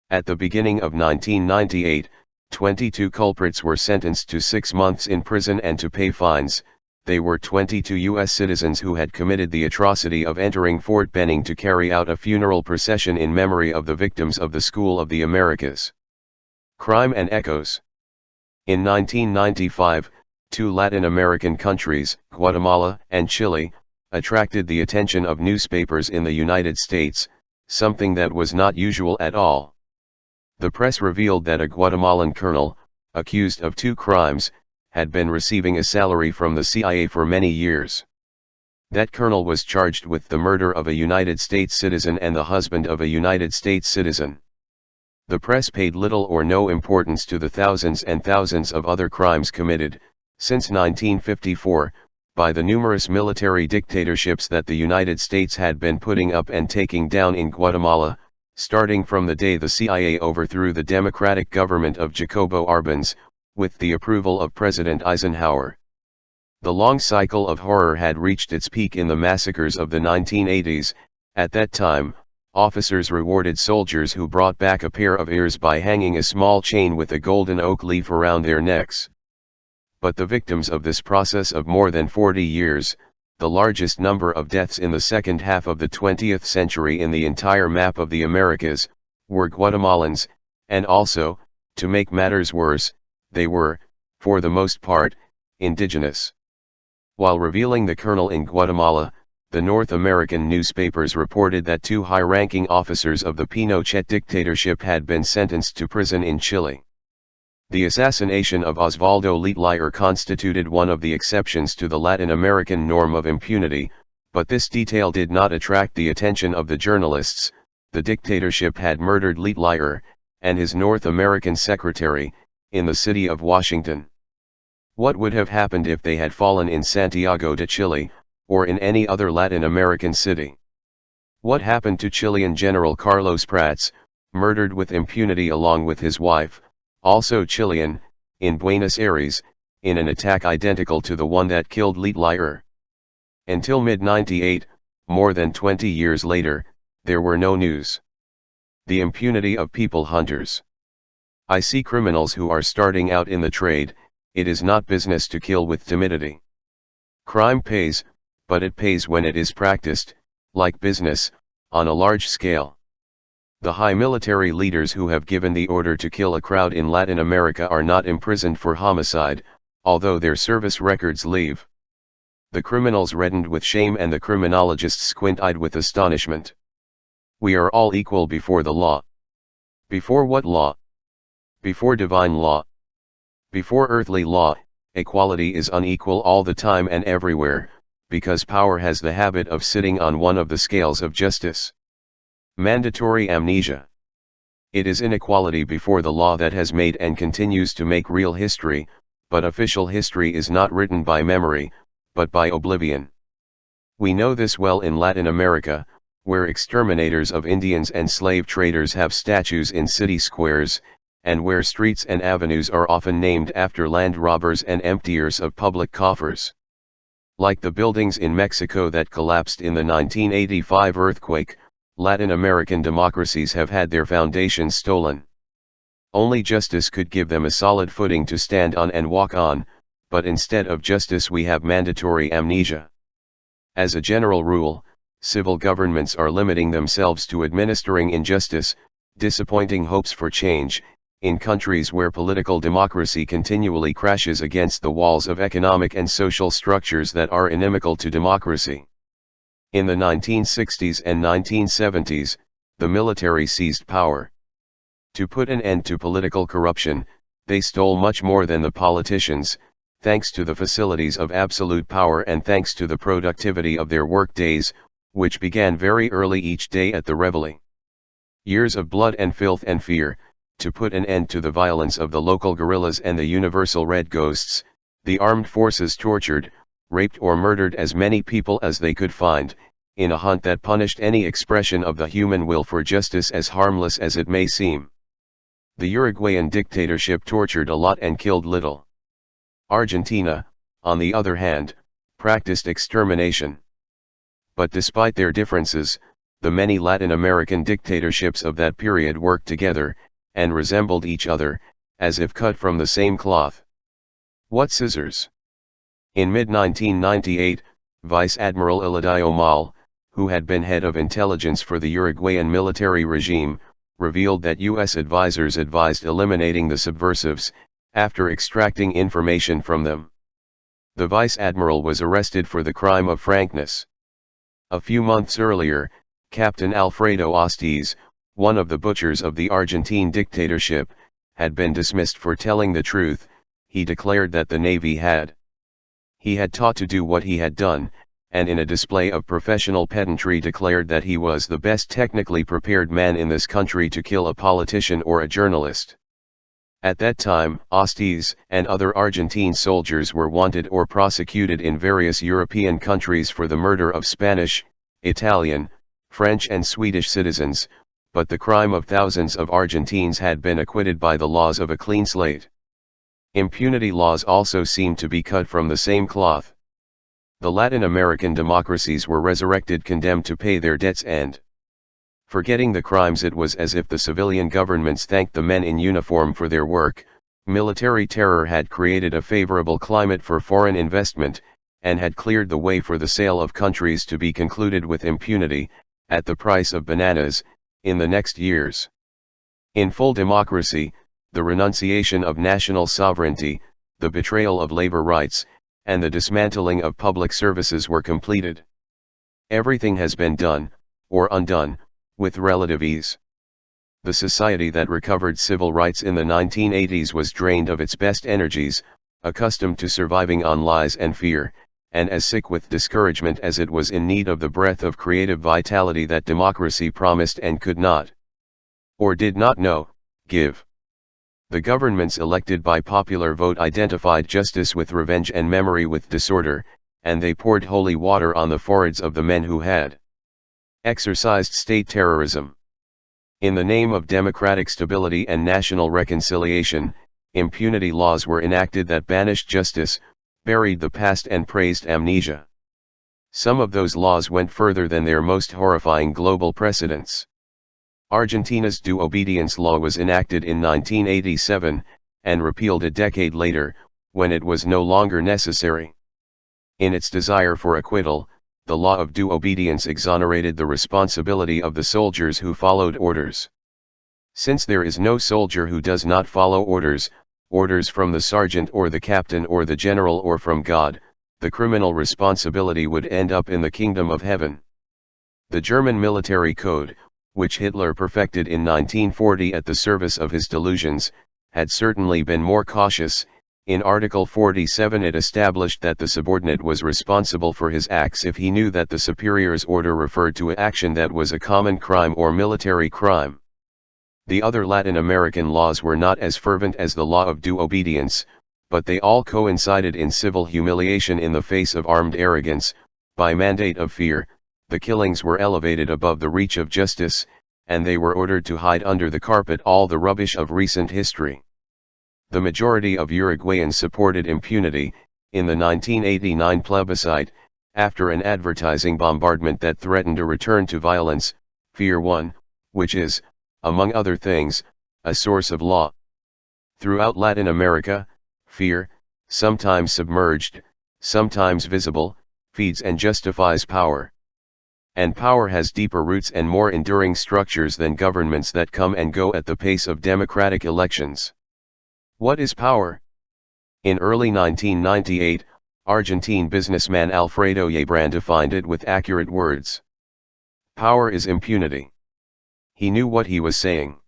At the beginning of 1998, 22 culprits were sentenced to 6 months in prison and to pay fines. They were 22 U.S. citizens who had committed the atrocity of entering Fort Benning to carry out a funeral procession in memory of the victims of the School of the Americas. Crime and echoes. In 1995, 2 Latin American countries, Guatemala and Chile, attracted the attention of newspapers in the United States, something that was not usual at all. The press revealed that a Guatemalan colonel, accused of 2 crimes, had been receiving a salary from the CIA for many years. That colonel was charged with the murder of a United States citizen and the husband of a United States citizen. The press paid little or no importance to the thousands and thousands of other crimes committed, since 1954, by the numerous military dictatorships that the United States had been putting up and taking down in Guatemala, starting from the day the CIA overthrew the democratic government of Jacobo Arbenz, with the approval of President Eisenhower. The long cycle of horror had reached its peak in the massacres of the 1980s. At that time, officers rewarded soldiers who brought back a pair of ears by hanging a small chain with a golden oak leaf around their necks. But the victims of this process of more than 40 years, the largest number of deaths in the second half of the 20th century in the entire map of the Americas, were Guatemalans, and also, to make matters worse, they were, for the most part, indigenous. While revealing the colonel in Guatemala, the North American newspapers reported that 2 high-ranking officers of the Pinochet dictatorship had been sentenced to prison in Chile. The assassination of Osvaldo Letelier constituted one of the exceptions to the Latin American norm of impunity, but this detail did not attract the attention of the journalists. The dictatorship had murdered Letelier, and his North American secretary, in the city of Washington. What would have happened if they had fallen in Santiago de Chile, or in any other Latin American city? What happened to Chilean General Carlos Prats, murdered with impunity along with his wife, also Chilean, in Buenos Aires, in an attack identical to the one that killed Letelier. Until mid-98, more than 20 years later, there were no news. The impunity of people hunters. I see criminals who are starting out in the trade. It is not business to kill with timidity. Crime pays, but it pays when it is practiced, like business, on a large scale. The high military leaders who have given the order to kill a crowd in Latin America are not imprisoned for homicide, although their service records leave. The criminals reddened with shame and the criminologists squint-eyed with astonishment. We are all equal before the law. Before what law? Before divine law. Before earthly law, equality is unequal all the time and everywhere, because power has the habit of sitting on one of the scales of justice. Mandatory amnesia. It is inequality before the law that has made and continues to make real history, but official history is not written by memory, but by oblivion. We know this well in Latin America, where exterminators of Indians and slave traders have statues in city squares, and where streets and avenues are often named after land robbers and emptiers of public coffers. Like the buildings in Mexico that collapsed in the 1985 earthquake, Latin American democracies have had their foundations stolen. Only justice could give them a solid footing to stand on and walk on, but instead of justice we have mandatory amnesia. As a general rule, civil governments are limiting themselves to administering injustice, disappointing hopes for change, in countries where political democracy continually crashes against the walls of economic and social structures that are inimical to democracy. In the 1960s and 1970s, the military seized power. To put an end to political corruption, they stole much more than the politicians, thanks to the facilities of absolute power and thanks to the productivity of their work days, which began very early each day at the Reveille. Years of blood and filth and fear, to put an end to the violence of the local guerrillas and the universal red ghosts, the armed forces tortured, raped or murdered as many people as they could find, in a hunt that punished any expression of the human will for justice as harmless as it may seem. The Uruguayan dictatorship tortured a lot and killed little. Argentina, on the other hand, practiced extermination. But despite their differences, the many Latin American dictatorships of that period worked together, and resembled each other, as if cut from the same cloth. What scissors? In mid-1998, Vice Admiral Eladio Mal, who had been head of intelligence for the Uruguayan military regime, revealed that U.S. advisors advised eliminating the subversives, after extracting information from them. The Vice Admiral was arrested for the crime of frankness. A few months earlier, Captain Alfredo Ostiz, one of the butchers of the Argentine dictatorship, had been dismissed for telling the truth. He declared that the Navy had. He had taught to do what he had done, and in a display of professional pedantry declared that he was the best technically prepared man in this country to kill a politician or a journalist. At that time, Ostiz and other Argentine soldiers were wanted or prosecuted in various European countries for the murder of Spanish, Italian, French and Swedish citizens, but the crime of thousands of Argentines had been acquitted by the laws of a clean slate. Impunity laws also seemed to be cut from the same cloth. The Latin American democracies were resurrected condemned to pay their debts and, forgetting the crimes, it was as if the civilian governments thanked the men in uniform for their work. Military terror had created a favorable climate for foreign investment, and had cleared the way for the sale of countries to be concluded with impunity, at the price of bananas, in the next years. In full democracy, the renunciation of national sovereignty, the betrayal of labor rights, and the dismantling of public services were completed. Everything has been done, or undone, with relative ease. The society that recovered civil rights in the 1980s was drained of its best energies, accustomed to surviving on lies and fear, and as sick with discouragement as it was in need of the breath of creative vitality that democracy promised and could not, or did not know, give. The governments elected by popular vote identified justice with revenge and memory with disorder, and they poured holy water on the foreheads of the men who had exercised state terrorism. In the name of democratic stability and national reconciliation, impunity laws were enacted that banished justice, buried the past and praised amnesia. Some of those laws went further than their most horrifying global precedents. Argentina's due obedience law was enacted in 1987, and repealed a decade later, when it was no longer necessary. In its desire for acquittal, the law of due obedience exonerated the responsibility of the soldiers who followed orders. Since there is no soldier who does not follow orders from the sergeant or the captain or the general or from God, the criminal responsibility would end up in the kingdom of heaven. The German military code, which Hitler perfected in 1940 at the service of his delusions, had certainly been more cautious. In Article 47 it established that the subordinate was responsible for his acts if he knew that the superior's order referred to an action that was a common crime or military crime. The other Latin American laws were not as fervent as the law of due obedience, but they all coincided in civil humiliation in the face of armed arrogance. By mandate of fear, the killings were elevated above the reach of justice, and they were ordered to hide under the carpet all the rubbish of recent history. The majority of Uruguayans supported impunity. In the 1989 plebiscite, after an advertising bombardment that threatened a return to violence, fear won, which is, among other things, a source of law. Throughout Latin America, fear, sometimes submerged, sometimes visible, feeds and justifies power. And power has deeper roots and more enduring structures than governments that come and go at the pace of democratic elections. What is power? In early 1998, Argentine businessman Alfredo Yebran defined it with accurate words. Power is impunity. He knew what he was saying.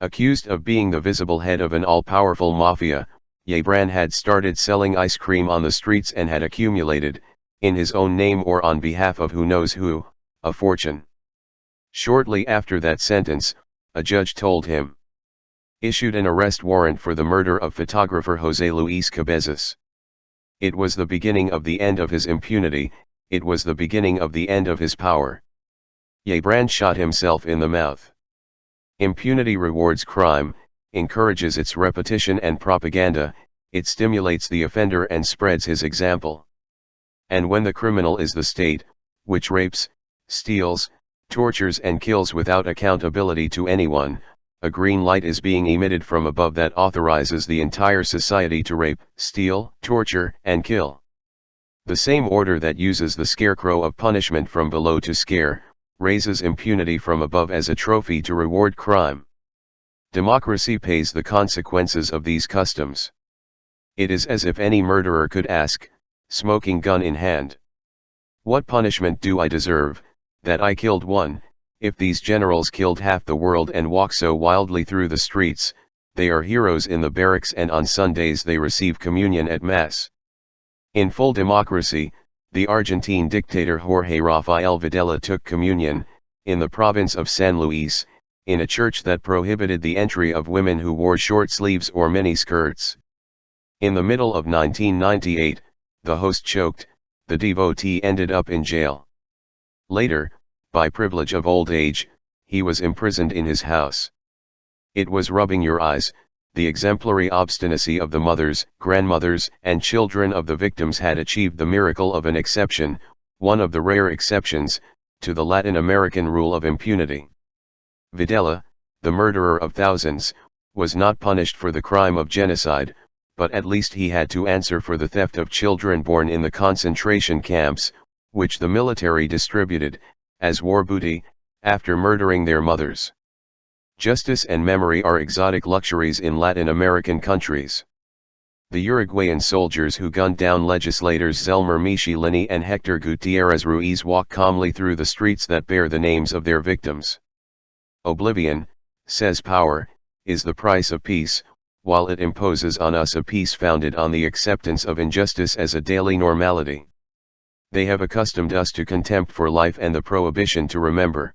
Accused of being the visible head of an all-powerful mafia, Yebran had started selling ice cream on the streets and had accumulated, in his own name or on behalf of who knows who, a fortune. Shortly after that sentence, a judge told him, issued an arrest warrant for the murder of photographer José Luis Cabezas. It was the beginning of the end of his impunity, it was the beginning of the end of his power. Yebran shot himself in the mouth. Impunity rewards crime, encourages its repetition and propaganda, it stimulates the offender and spreads his example. And when the criminal is the state, which rapes, steals, tortures and kills without accountability to anyone, a green light is being emitted from above that authorizes the entire society to rape, steal, torture, and kill. The same order that uses the scarecrow of punishment from below to scare, raises impunity from above as a trophy to reward crime. Democracy pays the consequences of these customs. It is as if any murderer could ask, smoking gun in hand, what punishment do I deserve, that I killed one? If these generals killed half the world and walk so wildly through the streets, they are heroes in the barracks and on Sundays they receive communion at Mass. In full democracy, the Argentine dictator Jorge Rafael Videla took communion, in the province of San Luis, in a church that prohibited the entry of women who wore short sleeves or mini skirts. In the middle of 1998, the host choked, the devotee ended up in jail. Later, by privilege of old age, he was imprisoned in his house. It was rubbing your eyes. The exemplary obstinacy of the mothers, grandmothers, and children of the victims had achieved the miracle of an exception, one of the rare exceptions, to the Latin American rule of impunity. Videla, the murderer of thousands, was not punished for the crime of genocide, but at least he had to answer for the theft of children born in the concentration camps, which the military distributed, as war booty, after murdering their mothers. Justice and memory are exotic luxuries in Latin American countries. The Uruguayan soldiers who gunned down legislators Zelmer Michelini and Hector Gutierrez Ruiz walk calmly through the streets that bear the names of their victims. Oblivion, says power, is the price of peace, while it imposes on us a peace founded on the acceptance of injustice as a daily normality. They have accustomed us to contempt for life and the prohibition to remember.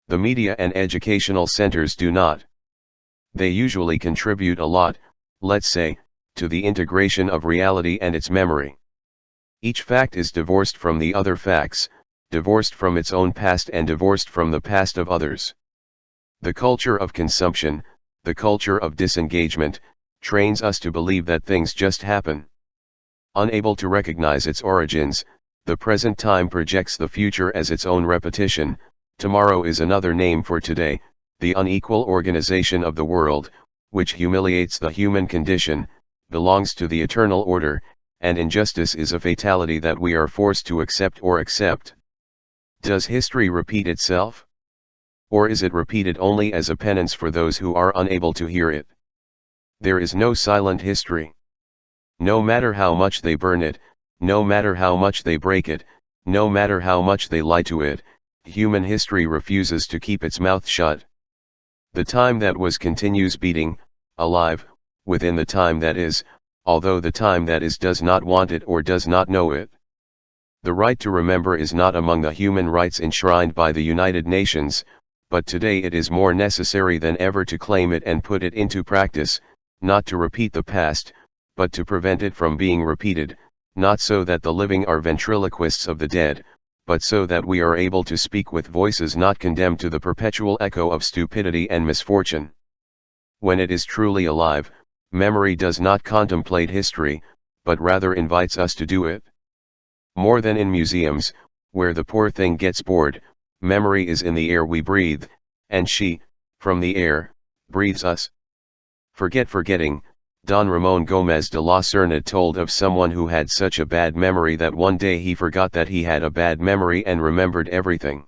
The media and educational centers do not. They usually contribute a lot, let's say, to the integration of reality and its memory. Each fact is divorced from the other facts, divorced from its own past and divorced from the past of others. The culture of consumption, the culture of disengagement, trains us to believe that things just happen. Unable to recognize its origins, the present time projects the future as its own repetition. Tomorrow is another name for today. The unequal organization of the world, which humiliates the human condition, belongs to the eternal order, and injustice is a fatality that we are forced to accept or accept. Does history repeat itself? Or is it repeated only as a penance for those who are unable to hear it? There is no silent history. No matter how much they burn it, no matter how much they break it, no matter how much they lie to it, human history refuses to keep its mouth shut. The time that was continues beating, alive, within the time that is, although the time that is does not want it or does not know it. The right to remember is not among the human rights enshrined by the United Nations, but today it is more necessary than ever to claim it and put it into practice, not to repeat the past, but to prevent it from being repeated, not so that the living are ventriloquists of the dead, but so that we are able to speak with voices not condemned to the perpetual echo of stupidity and misfortune. When it is truly alive, memory does not contemplate history, but rather invites us to do it. More than in museums, where the poor thing gets bored, memory is in the air we breathe, and she, from the air, breathes us. Forgetting, Don Ramon Gomez de la Serna told of someone who had such a bad memory that one day he forgot that he had a bad memory and remembered everything.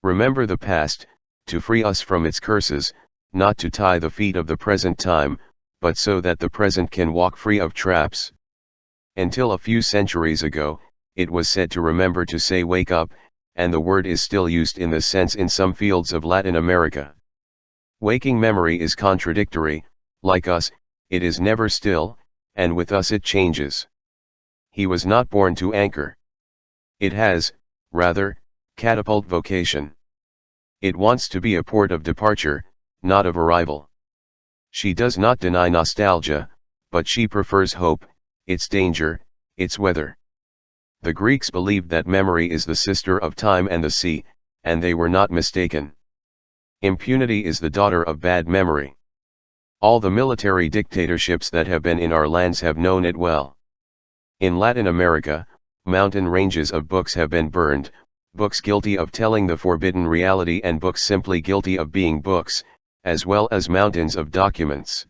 Remember the past, to free us from its curses, not to tie the feet of the present time, but so that the present can walk free of traps. Until a few centuries ago, it was said to remember to say wake up, and the word is still used in this sense in some fields of Latin America. Waking memory is contradictory. Like us, it is never still, and with us it changes. He was not born to anchor. It has, rather, catapult vocation. It wants to be a port of departure, not of arrival. She does not deny nostalgia, but she prefers hope, its danger, its weather. The Greeks believed that memory is the sister of time and the sea, and they were not mistaken. Impunity is the daughter of bad memory. All the military dictatorships that have been in our lands have known it well. In Latin America, mountain ranges of books have been burned, books guilty of telling the forbidden reality and books simply guilty of being books, as well as mountains of documents.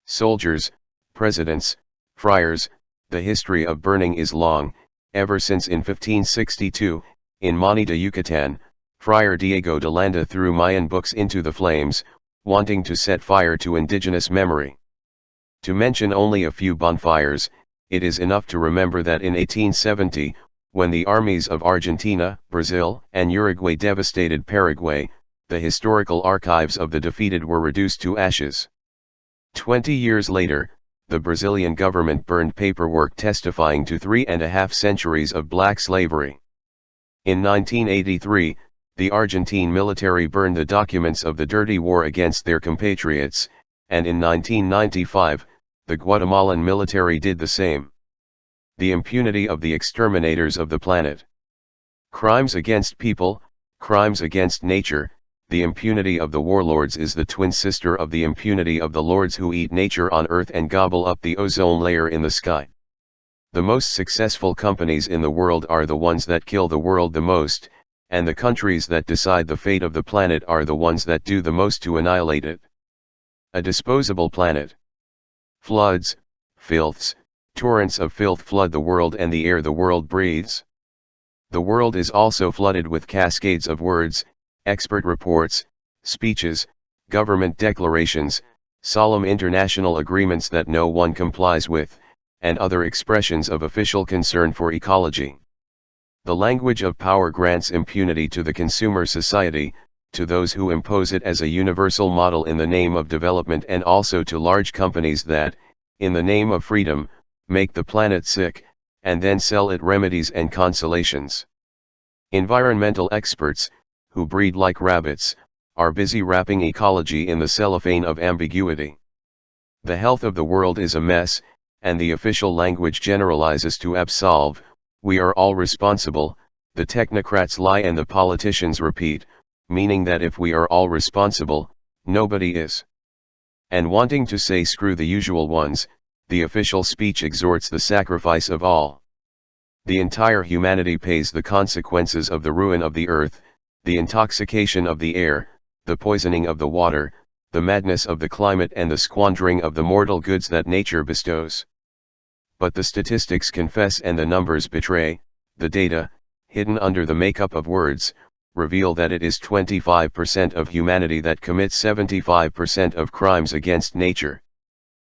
Soldiers, presidents, friars, the history of burning is long, ever since in 1562, in Monte de Yucatan, Friar Diego de Landa threw Mayan books into the flames, wanting to set fire to indigenous memory. To mention only a few bonfires, it is enough to remember that in 1870, when the armies of Argentina, Brazil, and Uruguay devastated Paraguay, the historical archives of the defeated were reduced to ashes. 20 years later, the Brazilian government burned paperwork testifying to 3.5 centuries of black slavery. In 1983, the Argentine military burned the documents of the dirty war against their compatriots, and in 1995, the Guatemalan military did the same. The impunity of the exterminators of the planet. Crimes against people, crimes against nature, the impunity of the warlords is the twin sister of the impunity of the lords who eat nature on earth and gobble up the ozone layer in the sky. The most successful companies in the world are the ones that kill the world the most, and the countries that decide the fate of the planet are the ones that do the most to annihilate it. A disposable planet. Floods, filths, torrents of filth flood the world and the air the world breathes. The world is also flooded with cascades of words, expert reports, speeches, government declarations, solemn international agreements that no one complies with, and other expressions of official concern for ecology. The language of power grants impunity to the consumer society, to those who impose it as a universal model in the name of development, and also to large companies that, in the name of freedom, make the planet sick, and then sell it remedies and consolations. Environmental experts, who breed like rabbits, are busy wrapping ecology in the cellophane of ambiguity. The health of the world is a mess, and the official language generalizes to absolve, we are all responsible, the technocrats lie and the politicians repeat, meaning that if we are all responsible, nobody is. And wanting to say screw the usual ones, the official speech exhorts the sacrifice of all. The entire humanity pays the consequences of the ruin of the earth, the intoxication of the air, the poisoning of the water, the madness of the climate and the squandering of the mortal goods that nature bestows. But the statistics confess and the numbers betray, the data, hidden under the makeup of words, reveal that it is 25% of humanity that commits 75% of crimes against nature.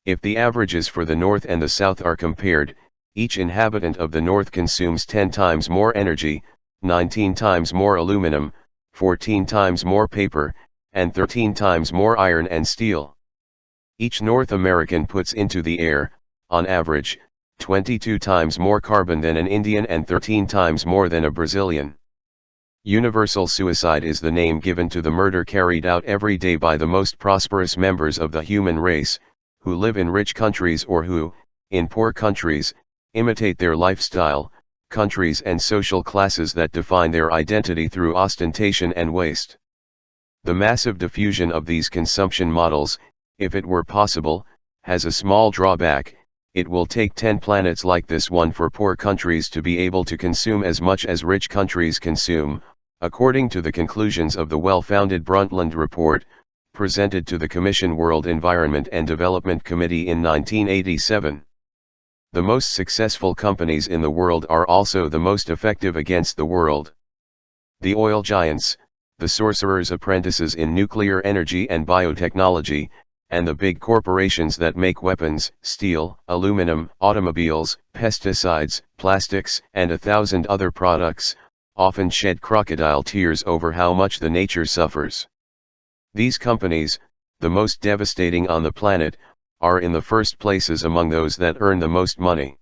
If the averages for the North and the South are compared, each inhabitant of the North consumes 10 times more energy, 19 times more aluminum, 14 times more paper, and 13 times more iron and steel. Each North American puts into the air, on average, 22 times more carbon than an Indian and 13 times more than a Brazilian. Universal suicide is the name given to the murder carried out every day by the most prosperous members of the human race, who live in rich countries or who, in poor countries, imitate their lifestyle, countries and social classes that define their identity through ostentation and waste. The massive diffusion of these consumption models, if it were possible, has a small drawback: it will take 10 planets like this one for poor countries to be able to consume as much as rich countries consume, according to the conclusions of the well-founded Brundtland Report, presented to the Commission World Environment and Development Committee in 1987. The most successful companies in the world are also the most effective against the world. The oil giants, the sorcerers' apprentices in nuclear energy and biotechnology, and the big corporations that make weapons, steel, aluminum, automobiles, pesticides, plastics, and 1,000 other products, often shed crocodile tears over how much the nature suffers. These companies, the most devastating on the planet, are in the first places among those that earn the most money.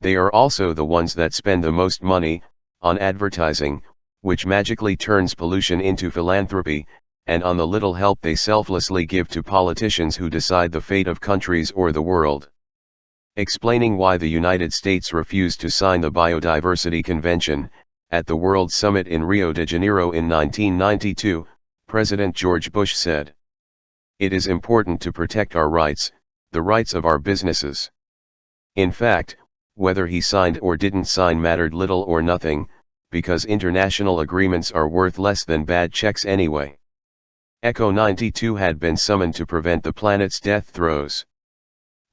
They are also the ones that spend the most money on advertising, which magically turns pollution into philanthropy, and on the little help they selflessly give to politicians who decide the fate of countries or the world. Explaining why the United States refused to sign the Biodiversity Convention, at the World Summit in Rio de Janeiro in 1992, President George Bush said, "It is important to protect our rights, the rights of our businesses." In fact, whether he signed or didn't sign mattered little or nothing, because international agreements are worth less than bad checks anyway. ECO 92 had been summoned to prevent the planet's death throes.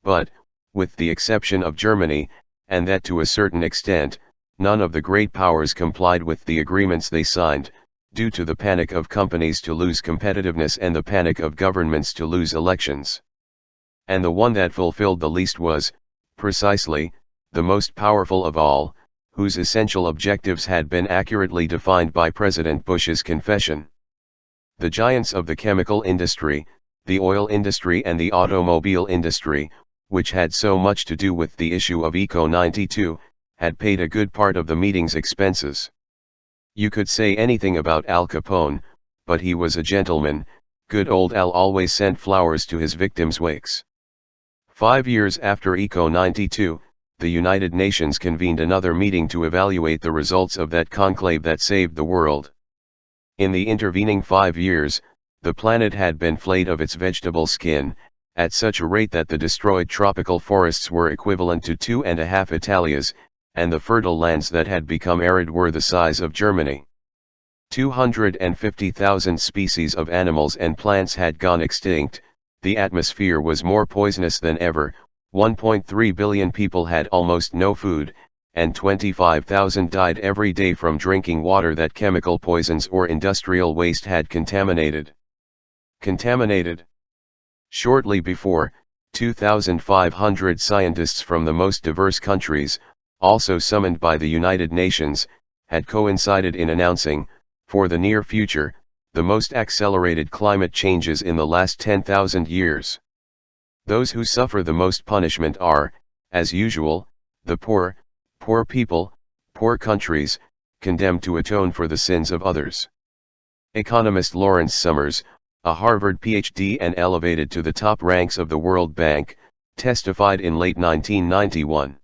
But, with the exception of Germany, and that to a certain extent, none of the great powers complied with the agreements they signed, due to the panic of companies to lose competitiveness and the panic of governments to lose elections. And the one that fulfilled the least was, precisely, the most powerful of all, whose essential objectives had been accurately defined by President Bush's confession. The giants of the chemical industry, the oil industry and the automobile industry, which had so much to do with the issue of ECO 92, had paid a good part of the meeting's expenses. You could say anything about Al Capone, but he was a gentleman. Good old Al always sent flowers to his victims' wakes. 5 years after ECO 92, the United Nations convened another meeting to evaluate the results of that conclave that saved the world. In the intervening 5 years, the planet had been flayed of its vegetable skin, at such a rate that the destroyed tropical forests were equivalent to 2.5 Italias, and the fertile lands that had become arid were the size of Germany. 250,000 species of animals and plants had gone extinct, the atmosphere was more poisonous than ever, 1.3 billion people had almost no food, and 25,000 died every day from drinking water that chemical poisons or industrial waste had contaminated. Shortly before, 2,500 scientists from the most diverse countries, also summoned by the United Nations, had coincided in announcing, for the near future, the most accelerated climate changes in the last 10,000 years. Those who suffer the most punishment are, as usual, the poor people, poor countries, condemned to atone for the sins of others. Economist Lawrence Summers, a Harvard PhD and elevated to the top ranks of the World Bank, testified in late 1991.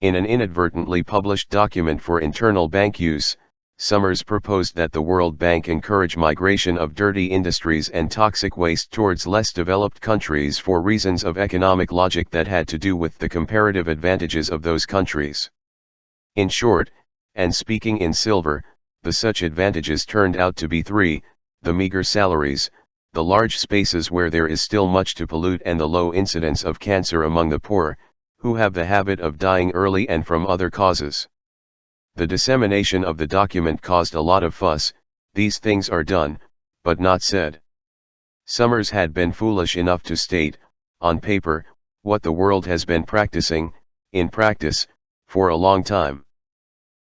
In an inadvertently published document for internal bank use, Summers proposed that the World Bank encourage migration of dirty industries and toxic waste towards less developed countries for reasons of economic logic that had to do with the comparative advantages of those countries. In short, and speaking in silver, the such advantages turned out to be three: the meager salaries, the large spaces where there is still much to pollute, and the low incidence of cancer among the poor, who have the habit of dying early and from other causes. The dissemination of the document caused a lot of fuss. These things are done, but not said. Summers had been foolish enough to state, on paper, what the world has been practicing, in practice, for a long time.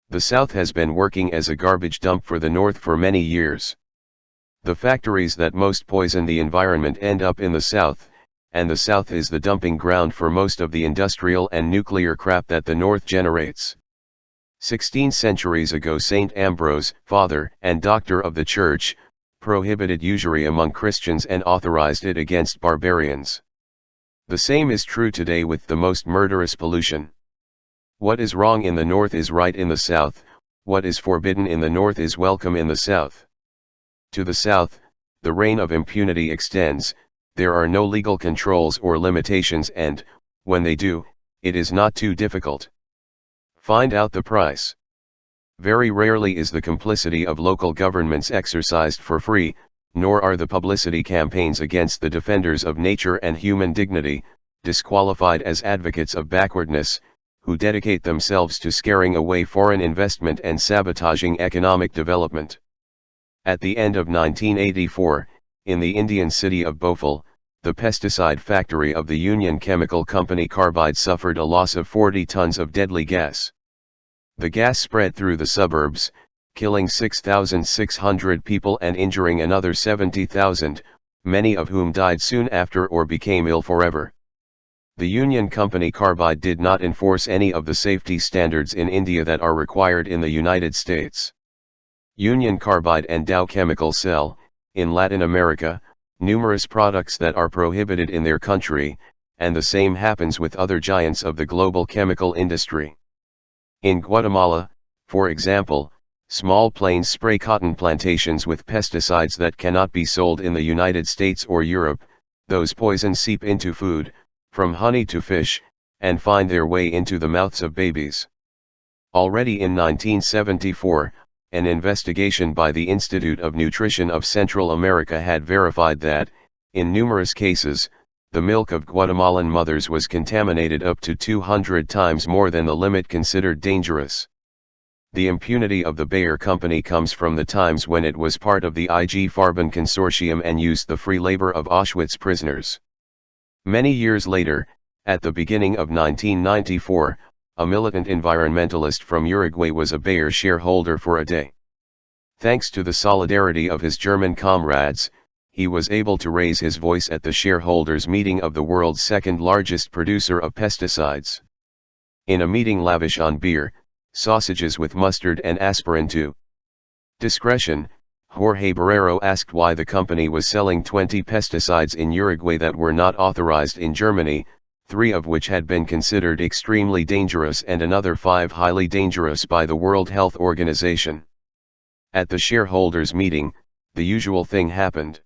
The South has been working as a garbage dump for the North for many years. The factories that most poison the environment end up in the South, and the South is the dumping ground for most of the industrial and nuclear crap that the North generates. 16 centuries ago, Saint Ambrose, father and doctor of the Church, prohibited usury among Christians and authorized it against barbarians. The same is true today with the most murderous pollution. What is wrong in the North is right in the South, what is forbidden in the North is welcome in the South. To the South, the reign of impunity extends. There are no legal controls or limitations, and, when they do, it is not too difficult. Find out the price. Very rarely is the complicity of local governments exercised for free, nor are the publicity campaigns against the defenders of nature and human dignity, disqualified as advocates of backwardness, who dedicate themselves to scaring away foreign investment and sabotaging economic development. At the end of 1984, in the Indian city of Bhopal, the pesticide factory of the Union Chemical Company Carbide suffered a loss of 40 tons of deadly gas. The gas spread through the suburbs, killing 6,600 people and injuring another 70,000, many of whom died soon after or became ill forever. The Union Company Carbide did not enforce any of the safety standards in India that are required in the United States. Union Carbide and Dow Chemical sell, in Latin America, numerous products that are prohibited in their country, and the same happens with other giants of the global chemical industry. In Guatemala, for example, small planes spray cotton plantations with pesticides that cannot be sold in the United States or Europe. Those poisons seep into food, from honey to fish, and find their way into the mouths of babies. Already in 1974, an investigation by the Institute of Nutrition of Central America had verified that, in numerous cases, the milk of Guatemalan mothers was contaminated up to 200 times more than the limit considered dangerous. The impunity of the Bayer Company comes from the times when it was part of the IG Farben consortium and used the free labor of Auschwitz prisoners. Many years later, at the beginning of 1994, a militant environmentalist from Uruguay was a Bayer shareholder for a day. Thanks to the solidarity of his German comrades, he was able to raise his voice at the shareholders' meeting of the world's second largest producer of pesticides. In a meeting lavish on beer, sausages with mustard and aspirin to discretion, Jorge Barrero asked why the company was selling 20 pesticides in Uruguay that were not authorized in Germany, 3 of which had been considered extremely dangerous and another 5 highly dangerous by the World Health Organization. At the shareholders' meeting, the usual thing happened.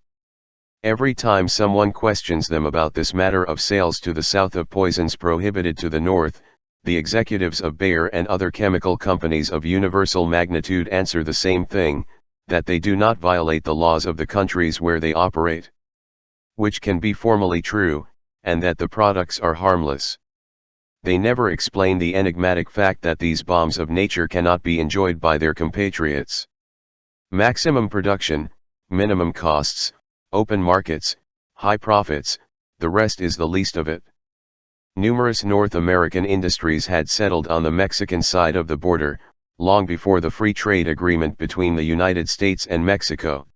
Every time someone questions them about this matter of sales to the south of poisons prohibited to the north, the executives of Bayer and other chemical companies of universal magnitude answer the same thing, that they do not violate the laws of the countries where they operate. Which can be formally true, and that the products are harmless. They never explain the enigmatic fact that these bombs of nature cannot be enjoyed by their compatriots. Maximum production, minimum costs, open markets, high profits, the rest is the least of it. Numerous North American industries had settled on the Mexican side of the border, long before the free trade agreement between the United States and Mexico.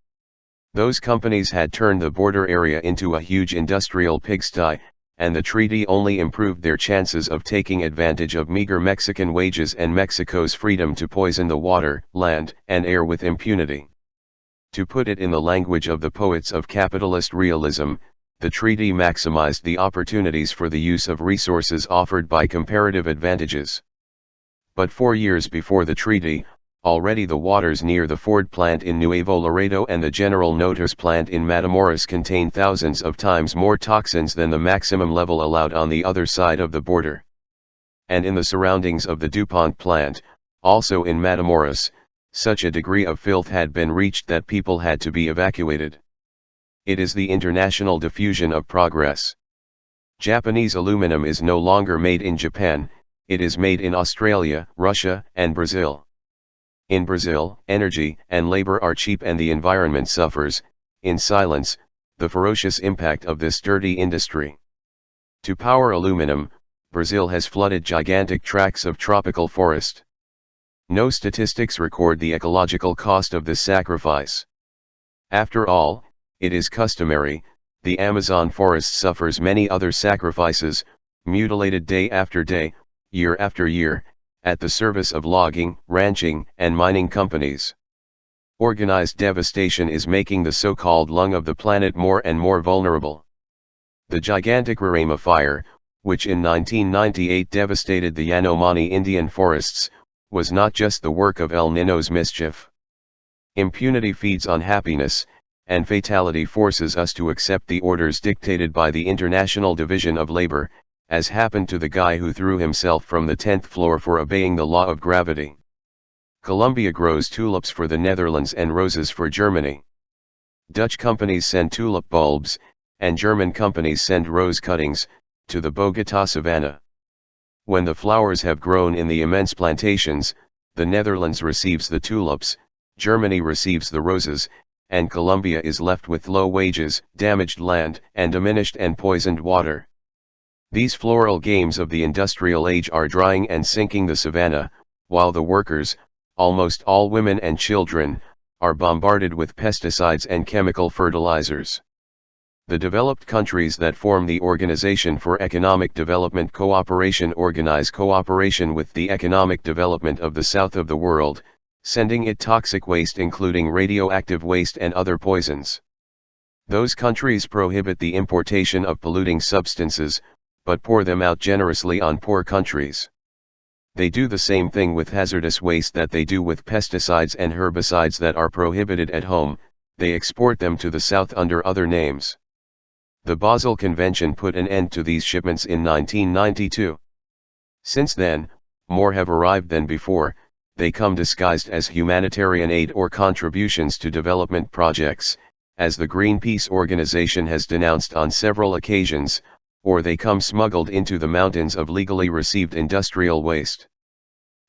Those companies had turned the border area into a huge industrial pigsty, and the treaty only improved their chances of taking advantage of meager Mexican wages and Mexico's freedom to poison the water, land, and air with impunity. To put it in the language of the poets of capitalist realism, the treaty maximized the opportunities for the use of resources offered by comparative advantages. But 4 years before the treaty, already the waters near the Ford plant in Nuevo Laredo and the General Motors plant in Matamoros contain thousands of times more toxins than the maximum level allowed on the other side of the border. And in the surroundings of the DuPont plant, also in Matamoros, such a degree of filth had been reached that people had to be evacuated. It is the international diffusion of progress. Japanese aluminum is no longer made in Japan, it is made in Australia, Russia, and Brazil. In Brazil, energy and labor are cheap and the environment suffers, in silence, the ferocious impact of this dirty industry. To power aluminum, Brazil has flooded gigantic tracts of tropical forest. No statistics record the ecological cost of this sacrifice. After all, it is customary, the Amazon forest suffers many other sacrifices, mutilated day after day, year after year, at the service of logging, ranching, and mining companies. Organized devastation is making the so-called lung of the planet more and more vulnerable. The gigantic Roraima fire, which in 1998 devastated the Yanomami Indian forests, was not just the work of El Niño's mischief. Impunity feeds on happiness, and fatality forces us to accept the orders dictated by the International Division of Labor, as happened to the guy who threw himself from the 10th floor for obeying the law of gravity. Colombia grows tulips for the Netherlands and roses for Germany. Dutch companies send tulip bulbs, and German companies send rose cuttings, to the Bogotá savanna. When the flowers have grown in the immense plantations, the Netherlands receives the tulips, Germany receives the roses, and Colombia is left with low wages, damaged land, and diminished and poisoned water. These floral games of the industrial age are drying and sinking the savanna, while the workers, almost all women and children, are bombarded with pesticides and chemical fertilizers. The developed countries that form the Organization for Economic Development Cooperation organize cooperation with the economic development of the south of the world, sending it toxic waste including radioactive waste and other poisons. Those countries prohibit the importation of polluting substances, but pour them out generously on poor countries. They do the same thing with hazardous waste that they do with pesticides and herbicides that are prohibited at home, they export them to the south under other names. The Basel Convention put an end to these shipments in 1992. Since then, more have arrived than before, they come disguised as humanitarian aid or contributions to development projects, as the Greenpeace organization has denounced on several occasions, or they come smuggled into the mountains of legally received industrial waste.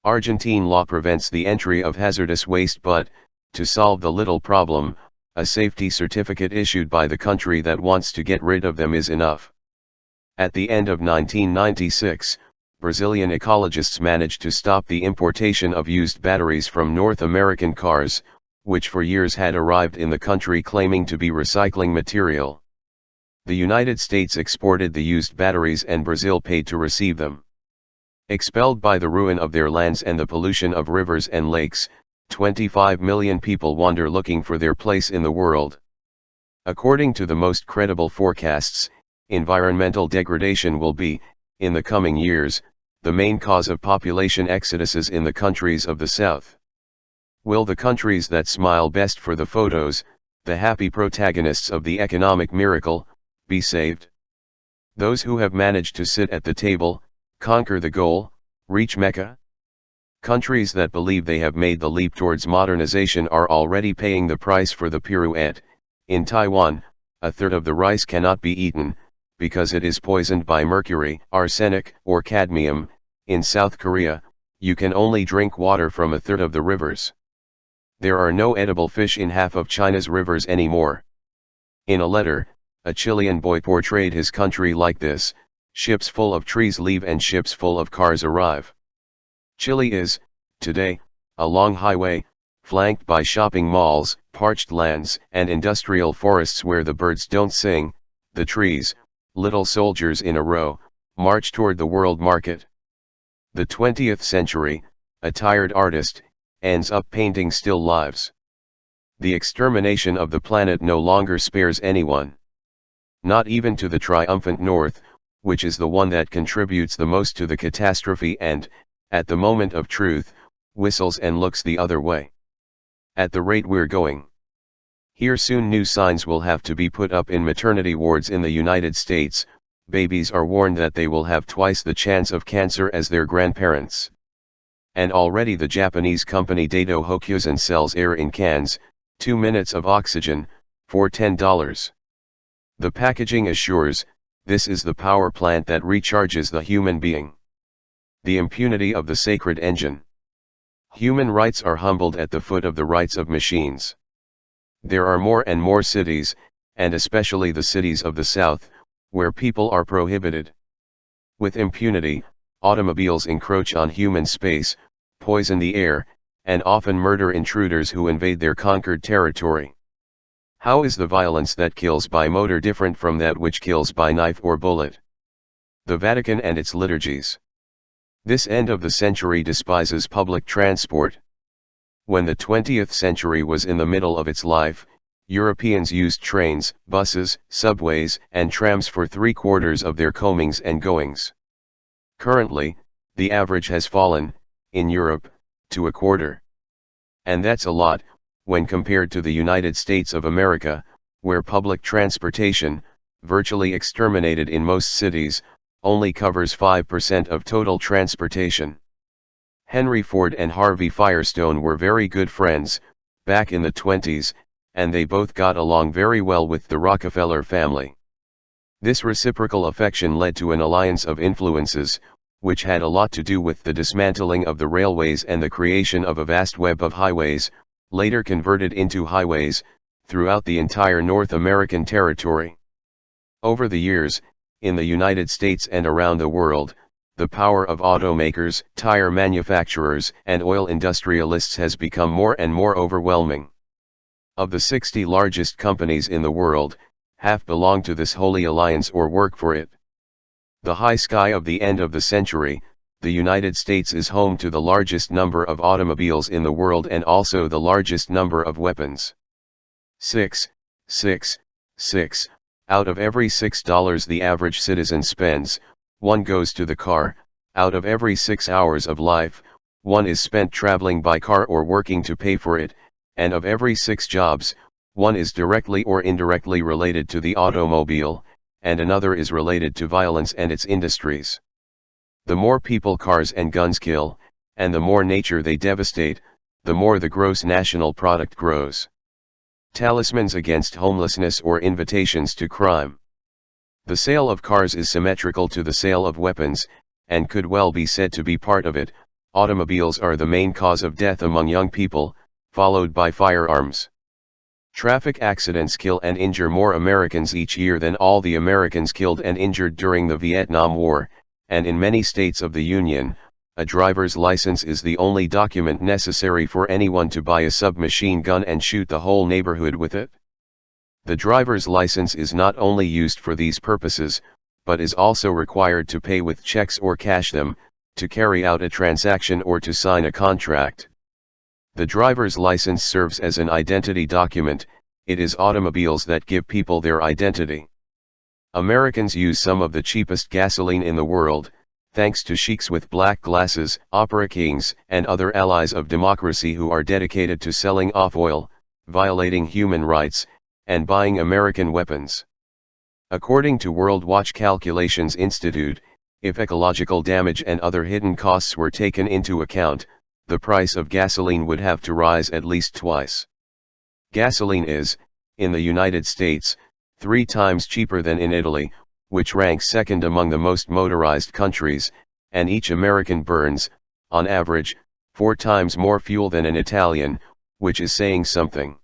Argentine law prevents the entry of hazardous waste but, to solve the little problem, a safety certificate issued by the country that wants to get rid of them is enough. At the end of 1996, Brazilian ecologists managed to stop the importation of used batteries from North American cars, which for years had arrived in the country claiming to be recycling material. The United States exported the used batteries and Brazil paid to receive them. Expelled by the ruin of their lands and the pollution of rivers and lakes, 25 million people wander looking for their place in the world. According to the most credible forecasts, environmental degradation will be, in the coming years, the main cause of population exoduses in the countries of the South. Will the countries that smile best for the photos, the happy protagonists of the economic miracle, be saved? Those who have managed to sit at the table, conquer the goal, reach Mecca? Countries that believe they have made the leap towards modernization are already paying the price for the pirouette. In Taiwan, a third of the rice cannot be eaten, because it is poisoned by mercury, arsenic, or cadmium. In South Korea, you can only drink water from a third of the rivers. There are no edible fish in half of China's rivers anymore. In a letter, a Chilean boy portrayed his country like this: ships full of trees leave and ships full of cars arrive. Chile is, today, a long highway, flanked by shopping malls, parched lands, and industrial forests where the birds don't sing, the trees, little soldiers in a row, march toward the world market. The 20th century, a tired artist, ends up painting still lives. The extermination of the planet no longer spares anyone. Not even to the triumphant North, which is the one that contributes the most to the catastrophe and, at the moment of truth, whistles and looks the other way. At the rate we're going here, soon new signs will have to be put up in maternity wards in the United States. Babies are warned that they will have twice the chance of cancer as their grandparents. And already the Japanese company Dato Hokyusen sells air in cans, 2 minutes of oxygen, for $10. The packaging assures, this is the power plant that recharges the human being. The impunity of the sacred engine. Human rights are humbled at the foot of the rights of machines. There are more and more cities, and especially the cities of the South, where people are prohibited. With impunity, automobiles encroach on human space, poison the air, and often murder intruders who invade their conquered territory. How is the violence that kills by motor different from that which kills by knife or bullet? The Vatican and its liturgies. This end of the century despises public transport. When the 20th century was in the middle of its life, Europeans used trains, buses, subways, and trams for 3/4 of their comings and goings. Currently, the average has fallen, in Europe, to 1/4. And that's a lot, when compared to the United States of America, where public transportation, virtually exterminated in most cities, only covers 5% of total transportation. Henry Ford and Harvey Firestone were very good friends, back in the 20s, and they both got along very well with the Rockefeller family. This reciprocal affection led to an alliance of influences, which had a lot to do with the dismantling of the railways and the creation of a vast web of highways, later converted into highways, throughout the entire North American territory. Over the years, in the United States and around the world, the power of automakers, tire manufacturers, and oil industrialists has become more and more overwhelming. Of the 60 largest companies in the world, half belong to this holy alliance or work for it. The high sky of the end of the century, the United States is home to the largest number of automobiles in the world and also the largest number of weapons. 6 out of every $6 the average citizen spends, one goes to the car. Out of every 6 hours of life, one is spent traveling by car or working to pay for it, and of every 6 jobs, one is directly or indirectly related to the automobile, and another is related to violence and its industries. The more people cars and guns kill, and the more nature they devastate, the more the gross national product grows. Talismans against homelessness or invitations to crime. The sale of cars is symmetrical to the sale of weapons, and could well be said to be part of it. Automobiles are the main cause of death among young people, followed by firearms. Traffic accidents kill and injure more Americans each year than all the Americans killed and injured during the Vietnam War, and in many states of the Union, a driver's license is the only document necessary for anyone to buy a submachine gun and shoot the whole neighborhood with it. The driver's license is not only used for these purposes, but is also required to pay with checks or cash them, to carry out a transaction or to sign a contract. The driver's license serves as an identity document. It is automobiles that give people their identity. Americans use some of the cheapest gasoline in the world, thanks to sheiks with black glasses, opera kings, and other allies of democracy who are dedicated to selling off oil, violating human rights, and buying American weapons. According to World Watch Calculations Institute, if ecological damage and other hidden costs were taken into account, the price of gasoline would have to rise at least twice. Gasoline is, in the United States, 3 times cheaper than in Italy, which ranks second among the most motorized countries, and each American burns, on average, 4 times more fuel than an Italian, which is saying something.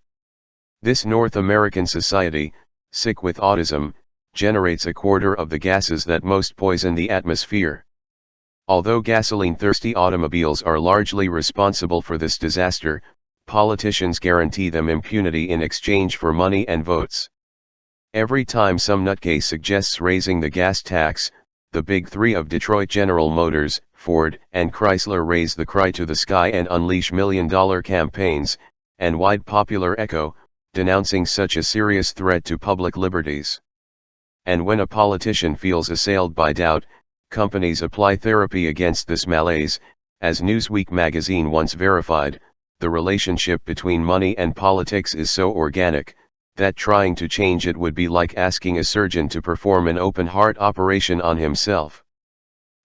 This North American society, sick with autism, generates 1/4 of the gases that most poison the atmosphere. Although gasoline-thirsty automobiles are largely responsible for this disaster, politicians guarantee them impunity in exchange for money and votes. Every time some nutcase suggests raising the gas tax, the big three of Detroit, General Motors, Ford, and Chrysler, raise the cry to the sky and unleash million-dollar campaigns, and wide popular echo, denouncing such a serious threat to public liberties. And when a politician feels assailed by doubt, companies apply therapy against this malaise, As Newsweek magazine once verified, the relationship between money and politics is so organic, that trying to change it would be like asking a surgeon to perform an open-heart operation on himself.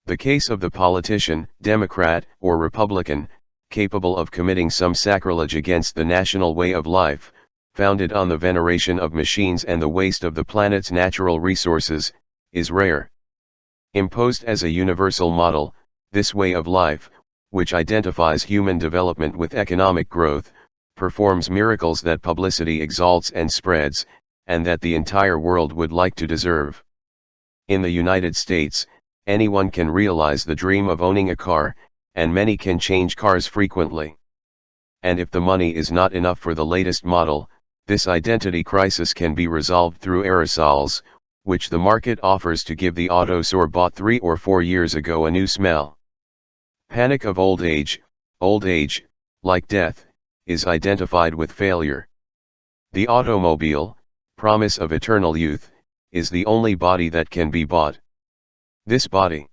The case of the politician, Democrat or Republican, capable of committing some sacrilege against the national way of life, founded on the veneration of machines and the waste of the planet's natural resources, is rare. Imposed as a universal model, this way of life, which identifies human development with economic growth, performs miracles that publicity exalts and spreads, and that the entire world would like to deserve. In the United States, anyone can realize the dream of owning a car, and many can change cars frequently. And if the money is not enough for the latest model, this identity crisis can be resolved through aerosols, which the market offers to give the autosaur bought 3 or 4 years ago a new smell. Panic of old age, like death, is identified with failure. The automobile, promise of eternal youth, is the only body that can be bought. This body,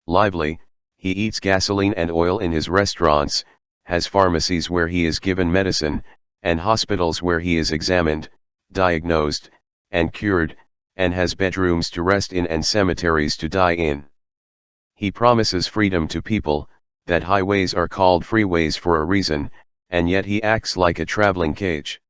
lively, he eats gasoline and oil in his restaurants, has pharmacies where he is given medicine, and hospitals where he is examined, diagnosed, and cured, and has bedrooms to rest in and cemeteries to die in. He promises freedom to people, that highways are called freeways for a reason, and yet he acts like a traveling cage.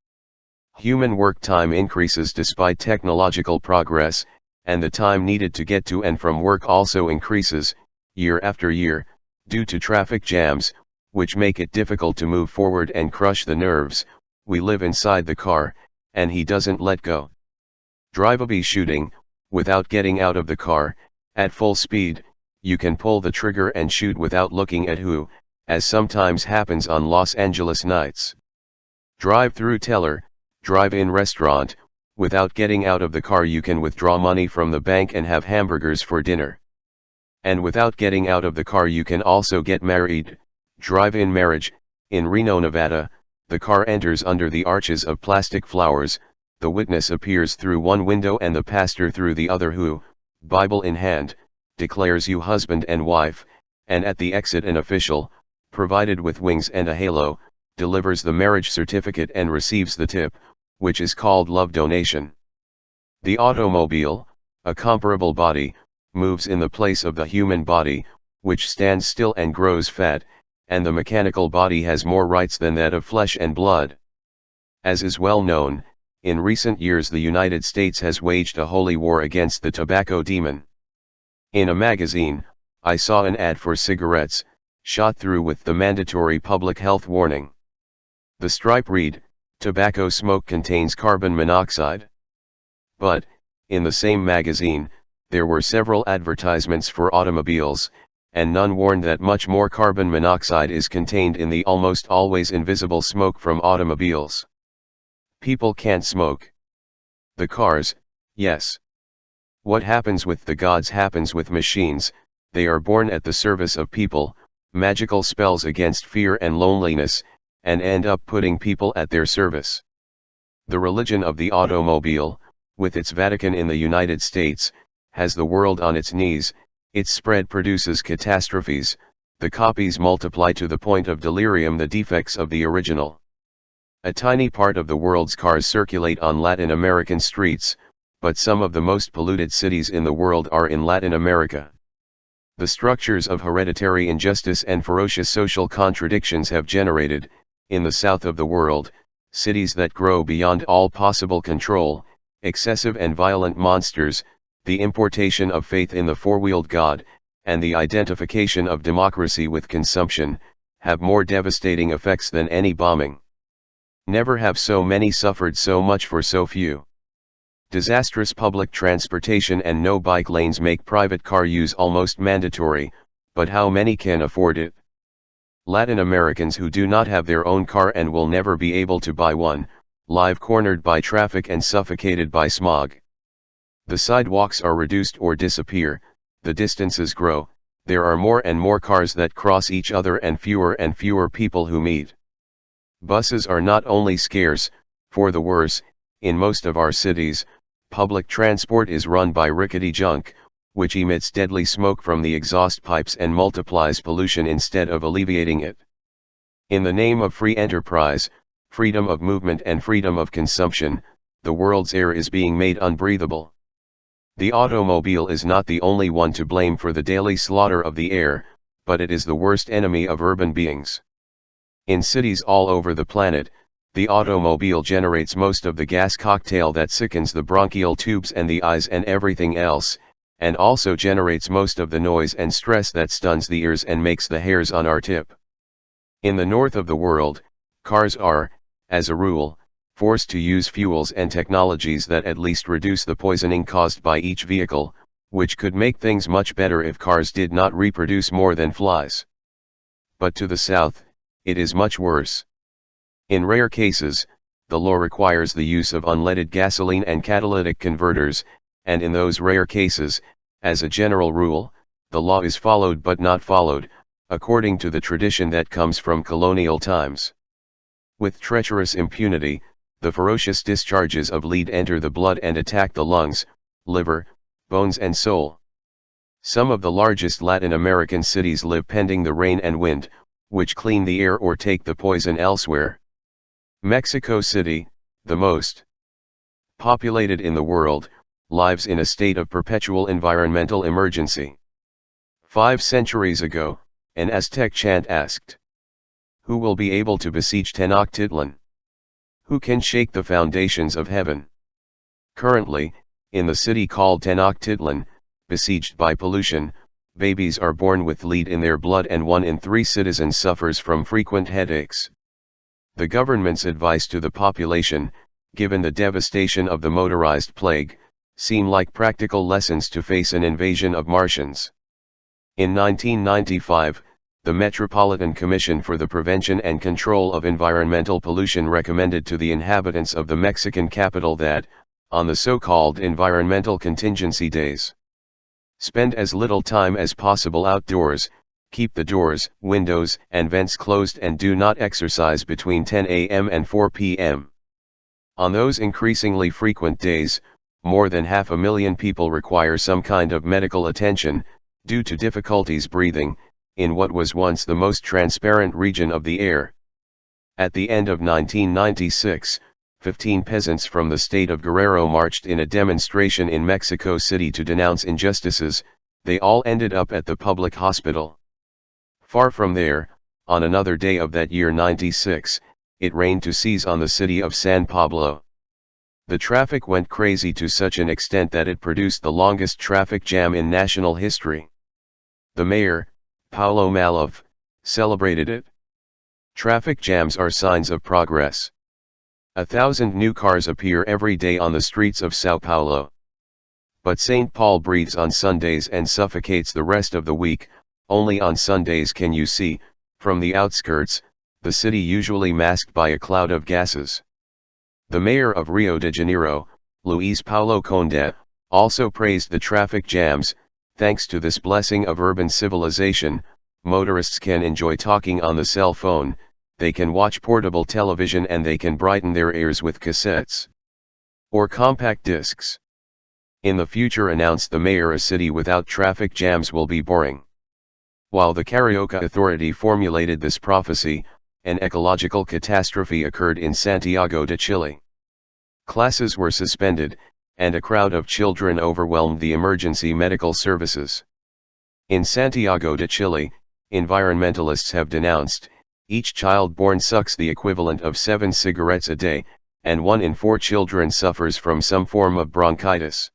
Human work time increases despite technological progress, and the time needed to get to and from work also increases, year after year, due to traffic jams, which make it difficult to move forward and crush the nerves. We live inside the car, and he doesn't let go. Drive-by shooting, without getting out of the car, at full speed, you can pull the trigger and shoot without looking at who, as sometimes happens on Los Angeles nights. Drive-through teller, drive-in restaurant, without getting out of the car you can withdraw money from the bank and have hamburgers for dinner. And without getting out of the car you can also get married, drive-in marriage. In Reno, Nevada, the car enters under the arches of plastic flowers, the witness appears through one window and the pastor through the other who, Bible in hand, declares you husband and wife, and at the exit an official, provided with wings and a halo, delivers the marriage certificate and receives the tip, which is called love donation. The automobile, a comparable body, moves in the place of the human body, which stands still and grows fat, and the mechanical body has more rights than that of flesh and blood. As is well known, in recent years the United States has waged a holy war against the tobacco demon. In a magazine, I saw an ad for cigarettes, shot through with the mandatory public health warning. The stripe read, "Tobacco smoke contains carbon monoxide." But, in the same magazine, there were several advertisements for automobiles, and none warned that much more carbon monoxide is contained in the almost always invisible smoke from automobiles. People can't smoke. The cars, yes. What happens with the gods happens with machines. They are born at the service of people, magical spells against fear and loneliness, and end up putting people at their service. The religion of the automobile, with its Vatican in the United States, has the world on its knees. Its spread produces catastrophes, the copies multiply to the point of delirium the defects of the original. A tiny part of the world's cars circulate on Latin American streets, but some of the most polluted cities in the world are in Latin America. The structures of hereditary injustice and ferocious social contradictions have generated, in the south of the world, cities that grow beyond all possible control, excessive and violent monsters. The importation of faith in the four-wheeled God, and the identification of democracy with consumption, have more devastating effects than any bombing. Never have so many suffered so much for so few. Disastrous public transportation and no bike lanes make private car use almost mandatory, but how many can afford it? Latin Americans who do not have their own car and will never be able to buy one, live cornered by traffic and suffocated by smog. The sidewalks are reduced or disappear, the distances grow, there are more and more cars that cross each other and fewer people who meet. Buses are not only scarce, for the worse, in most of our cities, public transport is run by rickety junk, which emits deadly smoke from the exhaust pipes and multiplies pollution instead of alleviating it. In the name of free enterprise, freedom of movement and freedom of consumption, the world's air is being made unbreathable. The automobile is not the only one to blame for the daily slaughter of the air, but it is the worst enemy of urban beings. In cities all over the planet, the automobile generates most of the gas cocktail that sickens the bronchial tubes and the eyes and everything else, and also generates most of the noise and stress that stuns the ears and makes the hairs on our tip. In the north of the world, cars are, as a rule, forced to use fuels and technologies that at least reduce the poisoning caused by each vehicle, which could make things much better if cars did not reproduce more than flies. But to the south, it is much worse. In rare cases, the law requires the use of unleaded gasoline and catalytic converters, and in those rare cases, as a general rule, the law is followed but not followed, according to the tradition that comes from colonial times. With treacherous impunity, the ferocious discharges of lead enter the blood and attack the lungs, liver, bones and soul. Some of the largest Latin American cities live pending the rain and wind, which clean the air or take the poison elsewhere. Mexico City, the most populated in the world, lives in a state of perpetual environmental emergency. 5 centuries ago, an Aztec chant asked, "Who will be able to besiege Tenochtitlan? Who can shake the foundations of heaven?" Currently, in the city called Tenochtitlan, besieged by pollution, babies are born with lead in their blood and 1 in 3 citizens suffers from frequent headaches. The government's advice to the population, given the devastation of the motorized plague, seem like practical lessons to face an invasion of Martians. In 1995, the Metropolitan Commission for the Prevention and Control of Environmental Pollution recommended to the inhabitants of the Mexican capital that, on the so-called environmental contingency days, spend as little time as possible outdoors, keep the doors, windows, and vents closed and do not exercise between 10 a.m. and 4 p.m. On those increasingly frequent days, more than 500,000 people require some kind of medical attention, due to difficulties breathing, in what was once the most transparent region of the air. At the end of 1996, 15 peasants from the state of Guerrero marched in a demonstration in Mexico City to denounce injustices. They all ended up at the public hospital. Far from there, on another day of that year 96, it rained to seize on the city of San Pablo. The traffic went crazy to such an extent that it produced the longest traffic jam in national history. The mayor, Paulo Maluf, celebrated it. Traffic jams are signs of progress. 1,000 new cars appear every day on the streets of Sao Paulo. But St. Paul breathes on Sundays and suffocates the rest of the week. Only on Sundays can you see, from the outskirts, the city usually masked by a cloud of gases. The mayor of Rio de Janeiro, Luiz Paulo Conde, also praised the traffic jams. Thanks to this blessing of urban civilization, motorists can enjoy talking on the cell phone, they can watch portable television and they can brighten their ears with cassettes or compact discs. In the future, announced the mayor, a city without traffic jams will be boring. While the Carioca Authority formulated this prophecy, an ecological catastrophe occurred in Santiago de Chile. Classes were suspended, and a crowd of children overwhelmed the emergency medical services. In Santiago de Chile, environmentalists have denounced, each child born sucks the equivalent of 7 cigarettes a day, and 1 in 4 children suffers from some form of bronchitis.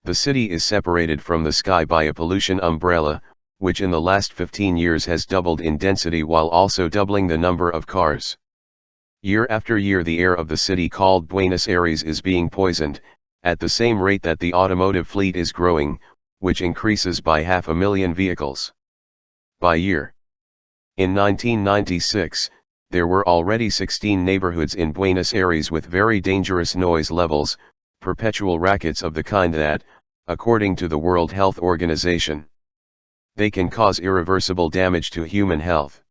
The city is separated from the sky by a pollution umbrella, which in the last 15 years has doubled in density while also doubling the number of cars. Year after year the air of the city called Buenos Aires is being poisoned, at the same rate that the automotive fleet is growing, which increases by 500,000 vehicles by year. In 1996, there were already 16 neighborhoods in Buenos Aires with very dangerous noise levels, perpetual rackets of the kind that, according to the World Health Organization, they can cause irreversible damage to human health.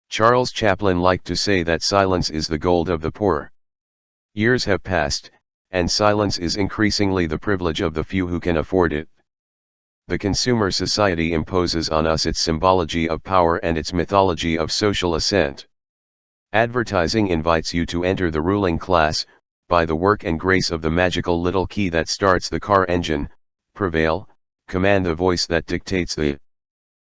Charles Chaplin liked to say that silence is the gold of the poor. Years have passed, and silence is increasingly the privilege of the few who can afford it. The consumer society imposes on us its symbology of power and its mythology of social ascent. Advertising invites you to enter the ruling class, by the work and grace of the magical little key that starts the car engine, prevail, command the voice that dictates the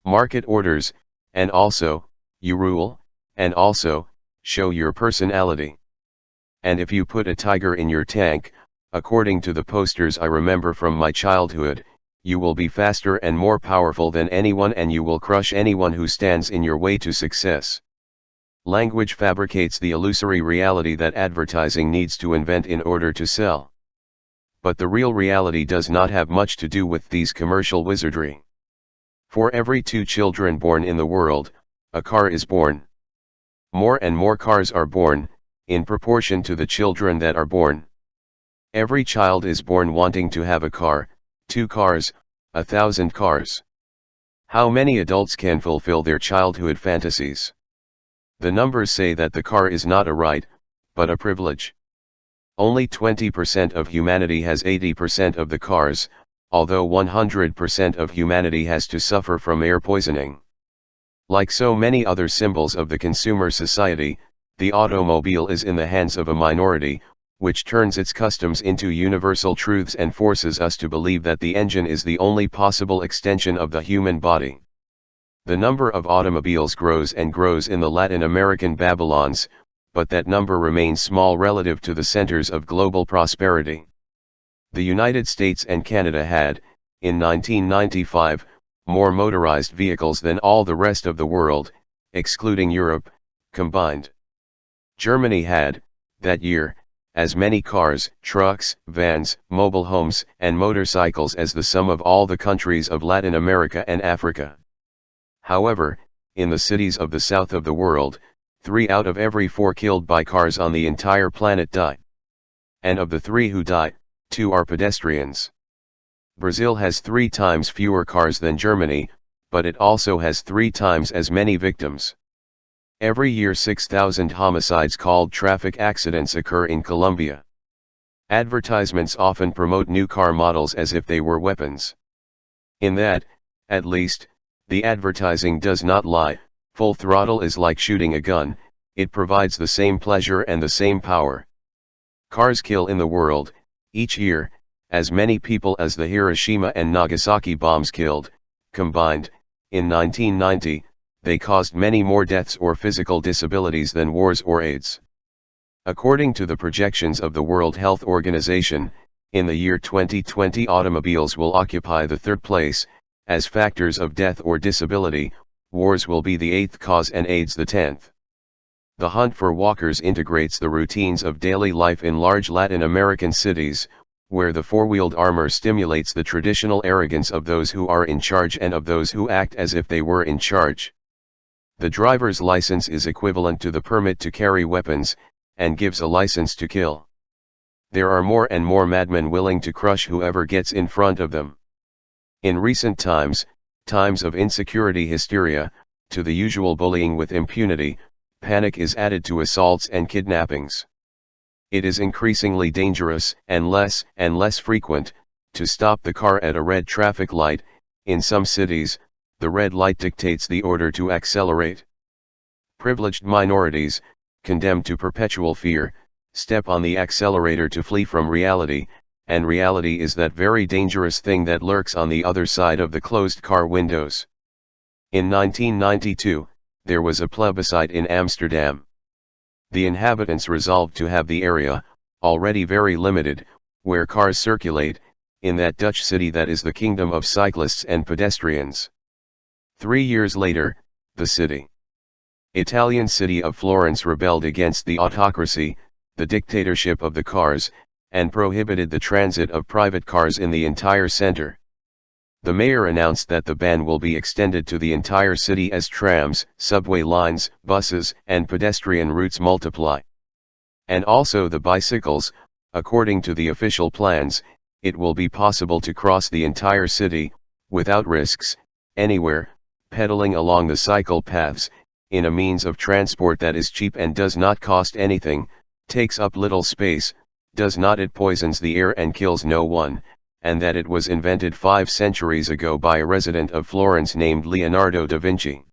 market orders, and also, you rule, and also, show your personality. And if you put a tiger in your tank, according to the posters I remember from my childhood, you will be faster and more powerful than anyone, and you will crush anyone who stands in your way to success. Language fabricates the illusory reality that advertising needs to invent in order to sell. But the real reality does not have much to do with these commercial wizardry. For every 2 children born in the world, a car is born. More and more cars are born, in proportion to the children that are born. Every child is born wanting to have a car, 2 cars, 1,000 cars. How many adults can fulfill their childhood fantasies? The numbers say that the car is not a right, but a privilege. Only 20% of humanity has 80% of the cars, although 100% of humanity has to suffer from air poisoning. Like so many other symbols of the consumer society, the automobile is in the hands of a minority, which turns its customs into universal truths and forces us to believe that the engine is the only possible extension of the human body. The number of automobiles grows and grows in the Latin American Babylons, but that number remains small relative to the centers of global prosperity. The United States and Canada had, in 1995, more motorized vehicles than all the rest of the world, excluding Europe, combined. Germany had, that year, as many cars, trucks, vans, mobile homes, and motorcycles as the sum of all the countries of Latin America and Africa. However, in the cities of the south of the world, 3 out of every 4 killed by cars on the entire planet die. And of the 3 who die, 2 are pedestrians. Brazil has 3 times fewer cars than Germany, but it also has 3 times as many victims. Every year 6,000 homicides called traffic accidents occur in Colombia. Advertisements often promote new car models as if they were weapons. In that, at least, the advertising does not lie. Full throttle is like shooting a gun, it provides the same pleasure and the same power. Cars kill in the world, each year, as many people as the Hiroshima and Nagasaki bombs killed, combined. In 1990, they caused many more deaths or physical disabilities than wars or AIDS. According to the projections of the World Health Organization, in the year 2020 automobiles will occupy the 3rd place, as factors of death or disability. Wars will be the 8th cause and AIDS the 10th. The hunt for walkers integrates the routines of daily life in large Latin American cities, where the 4-wheeled armor stimulates the traditional arrogance of those who are in charge and of those who act as if they were in charge. The driver's license is equivalent to the permit to carry weapons, and gives a license to kill. There are more and more madmen willing to crush whoever gets in front of them. In recent times, times of insecurity hysteria, to the usual bullying with impunity, panic is added to assaults and kidnappings. It is increasingly dangerous and less frequent to stop the car at a red traffic light. In some cities, the red light dictates the order to accelerate. Privileged minorities, condemned to perpetual fear, step on the accelerator to flee from reality, and reality is that very dangerous thing that lurks on the other side of the closed car windows. In 1992, there was a plebiscite in Amsterdam. The inhabitants resolved to have the area, already very limited, where cars circulate, in that Dutch city that is the kingdom of cyclists and pedestrians. 3 years later, the Italian city of Florence rebelled against the autocracy, the dictatorship of the cars, and prohibited the transit of private cars in the entire center. The mayor announced that the ban will be extended to the entire city as trams, subway lines, buses, and pedestrian routes multiply. And also the bicycles. According to the official plans, it will be possible to cross the entire city, without risks, anywhere, pedaling along the cycle paths, in a means of transport that is cheap and does not cost anything, takes up little space, does not it poisons the air and kills no one, and that it was invented 5 centuries ago by a resident of Florence named Leonardo da Vinci.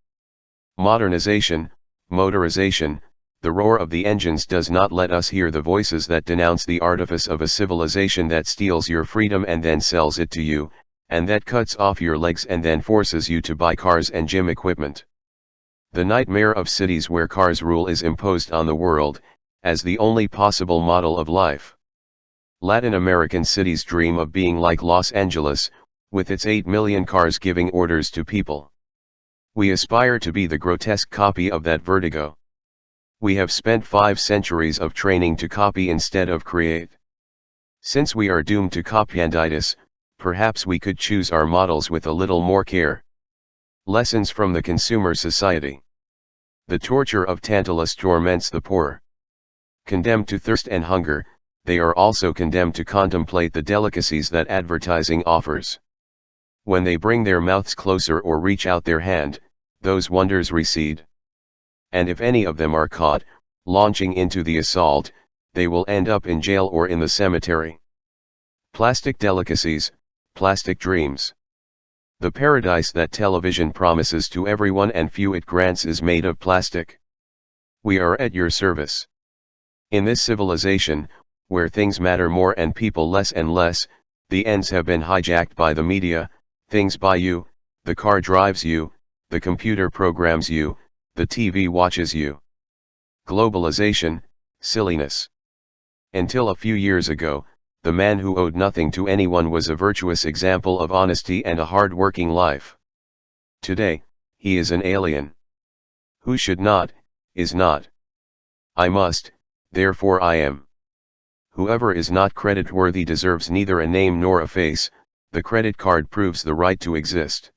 Modernization, motorization, the roar of the engines does not let us hear the voices that denounce the artifice of a civilization that steals your freedom and then sells it to you, and that cuts off your legs and then forces you to buy cars and gym equipment. The nightmare of cities where cars rule is imposed on the world, as the only possible model of life. Latin American cities dream of being like Los Angeles, with its 8 million cars giving orders to people. We aspire to be the grotesque copy of that vertigo. We have spent 5 centuries of training to copy instead of create. Since we are doomed to copyanditis, perhaps we could choose our models with a little more care. Lessons from the consumer society. The torture of Tantalus torments the poor. Condemned to thirst and hunger, they are also condemned to contemplate the delicacies that advertising offers. When they bring their mouths closer or reach out their hand, those wonders recede. And if any of them are caught, launching into the assault, they will end up in jail or in the cemetery. Plastic delicacies, plastic dreams. The paradise that television promises to everyone and few it grants is made of plastic. We are at your service. In this civilization, where things matter more and people less and less, the ends have been hijacked by the media, things buy you, the car drives you, the computer programs you, the TV watches you. Globalization, silliness. Until a few years ago, the man who owed nothing to anyone was a virtuous example of honesty and a hard-working life. Today, he is an alien. Who should not, is not. I must, therefore I am. Whoever is not credit-worthy deserves neither a name nor a face, the credit card proves the right to exist.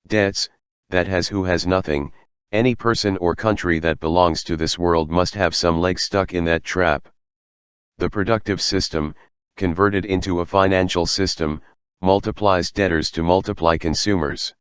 Debts, that has who has nothing, any person or country that belongs to this world must have some leg stuck in that trap. The productive system, converted into a financial system, multiplies debtors to multiply consumers.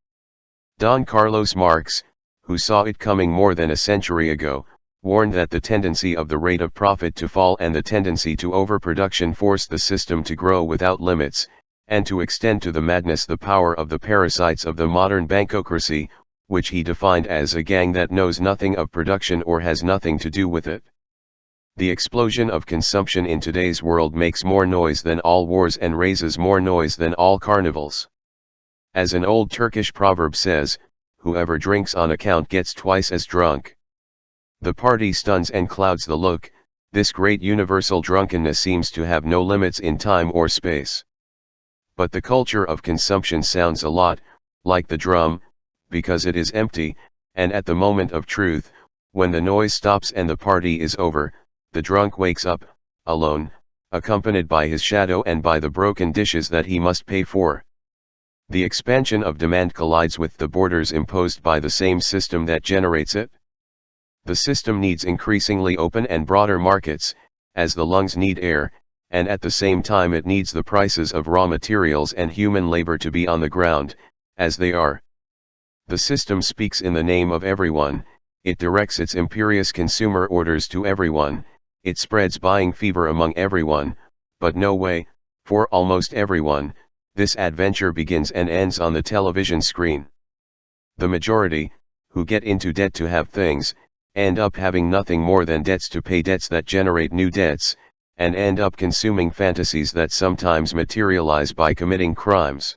Don Carlos Marx, who saw it coming more than a century ago, warned that the tendency of the rate of profit to fall and the tendency to overproduction force the system to grow without limits, and to extend to the madness the power of the parasites of the modern bankocracy, which he defined as a gang that knows nothing of production or has nothing to do with it. The explosion of consumption in today's world makes more noise than all wars and raises more noise than all carnivals. As an old Turkish proverb says, whoever drinks on account gets twice as drunk. The party stuns and clouds the look. This great universal drunkenness seems to have no limits in time or space. But the culture of consumption sounds a lot like the drum, because it is empty, and at the moment of truth, when the noise stops and the party is over, the drunk wakes up, alone, accompanied by his shadow and by the broken dishes that he must pay for. The expansion of demand collides with the borders imposed by the same system that generates it. The system needs increasingly open and broader markets, as the lungs need air, and at the same time it needs the prices of raw materials and human labor to be on the ground, as they are. The system speaks in the name of everyone, it directs its imperious consumer orders to everyone, it spreads buying fever among everyone, but no way, for almost everyone, this adventure begins and ends on the television screen. The majority, who get into debt to have things, end up having nothing more than debts to pay debts that generate new debts, and end up consuming fantasies that sometimes materialize by committing crimes.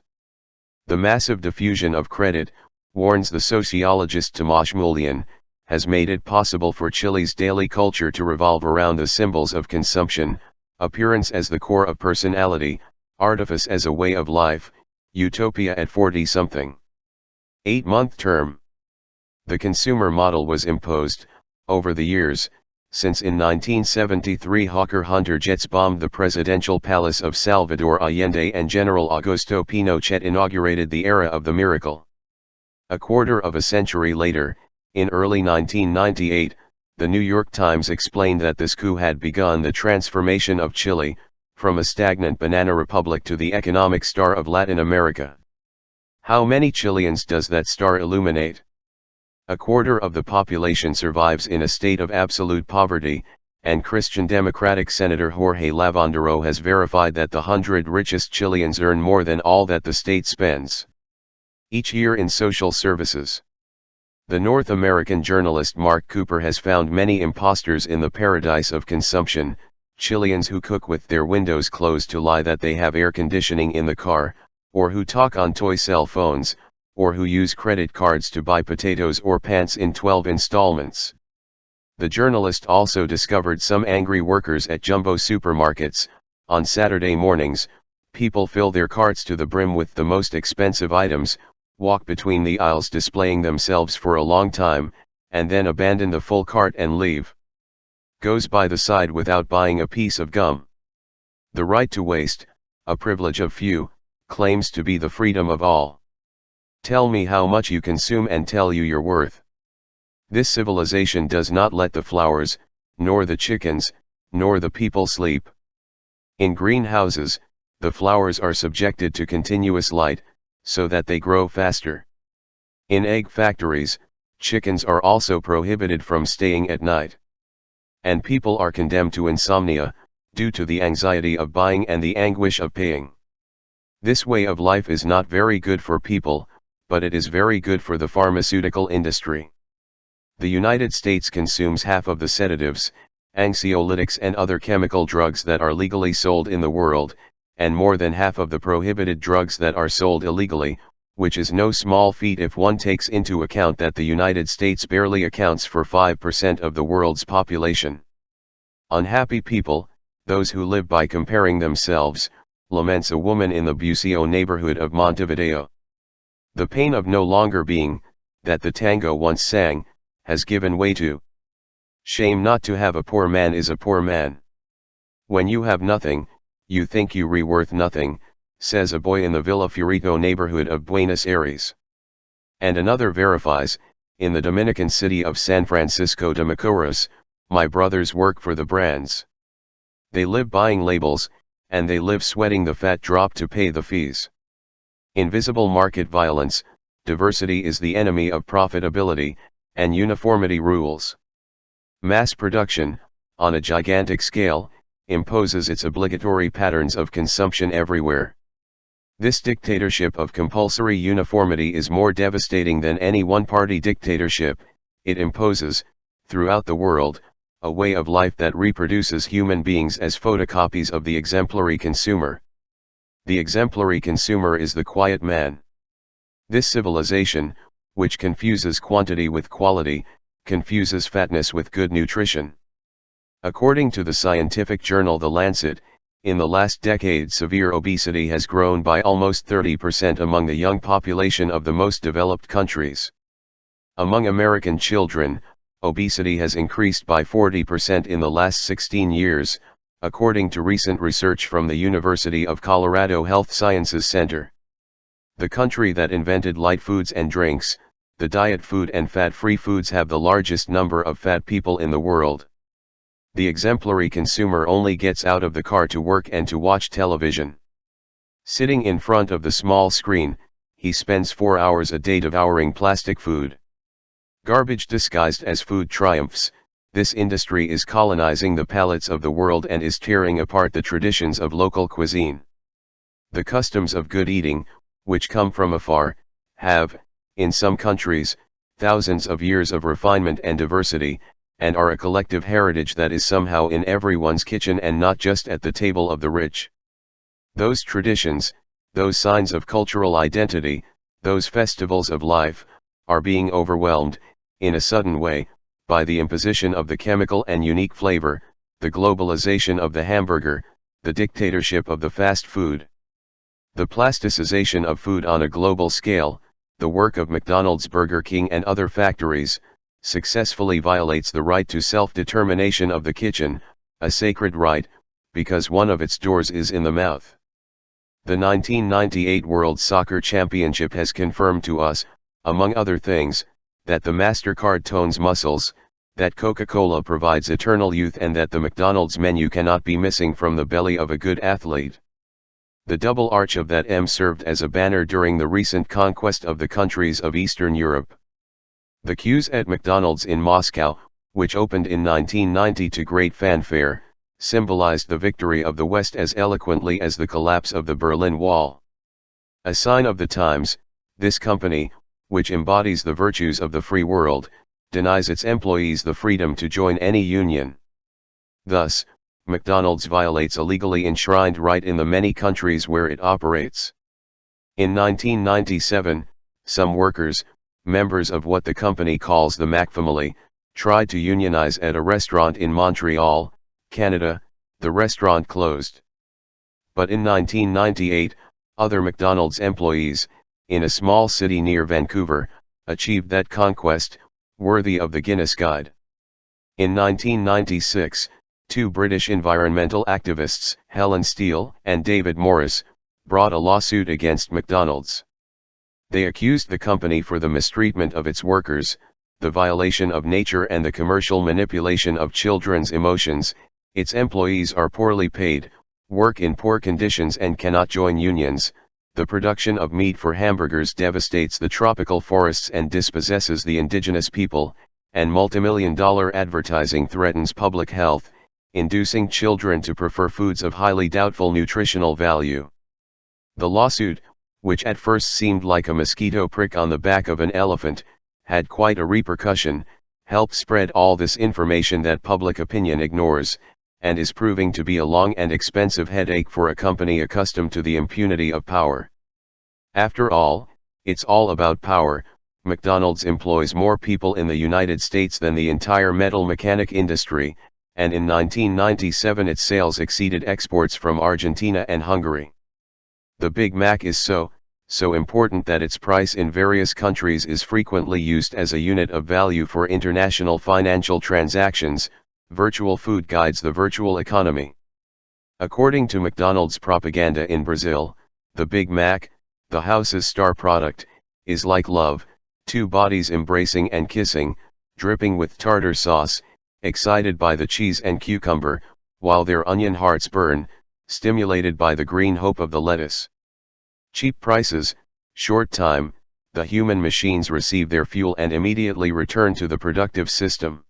The massive diffusion of credit, warns the sociologist Tomasz Mulian, has made it possible for Chile's daily culture to revolve around the symbols of consumption, appearance as the core of personality, artifice as a way of life, utopia at 40-something. 8-month term. The consumer model was imposed, over the years, since in 1973 Hawker-Hunter jets bombed the presidential palace of Salvador Allende and General Augusto Pinochet inaugurated the era of the miracle. A quarter of a century later, in early 1998, the New York Times explained that this coup had begun the transformation of Chile, from a stagnant banana republic to the economic star of Latin America. How many Chileans does that star illuminate? A quarter of the population survives in a state of absolute poverty, and Christian Democratic Senator Jorge Lavandero has verified that the 100 richest Chileans earn more than all that the state spends each year in social services. The North American journalist Mark Cooper has found many imposters in the paradise of consumption, Chileans who cook with their windows closed to lie that they have air conditioning in the car, or who talk on toy cell phones, or who use credit cards to buy potatoes or pants in 12 installments. The journalist also discovered some angry workers at jumbo supermarkets. On Saturday mornings, people fill their carts to the brim with the most expensive items, walk between the aisles displaying themselves for a long time, and then abandon the full cart and leave. Goes by the side without buying a piece of gum. The right to waste, a privilege of few, claims to be the freedom of all. Tell me how much you consume and tell you your worth. This civilization does not let the flowers, nor the chickens, nor the people sleep. In greenhouses, the flowers are subjected to continuous light, so that they grow faster. In egg factories, chickens are also prohibited from staying at night. And people are condemned to insomnia, due to the anxiety of buying and the anguish of paying. This way of life is not very good for people, but it is very good for the pharmaceutical industry. The United States consumes half of the sedatives, anxiolytics and other chemical drugs that are legally sold in the world, and more than half of the prohibited drugs that are sold illegally, which is no small feat if one takes into account that the United States barely accounts for 5% of the world's population. Unhappy people, those who live by comparing themselves, laments a woman in the Buceo neighborhood of Montevideo. The pain of no longer being, that the tango once sang, has given way to. Shame not to have a poor man is a poor man. When you have nothing, you think you worth nothing, says a boy in the Villa Fiorito neighborhood of Buenos Aires. And another verifies, in the Dominican city of San Francisco de Macorís, my brothers work for the brands. They live buying labels, and they live sweating the fat drop to pay the fees. Invisible market violence, diversity is the enemy of profitability, and uniformity rules. Mass production, on a gigantic scale, imposes its obligatory patterns of consumption everywhere. This dictatorship of compulsory uniformity is more devastating than any one-party dictatorship. It imposes, throughout the world, a way of life that reproduces human beings as photocopies of the exemplary consumer. The exemplary consumer is the quiet man. This civilization, which confuses quantity with quality, confuses fatness with good nutrition. According to the scientific journal The Lancet, in the last decade severe obesity has grown by almost 30% among the young population of the most developed countries. Among American children, obesity has increased by 40% in the last 16 years, according to recent research from the University of Colorado Health Sciences Center. The country that invented light foods and drinks, the diet food and fat-free foods have the largest number of fat people in the world. The exemplary consumer only gets out of the car to work and to watch television. Sitting in front of the small screen, he spends 4 hours a day devouring plastic food. Garbage disguised as food triumphs, this industry is colonizing the palates of the world and is tearing apart the traditions of local cuisine. The customs of good eating, which come from afar, have, in some countries, thousands of years of refinement and diversity, and are a collective heritage that is somehow in everyone's kitchen and not just at the table of the rich. Those traditions, those signs of cultural identity, those festivals of life, are being overwhelmed, in a sudden way, by the imposition of the chemical and unique flavor, the globalization of the hamburger, the dictatorship of the fast food. The plasticization of food on a global scale, the work of McDonald's, Burger King and other factories, successfully violates the right to self-determination of the kitchen, a sacred right, because one of its doors is in the mouth. The 1998 World Soccer Championship has confirmed to us, among other things, that the MasterCard tones muscles, that Coca-Cola provides eternal youth, and that the McDonald's menu cannot be missing from the belly of a good athlete. The double arch of that M served as a banner during the recent conquest of the countries of Eastern Europe. The queues at McDonald's in Moscow, which opened in 1990 to great fanfare, symbolized the victory of the West as eloquently as the collapse of the Berlin Wall. A sign of the times, this company, which embodies the virtues of the free world, denies its employees the freedom to join any union. Thus, McDonald's violates a legally enshrined right in the many countries where it operates. In 1997, some workers, members of what the company calls the McFamily, tried to unionize at a restaurant in Montreal, Canada. The restaurant closed. But in 1998, other McDonald's employees, in a small city near Vancouver, achieved that conquest, worthy of the Guinness Guide. In 1996, two British environmental activists, Helen Steele and David Morris, brought a lawsuit against McDonald's. They accused the company for the mistreatment of its workers, the violation of nature and the commercial manipulation of children's emotions. Its employees are poorly paid, work in poor conditions and cannot join unions. The production of meat for hamburgers devastates the tropical forests and dispossesses the indigenous people, and multimillion-dollar advertising threatens public health, inducing children to prefer foods of highly doubtful nutritional value. The lawsuit, which at first seemed like a mosquito prick on the back of an elephant, had quite a repercussion, helped spread all this information that public opinion ignores, and is proving to be a long and expensive headache for a company accustomed to the impunity of power. After all, it's all about power. McDonald's employs more people in the United States than the entire metal mechanic industry, and in 1997 its sales exceeded exports from Argentina and Hungary. The Big Mac is so important that its price in various countries is frequently used as a unit of value for international financial transactions. Virtual food guides the virtual economy. According to McDonald's propaganda in Brazil, the Big Mac, the house's star product, is like love, two bodies embracing and kissing, dripping with tartar sauce, excited by the cheese and cucumber, while their onion hearts burn, stimulated by the green hope of the lettuce. Cheap prices, short time, the human machines receive their fuel and immediately return to the productive system.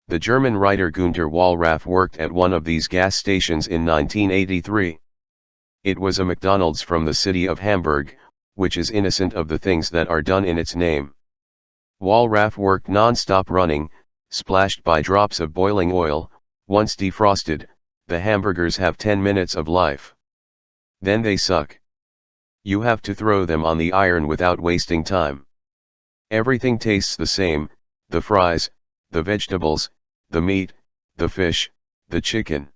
The German writer Günter Wallraff worked at one of these gas stations in 1983. It was a McDonald's from the city of Hamburg, which is innocent of the things that are done in its name. Wallraff worked non-stop running, splashed by drops of boiling oil. Once defrosted, the hamburgers have 10 minutes of life. Then they suck. You have to throw them on the iron without wasting time. Everything tastes the same, the fries, the vegetables, the meat, the fish, the chicken.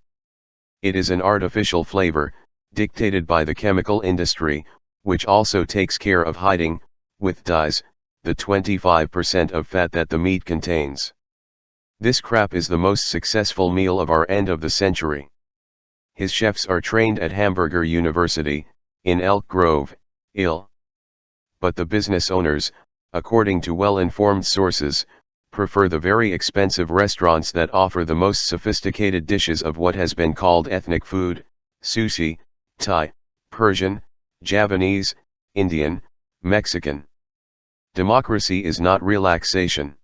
It is an artificial flavor, dictated by the chemical industry, which also takes care of hiding, with dyes, the 25% of fat that the meat contains. This crap is the most successful meal of our end of the century. His chefs are trained at Hamburger University, in Elk Grove, Ill. But the business owners, according to well-informed sources, prefer the very expensive restaurants that offer the most sophisticated dishes of what has been called ethnic food: sushi, Thai, Persian, Javanese, Indian, Mexican. Democracy is not relaxation.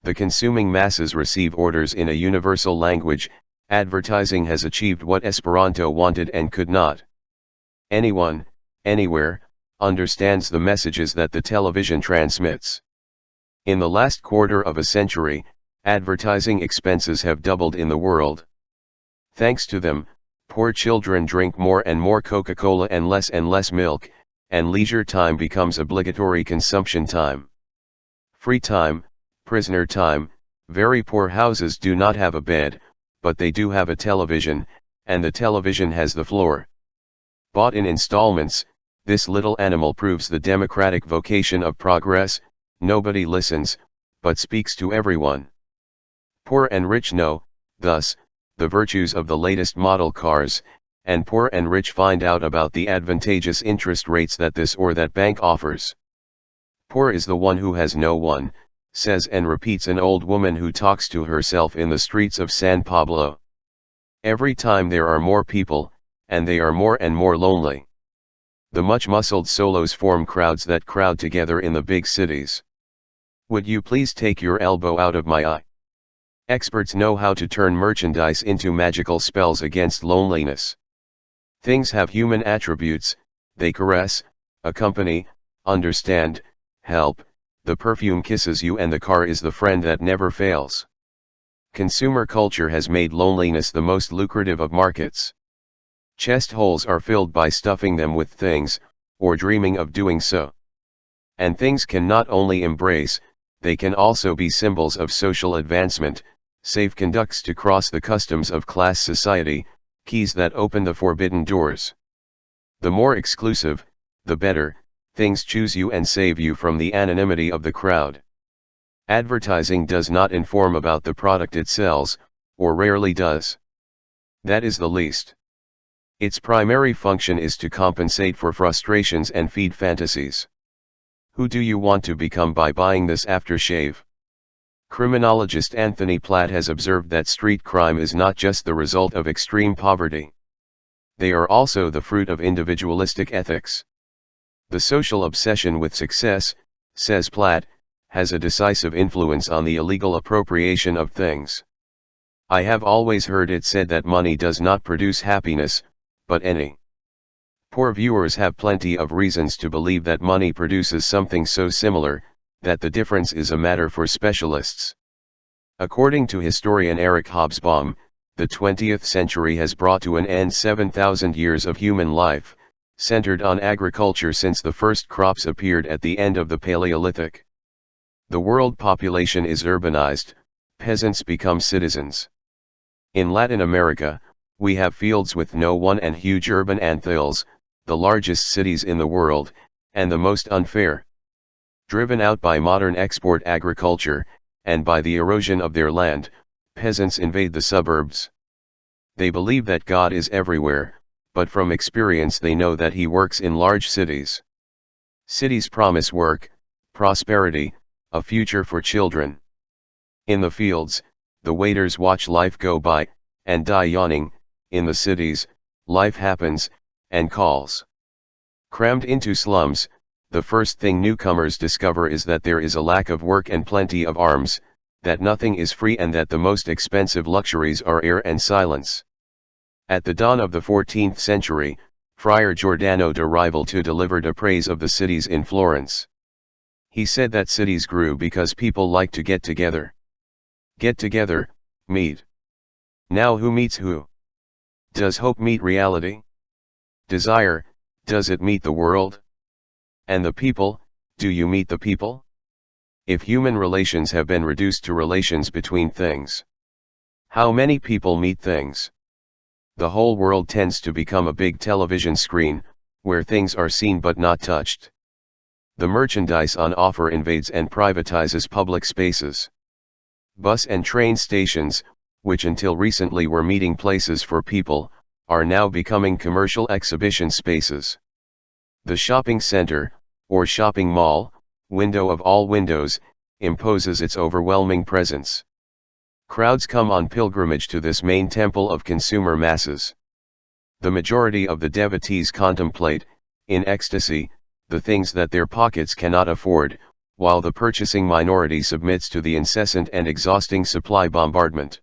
The consuming masses receive orders in a universal language. Advertising has achieved what Esperanto wanted and could not. Anyone, anywhere, understands the messages that the television transmits. In the last quarter of a century, advertising expenses have doubled in the world. Thanks to them, poor children drink more and more Coca-Cola and less milk, and leisure time becomes obligatory consumption time. Free time, prisoner time. Very poor houses do not have a bed, but they do have a television, and the television has the floor. Bought in installments, this little animal proves the democratic vocation of progress. Nobody listens, but speaks to everyone. Poor and rich know, thus, the virtues of the latest model cars, and poor and rich find out about the advantageous interest rates that this or that bank offers. Poor is the one who has no one, says and repeats an old woman who talks to herself in the streets of San Pablo. Every time there are more people, and they are more and more lonely. The much-muscled solos form crowds that crowd together in the big cities. Would you please take your elbow out of my eye? Experts know how to turn merchandise into magical spells against loneliness. Things have human attributes: they caress, accompany, understand, help. The perfume kisses you and the car is the friend that never fails. Consumer culture has made loneliness the most lucrative of markets. Chest holes are filled by stuffing them with things, or dreaming of doing so. And things can not only embrace, they can also be symbols of social advancement, safe conducts to cross the customs of class society, keys that open the forbidden doors. The more exclusive, the better. Things choose you and save you from the anonymity of the crowd. Advertising does not inform about the product it sells, or rarely does. That is the least. Its primary function is to compensate for frustrations and feed fantasies. Who do you want to become by buying this aftershave? Criminologist Anthony Platt has observed that street crime is not just the result of extreme poverty. They are also the fruit of individualistic ethics. The social obsession with success, says Platt, has a decisive influence on the illegal appropriation of things. I have always heard it said that money does not produce happiness, but any. Poor viewers have plenty of reasons to believe that money produces something so similar, that the difference is a matter for specialists. According to historian Eric Hobsbawm, the 20th century has brought to an end 7,000 years of human life, centered on agriculture since the first crops appeared at the end of the Paleolithic. The world population is urbanized, peasants become citizens. In Latin America, we have fields with no one and huge urban anthills, the largest cities in the world, and the most unfair. Driven out by modern export agriculture, and by the erosion of their land, peasants invade the suburbs. They believe that God is everywhere, but from experience they know that He works in large cities. Cities promise work, prosperity, a future for children. In the fields, the waiters watch life go by, and die yawning. In the cities, life happens, and calls. Crammed into slums, the first thing newcomers discover is that there is a lack of work and plenty of arms, that nothing is free and that the most expensive luxuries are air and silence. At the dawn of the 14th century, Friar Giordano da Rivolta delivered a praise of the cities in Florence. He said that cities grew because people like to get together. Get together, meet. Now who meets who? Does hope meet reality? Desire, does it meet the world? And the people, do you meet the people? If human relations have been reduced to relations between things, how many people meet things? The whole world tends to become a big television screen, where things are seen but not touched. The merchandise on offer invades and privatizes public spaces. Bus and train stations, which until recently were meeting places for people, are now becoming commercial exhibition spaces. The shopping center, or shopping mall, window of all windows, imposes its overwhelming presence. Crowds come on pilgrimage to this main temple of consumer masses. The majority of the devotees contemplate, in ecstasy, the things that their pockets cannot afford, while the purchasing minority submits to the incessant and exhausting supply bombardment.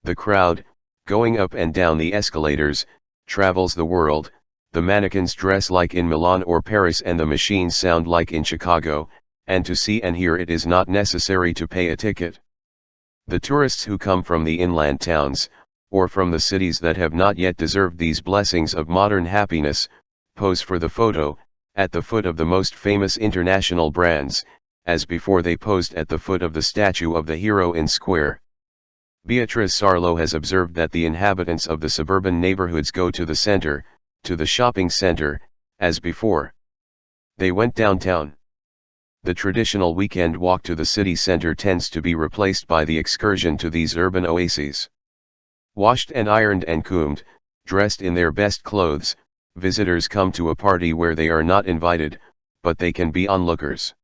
The crowd, going up and down the escalators, travels the world. The mannequins dress like in Milan or Paris and the machines sound like in Chicago, and to see and hear it is not necessary to pay a ticket. The tourists who come from the inland towns, or from the cities that have not yet deserved these blessings of modern happiness, pose for the photo, at the foot of the most famous international brands, as before they posed at the foot of the statue of the hero in Square. Beatrice Sarlo has observed that the inhabitants of the suburban neighborhoods go to the center, to the shopping center, as before. They went downtown. The traditional weekend walk to the city center tends to be replaced by the excursion to these urban oases. Washed and ironed and combed, dressed in their best clothes, visitors come to a party where they are not invited, but they can be onlookers.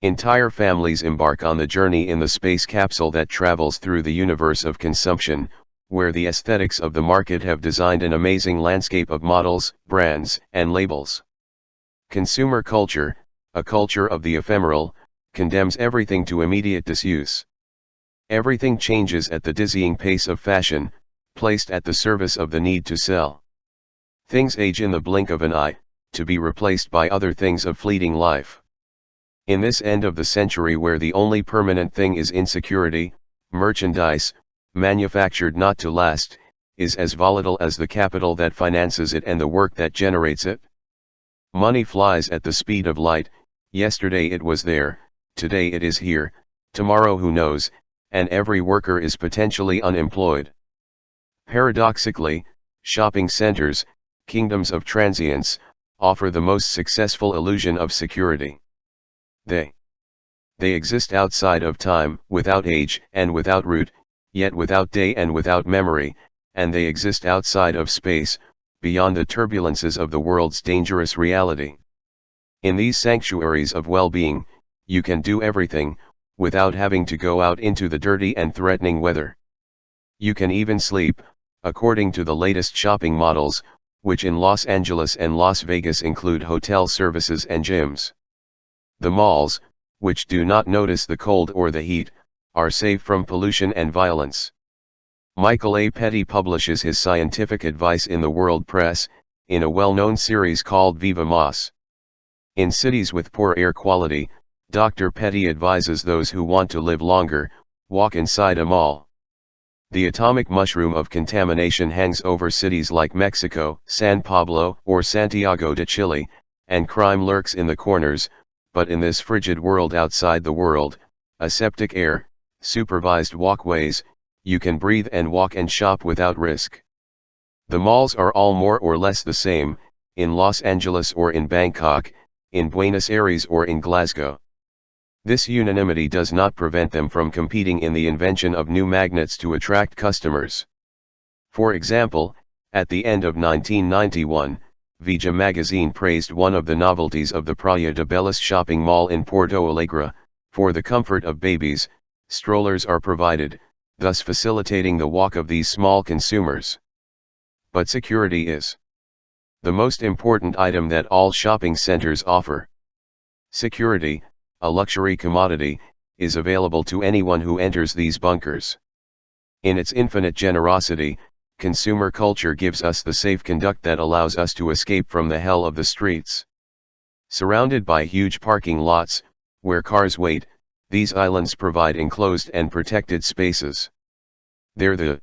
Entire families embark on the journey in the space capsule that travels through the universe of consumption, where the aesthetics of the market have designed an amazing landscape of models, brands, and labels. Consumer culture, a culture of the ephemeral, condemns everything to immediate disuse. Everything changes at the dizzying pace of fashion, placed at the service of the need to sell. Things age in the blink of an eye, to be replaced by other things of fleeting life. In this end of the century where the only permanent thing is insecurity, merchandise, manufactured not to last, is as volatile as the capital that finances it and the work that generates it. Money flies at the speed of light. Yesterday it was there, today it is here, tomorrow who knows, and every worker is potentially unemployed. Paradoxically, shopping centers, kingdoms of transience, offer the most successful illusion of security. They exist outside of time, without age and without root, yet without day and without memory, and they exist outside of space, beyond the turbulences of the world's dangerous reality. In these sanctuaries of well-being, you can do everything, without having to go out into the dirty and threatening weather. You can even sleep, according to the latest shopping models, which in Los Angeles and Las Vegas include hotel services and gyms. The malls, which do not notice the cold or the heat, are safe from pollution and violence. Michael A. Petty publishes his scientific advice in the World Press, in a well-known series called Viva Mas. In cities with poor air quality, Dr. Petty advises those who want to live longer, walk inside a mall. The atomic mushroom of contamination hangs over cities like Mexico, San Pablo, or Santiago de Chile, and crime lurks in the corners, but in this frigid world outside the world, aseptic air, supervised walkways, you can breathe and walk and shop without risk. The malls are all more or less the same, in Los Angeles or in Bangkok, in Buenos Aires or in Glasgow. This unanimity does not prevent them from competing in the invention of new magnets to attract customers. For example, at the end of 1991, Vija magazine praised one of the novelties of the Praia de Belas shopping mall in Porto Alegre. For the comfort of babies, strollers are provided, thus facilitating the walk of these small consumers. But security is the most important item that all shopping centers offer. Security, a luxury commodity, is available to anyone who enters these bunkers. In its infinite generosity, consumer culture gives us the safe conduct that allows us to escape from the hell of the streets. Surrounded by huge parking lots, where cars wait, these islands provide enclosed and protected spaces. There the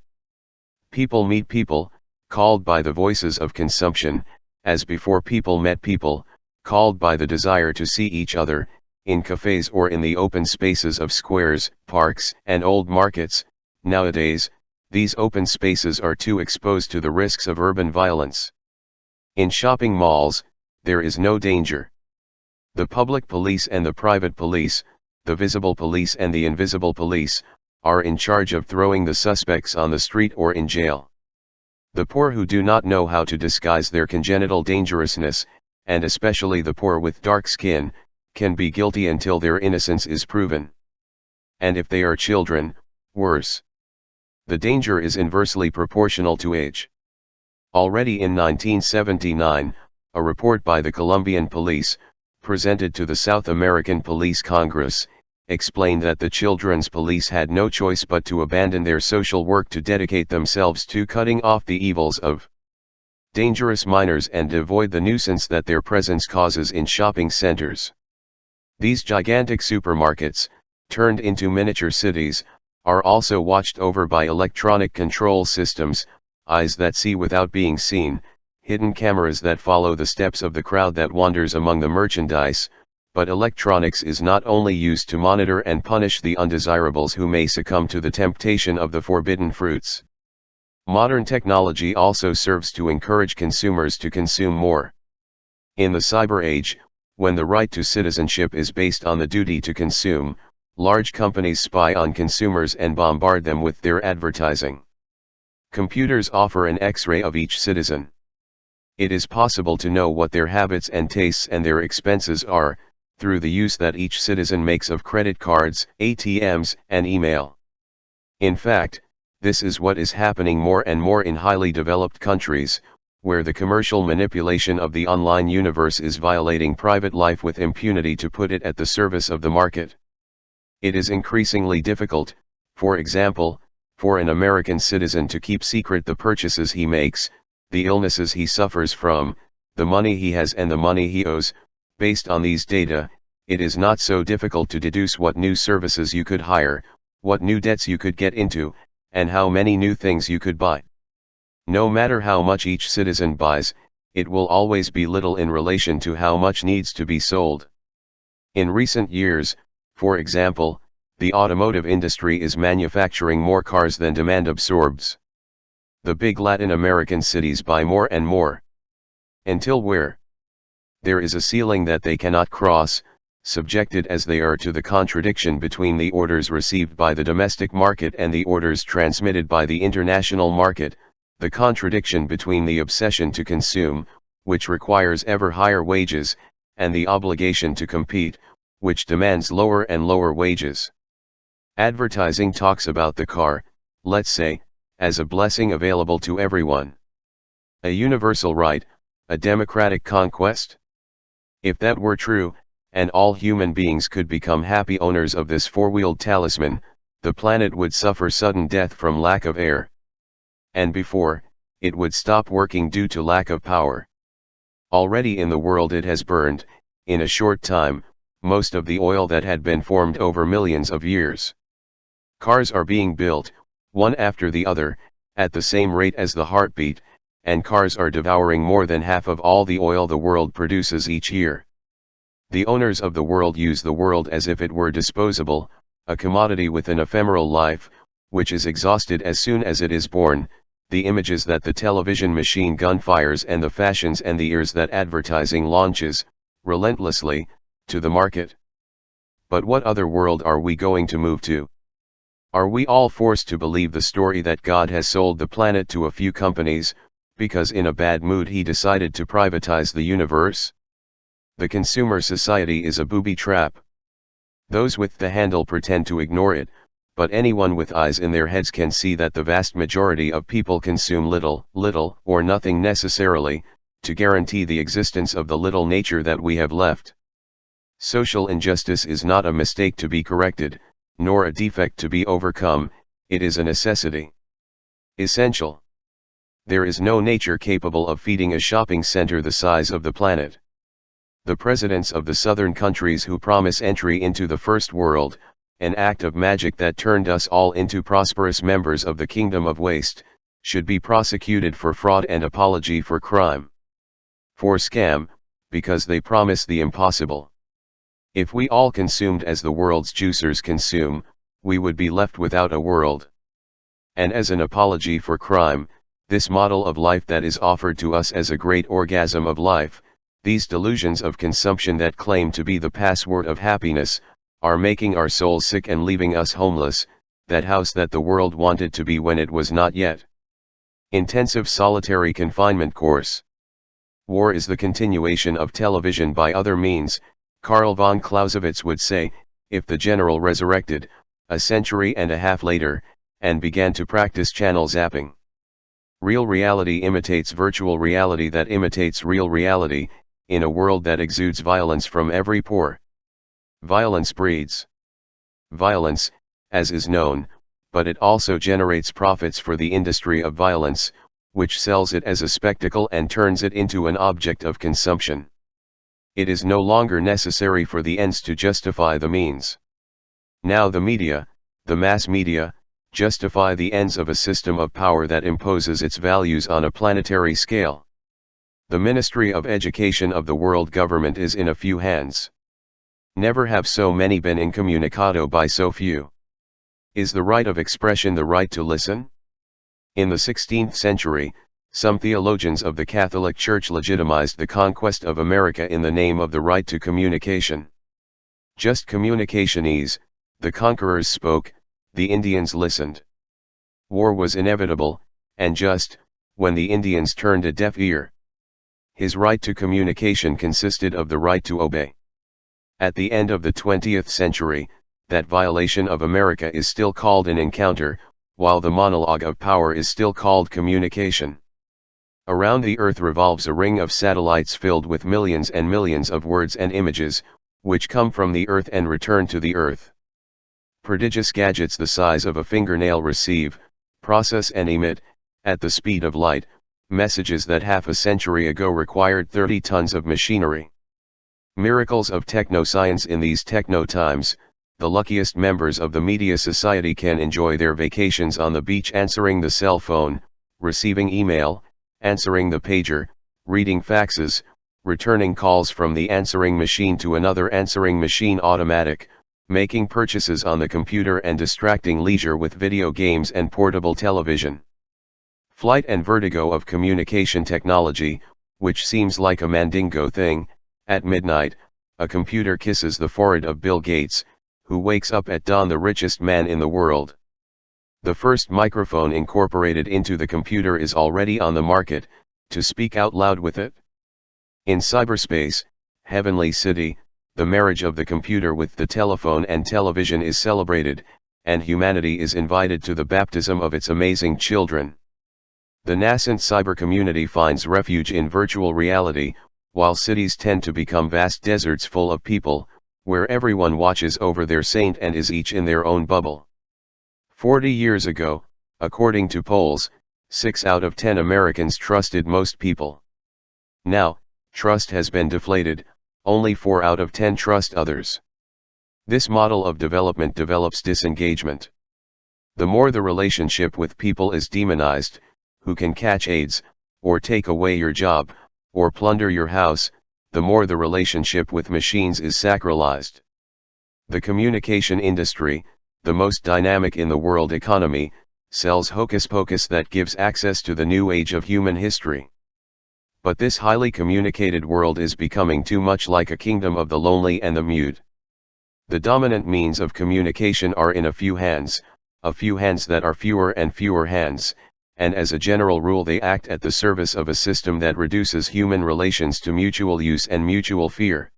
people meet people, called by the voices of consumption, as before people met people, called by the desire to see each other, in cafes or in the open spaces of squares, parks, and old markets. Nowadays, these open spaces are too exposed to the risks of urban violence. In shopping malls, there is no danger. The public police and the private police, the visible police and the invisible police, are in charge of throwing the suspects on the street or in jail. The poor who do not know how to disguise their congenital dangerousness, and especially the poor with dark skin, can be guilty until their innocence is proven. And if they are children, worse. The danger is inversely proportional to age. Already in 1979, a report by the Colombian police, presented to the South American Police Congress, explained that the children's police had no choice but to abandon their social work to dedicate themselves to cutting off the evils of dangerous minors and avoid the nuisance that their presence causes in shopping centers. These gigantic supermarkets, turned into miniature cities, are also watched over by electronic control systems, eyes that see without being seen, hidden cameras that follow the steps of the crowd that wanders among the merchandise. But electronics is not only used to monitor and punish the undesirables who may succumb to the temptation of the forbidden fruits. Modern technology also serves to encourage consumers to consume more. In the cyber age, when the right to citizenship is based on the duty to consume, large companies spy on consumers and bombard them with their advertising. Computers offer an X-ray of each citizen. It is possible to know what their habits and tastes and their expenses are, through the use that each citizen makes of credit cards, ATMs, and email. In fact, this is what is happening more and more in highly developed countries, where the commercial manipulation of the online universe is violating private life with impunity to put it at the service of the market. It is increasingly difficult, For example, for an American citizen to keep secret the purchases he makes, the illnesses he suffers from, the money he has and the money he owes, based on these data, it is not so difficult to deduce what new services you could hire, what new debts you could get into, and how many new things you could buy. No matter how much each citizen buys, it will always be little in relation to how much needs to be sold. In recent years, for example, the automotive industry is manufacturing more cars than demand absorbs. The big Latin American cities buy more and more. Until where? There is a ceiling that they cannot cross, subjected as they are to the contradiction between the orders received by the domestic market and the orders transmitted by the international market, the contradiction between the obsession to consume, which requires ever higher wages, and the obligation to compete, which demands lower and lower wages. Advertising talks about the car, let's say, as a blessing available to everyone. A universal right, a democratic conquest? If that were true, and all human beings could become happy owners of this four-wheeled talisman, the planet would suffer sudden death from lack of air. And before, it would stop working due to lack of power. Already in the world it has burned, in a short time, most of the oil that had been formed over millions of years. Cars are being built, one after the other, at the same rate as the heartbeat, and cars are devouring more than half of all the oil the world produces each year. The owners of the world use the world as if it were disposable, a commodity with an ephemeral life, which is exhausted as soon as it is born, the images that the television machine gun fires and the fashions and the ears that advertising launches, relentlessly, to the market. But what other world are we going to move to? Are we all forced to believe the story that God has sold the planet to a few companies, because in a bad mood he decided to privatize the universe? The consumer society is a booby trap. Those with the handle pretend to ignore it, but anyone with eyes in their heads can see that the vast majority of people consume little, or nothing necessarily, to guarantee the existence of the little nature that we have left. Social injustice is not a mistake to be corrected, nor a defect to be overcome, it is a necessity. Essential. There is no nature capable of feeding a shopping center the size of the planet. The presidents of the southern countries who promise entry into the first world, an act of magic that turned us all into prosperous members of the kingdom of waste, should be prosecuted for fraud and apology for crime. For scam, because they promise the impossible. If we all consumed as the world's juicers consume, we would be left without a world. And as an apology for crime, this model of life that is offered to us as a great orgasm of life, these delusions of consumption that claim to be the password of happiness, are making our souls sick and leaving us homeless, that house that the world wanted to be when it was not yet. Intensive solitary confinement course. War is the continuation of television by other means, Karl von Clausewitz would say, if the general resurrected, a century and a half later, and began to practice channel zapping. Real reality imitates virtual reality that imitates real reality, in a world that exudes violence from every pore. Violence breeds violence, as is known, but it also generates profits for the industry of violence, which sells it as a spectacle and turns it into an object of consumption. It is no longer necessary for the ends to justify the means. Now the media, the mass media, justify the ends of a system of power that imposes its values on a planetary scale. The Ministry of Education of the world government is in a few hands. Never have so many been incommunicado by so few. Is the right of expression the right to listen? In the 16th century, some theologians of the Catholic Church legitimized the conquest of America in the name of the right to communication. Just communicationese, the conquerors spoke, the Indians listened. War was inevitable, and just, when the Indians turned a deaf ear. His right to communication consisted of the right to obey. At the end of the 20th century, that violation of America is still called an encounter, while the monologue of power is still called communication. Around the Earth revolves a ring of satellites filled with millions and millions of words and images, which come from the Earth and return to the Earth. Prodigious gadgets the size of a fingernail receive, process and emit, at the speed of light, messages that half a century ago required 30 tons of machinery. Miracles of technoscience. In these techno times, the luckiest members of the media society can enjoy their vacations on the beach answering the cell phone, receiving email, answering the pager, reading faxes, returning calls from the answering machine to another answering machine, automatic, making purchases on the computer, and distracting leisure with video games and portable television. Flight and vertigo of communication technology, which seems like a mandingo thing. At midnight, a computer kisses the forehead of Bill Gates, who wakes up at dawn the richest man in the world. The first microphone incorporated into the computer is already on the market, to speak out loud with it. In cyberspace, Heavenly City, the marriage of the computer with the telephone and television is celebrated, and humanity is invited to the baptism of its amazing children. The nascent cyber community finds refuge in virtual reality, while cities tend to become vast deserts full of people, where everyone watches over their saint and is each in their own bubble. 40 years ago, according to polls, 6 out of 10 Americans trusted most people. Now, trust has been deflated, only 4 out of 10 trust others. This model of development develops disengagement. The more the relationship with people is demonized, who can catch AIDS, or take away your job, or plunder your house, the more the relationship with machines is sacralized. The communication industry, the most dynamic in the world economy, sells hocus pocus that gives access to the new age of human history. But this highly communicated world is becoming too much like a kingdom of the lonely and the mute. The dominant means of communication are in a few hands that are fewer and fewer hands, and as a general rule they act at the service of a system that reduces human relations to mutual use and mutual fear.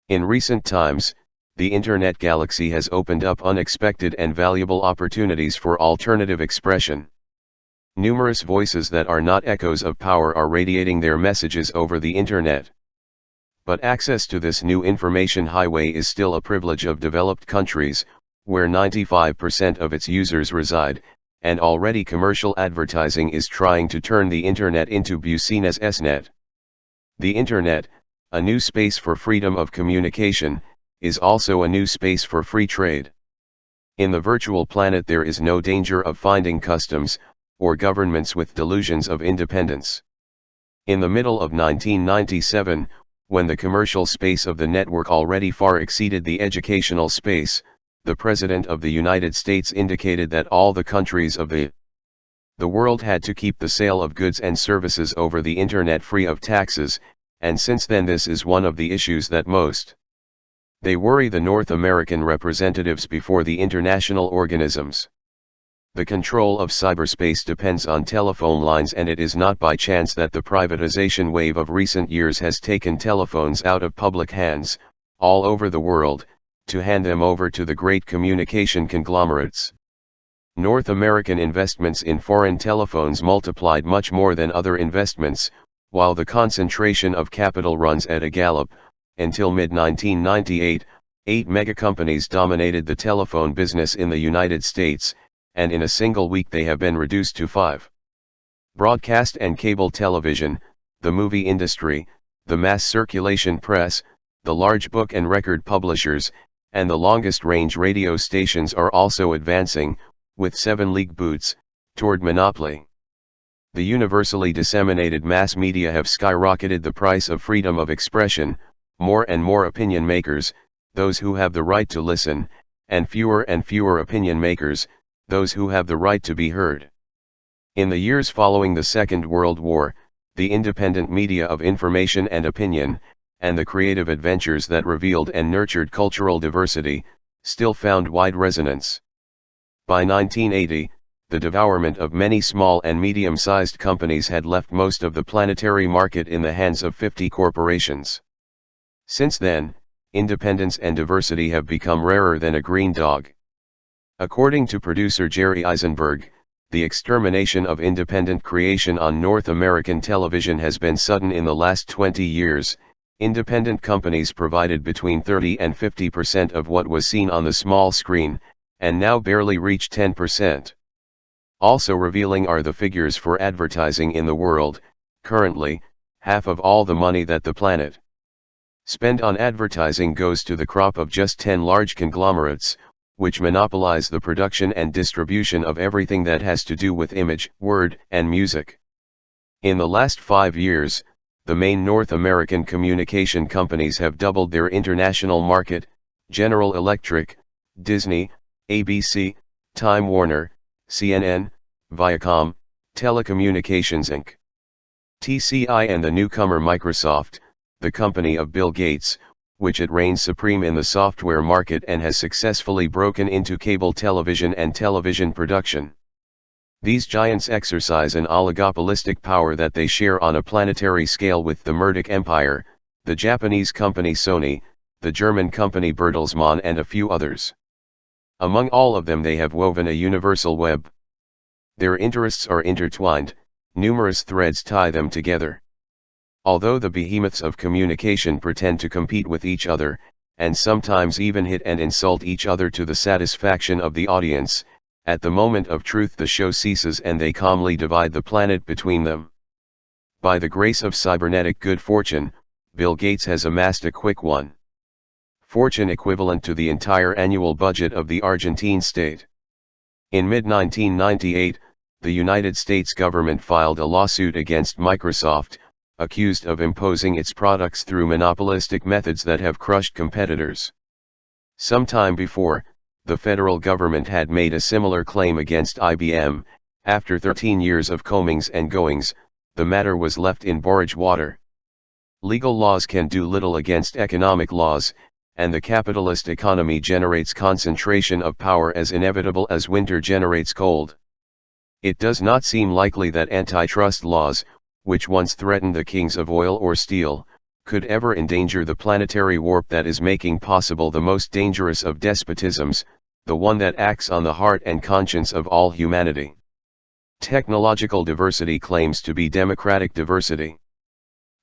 In recent times, the Internet galaxy has opened up unexpected and valuable opportunities for alternative expression. Numerous voices that are not echoes of power are radiating their messages over the Internet. But access to this new information highway is still a privilege of developed countries, where 95% of its users reside, and already commercial advertising is trying to turn the Internet into Business S-net. The Internet, a new space for freedom of communication, is also a new space for free trade. In the virtual planet there is no danger of finding customs, or governments with delusions of independence. In the middle of 1997, when the commercial space of the network already far exceeded the educational space, the President of the United States indicated that all the countries of the world had to keep the sale of goods and services over the Internet free of taxes, and since then this is one of the issues that most they worry the North American representatives before the international organisms. The control of cyberspace depends on telephone lines, and it is not by chance that the privatization wave of recent years has taken telephones out of public hands, all over the world, to hand them over to the great communication conglomerates. North American investments in foreign telephones multiplied much more than other investments, while the concentration of capital runs at a gallop. Until mid-1998, 8 megacompanies dominated the telephone business in the United States, and in a single week they have been reduced to 5. Broadcast and cable television, the movie industry, the mass circulation press, the large book and record publishers, and the longest-range radio stations are also advancing, with 7 league boots, toward monopoly. The universally disseminated mass media have skyrocketed the price of freedom of expression, more and more opinion makers, those who have the right to listen, and fewer opinion makers, those who have the right to be heard. In the years following the Second World War, the independent media of information and opinion, and the creative adventures that revealed and nurtured cultural diversity, still found wide resonance. By 1980, the devourment of many small and medium-sized companies had left most of the planetary market in the hands of 50 corporations. Since then, independence and diversity have become rarer than a green dog. According to producer Jerry Eisenberg, the extermination of independent creation on North American television has been sudden in the last 20 years. Independent companies provided between 30 and 50% of what was seen on the small screen, and now barely reach 10%. Also revealing are the figures for advertising in the world. Currently, half of all the money that the planet spend on advertising goes to the crop of just 10 large conglomerates, which monopolize the production and distribution of everything that has to do with image, word, and music. In the last 5 years, the main North American communication companies have doubled their international market: General Electric, Disney, ABC, Time Warner, CNN, Viacom, Telecommunications Inc., TCI, and the newcomer Microsoft, the company of Bill Gates, which it reigns supreme in the software market and has successfully broken into cable television and television production. These giants exercise an oligopolistic power that they share on a planetary scale with the Murdoch Empire, the Japanese company Sony, the German company Bertelsmann, and a few others. Among all of them they have woven a universal web. Their interests are intertwined, numerous threads tie them together. Although the behemoths of communication pretend to compete with each other, and sometimes even hit and insult each other to the satisfaction of the audience, at the moment of truth the show ceases and they calmly divide the planet between them. By the grace of cybernetic good fortune, Bill Gates has amassed a quick fortune equivalent to the entire annual budget of the Argentine state. In mid-1998, the United States government filed a lawsuit against Microsoft, accused of imposing its products through monopolistic methods that have crushed competitors. Sometime before, the federal government had made a similar claim against IBM. After 13 years of combings and goings, the matter was left in borage water. Legal laws can do little against economic laws, and the capitalist economy generates concentration of power as inevitable as winter generates cold. It does not seem likely that antitrust laws, which once threatened the kings of oil or steel, could ever endanger the planetary warp that is making possible the most dangerous of despotisms, the one that acts on the heart and conscience of all humanity. Technological diversity claims to be democratic diversity.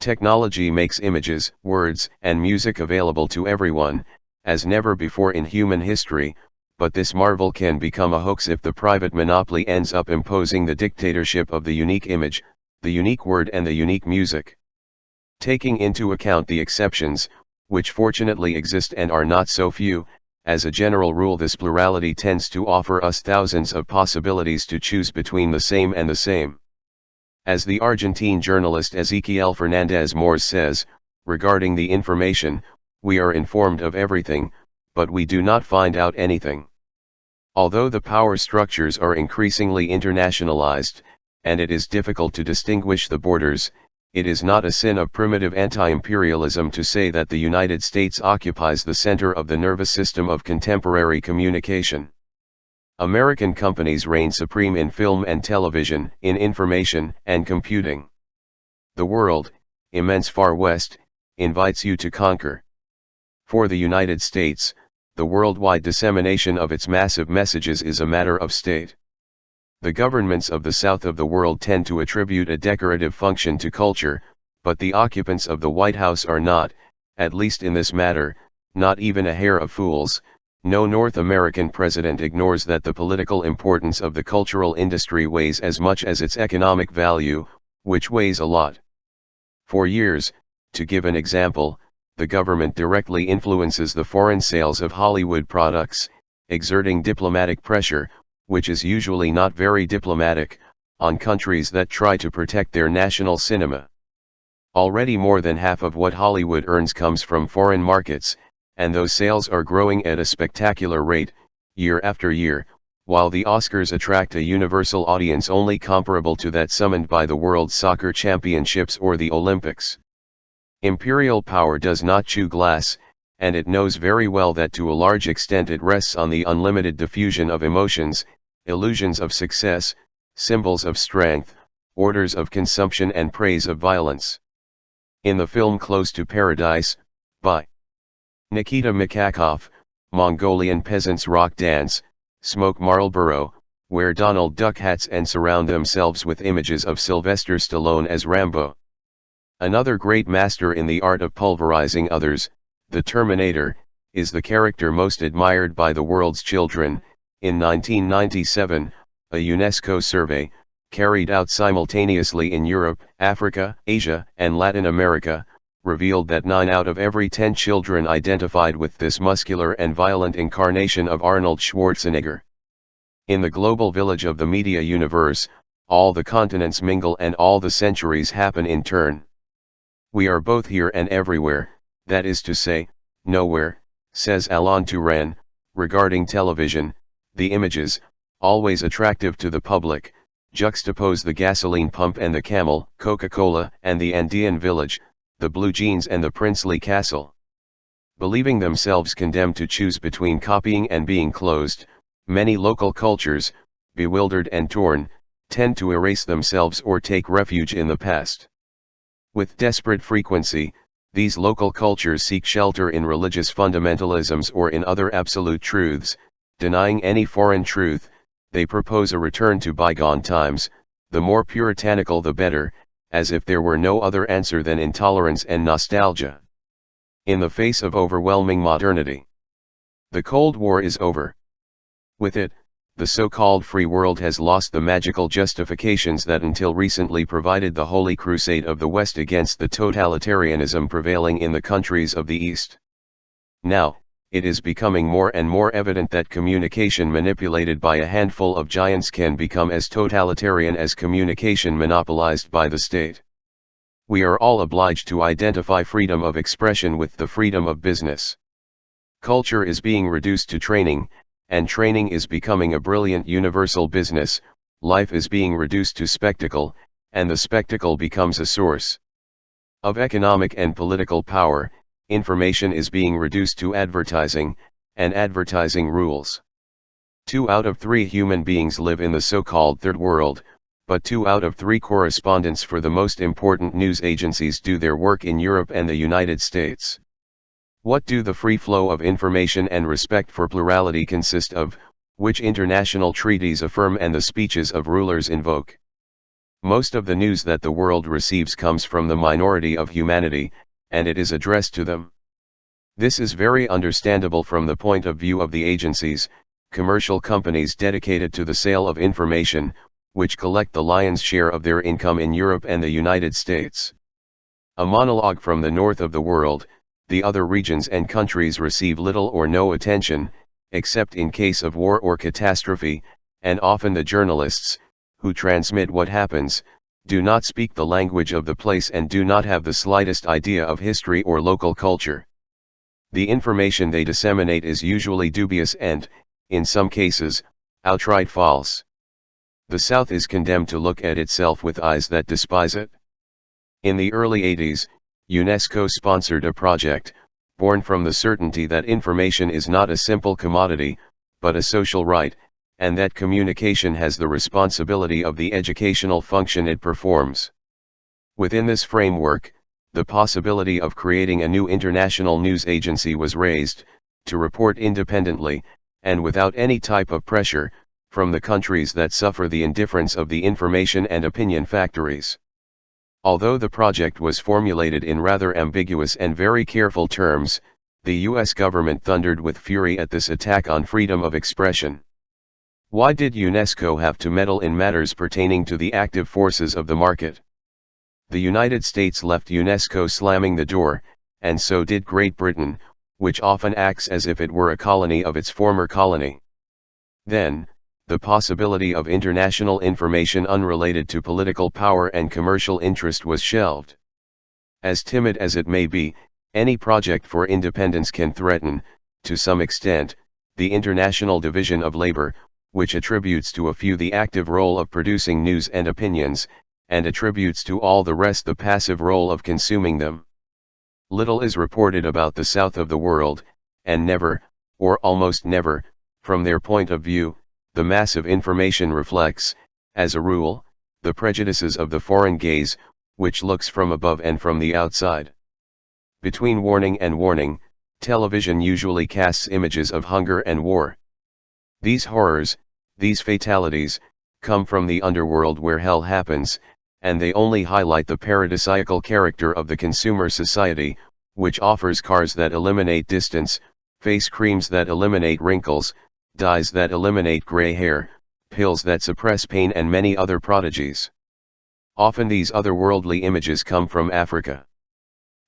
Technology makes images, words, and music available to everyone, as never before in human history, but this marvel can become a hoax if the private monopoly ends up imposing the dictatorship of the unique image, the unique word, and the unique music. Taking into account the exceptions, which fortunately exist and are not so few, as a general rule this plurality tends to offer us thousands of possibilities to choose between the same and the same. As the Argentine journalist Ezequiel Fernandez Mores says, regarding the information, we are informed of everything, but we do not find out anything. Although the power structures are increasingly internationalized, and it is difficult to distinguish the borders, it is not a sin of primitive anti-imperialism to say that the United States occupies the center of the nervous system of contemporary communication. American companies reign supreme in film and television, in information and computing. The world, immense far west, invites you to conquer. For the United States, the worldwide dissemination of its massive messages is a matter of state. The governments of the south of the world tend to attribute a decorative function to culture, but the occupants of the White House are not, at least in this matter, not even a hair of fools. No North American president ignores that the political importance of the cultural industry weighs as much as its economic value, which weighs a lot. For years, to give an example, the government directly influences the foreign sales of Hollywood products, exerting diplomatic pressure, which is usually not very diplomatic, on countries that try to protect their national cinema. Already more than half of what Hollywood earns comes from foreign markets, and those sales are growing at a spectacular rate, year after year, while the Oscars attract a universal audience only comparable to that summoned by the World Soccer Championships or the Olympics. Imperial power does not chew glass, and it knows very well that to a large extent it rests on the unlimited diffusion of emotions, illusions of success, symbols of strength, orders of consumption, and praise of violence. In the film Close to Paradise, by Nikita Mikhalkov, Mongolian peasants rock dance, smoke Marlboro, wear Donald Duck hats and surround themselves with images of Sylvester Stallone as Rambo. Another great master in the art of pulverizing others, the Terminator, is the character most admired by the world's children, In 1997, a UNESCO survey, carried out simultaneously in Europe, Africa, Asia, and Latin America, revealed that 9 out of every 10 children identified with this muscular and violent incarnation of Arnold Schwarzenegger. In the global village of the media universe, all the continents mingle and all the centuries happen in turn. We are both here and everywhere, that is to say, nowhere, says Alain Touran, regarding television. The images, always attractive to the public, juxtapose the gasoline pump and the camel, Coca-Cola, and the Andean village, the blue jeans and the princely castle. Believing themselves condemned to choose between copying and being closed, many local cultures, bewildered and torn, tend to erase themselves or take refuge in the past. With desperate frequency, these local cultures seek shelter in religious fundamentalisms or in other absolute truths. Denying any foreign truth, they propose a return to bygone times, the more puritanical the better, as if there were no other answer than intolerance and nostalgia. In the face of overwhelming modernity, the Cold War is over. With it, the so-called free world has lost the magical justifications that until recently provided the holy crusade of the West against the totalitarianism prevailing in the countries of the East. Now, it is becoming more and more evident that communication manipulated by a handful of giants can become as totalitarian as communication monopolized by the state. We are all obliged to identify freedom of expression with the freedom of business. Culture is being reduced to training, and training is becoming a brilliant universal business. Life is being reduced to spectacle, and the spectacle becomes a source of economic and political power. Information is being reduced to advertising, and advertising rules. 2 out of 3 human beings live in the so-called third world, but 2 out of 3 correspondents for the most important news agencies do their work in Europe and the United States. What do the free flow of information and respect for plurality consist of, which international treaties affirm and the speeches of rulers invoke? Most of the news that the world receives comes from the minority of humanity, and it is addressed to them. This is very understandable from the point of view of the agencies, commercial companies dedicated to the sale of information, which collect the lion's share of their income in Europe and the United States. A monologue from the north of the world, the other regions and countries receive little or no attention, except in case of war or catastrophe, and often the journalists, who transmit what happens, do not speak the language of the place and do not have the slightest idea of history or local culture. The information they disseminate is usually dubious and, in some cases, outright false. The South is condemned to look at itself with eyes that despise it. In the early 80s, UNESCO sponsored a project, born from the certainty that information is not a simple commodity, but a social right, and that communication has the responsibility of the educational function it performs. Within this framework, the possibility of creating a new international news agency was raised, to report independently, and without any type of pressure, from the countries that suffer the indifference of the information and opinion factories. Although the project was formulated in rather ambiguous and very careful terms, the US government thundered with fury at this attack on freedom of expression. Why did UNESCO have to meddle in matters pertaining to the active forces of the market? The United States left UNESCO slamming the door, and so did Great Britain, which often acts as if it were a colony of its former colony. Then, the possibility of international information unrelated to political power and commercial interest was shelved. As timid as it may be, any project for independence can threaten, to some extent, the international division of labor, which attributes to a few the active role of producing news and opinions, and attributes to all the rest the passive role of consuming them. Little is reported about the south of the world, and never, or almost never, from their point of view, the mass of information reflects, as a rule, the prejudices of the foreign gaze, which looks from above and from the outside. Between warning and warning, television usually casts images of hunger and war. These horrors, these fatalities, come from the underworld where hell happens, and they only highlight the paradisiacal character of the consumer society, which offers cars that eliminate distance, face creams that eliminate wrinkles, dyes that eliminate gray hair, pills that suppress pain and many other prodigies. Often these otherworldly images come from Africa.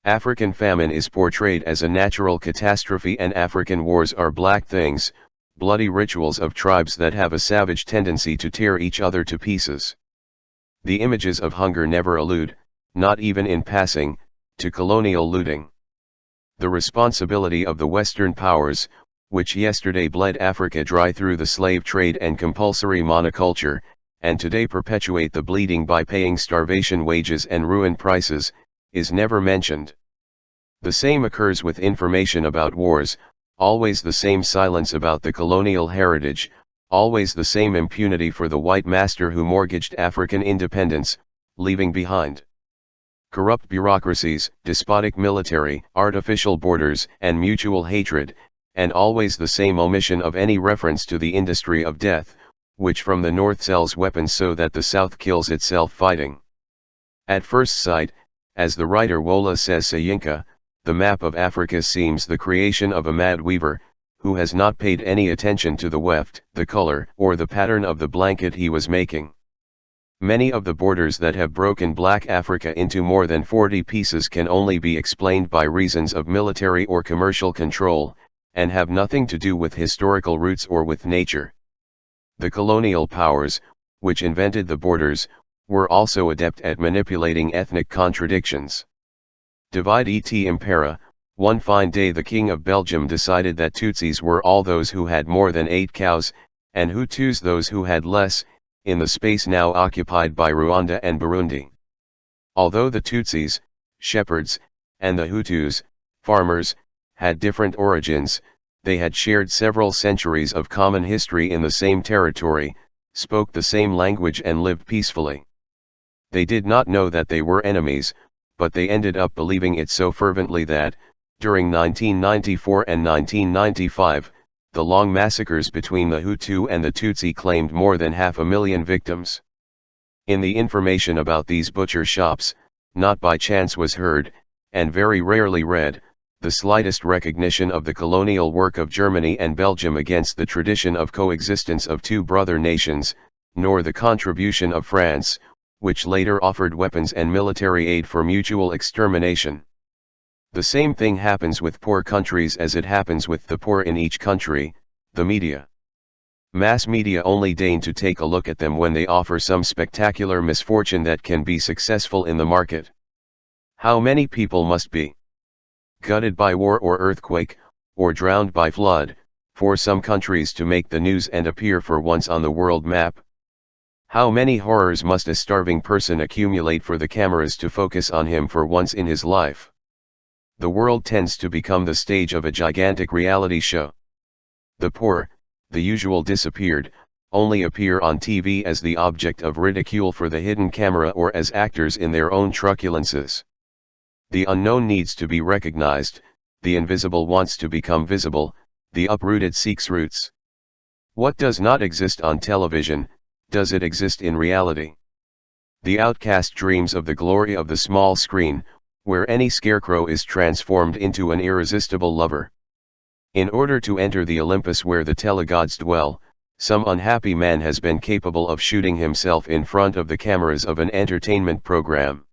African famine is portrayed as a natural catastrophe, and African wars are black things, bloody rituals of tribes that have a savage tendency to tear each other to pieces. The images of hunger never allude, not even in passing, to colonial looting. The responsibility of the Western powers, which yesterday bled Africa dry through the slave trade and compulsory monoculture, and today perpetuate the bleeding by paying starvation wages and ruin prices, is never mentioned. The same occurs with information about wars, always the same silence about the colonial heritage, always the same impunity for the white master who mortgaged African independence, leaving behind corrupt bureaucracies, despotic military, artificial borders, and mutual hatred, and always the same omission of any reference to the industry of death, which from the North sells weapons so that the South kills itself fighting. At first sight, as the writer Wola says Sayinka, the map of Africa seems the creation of a mad weaver, who has not paid any attention to the weft, the color, or the pattern of the blanket he was making. Many of the borders that have broken Black Africa into more than 40 pieces can only be explained by reasons of military or commercial control, and have nothing to do with historical roots or with nature. The colonial powers, which invented the borders, were also adept at manipulating ethnic contradictions. Divide et impera. One fine day the King of Belgium decided that Tutsis were all those who had more than 8 cows, and Hutus those who had less, in the space now occupied by Rwanda and Burundi. Although the Tutsis, shepherds, and the Hutus, farmers, had different origins, they had shared several centuries of common history in the same territory, spoke the same language and lived peacefully. They did not know that they were enemies, but they ended up believing it so fervently that, during 1994 and 1995, the long massacres between the Hutu and the Tutsi claimed more than 500,000 victims. In the information about these butcher shops, not by chance was heard, and very rarely read, the slightest recognition of the colonial work of Germany and Belgium against the tradition of coexistence of two brother nations, nor the contribution of France, which later offered weapons and military aid for mutual extermination. The same thing happens with poor countries as it happens with the poor in each country, the media. Mass media only deign to take a look at them when they offer some spectacular misfortune that can be successful in the market. How many people must be gutted by war or earthquake, or drowned by flood, for some countries to make the news and appear for once on the world map? How many horrors must a starving person accumulate for the cameras to focus on him for once in his life? The world tends to become the stage of a gigantic reality show. The poor, the usual disappeared, only appear on TV as the object of ridicule for the hidden camera or as actors in their own truculences. The unknown needs to be recognized, the invisible wants to become visible, the uprooted seeks roots. What does not exist on television, does it exist in reality? The outcast dreams of the glory of the small screen, where any scarecrow is transformed into an irresistible lover. In order to enter the Olympus where the telegods dwell, some unhappy man has been capable of shooting himself in front of the cameras of an entertainment program.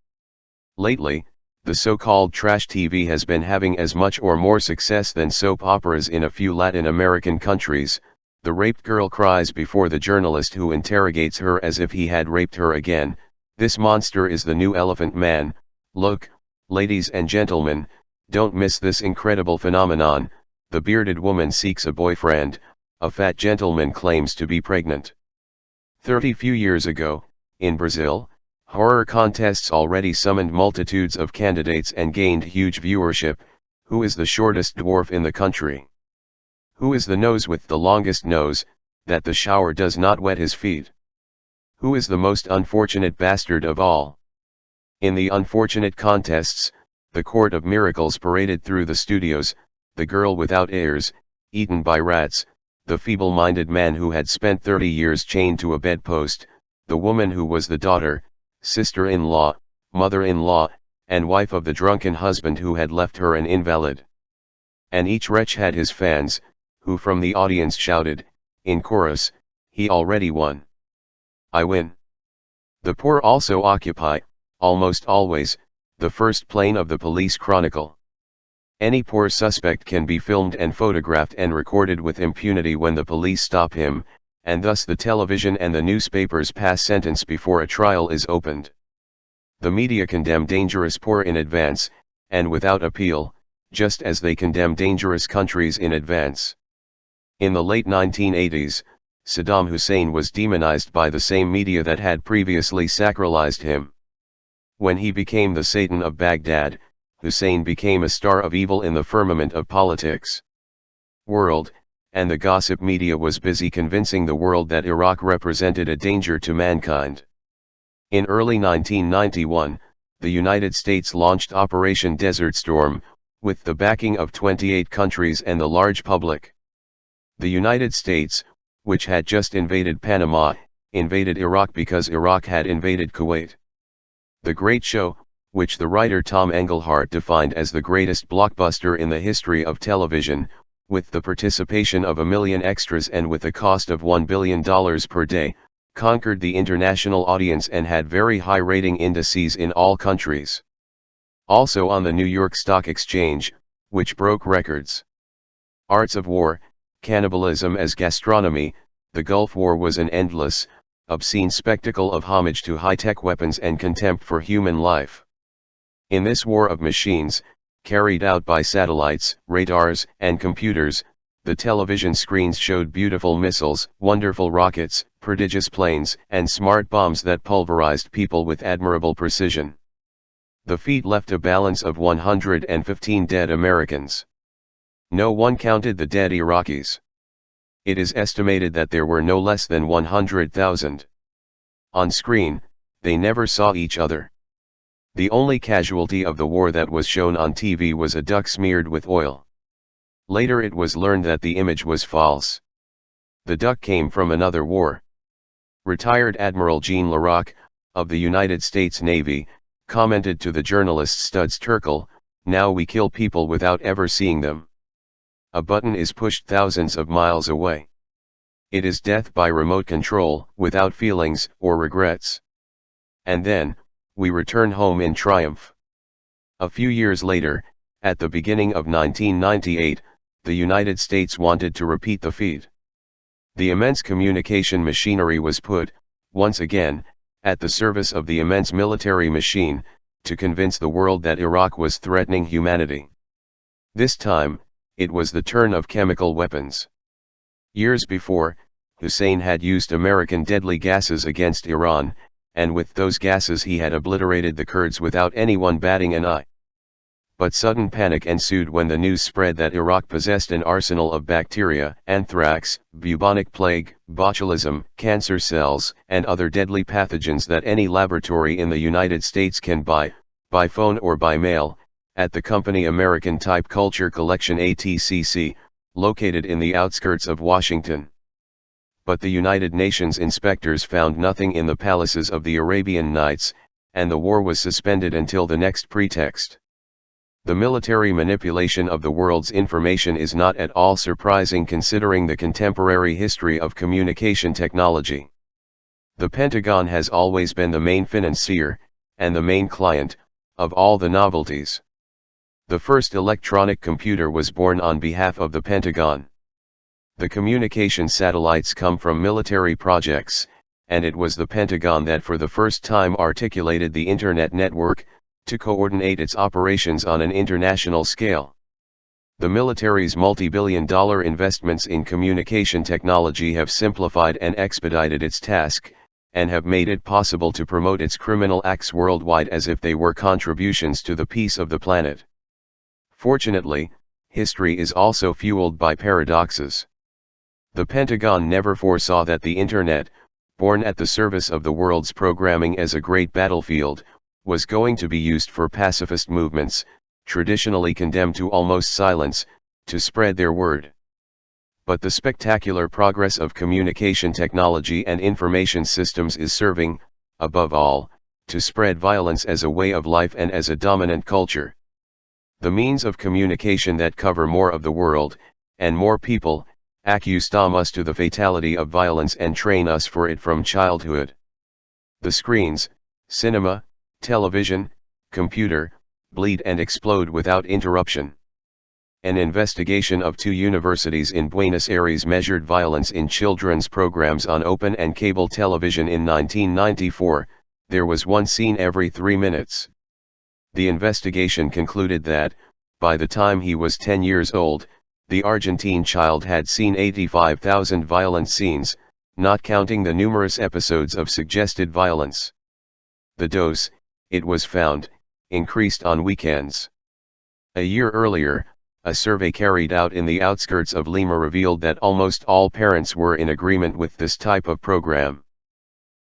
Lately, the so-called trash TV has been having as much or more success than soap operas in a few Latin American countries. The raped girl cries before the journalist who interrogates her as if he had raped her again. This monster is the new Elephant Man. Look, ladies and gentlemen, don't miss this incredible phenomenon. The bearded woman seeks a boyfriend, a fat gentleman claims to be pregnant. 30 few years ago, in Brazil, horror contests already summoned multitudes of candidates and gained huge viewership. Who is the shortest dwarf in the country? Who is the nose with the longest nose, that the shower does not wet his feet? Who is the most unfortunate bastard of all? In the unfortunate contests, the court of miracles paraded through the studios, the girl without ears, eaten by rats, the feeble-minded man who had spent 30 years chained to a bedpost, the woman who was the daughter, sister-in-law, mother-in-law, and wife of the drunken husband who had left her an invalid. And each wretch had his fans, who from the audience shouted, in chorus, he already won. I win. The poor also occupy, almost always, the first plane of the police chronicle. Any poor suspect can be filmed and photographed and recorded with impunity when the police stop him, and thus the television and the newspapers pass sentence before a trial is opened. The media condemn dangerous poor in advance, and without appeal, just as they condemn dangerous countries in advance. In the late 1980s, Saddam Hussein was demonized by the same media that had previously sacralized him. When he became the Satan of Baghdad, Hussein became a star of evil in the firmament of politics. World, and the gossip media was busy convincing the world that Iraq represented a danger to mankind. In early 1991, the United States launched Operation Desert Storm, with the backing of 28 countries and the large public. The United States, which had just invaded Panama, invaded Iraq because Iraq had invaded Kuwait. The Great Show, which the writer Tom Engelhardt defined as the greatest blockbuster in the history of television, with the participation of 1 million extras and with a cost of $1 billion per day, conquered the international audience and had very high rating indices in all countries. Also on the New York Stock Exchange, which broke records. Arts of War, Cannibalism as Gastronomy, the Gulf War was an endless, obscene spectacle of homage to high-tech weapons and contempt for human life. In this war of machines, carried out by satellites, radars, and computers, the television screens showed beautiful missiles, wonderful rockets, prodigious planes, and smart bombs that pulverized people with admirable precision. The feat left a balance of 115 dead Americans. No one counted the dead Iraqis. It is estimated that there were no less than 100,000. On screen, they never saw each other. The only casualty of the war that was shown on TV was a duck smeared with oil. Later it was learned that the image was false. The duck came from another war. Retired Admiral Jean Larocque, of the United States Navy, commented to the journalist Studs Terkel, "Now we kill people without ever seeing them. A button is pushed thousands of miles away. It is death by remote control, without feelings or regrets. And then, we return home in triumph." A few years later, at the beginning of 1998, the United States wanted to repeat the feat. The immense communication machinery was put, once again, at the service of the immense military machine, to convince the world that Iraq was threatening humanity. This time, it was the turn of chemical weapons. Years before, Hussein had used American deadly gases against Iran, and with those gases he had obliterated the Kurds without anyone batting an eye. But sudden panic ensued when the news spread that Iraq possessed an arsenal of bacteria, anthrax, bubonic plague, botulism, cancer cells, and other deadly pathogens that any laboratory in the United States can buy, by phone or by mail, at the company American Type Culture Collection ATCC, located in the outskirts of Washington. But the United Nations inspectors found nothing in the palaces of the Arabian Nights, and the war was suspended until the next pretext. The military manipulation of the world's information is not at all surprising considering the contemporary history of communication technology. The Pentagon has always been the main financier, and the main client, of all the novelties. The first electronic computer was born on behalf of the Pentagon. The communication satellites come from military projects, and it was the Pentagon that for the first time articulated the Internet network, to coordinate its operations on an international scale. The military's multi-billion-dollar investments in communication technology have simplified and expedited its task, and have made it possible to promote its criminal acts worldwide as if they were contributions to the peace of the planet. Fortunately, history is also fueled by paradoxes. The Pentagon never foresaw that the Internet, born at the service of the world's programming as a great battlefield, was going to be used for pacifist movements, traditionally condemned to almost silence, to spread their word. But the spectacular progress of communication technology and information systems is serving, above all, to spread violence as a way of life and as a dominant culture. The means of communication that cover more of the world, and more people, accustom us to the fatality of violence and train us for it from childhood. The screens, cinema, television, computer, bleed and explode without interruption. An investigation of 2 universities in Buenos Aires measured violence in children's programs on open and cable television in 1994, there was 1 scene every 3 minutes. The investigation concluded that, by the time he was 10 years old, the Argentine child had seen 85,000 violent scenes, not counting the numerous episodes of suggested violence. The dose, it was found, increased on weekends. A year earlier, a survey carried out in the outskirts of Lima revealed that almost all parents were in agreement with this type of program.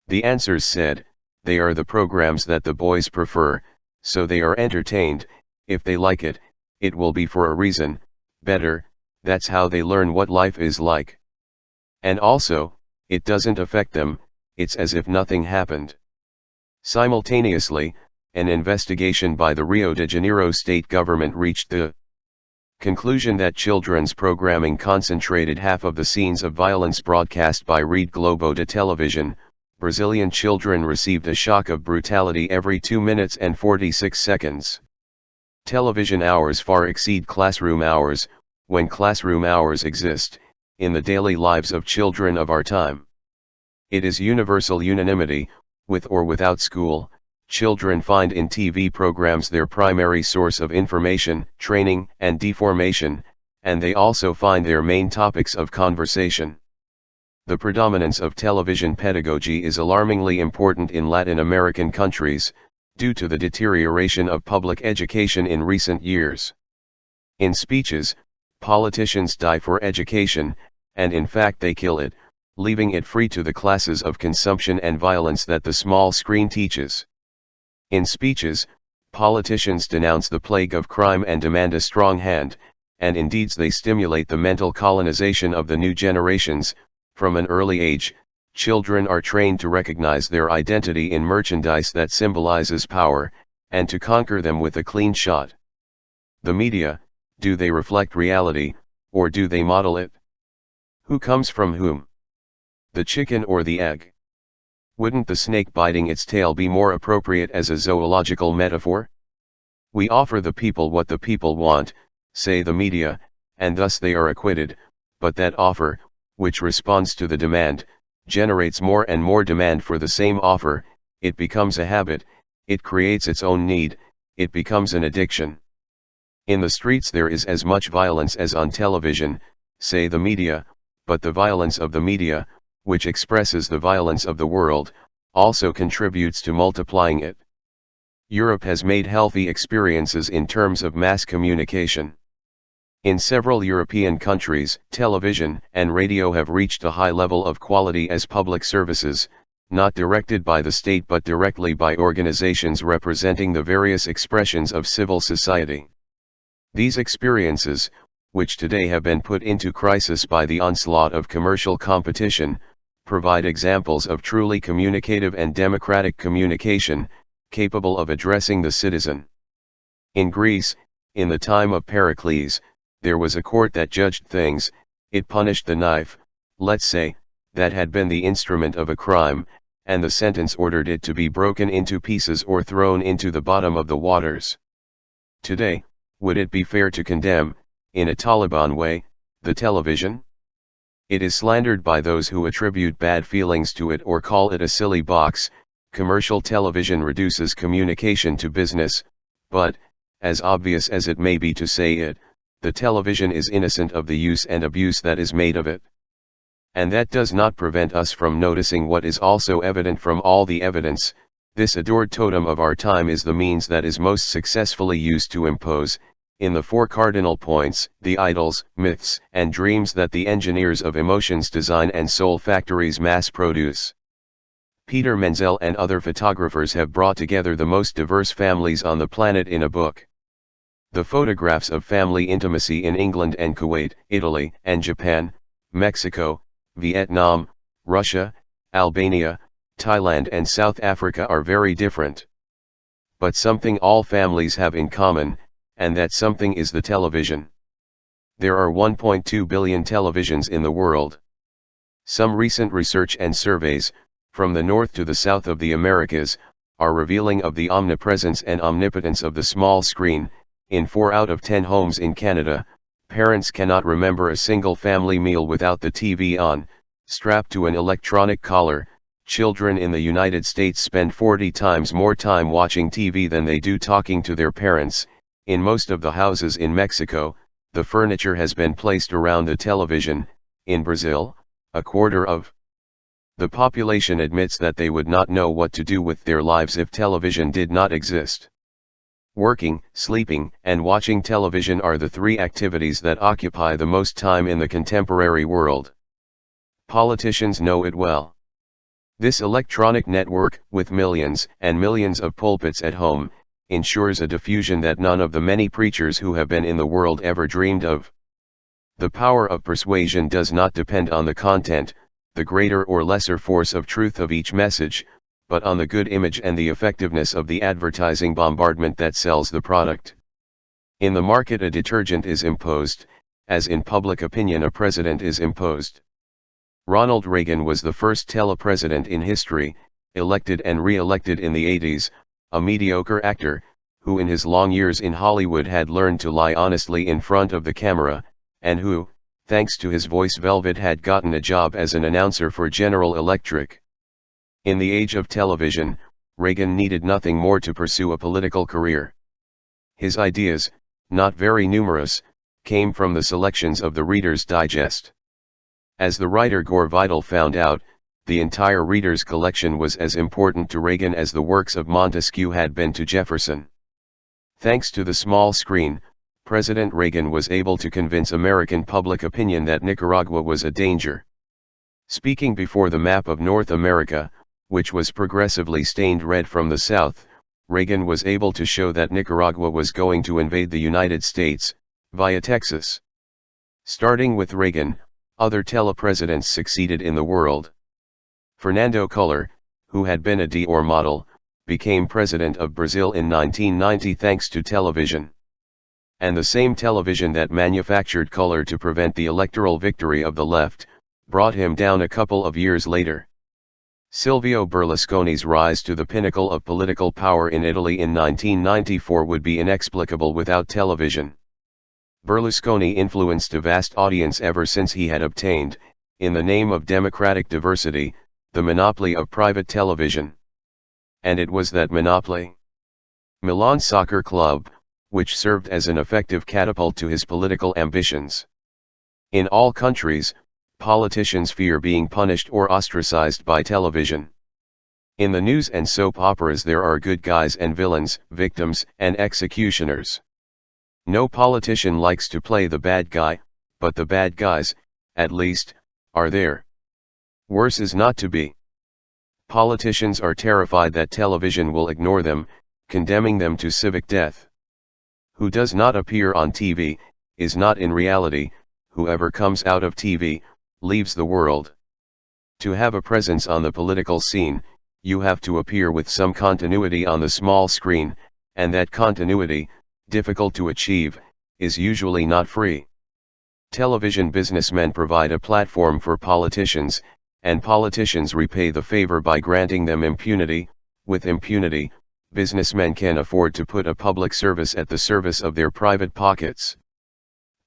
The answers said, they are the programs that the boys prefer, so they are entertained. If they like it, it will be for a reason, better, that's how they learn what life is like. And also, it doesn't affect them, it's as if nothing happened. Simultaneously, an investigation by the Rio de Janeiro state government reached the conclusion that children's programming concentrated half of the scenes of violence broadcast by Rede Globo de television. Brazilian children received a shock of brutality every 2 minutes and 46 seconds. Television hours far exceed classroom hours, when classroom hours exist, in the daily lives of children of our time. It is universal unanimity, with or without school, children find in TV programs their primary source of information, training, and deformation, and they also find their main topics of conversation. The predominance of television pedagogy is alarmingly important in Latin American countries, due to the deterioration of public education in recent years. In speeches, politicians die for education, and in fact they kill it, leaving it free to the classes of consumption and violence that the small screen teaches. In speeches, politicians denounce the plague of crime and demand a strong hand, and in deeds they stimulate the mental colonization of the new generations. From an early age, children are trained to recognize their identity in merchandise that symbolizes power, and to conquer them with a clean shot. The media, do they reflect reality, or do they model it? Who comes from whom? The chicken or the egg? Wouldn't the snake biting its tail be more appropriate as a zoological metaphor? We offer the people what the people want, say the media, and thus they are acquitted, but that offer, which responds to the demand, generates more and more demand for the same offer, it becomes a habit, it creates its own need, it becomes an addiction. In the streets there is as much violence as on television, say the media, but the violence of the media, which expresses the violence of the world, also contributes to multiplying it. Europe has made healthy experiences in terms of mass communication. In several European countries, television and radio have reached a high level of quality as public services, not directed by the state but directly by organizations representing the various expressions of civil society. These experiences, which today have been put into crisis by the onslaught of commercial competition, provide examples of truly communicative and democratic communication, capable of addressing the citizen. In Greece, in the time of Pericles, there was a court that judged things, it punished the knife, let's say, that had been the instrument of a crime, and the sentence ordered it to be broken into pieces or thrown into the bottom of the waters. Today, would it be fair to condemn, in a Taliban way, the television? It is slandered by those who attribute bad feelings to it or call it a silly box. Commercial television reduces communication to business, but, as obvious as it may be to say it, the television is innocent of the use and abuse that is made of it. And that does not prevent us from noticing what is also evident from all the evidence: this adored totem of our time is the means that is most successfully used to impose, in the 4 cardinal points, the idols, myths, and dreams that the engineers of emotions design and soul factories mass produce. Peter Menzel and other photographers have brought together the most diverse families on the planet in a book. The photographs of family intimacy in England and Kuwait, Italy and Japan, Mexico, Vietnam, Russia, Albania, Thailand and South Africa are very different. But something all families have in common, and that something is the television. There are 1.2 billion televisions in the world. Some recent research and surveys, from the north to the south of the Americas, are revealing of the omnipresence and omnipotence of the small screen. In 4 out of 10 homes in Canada, parents cannot remember a single family meal without the TV on, strapped to an electronic collar. Children in the United States spend 40 times more time watching TV than they do talking to their parents. In most of the houses in Mexico, the furniture has been placed around the television. In Brazil, a quarter of the population admits that they would not know what to do with their lives if television did not exist. Working, sleeping, and watching television are the 3 activities that occupy the most time in the contemporary world. Politicians know it well. This electronic network, with millions and millions of pulpits at home, ensures a diffusion that none of the many preachers who have been in the world ever dreamed of. The power of persuasion does not depend on the content, the greater or lesser force of truth of each message, but on the good image and the effectiveness of the advertising bombardment that sells the product. In the market a detergent is imposed, as in public opinion a president is imposed. Ronald Reagan was the first telepresident in history, elected and re-elected in the 80s, a mediocre actor, who in his long years in Hollywood had learned to lie honestly in front of the camera, and who, thanks to his voice velvet, had gotten a job as an announcer for General Electric. In the age of television, Reagan needed nothing more to pursue a political career. His ideas, not very numerous, came from the selections of the Reader's Digest. As the writer Gore Vidal found out, the entire Reader's collection was as important to Reagan as the works of Montesquieu had been to Jefferson. Thanks to the small screen, President Reagan was able to convince American public opinion that Nicaragua was a danger. Speaking before the map of North America, which was progressively stained red from the south, Reagan was able to show that Nicaragua was going to invade the United States, via Texas. Starting with Reagan, other telepresidents succeeded in the world. Fernando Collor, who had been a Dior model, became president of Brazil in 1990 thanks to television. And the same television that manufactured Collor to prevent the electoral victory of the left, brought him down a couple of years later. Silvio Berlusconi's rise to the pinnacle of political power in Italy in 1994 would be inexplicable without television. Berlusconi influenced a vast audience ever since he had obtained, in the name of democratic diversity, the monopoly of private television. And it was that monopoly. Milan Soccer Club, which served as an effective catapult to his political ambitions. In all countries, politicians fear being punished or ostracized by television. In the news and soap operas there are good guys and villains, victims and executioners. No politician likes to play the bad guy, but the bad guys, at least, are there. Worse is not to be. Politicians are terrified that television will ignore them, condemning them to civic death. Who does not appear on TV, is not in reality. Whoever comes out of TV, leaves the world. To have a presence on the political scene, you have to appear with some continuity on the small screen, and that continuity, difficult to achieve, is usually not free. Television businessmen provide a platform for politicians, and politicians repay the favor by granting them impunity. With impunity, businessmen can afford to put a public service at the service of their private pockets.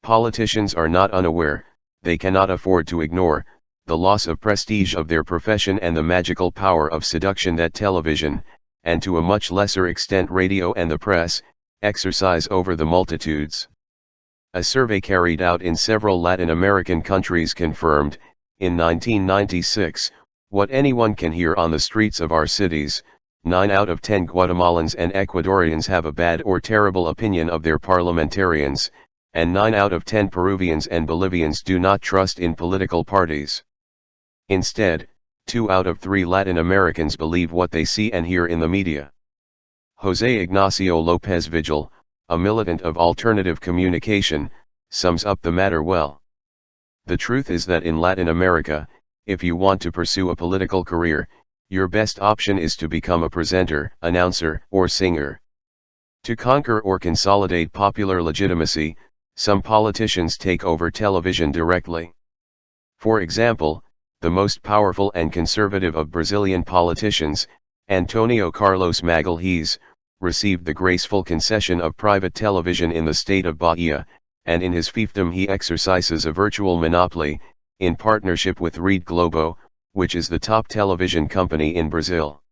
Politicians are not unaware, they cannot afford to ignore, the loss of prestige of their profession and the magical power of seduction that television, and to a much lesser extent radio and the press, exercise over the multitudes. A survey carried out in several Latin American countries confirmed, in 1996, what anyone can hear on the streets of our cities. 9 out of 10 Guatemalans and Ecuadorians have a bad or terrible opinion of their parliamentarians, and 9 out of 10 Peruvians and Bolivians do not trust in political parties. Instead, 2 out of 3 Latin Americans believe what they see and hear in the media. José Ignacio López Vigil, a militant of alternative communication, sums up the matter well. The truth is that in Latin America, if you want to pursue a political career, your best option is to become a presenter, announcer, or singer. To conquer or consolidate popular legitimacy, some politicians take over television directly. For example, the most powerful and conservative of Brazilian politicians, Antonio Carlos Magalhães, received the graceful concession of private television in the state of Bahia, and in his fiefdom he exercises a virtual monopoly, in partnership with Rede Globo, which is the top television company in Brazil.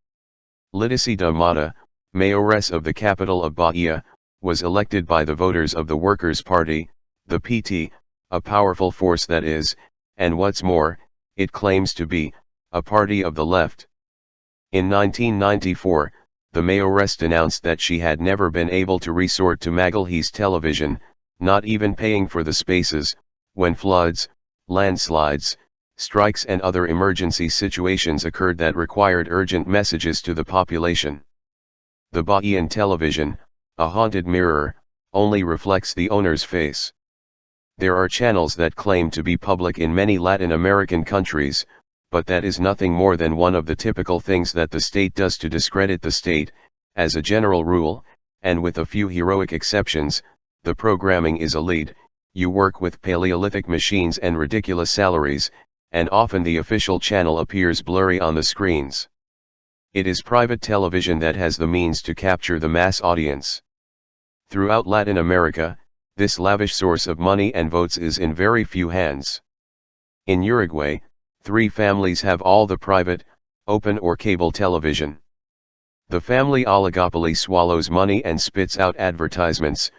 Lídice da Mata, mayoress of the capital of Bahia, was elected by the voters of the Workers' Party, the PT, a powerful force that is, and what's more, it claims to be, a party of the left. In 1994, the mayoress announced that she had never been able to resort to Magalhães television, not even paying for the spaces, when floods, landslides, strikes and other emergency situations occurred that required urgent messages to the population. The Bahian television, a haunted mirror, only reflects the owner's face. There are channels that claim to be public in many Latin American countries, but that is nothing more than one of the typical things that the state does to discredit the state. As a general rule, and with a few heroic exceptions, the programming is a lead. You work with Paleolithic machines and ridiculous salaries, and often the official channel appears blurry on the screens. It is private television that has the means to capture the mass audience. Throughout Latin America, this lavish source of money and votes is in very few hands. In Uruguay, 3 families have all the private, open or cable television. The family oligopoly swallows money and spits out advertisements,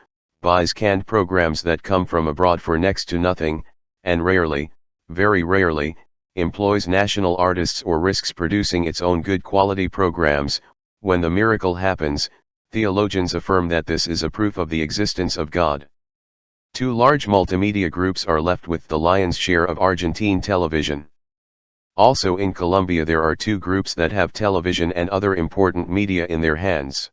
buys canned programs that come from abroad for next to nothing, and rarely, very rarely, employs national artists or risks producing its own good quality programs. When the miracle happens, theologians affirm that this is a proof of the existence of God. 2 large multimedia groups are left with the lion's share of Argentine television. Also in Colombia there are 2 groups that have television and other important media in their hands.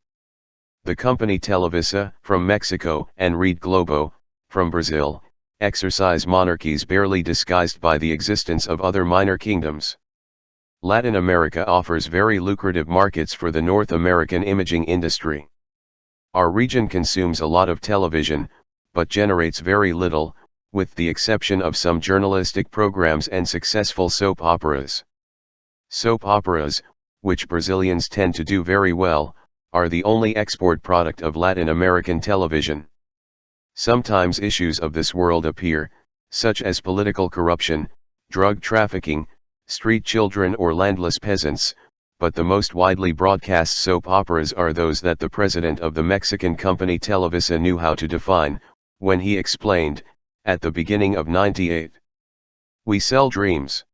The company Televisa, from Mexico, and Rede Globo, from Brazil, exercise monarchies barely disguised by the existence of other minor kingdoms. Latin America offers very lucrative markets for the North American imaging industry. Our region consumes a lot of television, but generates very little, with the exception of some journalistic programs and successful soap operas. Soap operas, which Brazilians tend to do very well, are the only export product of Latin American television. Sometimes issues of this world appear, such as political corruption, drug trafficking, street children or landless peasants, but the most widely broadcast soap operas are those that the president of the Mexican company Televisa knew how to define, when he explained, at the beginning of '98. We sell dreams.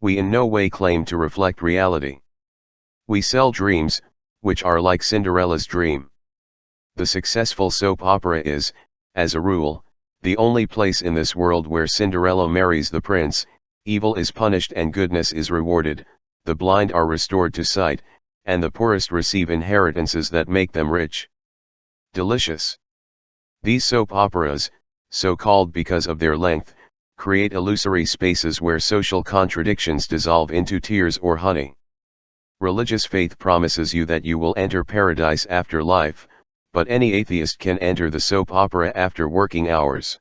We in no way claim to reflect reality. We sell dreams, which are like Cinderella's dream. The successful soap opera is, as a rule, the only place in this world where Cinderella marries the prince, evil is punished and goodness is rewarded, the blind are restored to sight, and the poorest receive inheritances that make them rich. Delicious. These soap operas, so called because of their length, create illusory spaces where social contradictions dissolve into tears or honey. Religious faith promises you that you will enter paradise after life, but any atheist can enter the soap opera after working hours.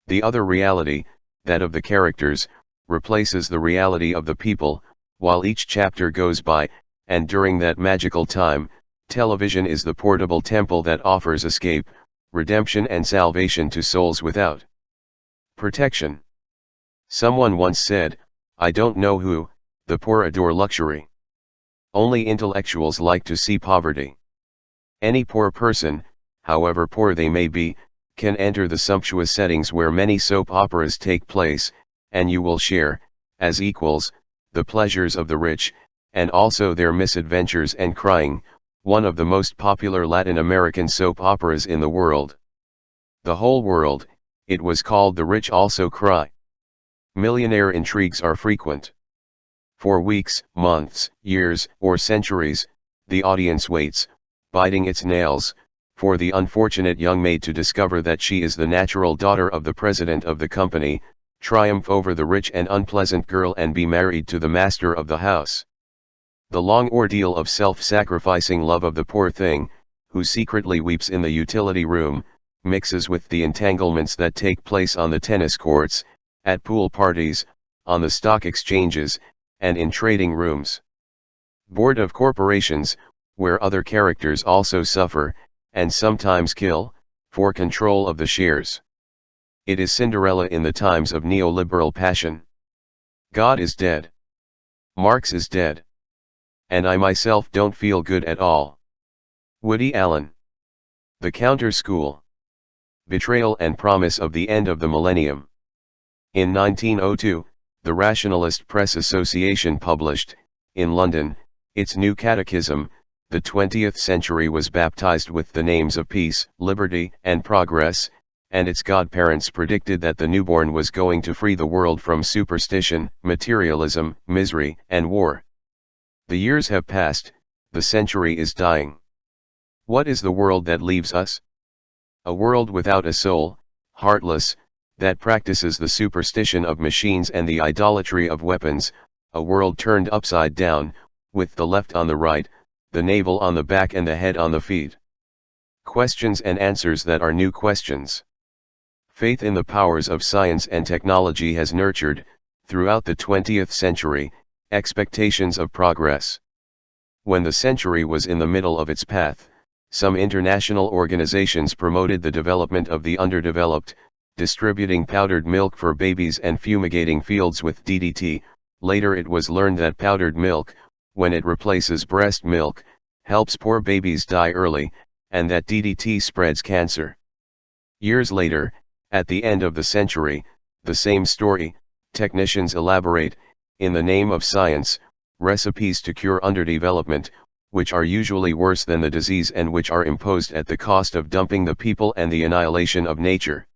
The other reality, that of the characters, replaces the reality of the people, while each chapter goes by, and during that magical time, television is the portable temple that offers escape, redemption and salvation to souls without protection. Someone once said, I don't know who, the poor adore luxury. Only intellectuals like to see poverty. Any poor person, however poor they may be, can enter the sumptuous settings where many soap operas take place, and you will share, as equals, the pleasures of the rich, and also their misadventures and crying, one of the most popular Latin American soap operas in the world. The whole world, it was called The Rich Also Cry. Millionaire intrigues are frequent. For weeks, months, years, or centuries, the audience waits, biting its nails, for the unfortunate young maid to discover that she is the natural daughter of the president of the company, triumph over the rich and unpleasant girl and be married to the master of the house. The long ordeal of self-sacrificing love of the poor thing, who secretly weeps in the utility room, mixes with the entanglements that take place on the tennis courts, at pool parties, on the stock exchanges, and in trading rooms. Board of corporations, where other characters also suffer, and sometimes kill, for control of the shares. It is Cinderella in the times of neoliberal passion. God is dead. Marx is dead. And I myself don't feel good at all. Woody Allen. The Counter School. Betrayal and Promise of the End of the Millennium. In 1902, the Rationalist Press Association published, in London, its new catechism. The 20th century was baptized with the names of peace, liberty, and progress, and its godparents predicted that the newborn was going to free the world from superstition, materialism, misery, and war. The years have passed, the century is dying. What is the world that leaves us? A world without a soul, heartless, that practices the superstition of machines and the idolatry of weapons, a world turned upside down, with the left on the right, the navel on the back and the head on the feet. Questions and answers that are new questions. Faith in the powers of science and technology has nurtured, throughout the 20th century, expectations of progress. When the century was in the middle of its path, some international organizations promoted the development of the underdeveloped, distributing powdered milk for babies and fumigating fields with DDT. Later it was learned that powdered milk, when it replaces breast milk, helps poor babies die early, and that DDT spreads cancer. Years later, at the end of the century, the same story, technicians elaborate, in the name of science, recipes to cure underdevelopment, which are usually worse than the disease and which are imposed at the cost of dumping the people and the annihilation of nature.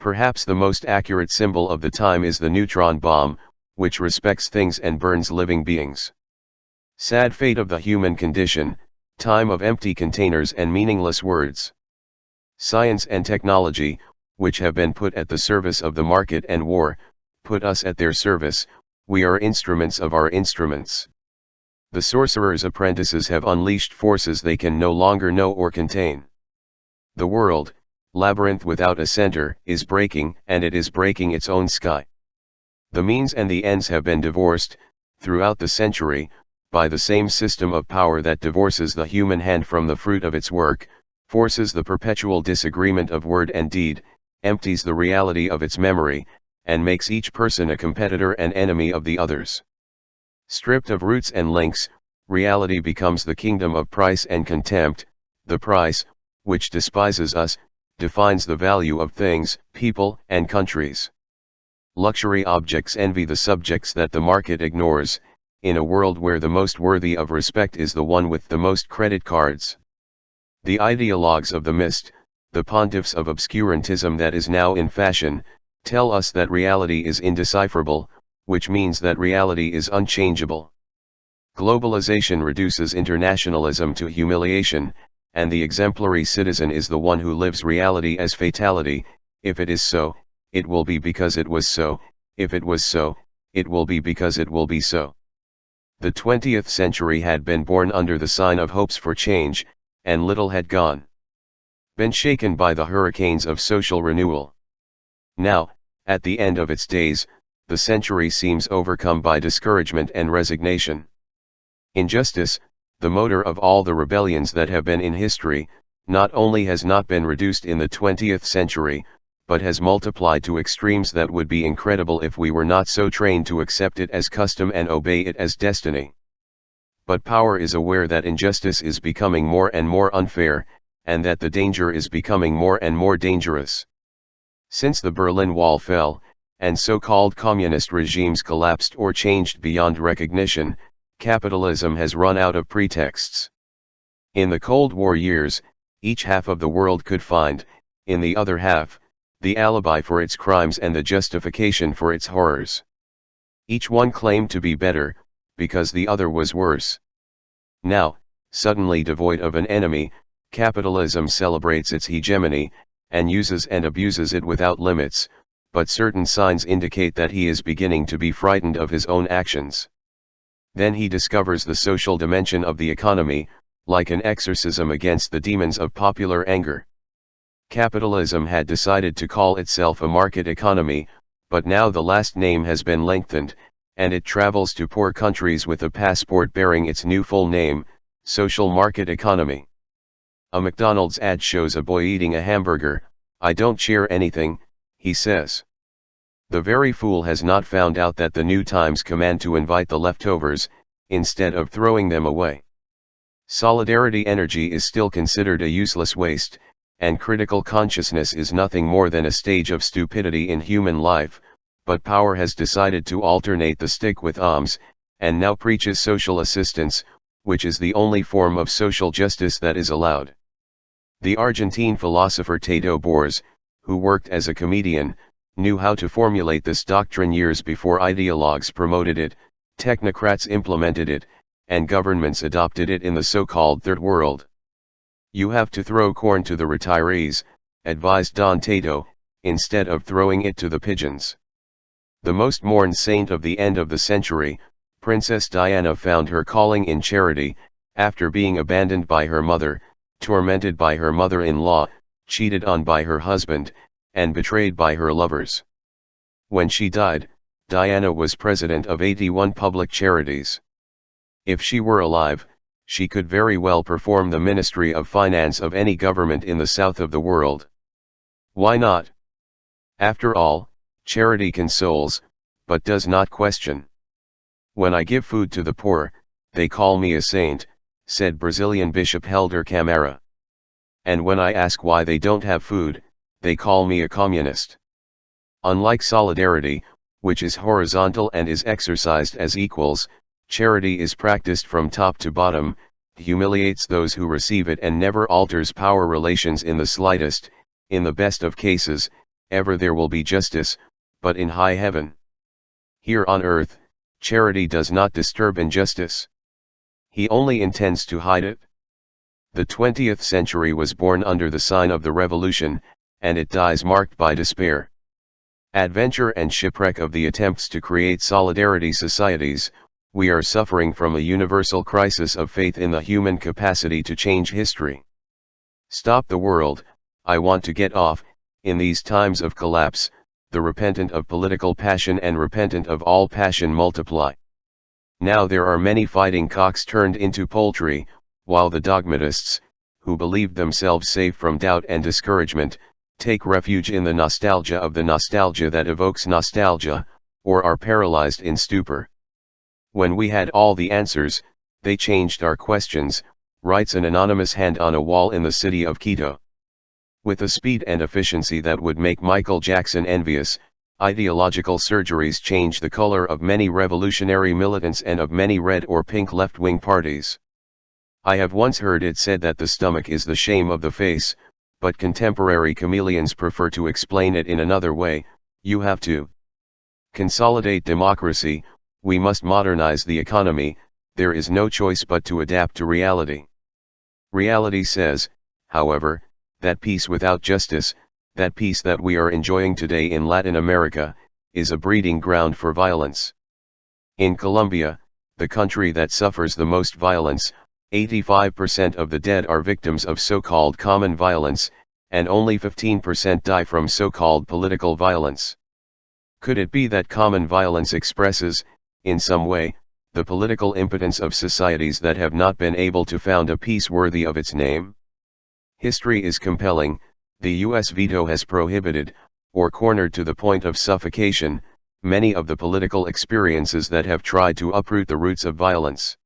Perhaps the most accurate symbol of the time is the neutron bomb, which respects things and burns living beings. Sad fate of the human condition, time of empty containers and meaningless words. Science and technology, which have been put at the service of the market and war, put us at their service. We are instruments of our instruments. The sorcerer's apprentices have unleashed forces they can no longer know or contain. The world, labyrinth without a center, is breaking, and it is breaking its own sky. The means and the ends have been divorced, throughout the century, by the same system of power that divorces the human hand from the fruit of its work, forces the perpetual disagreement of word and deed, empties the reality of its memory, and makes each person a competitor and enemy of the others. Stripped of roots and links, reality becomes the kingdom of price and contempt. The price, which despises us, defines the value of things, people, and countries. Luxury objects envy the subjects that the market ignores, in a world where the most worthy of respect is the one with the most credit cards. The ideologues of the mist, the pontiffs of obscurantism that is now in fashion, tell us that reality is indecipherable, which means that reality is unchangeable. Globalization reduces internationalism to humiliation, and the exemplary citizen is the one who lives reality as fatality. If it is so, it will be because it was so. If it was so, it will be because it will be so. The 20th century had been born under the sign of hopes for change, and little had been shaken by the hurricanes of social renewal. Now, at the end of its days, the century seems overcome by discouragement and resignation. Injustice, the motor of all the rebellions that have been in history, not only has not been reduced in the 20th century, but has multiplied to extremes that would be incredible if we were not so trained to accept it as custom and obey it as destiny. But power is aware that injustice is becoming more and more unfair, and that the danger is becoming more and more dangerous. Since the Berlin Wall fell, and so-called communist regimes collapsed or changed beyond recognition, capitalism has run out of pretexts. In the Cold War years, each half of the world could find, in the other half, the alibi for its crimes and the justification for its horrors. Each one claimed to be better, because the other was worse. Now, suddenly devoid of an enemy, capitalism celebrates its hegemony, and uses and abuses it without limits, but certain signs indicate that he is beginning to be frightened of his own actions. Then he discovers the social dimension of the economy, like an exorcism against the demons of popular anger. Capitalism had decided to call itself a market economy, but now the last name has been lengthened, and it travels to poor countries with a passport bearing its new full name, social market economy. A McDonald's ad shows a boy eating a hamburger. "I don't share anything," he says. The very fool has not found out that the New Times command to invite the leftovers, instead of throwing them away. Solidarity energy is still considered a useless waste, and critical consciousness is nothing more than a stage of stupidity in human life, but power has decided to alternate the stick with alms, and now preaches social assistance, which is the only form of social justice that is allowed. The Argentine philosopher Tato Bores, who worked as a comedian, knew how to formulate this doctrine years before ideologues promoted it, technocrats implemented it, and governments adopted it in the so-called Third World. "You have to throw corn to the retirees," advised Don Tato, "instead of throwing it to the pigeons." The most mourned saint of the end of the century, Princess Diana, found her calling in charity, after being abandoned by her mother, tormented by her mother-in-law, cheated on by her husband, and betrayed by her lovers. When she died, Diana was president of 81 public charities. If she were alive, she could very well perform the Ministry of Finance of any government in the south of the world. Why not? After all, charity consoles, but does not question. "When I give food to the poor, they call me a saint," said Brazilian Bishop Helder Camara. "And when I ask why they don't have food, they call me a communist." Unlike solidarity, which is horizontal and is exercised as equals, charity is practiced from top to bottom, humiliates those who receive it, and never alters power relations in the slightest. In the best of cases, ever there will be justice, but in high heaven. Here on earth, charity does not disturb injustice. He only intends to hide it. The 20th century was born under the sign of the Revolution, and it dies marked by despair, adventure, and shipwreck of the attempts to create solidarity societies. We are suffering from a universal crisis of faith in the human capacity to change history. Stop the world, I want to get off. In these times of collapse, the repentant of political passion and repentant of all passion multiply. Now there are many fighting cocks turned into poultry, while the dogmatists, who believed themselves safe from doubt and discouragement, take refuge in the nostalgia of the nostalgia that evokes nostalgia, or are paralyzed in stupor. "When we had all the answers, they changed our questions," writes an anonymous hand on a wall in the city of Quito. With a speed and efficiency that would make Michael Jackson envious, ideological surgeries change the color of many revolutionary militants and of many red or pink left-wing parties. I have once heard it said that the stomach is the shame of the face, but contemporary chameleons prefer to explain it in another way: you have to consolidate democracy, we must modernize the economy, there is no choice but to adapt to reality. Reality says, however, that peace without justice, that peace that we are enjoying today in Latin America, is a breeding ground for violence. In Colombia, the country that suffers the most violence, 85% of the dead are victims of so-called common violence, and only 15% die from so-called political violence. Could it be that common violence expresses, in some way, the political impotence of societies that have not been able to found a peace worthy of its name? History is compelling. The U.S. veto has prohibited, or cornered to the point of suffocation, many of the political experiences that have tried to uproot the roots of violence.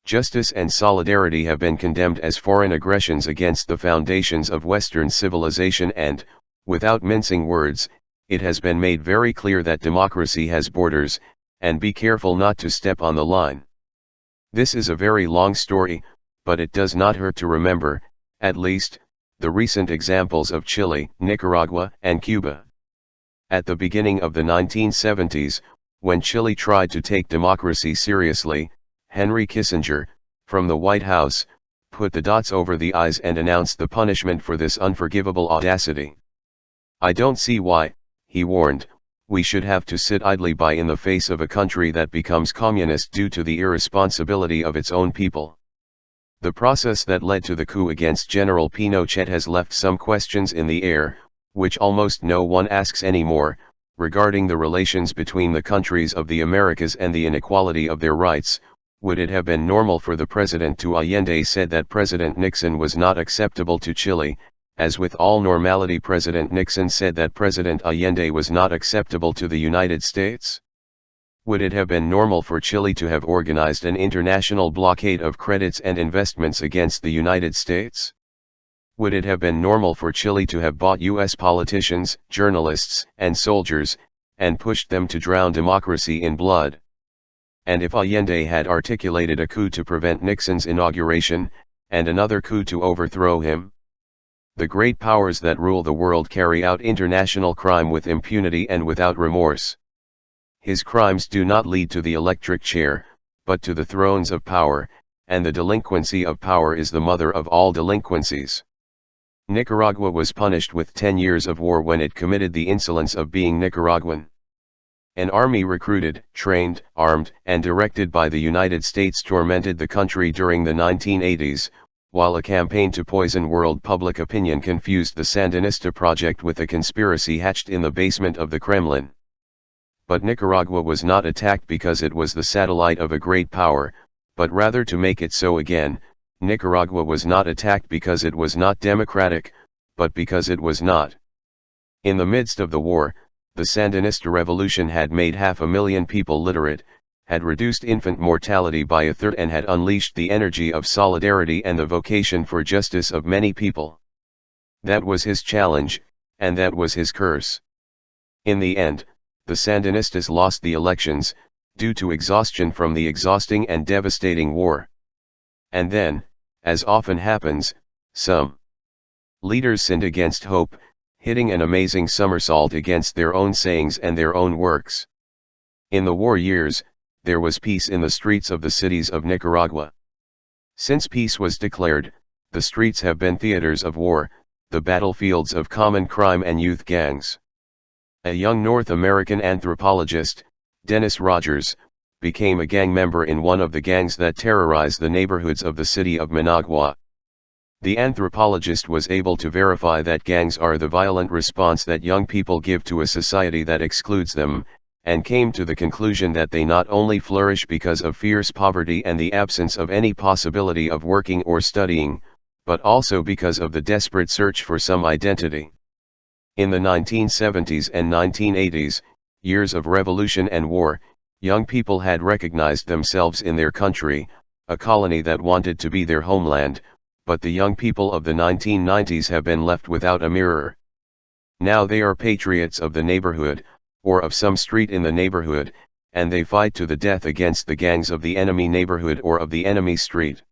Justice and solidarity have been condemned as foreign aggressions against the foundations of Western civilization, and, without mincing words, it has been made very clear that democracy has borders, and be careful not to step on the line. This is a very long story, but it does not hurt to remember, at least, the recent examples of Chile, Nicaragua, and Cuba. At the beginning of the 1970s, when Chile tried to take democracy seriously, Henry Kissinger, from the White House, put the dots over the I's and announced the punishment for this unforgivable audacity. "I don't see why," he warned, "we should have to sit idly by in the face of a country that becomes communist due to the irresponsibility of its own people. The process that led to the coup against General Pinochet has left some questions in the air, which almost no one asks anymore, regarding the relations between the countries of the Americas and the inequality of their rights. Would it have been normal for the president to Allende said that President Nixon was not acceptable to Chile? As with all normality, President Nixon said that President Allende was not acceptable to the United States? Would it have been normal for Chile to have organized an international blockade of credits and investments against the United States? Would it have been normal for Chile to have bought U.S. politicians, journalists, and soldiers, and pushed them to drown democracy in blood? And if Allende had articulated a coup to prevent Nixon's inauguration, and another coup to overthrow him? The great powers that rule the world carry out international crime with impunity and without remorse. His crimes do not lead to the electric chair, but to the thrones of power, and the delinquency of power is the mother of all delinquencies. Nicaragua was punished with 10 years of war when it committed the insolence of being Nicaraguan. An army recruited, trained, armed, and directed by the United States tormented the country during the 1980s, while a campaign to poison world public opinion confused the Sandinista project with a conspiracy hatched in the basement of the Kremlin. But Nicaragua was not attacked because it was the satellite of a great power, but rather to make it so again. Nicaragua was not attacked because it was not democratic, but because it was not. In the midst of the war, the Sandinista revolution had made 500,000 people literate, had reduced infant mortality by a third, and had unleashed the energy of solidarity and the vocation for justice of many people. That was his challenge, and that was his curse. In the end, the Sandinistas lost the elections, due to exhaustion from the exhausting and devastating war. And then, as often happens, some leaders sinned against hope, hitting an amazing somersault against their own sayings and their own works. In the war years, there was peace in the streets of the cities of Nicaragua. Since peace was declared, the streets have been theaters of war, the battlefields of common crime and youth gangs. A young North American anthropologist, Dennis Rogers, became a gang member in one of the gangs that terrorized the neighborhoods of the city of Managua. The anthropologist was able to verify that gangs are the violent response that young people give to a society that excludes them, and came to the conclusion that they not only flourish because of fierce poverty and the absence of any possibility of working or studying, but also because of the desperate search for some identity. In the 1970s and 1980s, years of revolution and war, young people had recognized themselves in their country, a colony that wanted to be their homeland, but the young people of the 1990s have been left without a mirror. Now they are patriots of the neighborhood, or of some street in the neighborhood, and they fight to the death against the gangs of the enemy neighborhood or of the enemy street.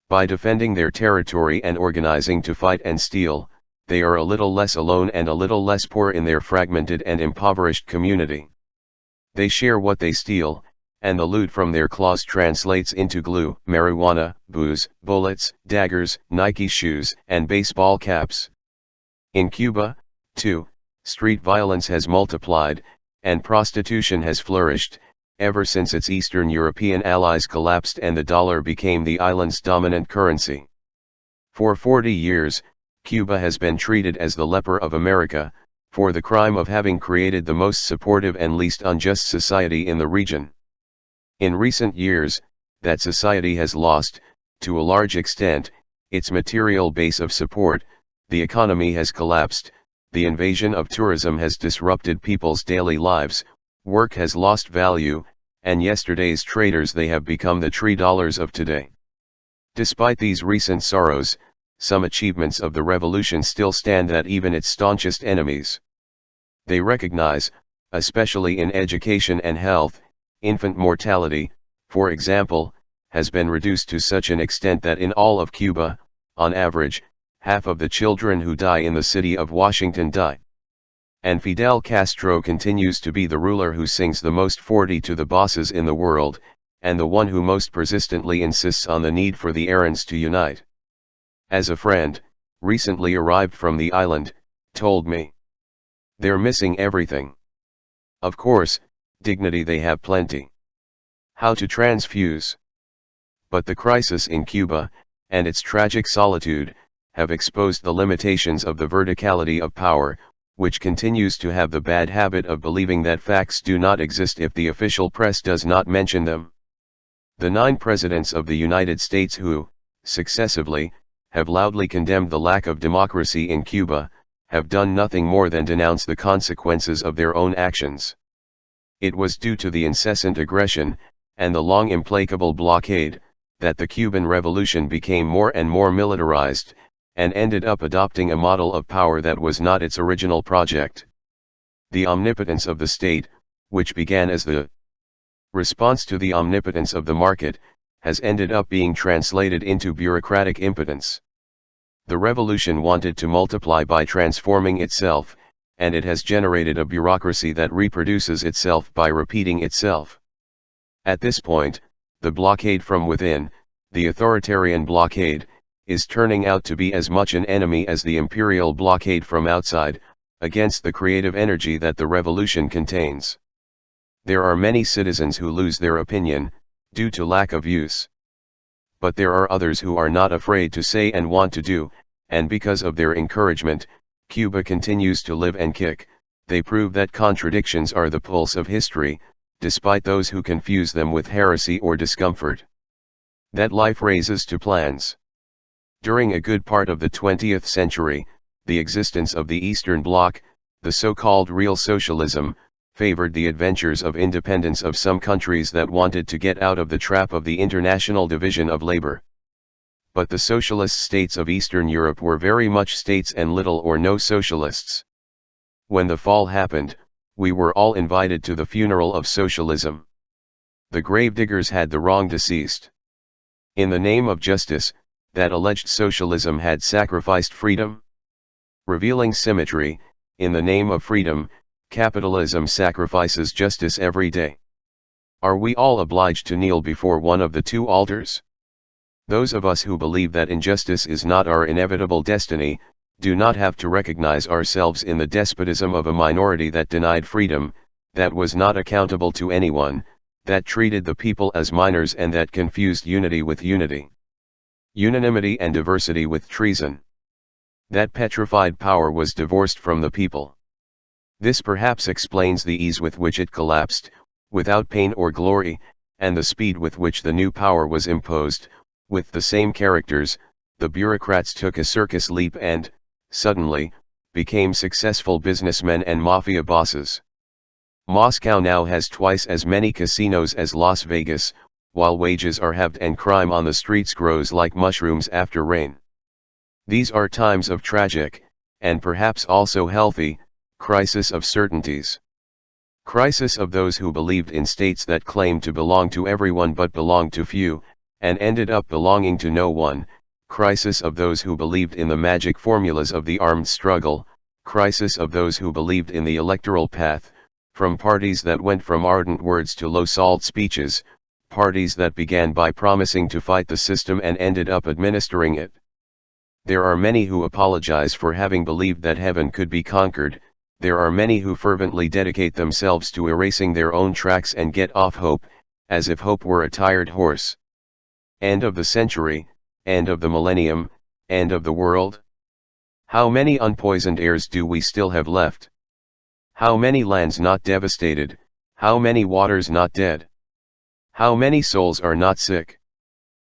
By defending their territory and organizing to fight and steal, they are a little less alone and a little less poor in their fragmented and impoverished community. They share what they steal, and the loot from their claws translates into glue, marijuana, booze, bullets, daggers, Nike shoes, and baseball caps. In Cuba, too, street violence has multiplied, and prostitution has flourished, ever since its Eastern European allies collapsed and the dollar became the island's dominant currency. For 40 years, Cuba has been treated as the leper of America, for the crime of having created the most supportive and least unjust society in the region. In recent years, that society has lost, to a large extent, its material base of support, the economy has collapsed, the invasion of tourism has disrupted people's daily lives, work has lost value, and yesterday's traders they have become the $3 of today. Despite these recent sorrows, some achievements of the revolution still stand that even its staunchest enemies. They recognize, especially in education and health, infant mortality, for example, has been reduced to such an extent that in all of Cuba, on average, half of the children who die in the city of Washington die. And Fidel Castro continues to be the ruler who sings the most 40 to the bosses in the world, and the one who most persistently insists on the need for the errands to unite. As a friend, recently arrived from the island, told me, they're missing everything. Of course, dignity they have plenty. How to transfuse. But the crisis in Cuba, and its tragic solitude, have exposed the limitations of the verticality of power, which continues to have the bad habit of believing that facts do not exist if the official press does not mention them. The 9 presidents of the United States who, successively, have loudly condemned the lack of democracy in Cuba, have done nothing more than denounce the consequences of their own actions. It was due to the incessant aggression, and the long implacable blockade, that the Cuban Revolution became more and more militarized, and ended up adopting a model of power that was not its original project. The omnipotence of the state, which began as the response to the omnipotence of the market, has ended up being translated into bureaucratic impotence. The revolution wanted to multiply by transforming itself, and it has generated a bureaucracy that reproduces itself by repeating itself. At this point, the blockade from within, the authoritarian blockade, is turning out to be as much an enemy as the imperial blockade from outside, against the creative energy that the revolution contains. There are many citizens who lose their opinion, due to lack of use. But there are others who are not afraid to say and want to do, and because of their encouragement, Cuba continues to live and kick. They prove that contradictions are the pulse of history, despite those who confuse them with heresy or discomfort. That life raises to plans. During a good part of the 20th century, the existence of the Eastern Bloc, the so-called real socialism, favored the adventures of independence of some countries that wanted to get out of the trap of the international division of labor. But the socialist states of Eastern Europe were very much states and little or no socialists. When the fall happened, we were all invited to the funeral of socialism. The gravediggers had the wrong deceased. In the name of justice, that alleged socialism had sacrificed freedom. Revealing symmetry, in the name of freedom, capitalism sacrifices justice every day. Are we all obliged to kneel before one of the two altars? Those of us who believe that injustice is not our inevitable destiny, do not have to recognize ourselves in the despotism of a minority that denied freedom, that was not accountable to anyone, that treated the people as minors and that confused unity with unity, unanimity and diversity with treason. That petrified power was divorced from the people. This perhaps explains the ease with which it collapsed, without pain or glory, and the speed with which the new power was imposed. With the same characters, the bureaucrats took a circus leap and, suddenly, became successful businessmen and mafia bosses. Moscow now has twice as many casinos as Las Vegas, while wages are halved and crime on the streets grows like mushrooms after rain. These are times of tragic, and perhaps also healthy, crisis of certainties. Crisis of those who believed in states that claimed to belong to everyone but belonged to few, and ended up belonging to no one. Crisis of those who believed in the magic formulas of the armed struggle. Crisis of those who believed in the electoral path, from parties that went from ardent words to low-salt speeches, parties that began by promising to fight the system and ended up administering it. There are many who apologize for having believed that heaven could be conquered. There are many who fervently dedicate themselves to erasing their own tracks and get off hope, as if hope were a tired horse. End of the century, end of the millennium, end of the world? How many unpoisoned airs do we still have left? How many lands not devastated, how many waters not dead? How many souls are not sick?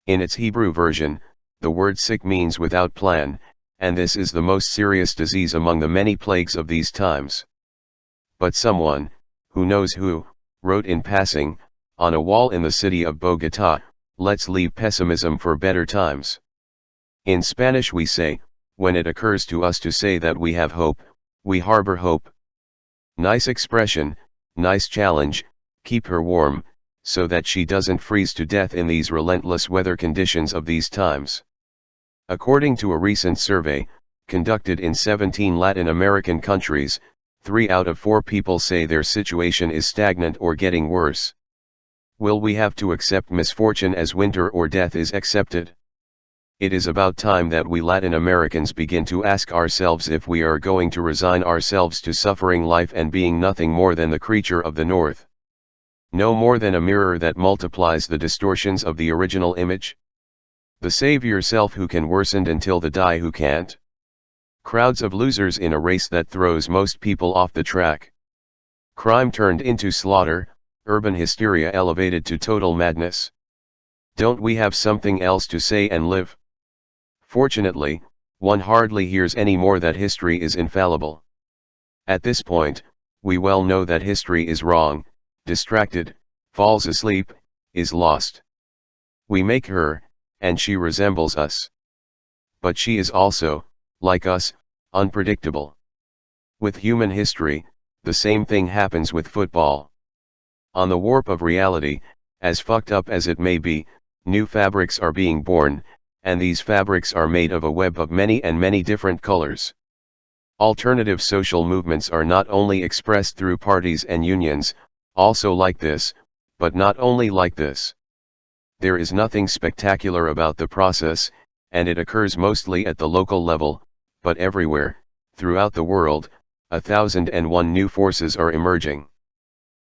In its Hebrew version, the word sick means without plan, and this is the most serious disease among the many plagues of these times. But someone, who knows who, wrote in passing, on a wall in the city of Bogotá, "Let's leave pessimism for better times." In Spanish we say, when it occurs to us to say that we have hope, we harbor hope. Nice expression, nice challenge, keep her warm, so that she doesn't freeze to death in these relentless weather conditions of these times. According to a recent survey, conducted in 17 Latin American countries, 3 out of 4 people say their situation is stagnant or getting worse. Will we have to accept misfortune as winter or death is accepted? It is about time that we Latin Americans begin to ask ourselves if we are going to resign ourselves to suffering life and being nothing more than the creature of the north. No more than a mirror that multiplies the distortions of the original image. The save yourself who can worsened until the die who can't. Crowds of losers in a race that throws most people off the track. Crime turned into slaughter, urban hysteria elevated to total madness. Don't we have something else to say and live? Fortunately, one hardly hears any more that history is infallible. At this point, we well know that history is wrong, distracted, falls asleep, is lost. We make her, and she resembles us. But she is also, like us, unpredictable. With human history, the same thing happens with football. On the warp of reality, as fucked up as it may be, new fabrics are being born, and these fabrics are made of a web of many and many different colors. Alternative social movements are not only expressed through parties and unions, also like this, but not only like this. There is nothing spectacular about the process, and it occurs mostly at the local level, but everywhere, throughout the world, 1,001 new forces are emerging.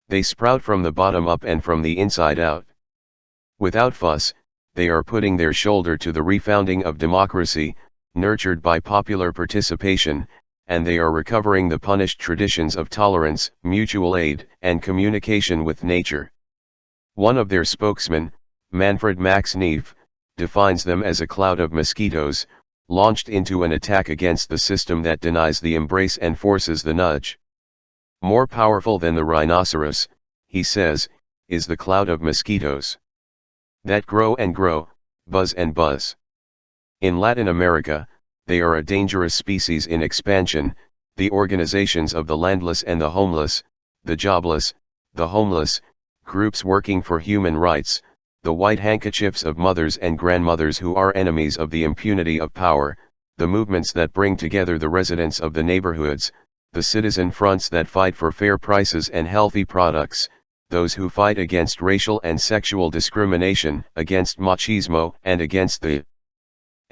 They sprout from the bottom up and from the inside out. Without fuss, they are putting their shoulder to the refounding of democracy, nurtured by popular participation, and they are recovering the punished traditions of tolerance, mutual aid, and communication with nature. One of their spokesmen, Manfred Max Neef, defines them as a cloud of mosquitoes, launched into an attack against the system that denies the embrace and forces the nudge. More powerful than the rhinoceros, he says, is the cloud of mosquitoes that grow and grow, buzz and buzz. In Latin America, they are a dangerous species in expansion, the organizations of the landless and the homeless, the jobless, the homeless, groups working for human rights, the white handkerchiefs of mothers and grandmothers who are enemies of the impunity of power, the movements that bring together the residents of the neighborhoods, the citizen fronts that fight for fair prices and healthy products, those who fight against racial and sexual discrimination, against machismo and against the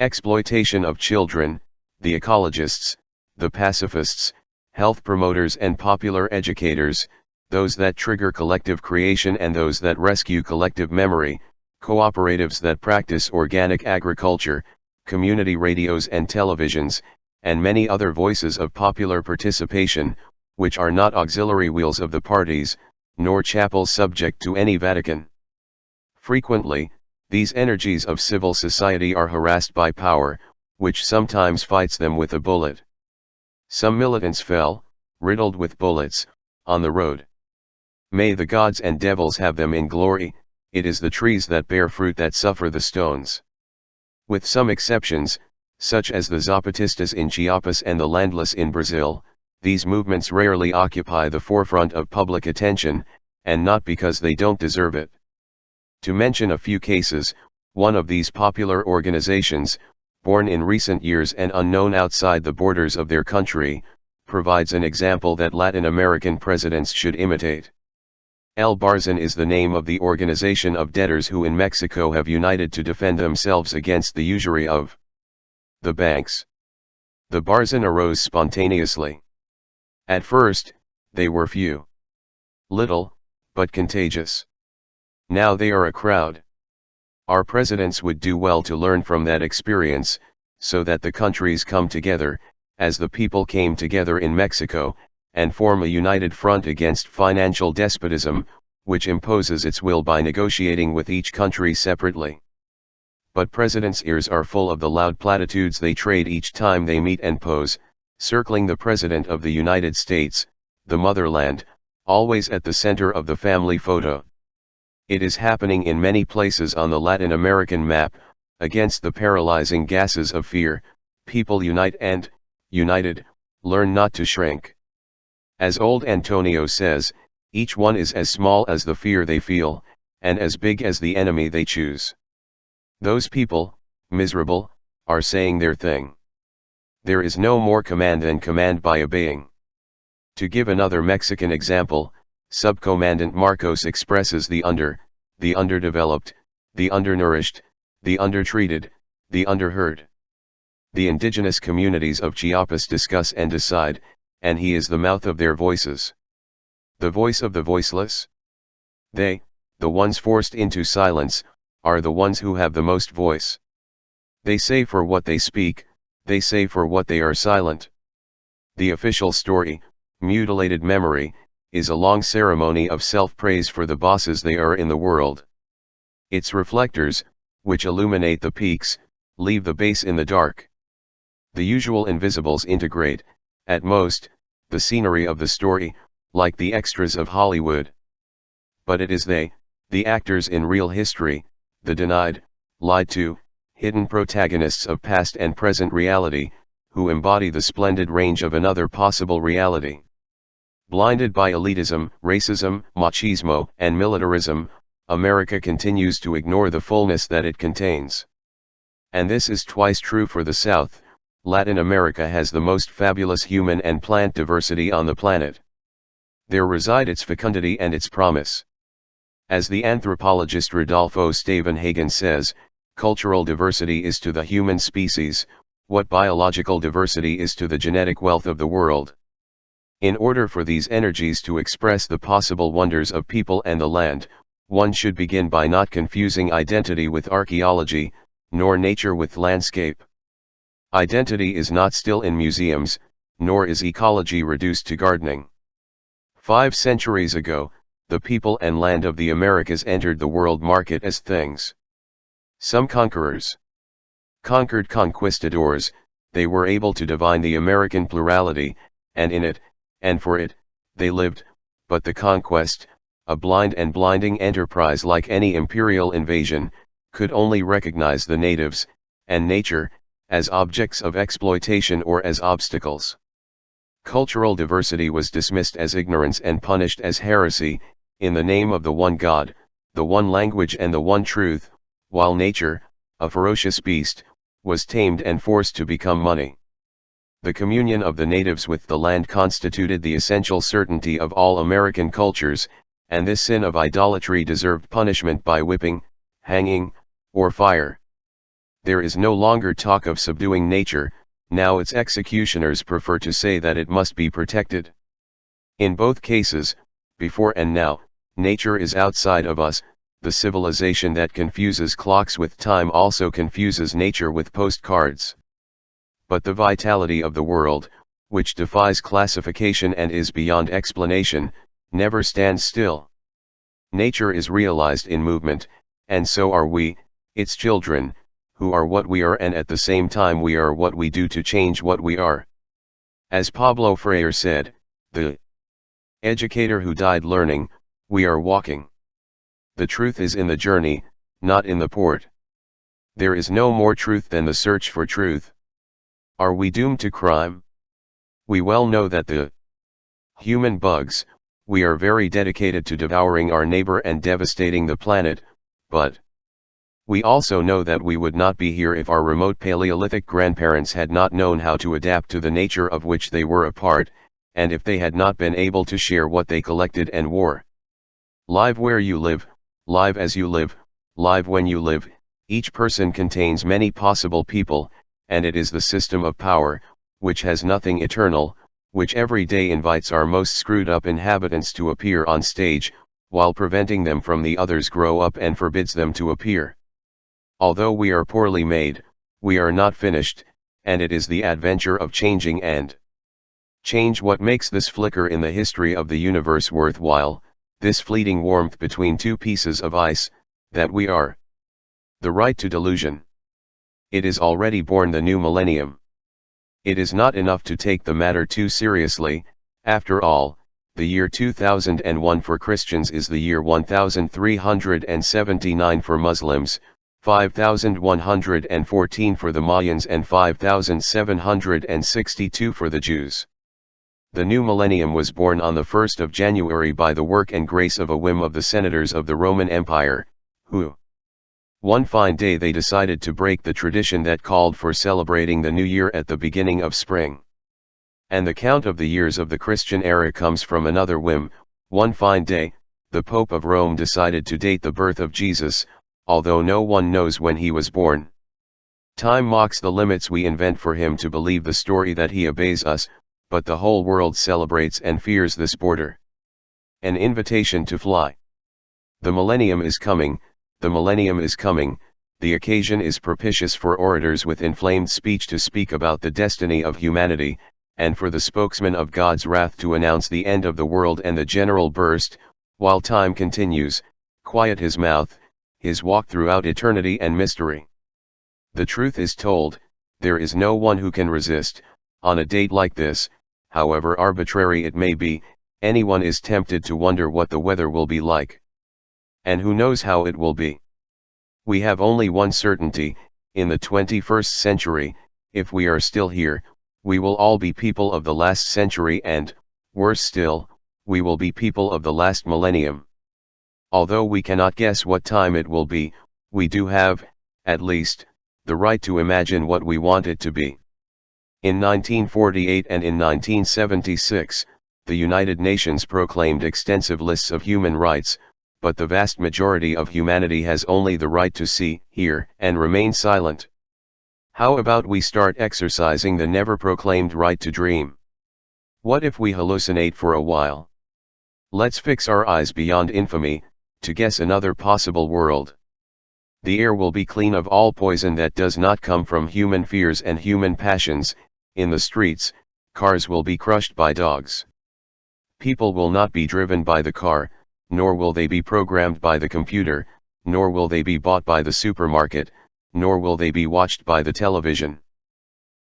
exploitation of children, the ecologists, the pacifists, health promoters and popular educators, those that trigger collective creation and those that rescue collective memory, cooperatives that practice organic agriculture, community radios and televisions, and many other voices of popular participation, which are not auxiliary wheels of the parties, nor chapels subject to any Vatican. Frequently, these energies of civil society are harassed by power, which sometimes fights them with a bullet. Some militants fell, riddled with bullets, on the road. May the gods and devils have them in glory, it is the trees that bear fruit that suffer the stones. With some exceptions, such as the Zapatistas in Chiapas and the landless in Brazil, these movements rarely occupy the forefront of public attention, and not because they don't deserve it. To mention a few cases, one of these popular organizations, born in recent years and unknown outside the borders of their country, provides an example that Latin American presidents should imitate. El Barzan is the name of the organization of debtors who in Mexico have united to defend themselves against the usury of the banks. The Barzan arose spontaneously. At first, they were few. Little, but contagious. Now they are a crowd. Our presidents would do well to learn from that experience, so that the countries come together, as the people came together in Mexico, and form a united front against financial despotism, which imposes its will by negotiating with each country separately. But presidents' ears are full of the loud platitudes they trade each time they meet and pose, circling the President of the United States, the motherland, always at the center of the family photo. It is happening in many places on the Latin American map, against the paralyzing gases of fear, people unite and, united, learn not to shrink. As old Antonio says, each one is as small as the fear they feel, and as big as the enemy they choose. Those people, miserable, are saying their thing. There is no more command than command by obeying. To give another Mexican example, Subcommandant Marcos expresses the underdeveloped, the undernourished, the undertreated, the underheard. The indigenous communities of Chiapas discuss and decide, and he is the mouth of their voices. The voice of the voiceless? They, the ones forced into silence, are the ones who have the most voice. They say for what they speak, they say for what they are silent. The official story, mutilated memory, is a long ceremony of self-praise for the bosses they are in the world. Its reflectors, which illuminate the peaks, leave the base in the dark. The usual invisibles integrate, at most, the scenery of the story, like the extras of Hollywood. But it is they, the actors in real history, the denied, lied to, hidden protagonists of past and present reality, who embody the splendid range of another possible reality. Blinded by elitism, racism, machismo, and militarism, America continues to ignore the fullness that it contains. And this is twice true for the South. Latin America has the most fabulous human and plant diversity on the planet. There reside its fecundity and its promise. As the anthropologist Rodolfo Stavenhagen says, cultural diversity is to the human species what biological diversity is to the genetic wealth of the world. In order for these energies to express the possible wonders of people and the land, one should begin by not confusing identity with archaeology, nor nature with landscape. Identity is not still in museums, nor is ecology reduced to gardening. 5 centuries ago, the people and land of the Americas entered the world market as things. Some conquerors conquered conquistadors. They were able to divine the American plurality, and in it, and for it, they lived, but the conquest, a blind and blinding enterprise like any imperial invasion, could only recognize the natives, and nature, as objects of exploitation or as obstacles. Cultural diversity was dismissed as ignorance and punished as heresy, in the name of the one God, the one language and the one truth, while nature, a ferocious beast, was tamed and forced to become money. The communion of the natives with the land constituted the essential certainty of all American cultures, and this sin of idolatry deserved punishment by whipping, hanging, or fire. There is no longer talk of subduing nature, now its executioners prefer to say that it must be protected. In both cases, before and now, nature is outside of us. The civilization that confuses clocks with time also confuses nature with postcards. But the vitality of the world, which defies classification and is beyond explanation, never stands still. Nature is realized in movement, and so are we, its children, who are what we are, and at the same time we are what we do to change what we are. As Pablo Freire said, the educator who died learning, we are walking. The truth is in the journey, not in the port. There is no more truth than the search for truth. Are we doomed to crime? We well know that the human bugs, we are very dedicated to devouring our neighbor and devastating the planet, but we also know that we would not be here if our remote Paleolithic grandparents had not known how to adapt to the nature of which they were a part, and if they had not been able to share what they collected and wore. Live where you live, live as you live, live when you live. Each person contains many possible people, and it is the system of power, which has nothing eternal, which every day invites our most screwed up inhabitants to appear on stage, while preventing them from the others grow up and forbids them to appear. Although we are poorly made, we are not finished, and it is the adventure of changing and change what makes this flicker in the history of the universe worthwhile, this fleeting warmth between two pieces of ice, that we are. The right to delusion. It is already born the new millennium. It is not enough to take the matter too seriously. After all, the year 2001 for Christians is the year 1379 for Muslims, 5114 for the Mayans and 5762 for the Jews. The new millennium was born on the 1st of January by the work and grace of a whim of the senators of the Roman Empire, who, one fine day they decided to break the tradition that called for celebrating the new year at the beginning of spring. And the count of the years of the Christian era comes from another whim. One fine day, the Pope of Rome decided to date the birth of Jesus, although no one knows when he was born. Time mocks the limits we invent for him to believe the story that he obeys us, but the whole world celebrates and fears this border. An invitation to fly. The millennium is coming, the millennium is coming, The occasion is propitious for orators with inflamed speech to speak about the destiny of humanity, and for the spokesman of God's wrath to announce the end of the world and the general burst, while time continues, quiet his mouth, his walk throughout eternity and mystery. The truth is told, there is no one who can resist, on a date like this, however arbitrary it may be. Anyone is tempted to wonder what the weather will be like. And who knows how it will be? We have only one certainty: in the 21st century, if we are still here, we will all be people of the last century and, worse still, we will be people of the last millennium. Although we cannot guess what time it will be, we do have, at least, the right to imagine what we want it to be. In 1948 and in 1976, the United Nations proclaimed extensive lists of human rights, but the vast majority of humanity has only the right to see, hear, and remain silent. How about we start exercising the never-proclaimed right to dream? What if we hallucinate for a while? Let's fix our eyes beyond infamy, to guess another possible world. The air will be clean of all poison that does not come from human fears and human passions. In the streets, cars will be crushed by dogs. People will not be driven by the car, nor will they be programmed by the computer, nor will they be bought by the supermarket, nor will they be watched by the television.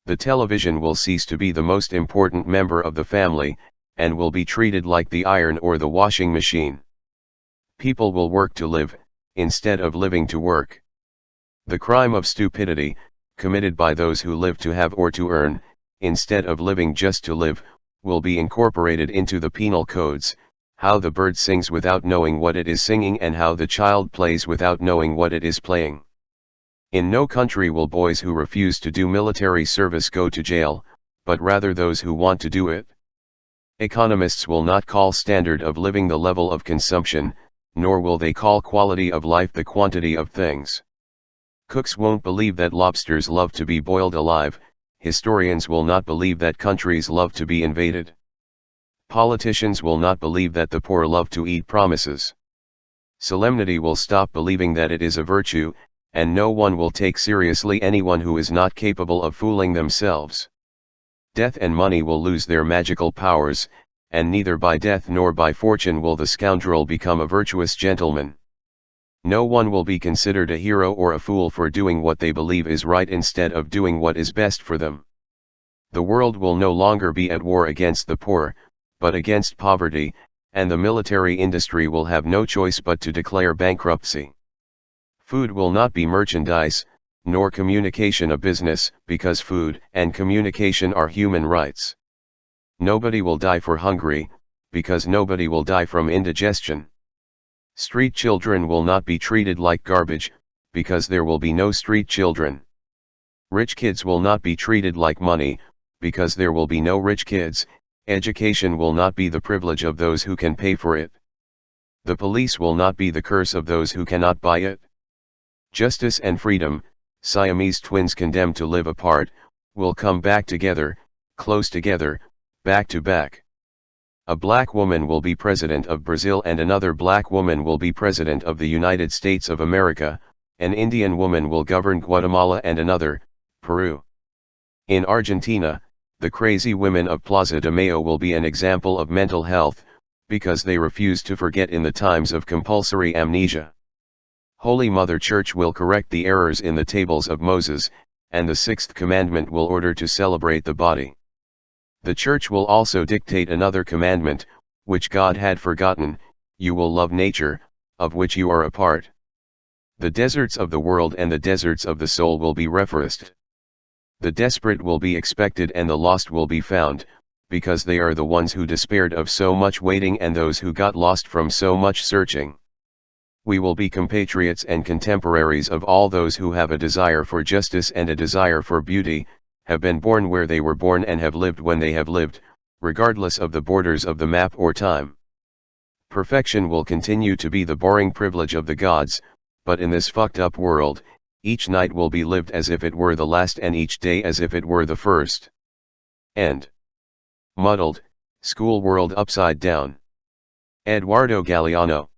The television will cease to be the most important member of the family, and will be treated like the iron or the washing machine. People will work to live, instead of living to work. The crime of stupidity, committed by those who live to have or to earn, instead of living just to live, will be incorporated into the penal codes: how the bird sings without knowing what it is singing, and how the child plays without knowing what it is playing. In no country will boys who refuse to do military service go to jail, but rather those who want to do it. Economists will not call standard of living the level of consumption, nor will they call quality of life the quantity of things. Cooks won't believe that lobsters love to be boiled alive. Historians will not believe that countries love to be invaded. Politicians will not believe that the poor love to eat promises. Solemnity will stop believing that it is a virtue, and no one will take seriously anyone who is not capable of fooling themselves. Death and money will lose their magical powers, and neither by death nor by fortune will the scoundrel become a virtuous gentleman. No one will be considered a hero or a fool for doing what they believe is right instead of doing what is best for them. The world will no longer be at war against the poor, but against poverty, and the military industry will have no choice but to declare bankruptcy. Food will not be merchandise, nor communication a business, because food and communication are human rights. Nobody will die for hungry, because nobody will die from indigestion. Street children will not be treated like garbage, because there will be no street children. Rich kids will not be treated like money, because there will be no rich kids. Education will not be the privilege of those who can pay for it. The police will not be the curse of those who cannot buy it. Justice and freedom, Siamese twins condemned to live apart, will come back together, close together, back to back. A black woman will be president of Brazil, and another black woman will be president of the United States of America. An Indian woman will govern Guatemala and another, Peru. In Argentina, the crazy women of Plaza de Mayo will be an example of mental health, because they refuse to forget in the times of compulsory amnesia. Holy Mother Church will correct the errors in the tables of Moses, and the sixth commandment will order to celebrate the body. The Church will also dictate another commandment, which God had forgotten: you will love nature, of which you are a part. The deserts of the world and the deserts of the soul will be reforested. The desperate will be expected and the lost will be found, because they are the ones who despaired of so much waiting and those who got lost from so much searching. We will be compatriots and contemporaries of all those who have a desire for justice and a desire for beauty, have been born where they were born and have lived when they have lived, regardless of the borders of the map or time. Perfection will continue to be the boring privilege of the gods, but in this fucked up world, each night will be lived as if it were the last and each day as if it were the first. End. Muddled, School World Upside Down. Eduardo Galeano.